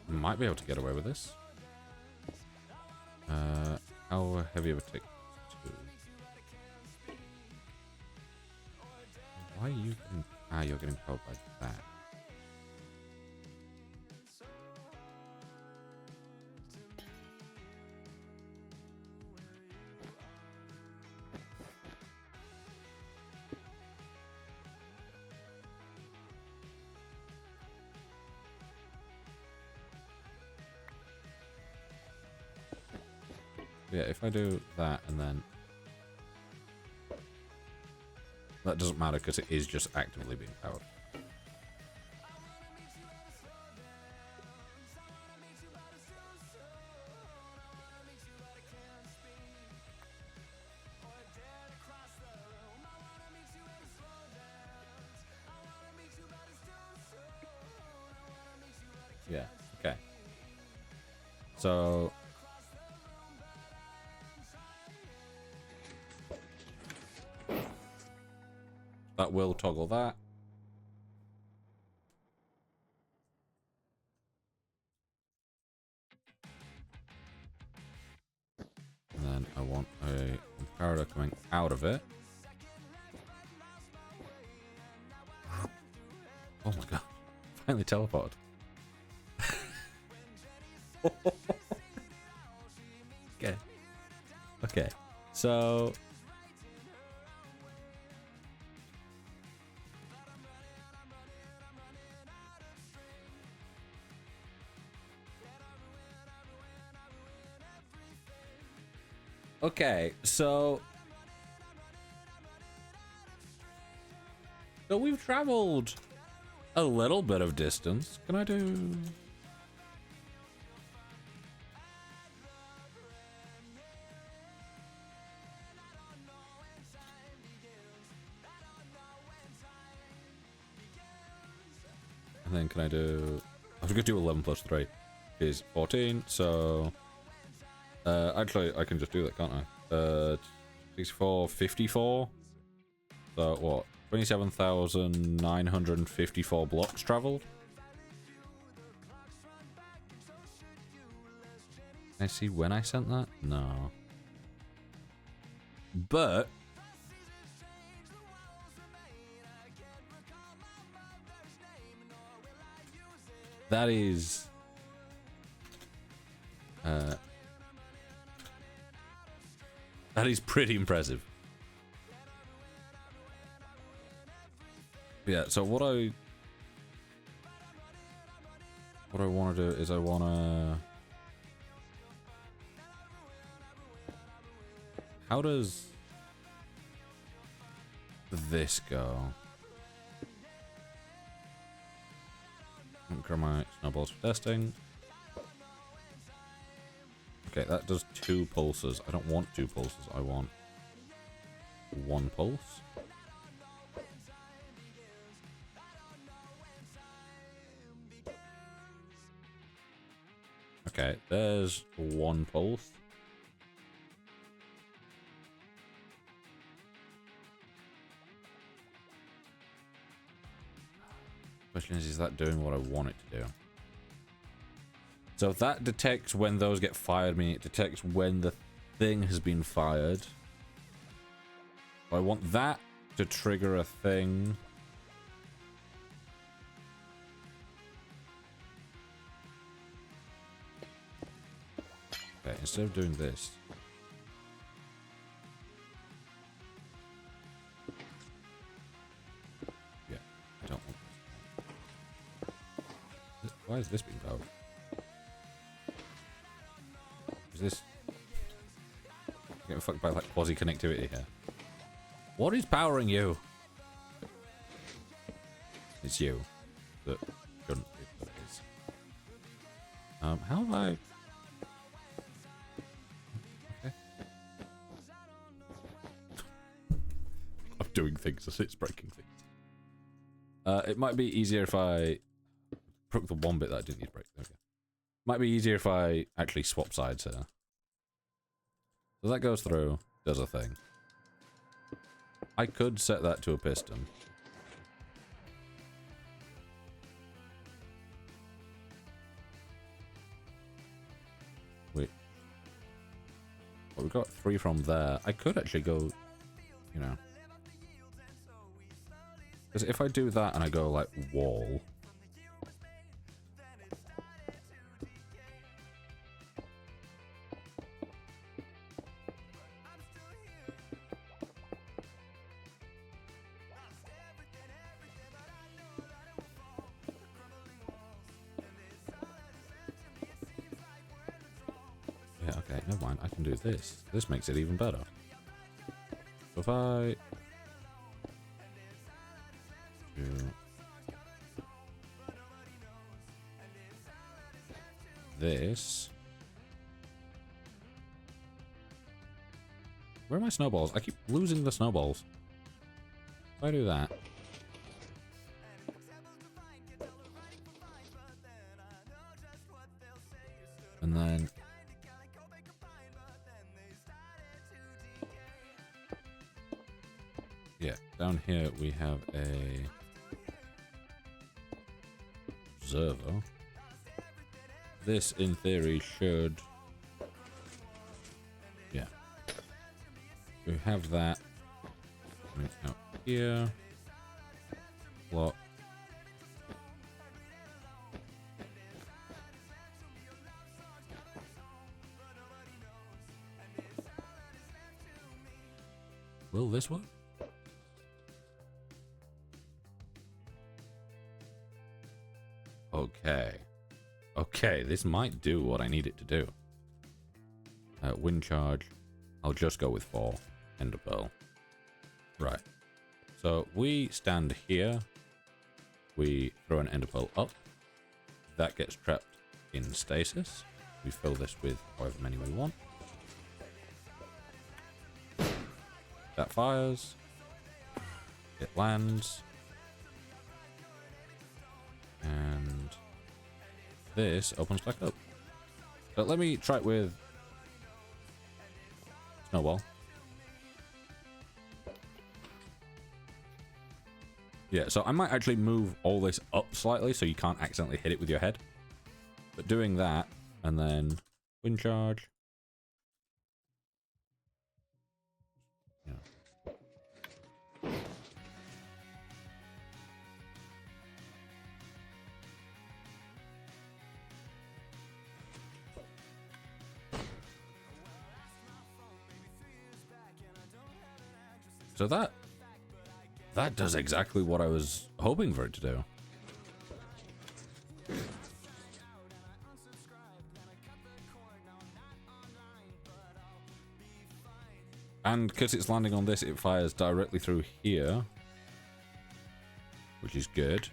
I might be able to get away with this. How heavy of a tick? 2. Why are you getting... Ah, you're getting powered by that. Yeah, if I do that and then... That doesn't matter because it is just actively being powered. Yeah. Okay. So that will toggle that. And then I want a comparator coming out of it. Oh my god. Finally teleported. Okay. Okay. So okay, so we've traveled a little bit of distance. Can I do... And then can I do... I was going to do 11 plus 3 is 14, so... actually, I can just do that, can't I? 64, 54. So, what? 27,954 blocks traveled? Can I see when I sent that? No. But... that is... that is pretty impressive. Yeah, so what I want to do is I want to... How does this go? Grab my snowballs for testing. Okay, that does 2 pulses. I don't want 2 pulses. I want 1 pulse. Okay, there's 1 pulse. Question is that doing what I want it to do? So that detects when those get fired, meaning it detects when the thing has been fired. I want that to trigger a thing. Okay, instead of doing this. Yeah, I don't want this. Why is this being powered? Is this... getting fucked by like quasi connectivity here. What is powering you? It's you. That shouldn't be, but it is. How have I... Okay. I'm doing things as it's breaking things. It might be easier if I broke the one bit that I didn't need to break. There we go. Might be easier if I actually swap sides here. So that goes through, does a thing. I could set that to a piston. Wait. Well, we got 3 from there. I could actually go, you know. Because if I do that and I go like wall. Yeah, okay, never mind. I can do this. This makes it even better. So if I do this. Where are my snowballs? I keep losing the snowballs. If I do that. And then yeah, down here we have a observer. This, in theory, should... yeah. We have that. Coming out here. Block. Will this work? Okay. Okay, this might do what I need it to do. Wind charge. I'll just go with 4. Ender pearl. Right. So we stand here. We throw an ender pearl up. That gets trapped in stasis. We fill this with however many we want. That fires. It lands. And this opens back up. So let me try it with snowball. Yeah, so I might actually move all this up slightly so you can't accidentally hit it with your head. But doing that, and then wind charge. Yeah. So that does exactly what I was hoping for it to do. And because it's landing on this, it fires directly through here, which is good.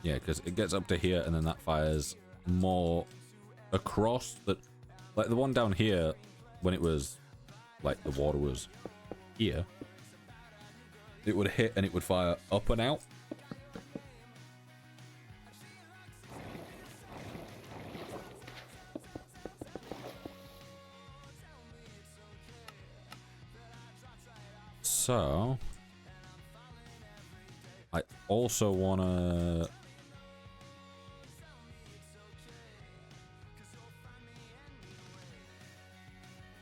Yeah, because it gets up to here and then that fires more across. That, like the one down here, when it was like the water was here, it would hit and it would fire up and out. So I also wanna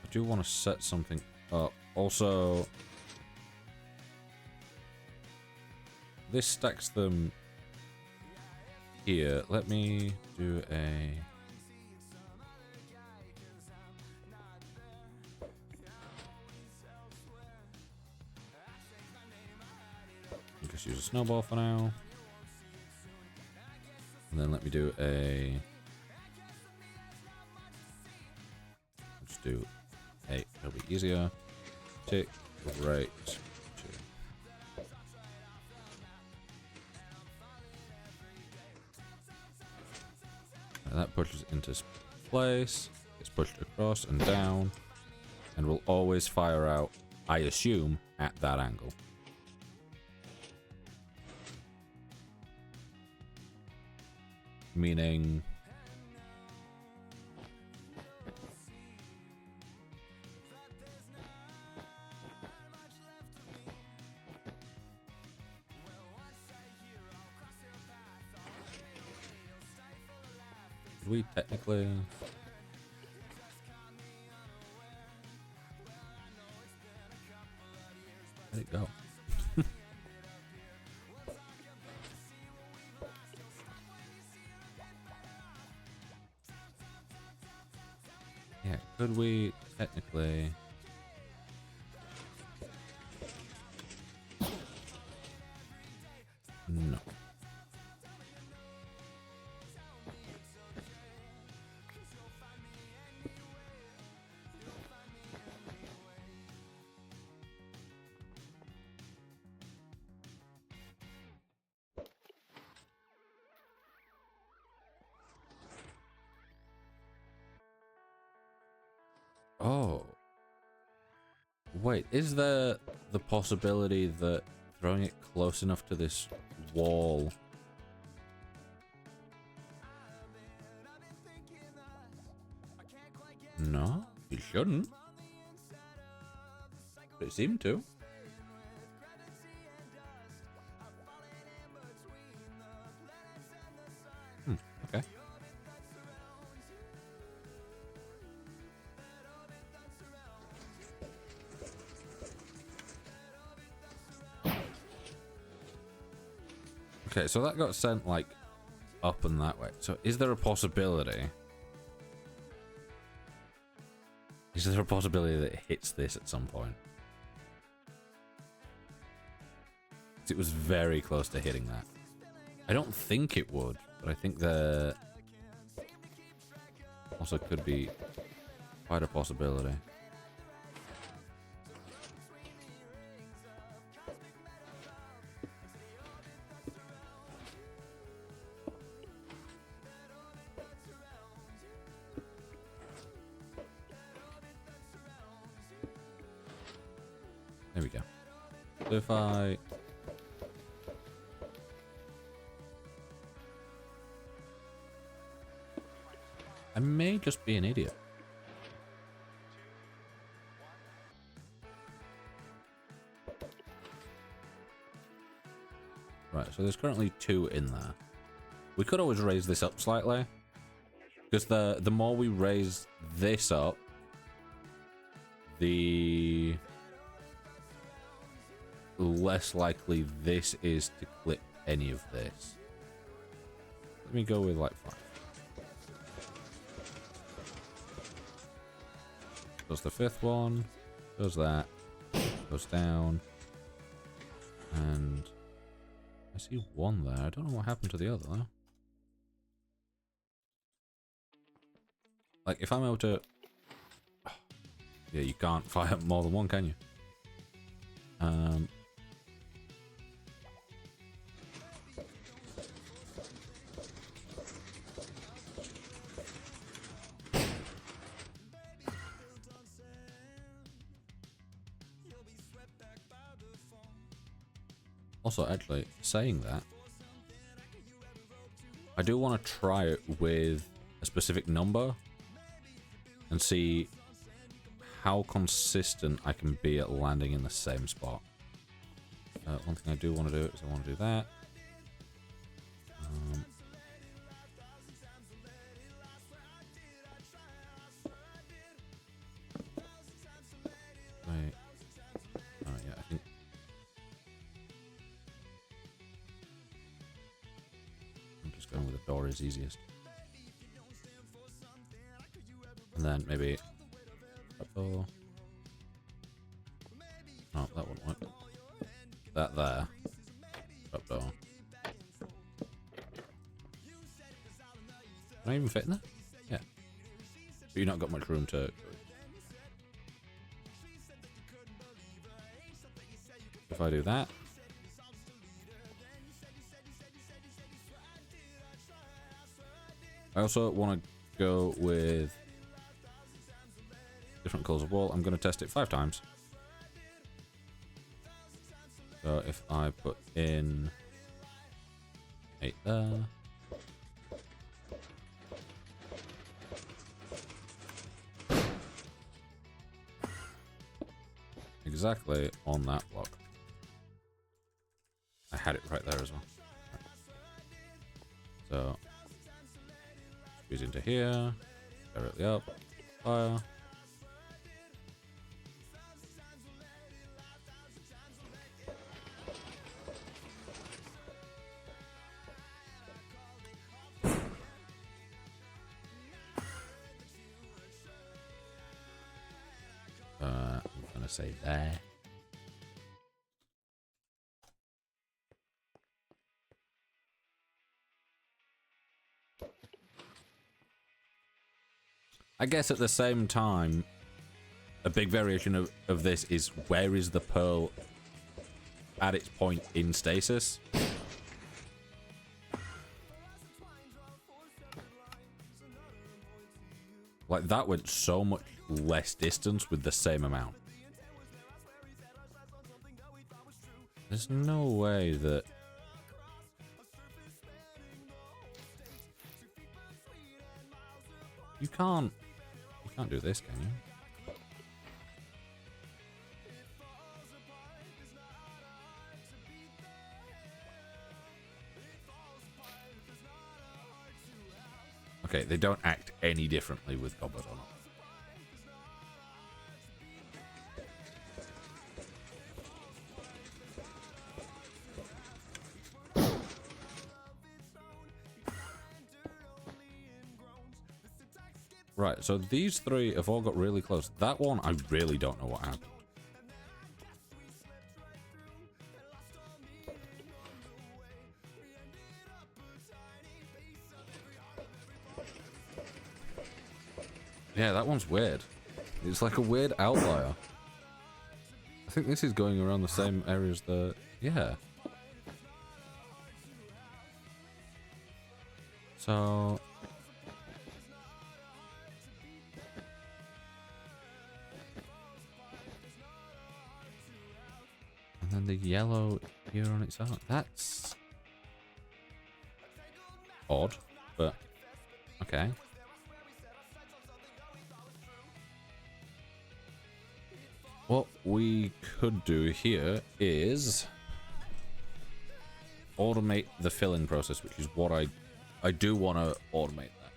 I do want to set something up. Also, this stacks them here. Let me do a... I'll just use a snowball for now. And then let me do a... Let's do 8. It'll be easier. Tick, right, 2. And that pushes into place. It's pushed across and down. And will always fire out, I assume, at that angle. Meaning... we technically... Where'd it go? Yeah, could we technically... No. Oh. Wait, is there the possibility that throwing it close enough to this wall... No, it shouldn't. But it seemed to. Okay. Okay, so that got sent, like, up and that way. So is there a possibility... Is there a possibility that it hits this at some point? It was very close to hitting that. I don't think it would, but I think there also could be quite a possibility. There we go. So if I... I may just be an idiot. Right, so there's currently 2 in there. We could always raise this up slightly. Because the more we raise this up, the less likely this is to clip any of this. Let me go with like 5. Does the 5th one, does that, goes down, and I see 1 there. I don't know what happened to the other though. Like if I'm able to, yeah, you can't fire more than 1, can you? Also, actually, saying that, I do want to try it with a specific number and see how consistent I can be at landing in the same spot. One thing I do want to do is I want to do that. Wait. Oh, yeah, I think... I'm just going with the door is easiest. And then maybe... Oh, that wouldn't work. That there. Up door. Can I even fit in there? Yeah. But you've not got much room to... If I do that... I also want to go with different colours of wall. I'm going to test it 5 times. So if I put in 8 there. Exactly on that block. I had it right there as well. So squeeze into here, directly up, fire. I'm gonna say there. I guess at the same time, a big variation of this is where is the pearl at its point in stasis? Like that went so much less distance with the same amount. There's no way that... You can't do this, can you? Okay, they don't act any differently with Goblet or not. Right, so these three have all got really close. That one, I really don't know what happened. Yeah, that one's weird. It's like a weird outlier. I think this is going around the same area as the... Yeah. So... And then the yellow here on its own. That's... odd, but... Okay. What we could do here is automate the filling process, which is what I do want to automate that.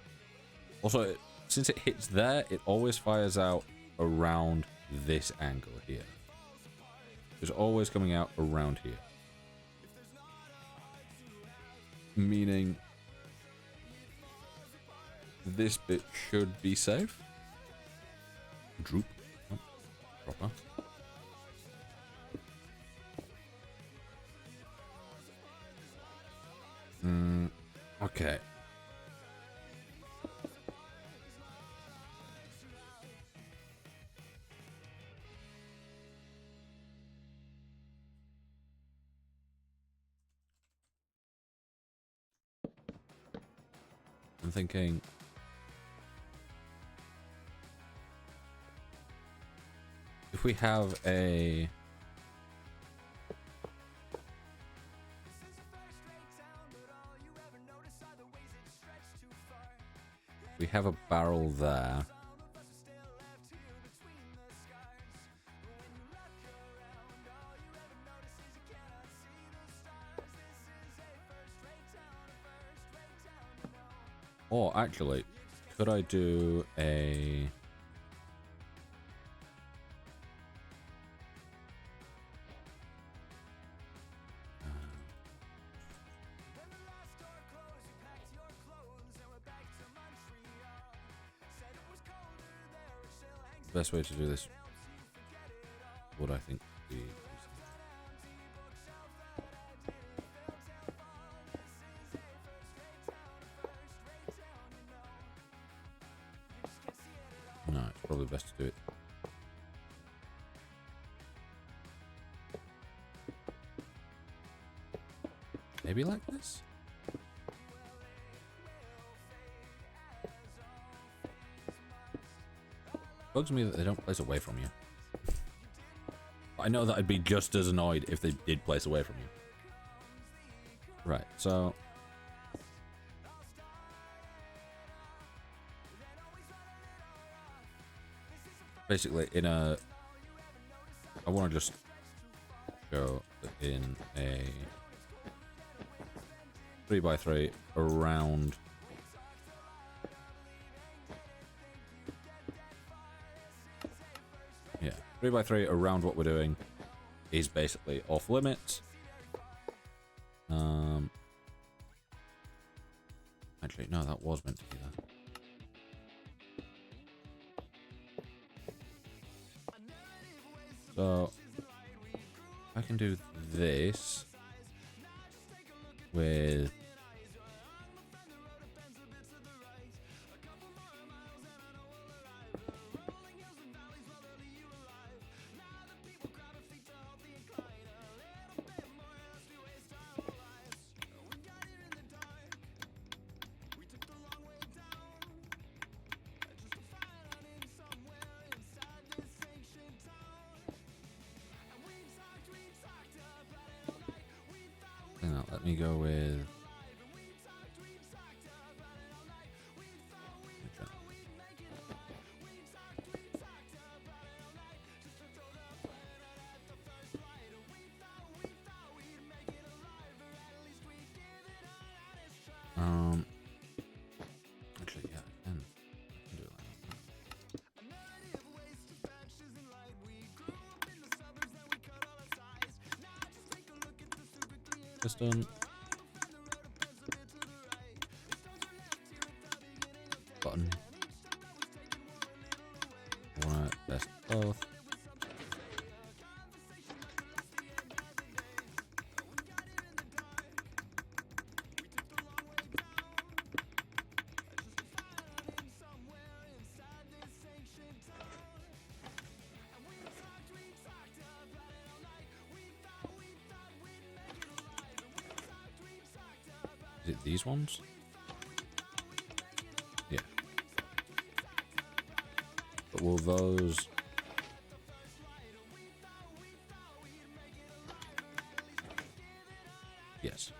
Also, since it hits there, it always fires out around this angle here. It's always coming out around here. Meaning this bit should be safe. Droop. Proper. Okay. I'm thinking... if we have a... we have a barrel there. Or actually, could I do a... the best way to do this would, I think, be... no, it's probably best to do it. Maybe like this? Bugs me that they don't place away from you. I know that I'd be just as annoyed if they did place away from you. Right, so... basically, in a... I want to just go in a 3x3 around... yeah, 3x3 around what we're doing is basically off limits. Actually, no, that was meant to be that. So, I can do this with... me go with. Actually, yeah, I can do it like that. Piston. Button. Want to test both. Is it these ones? Yeah. But will those... Yes.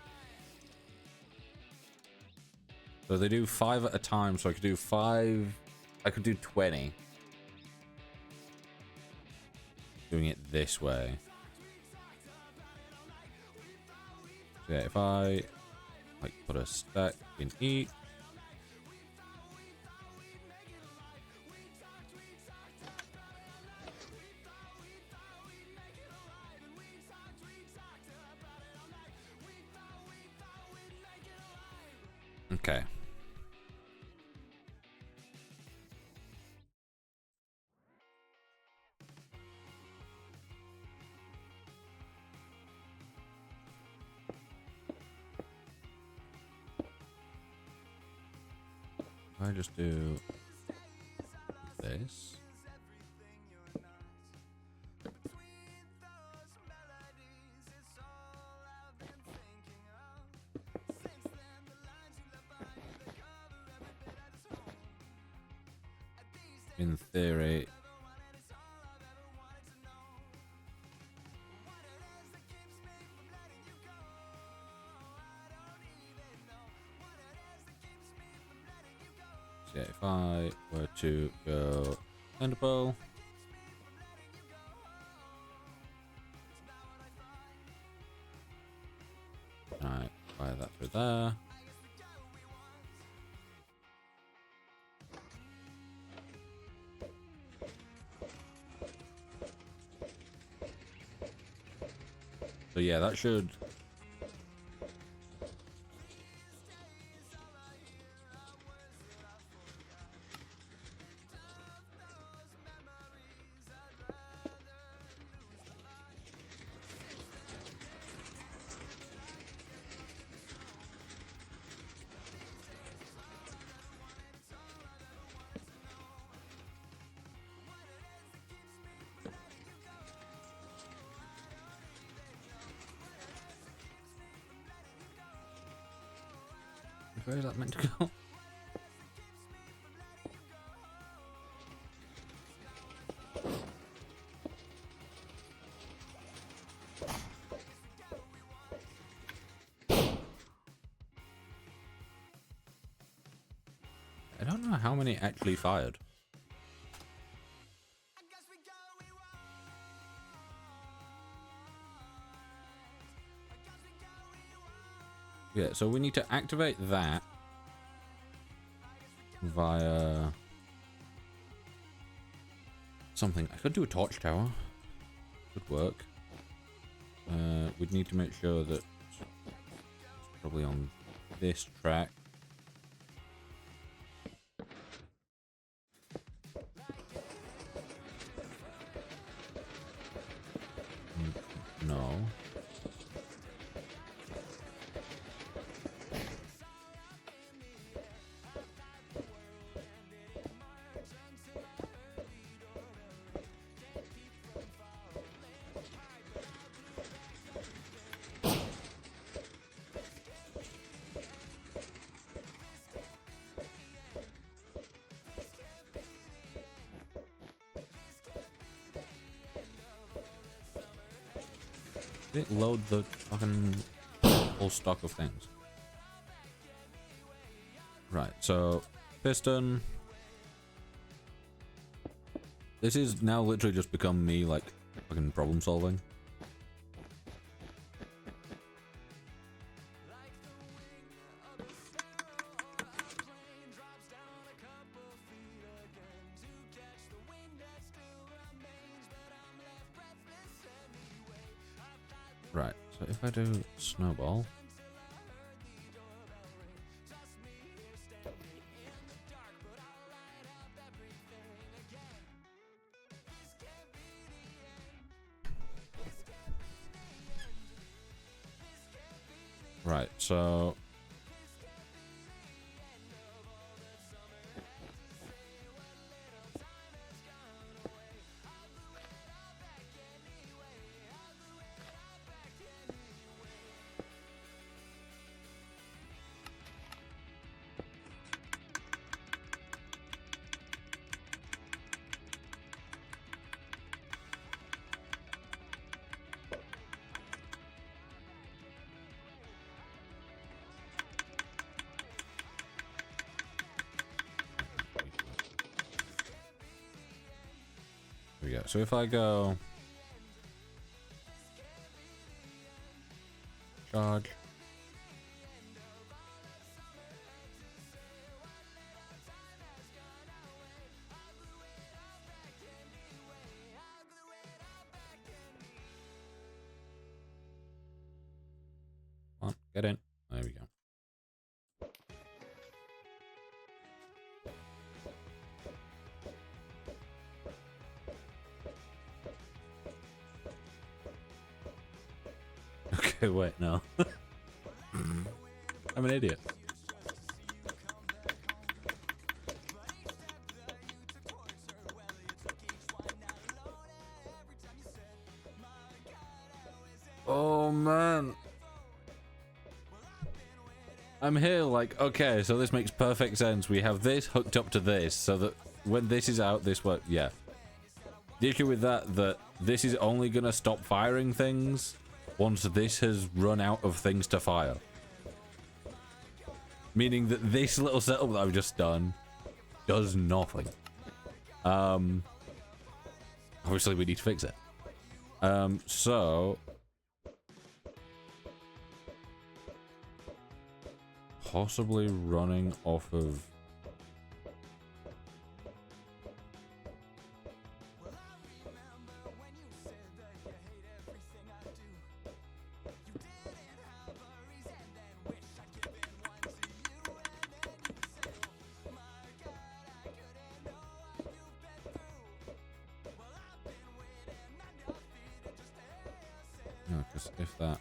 So they do 5 at a time, so I could do 5... I could do 20. Doing it this way. So yeah, if I... like put a stack in each. Okay. I just do this. In theory, so yeah, if I were to go Thunderbolt, I fire that through there. So yeah, that should. Where is that meant to go? I don't know how many actually fired. Yeah, so we need to activate that via something. I could do a torch tower. Could work. We'd need to make sure that it's probably on this track. No. Did it load the fucking... full stock of things. Right, so piston. This is now literally just become me like fucking problem solving. Right, so if I do snowball. Right, so here we go. So if I go charge. Come on, get in. There we go. Okay, wait, no. I'm an idiot. Oh man. I'm here like, okay, so this makes perfect sense. We have this hooked up to this so that when this is out, this works. Yeah. The issue with that this is only gonna stop firing things once this has run out of things to fire. Meaning that this little setup that I've just done does nothing. Obviously we need to fix it. So possibly running off of no, because if that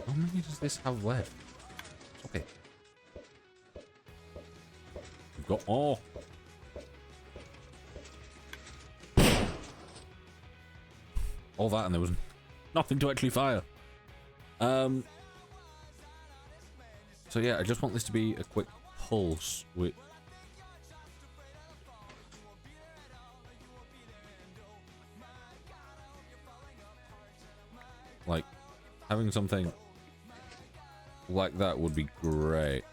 how many does this have left? Okay. We've got all. All that and there was nothing to actually fire. So yeah, I just want this to be a quick pulse with like having something like that would be great.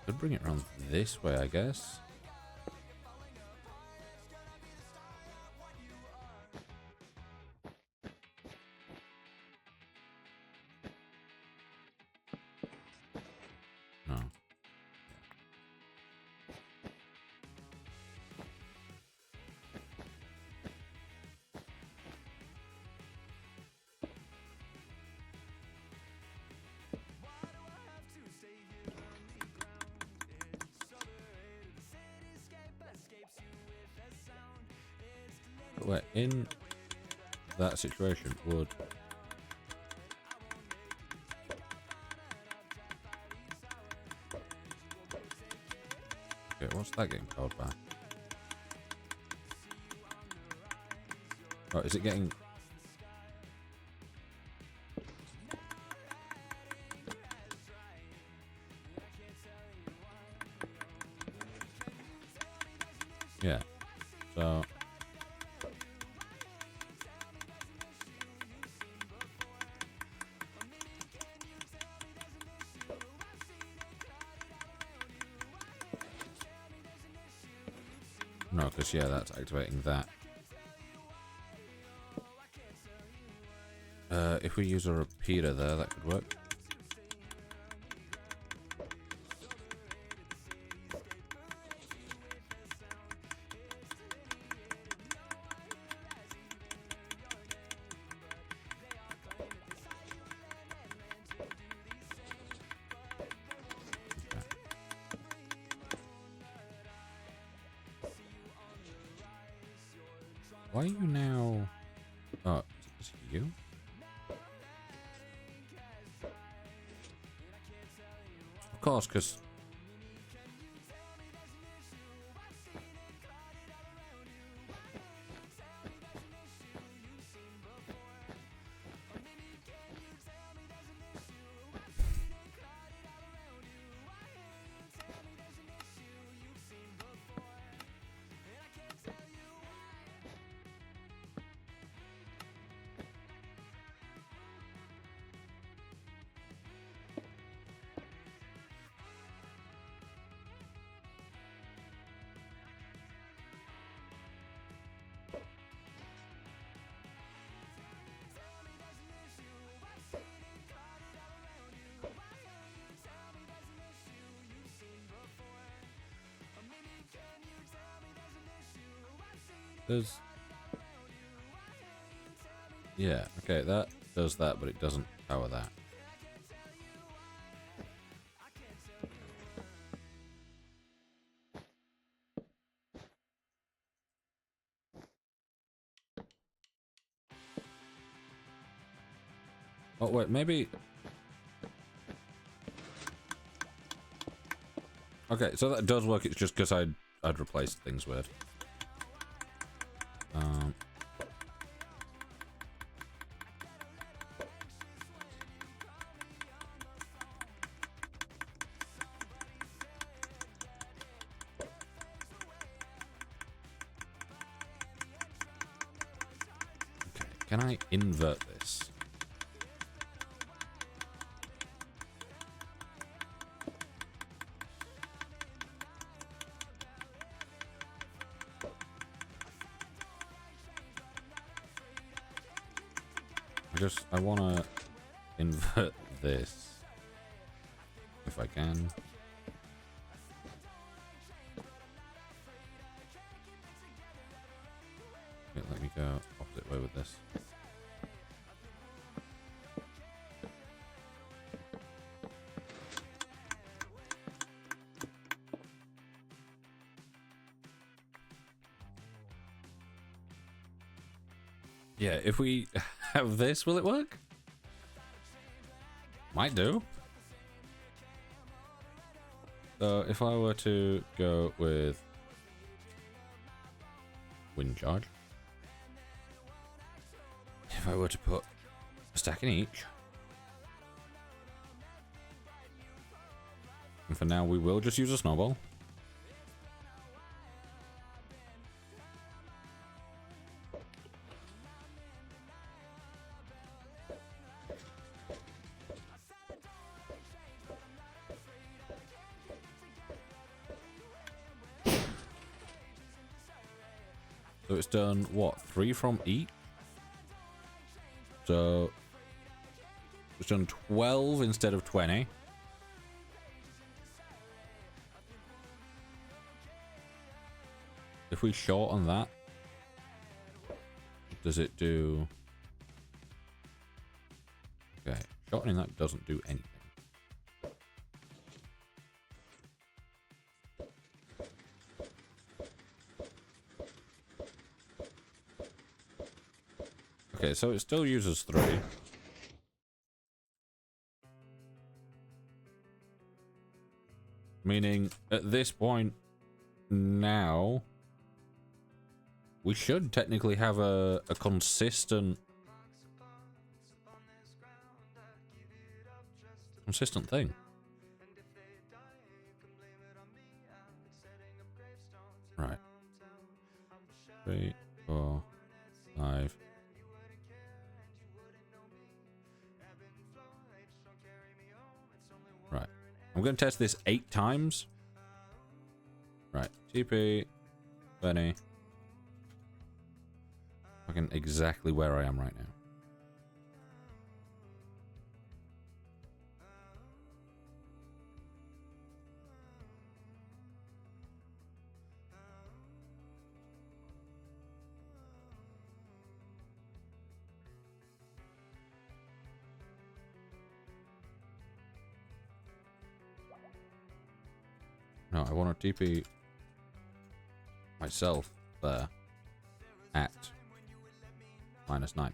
Could bring it around this way, I guess. No. Where in that situation would okay, what's that getting called back? Oh, is it getting... Yeah. So... No, because, yeah, that's activating that. If we use a repeater there, that could work. Why are you now... Oh, is it you? Of course, because... There's... Yeah, okay, that does that, but it doesn't power that. Oh, wait, maybe... Okay, so that does work, it's just because I'd replaced things weird. Okay, can I invert this? I want to invert this, if I can. Okay, let me go opposite way with this. Yeah, if we have this, will it work? Might do. So if I were to go with wind charge, if I were to put a stack in each, and for now we will just use a snowball. So it's done, what, 3 from each? So it's done 12 instead of 20. If we short on that, does it do... Okay, shortening that doesn't do anything. Okay, so it still uses 3. Meaning, at this point, now... we should technically have a consistent thing. Right. 3, 4, 5. Right. I'm going to test this 8 times. Right. TP 20. Fucking exactly where I am right now. No, I want to TP myself there at -90.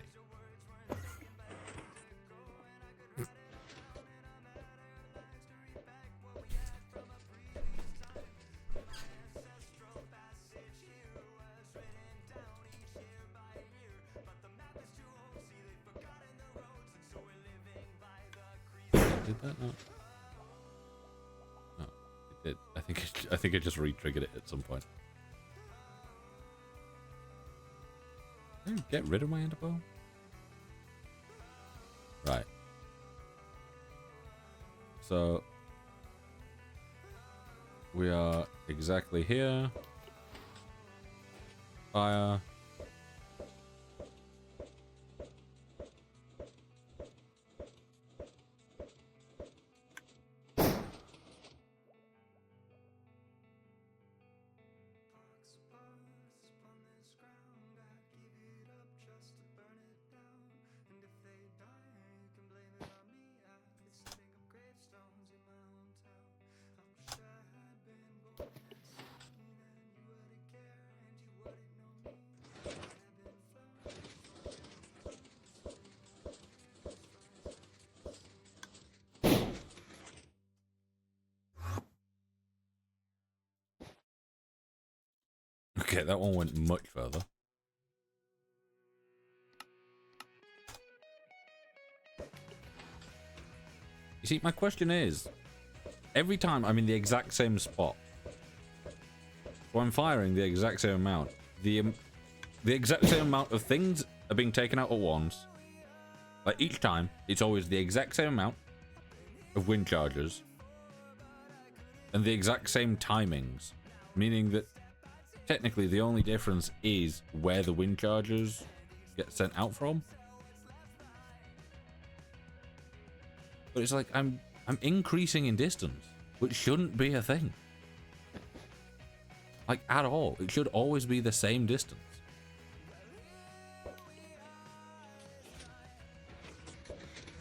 Did that not? No, it did. I think it just re-triggered it at some point. Can I get rid of my enderpearl? Right. So we are exactly here. Fire. Okay, that one went much further. You see, my question is, every time I'm in the exact same spot, so I'm firing the exact same amount, the exact same amount of things are being taken out at once. Like, each time, it's always the exact same amount of wind charges and the exact same timings, meaning that technically the only difference is where the wind charges get sent out from. But it's like I'm increasing in distance, which shouldn't be a thing. Like, at all. It should always be the same distance.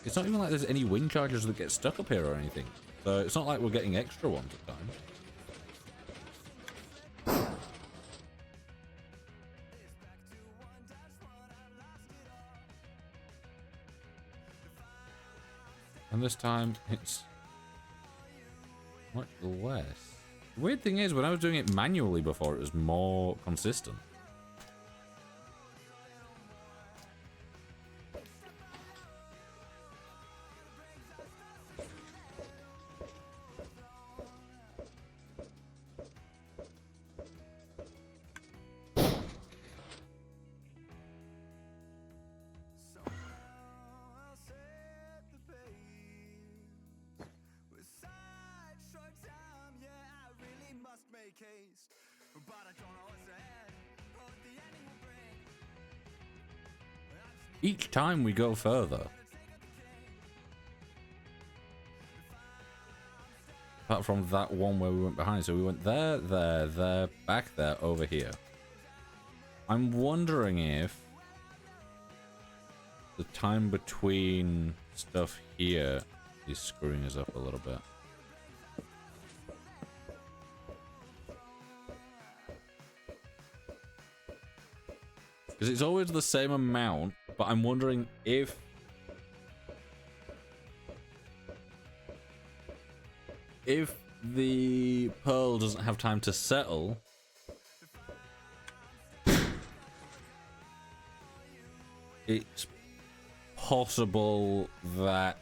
It's not even like there's any wind charges that get stuck up here or anything. So it's not like we're getting extra ones at times. And this time, it's much less. The weird thing is, when I was doing it manually before, it was more consistent. Each time we go further. Apart from that one where we went behind. So we went there, there, there, back there, over here. I'm wondering if the time between stuff here is screwing us up a little bit. Because it's always the same amount, but I'm wondering if the pearl doesn't have time to settle, it's possible that,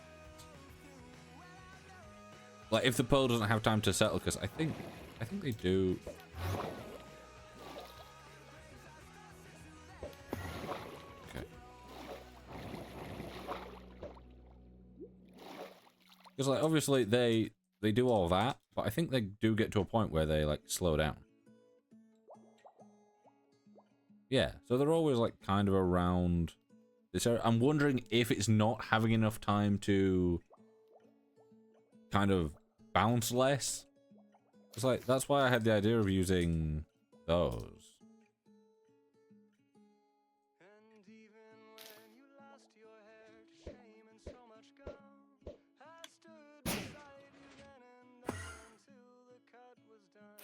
like, if the pearl doesn't have time to settle, because I think they do. Okay. Because, like, obviously they do all that, but I think they do get to a point where they, like, slow down. Yeah, so they're always, like, kind of around this area. I'm wondering if it's not having enough time to kind of bounce less. It's like, that's why I had the idea of using those. And even when you lost your hair to shame and so much gone, I stood beside you then and there until the cut was done.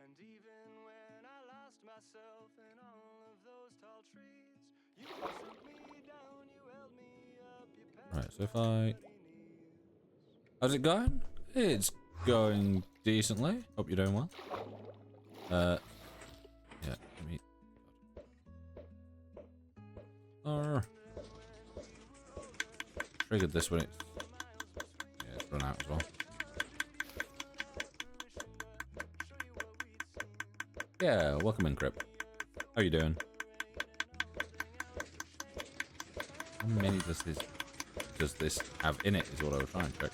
And even when I lost myself in all of those tall trees, you took me down, you held me up, you passed. Right, so if I... How's it going? It's going decently. Hope you're doing well. Yeah, let me... Triggered this when it's... Yeah, it's run out as well. Yeah, welcome in, Crip. How you doing? How many does this have in it is what I was trying to check.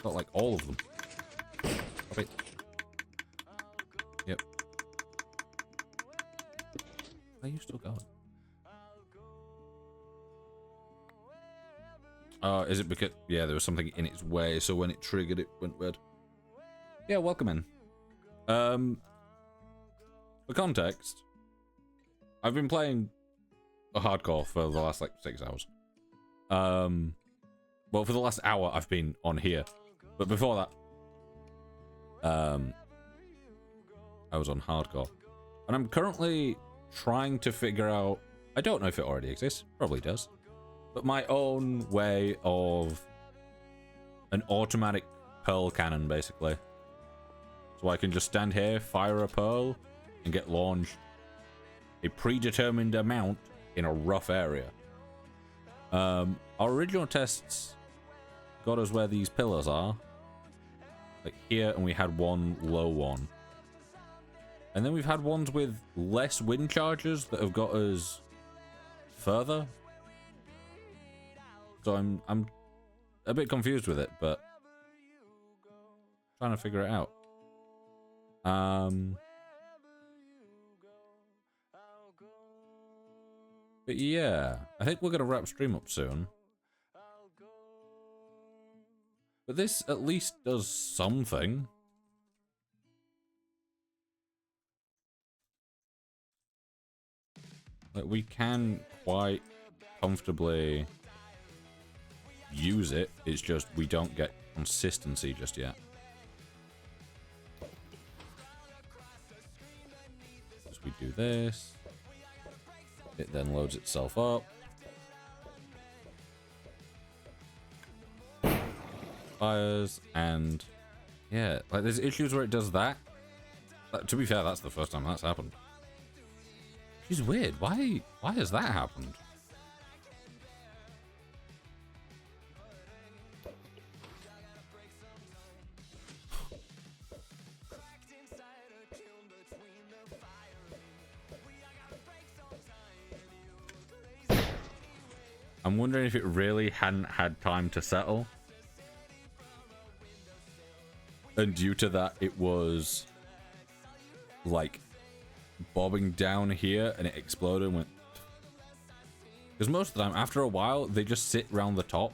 Got like all of them. Okay. Yep. Are you still going? Is it because... Yeah, there was something in its way, so when it triggered, it went weird. Yeah, welcome in. For context, I've been playing a hardcore for the last, like, 6 hours. Well, for the last hour, I've been on here. But before that, I was on hardcore. And I'm currently trying to figure out... I don't know if it already exists. Probably does. But my own way of an automatic pearl cannon, basically. So I can just stand here, fire a pearl, and get launched a predetermined amount in a rough area. Our original tests got us where these pillars are. Like here, and we had one low one. And then we've had ones with less wind charges that have got us further. So I'm a bit confused with it, but trying to figure it out. But yeah, I think we're gonna wrap stream up soon. But this at least does something. Like, we can quite comfortably use it. It's just we don't get consistency just yet. As we do this, it then loads itself up. Fires, and yeah, like there's issues where it does that. But to be fair, that's the first time that's happened. Which is weird. Why has that happened? I'm wondering if it really hadn't had time to settle. And due to that, it was like bobbing down here and it exploded and went. Because most of the time, after a while, they just sit around the top.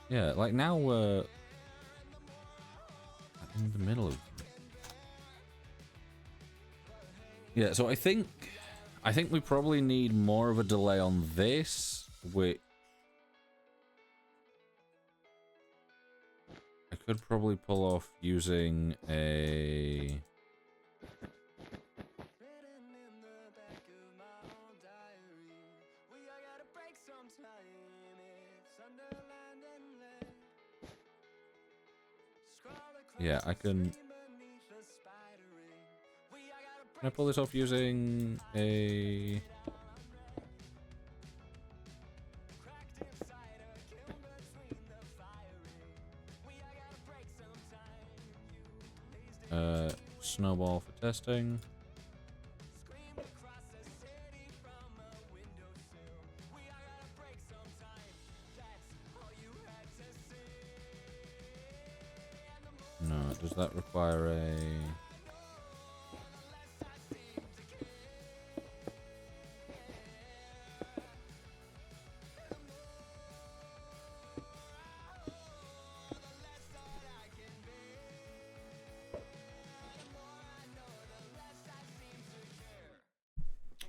Yeah, like now we're in the middle of. Yeah, so I think we probably need more of a delay on this, which I could probably pull off using a... Yeah, I can... Can I pull this off using a... snowball for testing. No, does that require a...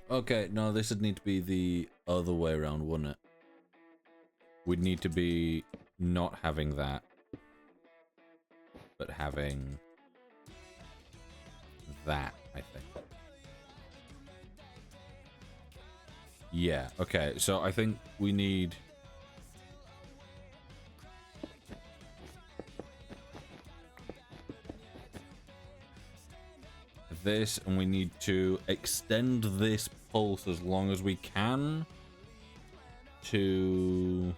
Okay, no, this would need to be the other way around, wouldn't it? We'd need to be not having that, but having that, I think. Yeah, okay, so I think we need... this, and we need to extend this pulse as long as we can to...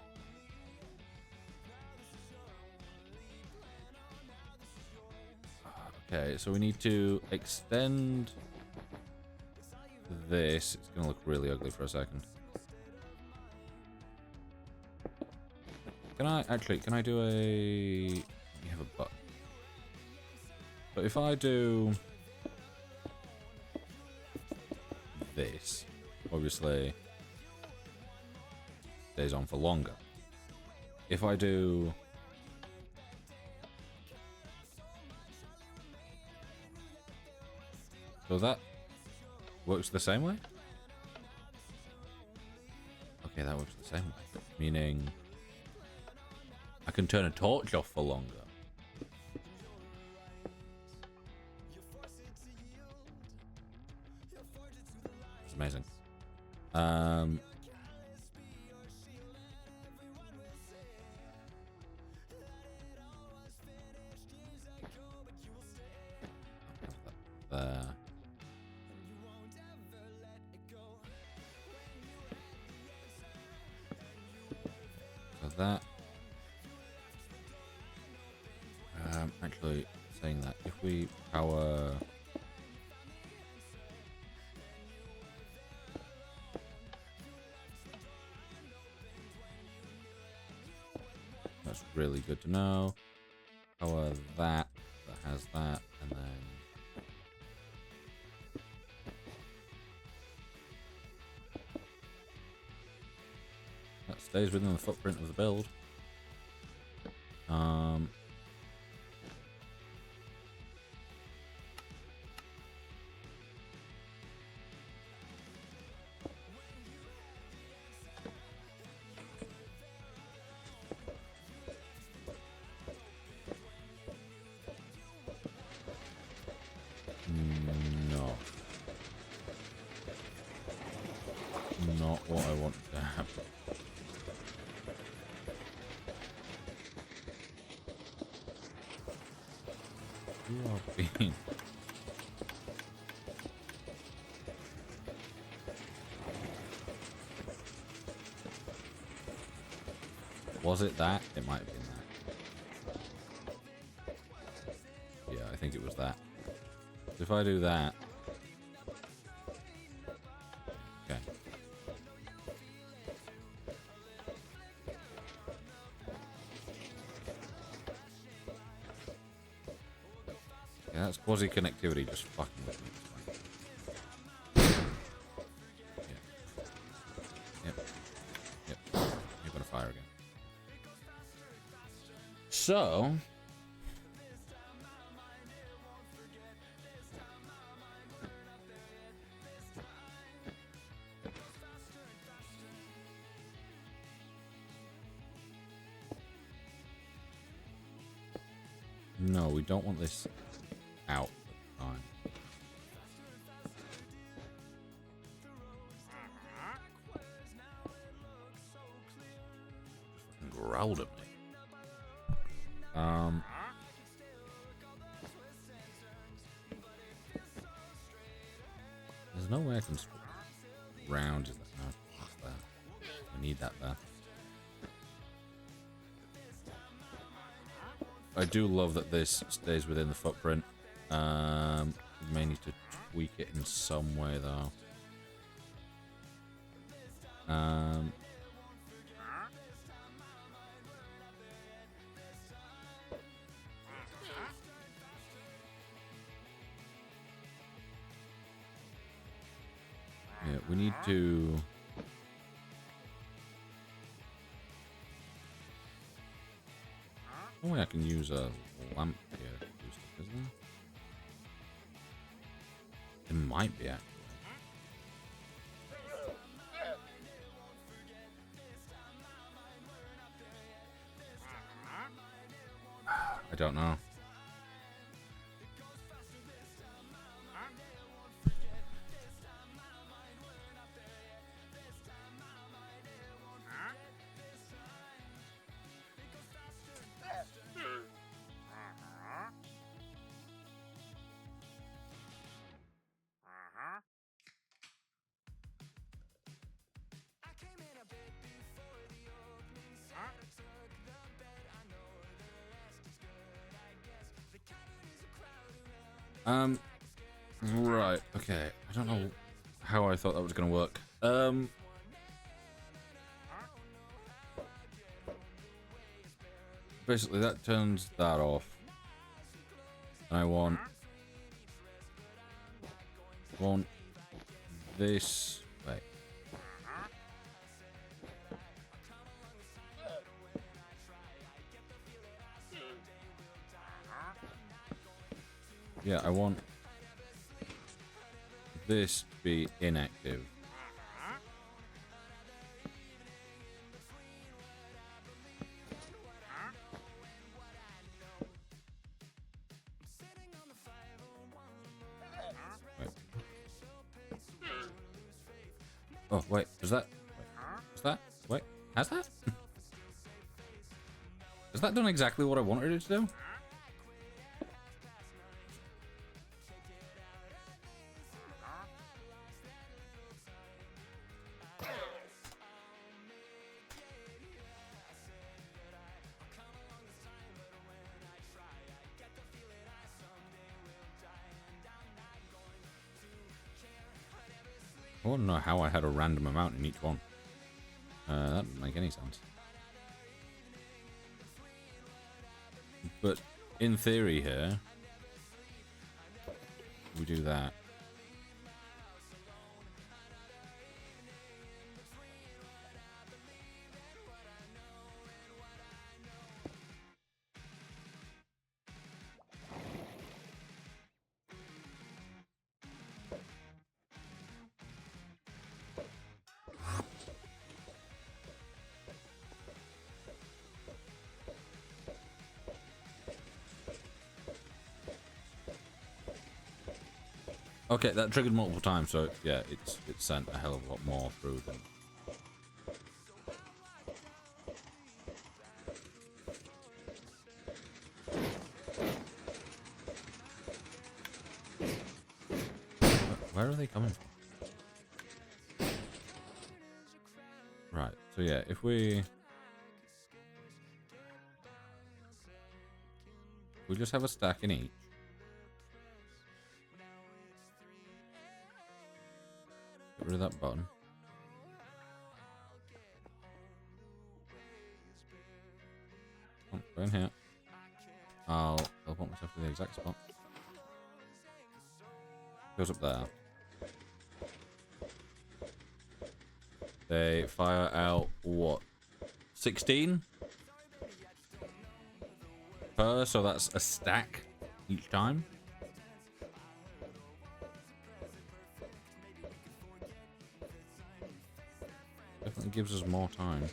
Okay, so we need to extend this. It's gonna look really ugly for a second. Can I do a... Let me have a button. But if I do... this, obviously stays on for longer. If I do so, that works the same way. Okay, that works the same way, meaning I can turn a torch off for longer. Amazing. There. So that. Actually, saying that, if we power. That's really good to know. Power that has that, and then that stays within the footprint of the build. No. Not what I want to happen. You are being... Was it that? It might have been that. Yeah, I think it was that. If I do that... Okay. Yeah, that's quasi-connectivity just fucking with me. Yep. You're gonna fire again. So... No, we don't want this out at the time. Just growled at me. There's no way I can switch round. Is that no? What's that? I need that there. I do love that this stays within the footprint. You may need to tweak it in some way though. Yeah, we need to. Oh, I can use a lamp here to do stuff, isn't there? It might be actually. I don't know. Right, okay. I don't know how I thought that was gonna work. Basically that turns that off. I want this. Wait. Yeah, I want this to be inactive. Wait. Oh, wait, is that? Is that? Wait, has that? Has that done exactly what I wanted it to do? I want to know how I had a random amount in each one. That doesn't make any sense. But in theory here, we do that. Okay, that triggered multiple times, so yeah, it's sent a hell of a lot more through than. Where are they coming from? Right, so yeah, if we just have a stack in each. Get rid of that button. Oh, go in here. I'll teleport myself to the exact spot. Goes up there. They fire out what? 16 per, so that's a stack each time. Definitely gives us more time.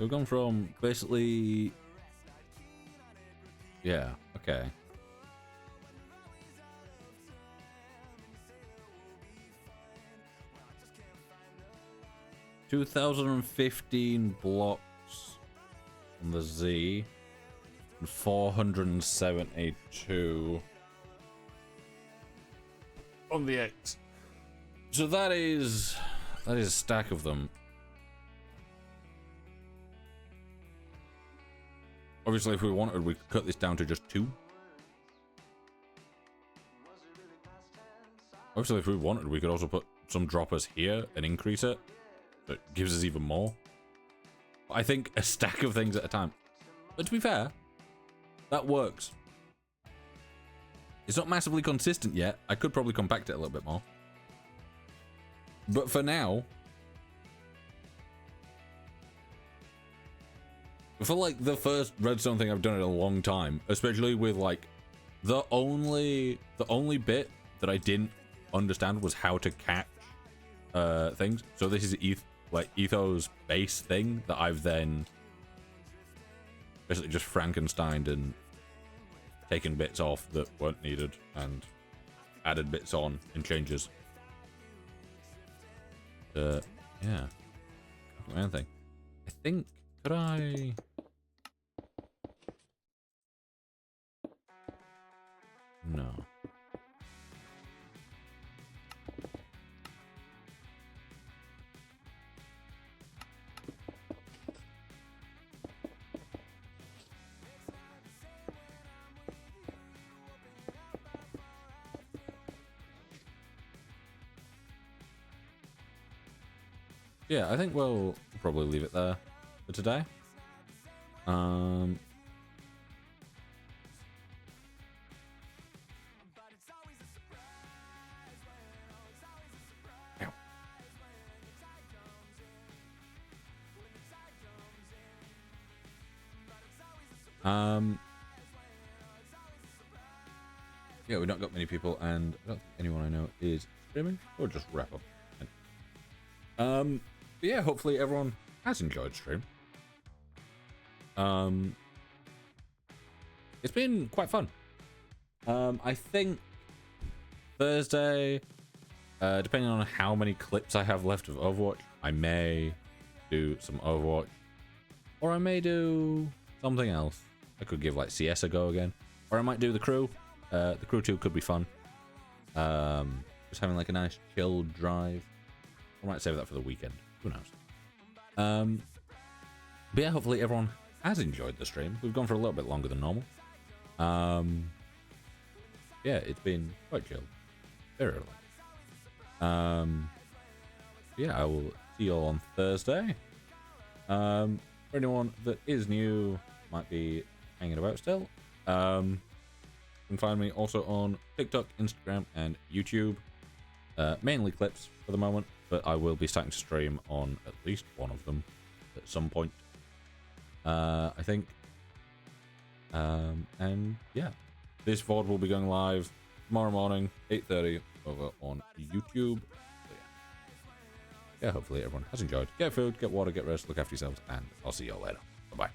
We've gone from basically... Yeah, okay. 2015 blocks on the Z. And 472 on the X. So that is a stack of them. Obviously, if we wanted, we could cut this down to just 2. Obviously, if we wanted, we could also put some droppers here and increase it. So it gives us even more. But I think a stack of things at a time. But to be fair, that works. It's not massively consistent yet. I could probably compact it a little bit more. But for now, for like the first redstone thing I've done in a long time, especially with like the only bit that I didn't understand was how to catch things. So this is Etho's base thing that I've then basically just Frankensteined and taken bits off that weren't needed and added bits on in changes. Yeah, my own thing. I think, could I? No. Yeah, I think we'll probably leave it there for today. Yeah, we've not got many people, and I don't think anyone I know is streaming. Or just wrap up. But yeah, hopefully everyone has enjoyed stream. It's been quite fun. I think Thursday, depending on how many clips I have left of Overwatch, I may do some Overwatch, or I may do something else. I could give like CS a go again, or I might do the crew. The crew 2 could be fun. Just having like a nice chill drive. I might save that for the weekend. Who knows? But yeah, hopefully everyone has enjoyed the stream. We've gone for a little bit longer than normal. Yeah, it's been quite chill. Very relaxed. Yeah, I will see you all on Thursday. For anyone that is new, might be hanging about still. You can find me also on TikTok, Instagram, and YouTube. Mainly clips for the moment, but I will be starting to stream on at least one of them at some point. I think. And yeah, this VOD will be going live tomorrow morning, 8:30, over on YouTube. So yeah, hopefully everyone has enjoyed. Get food, get water, get rest, look after yourselves, and I'll see you all later. Bye-bye.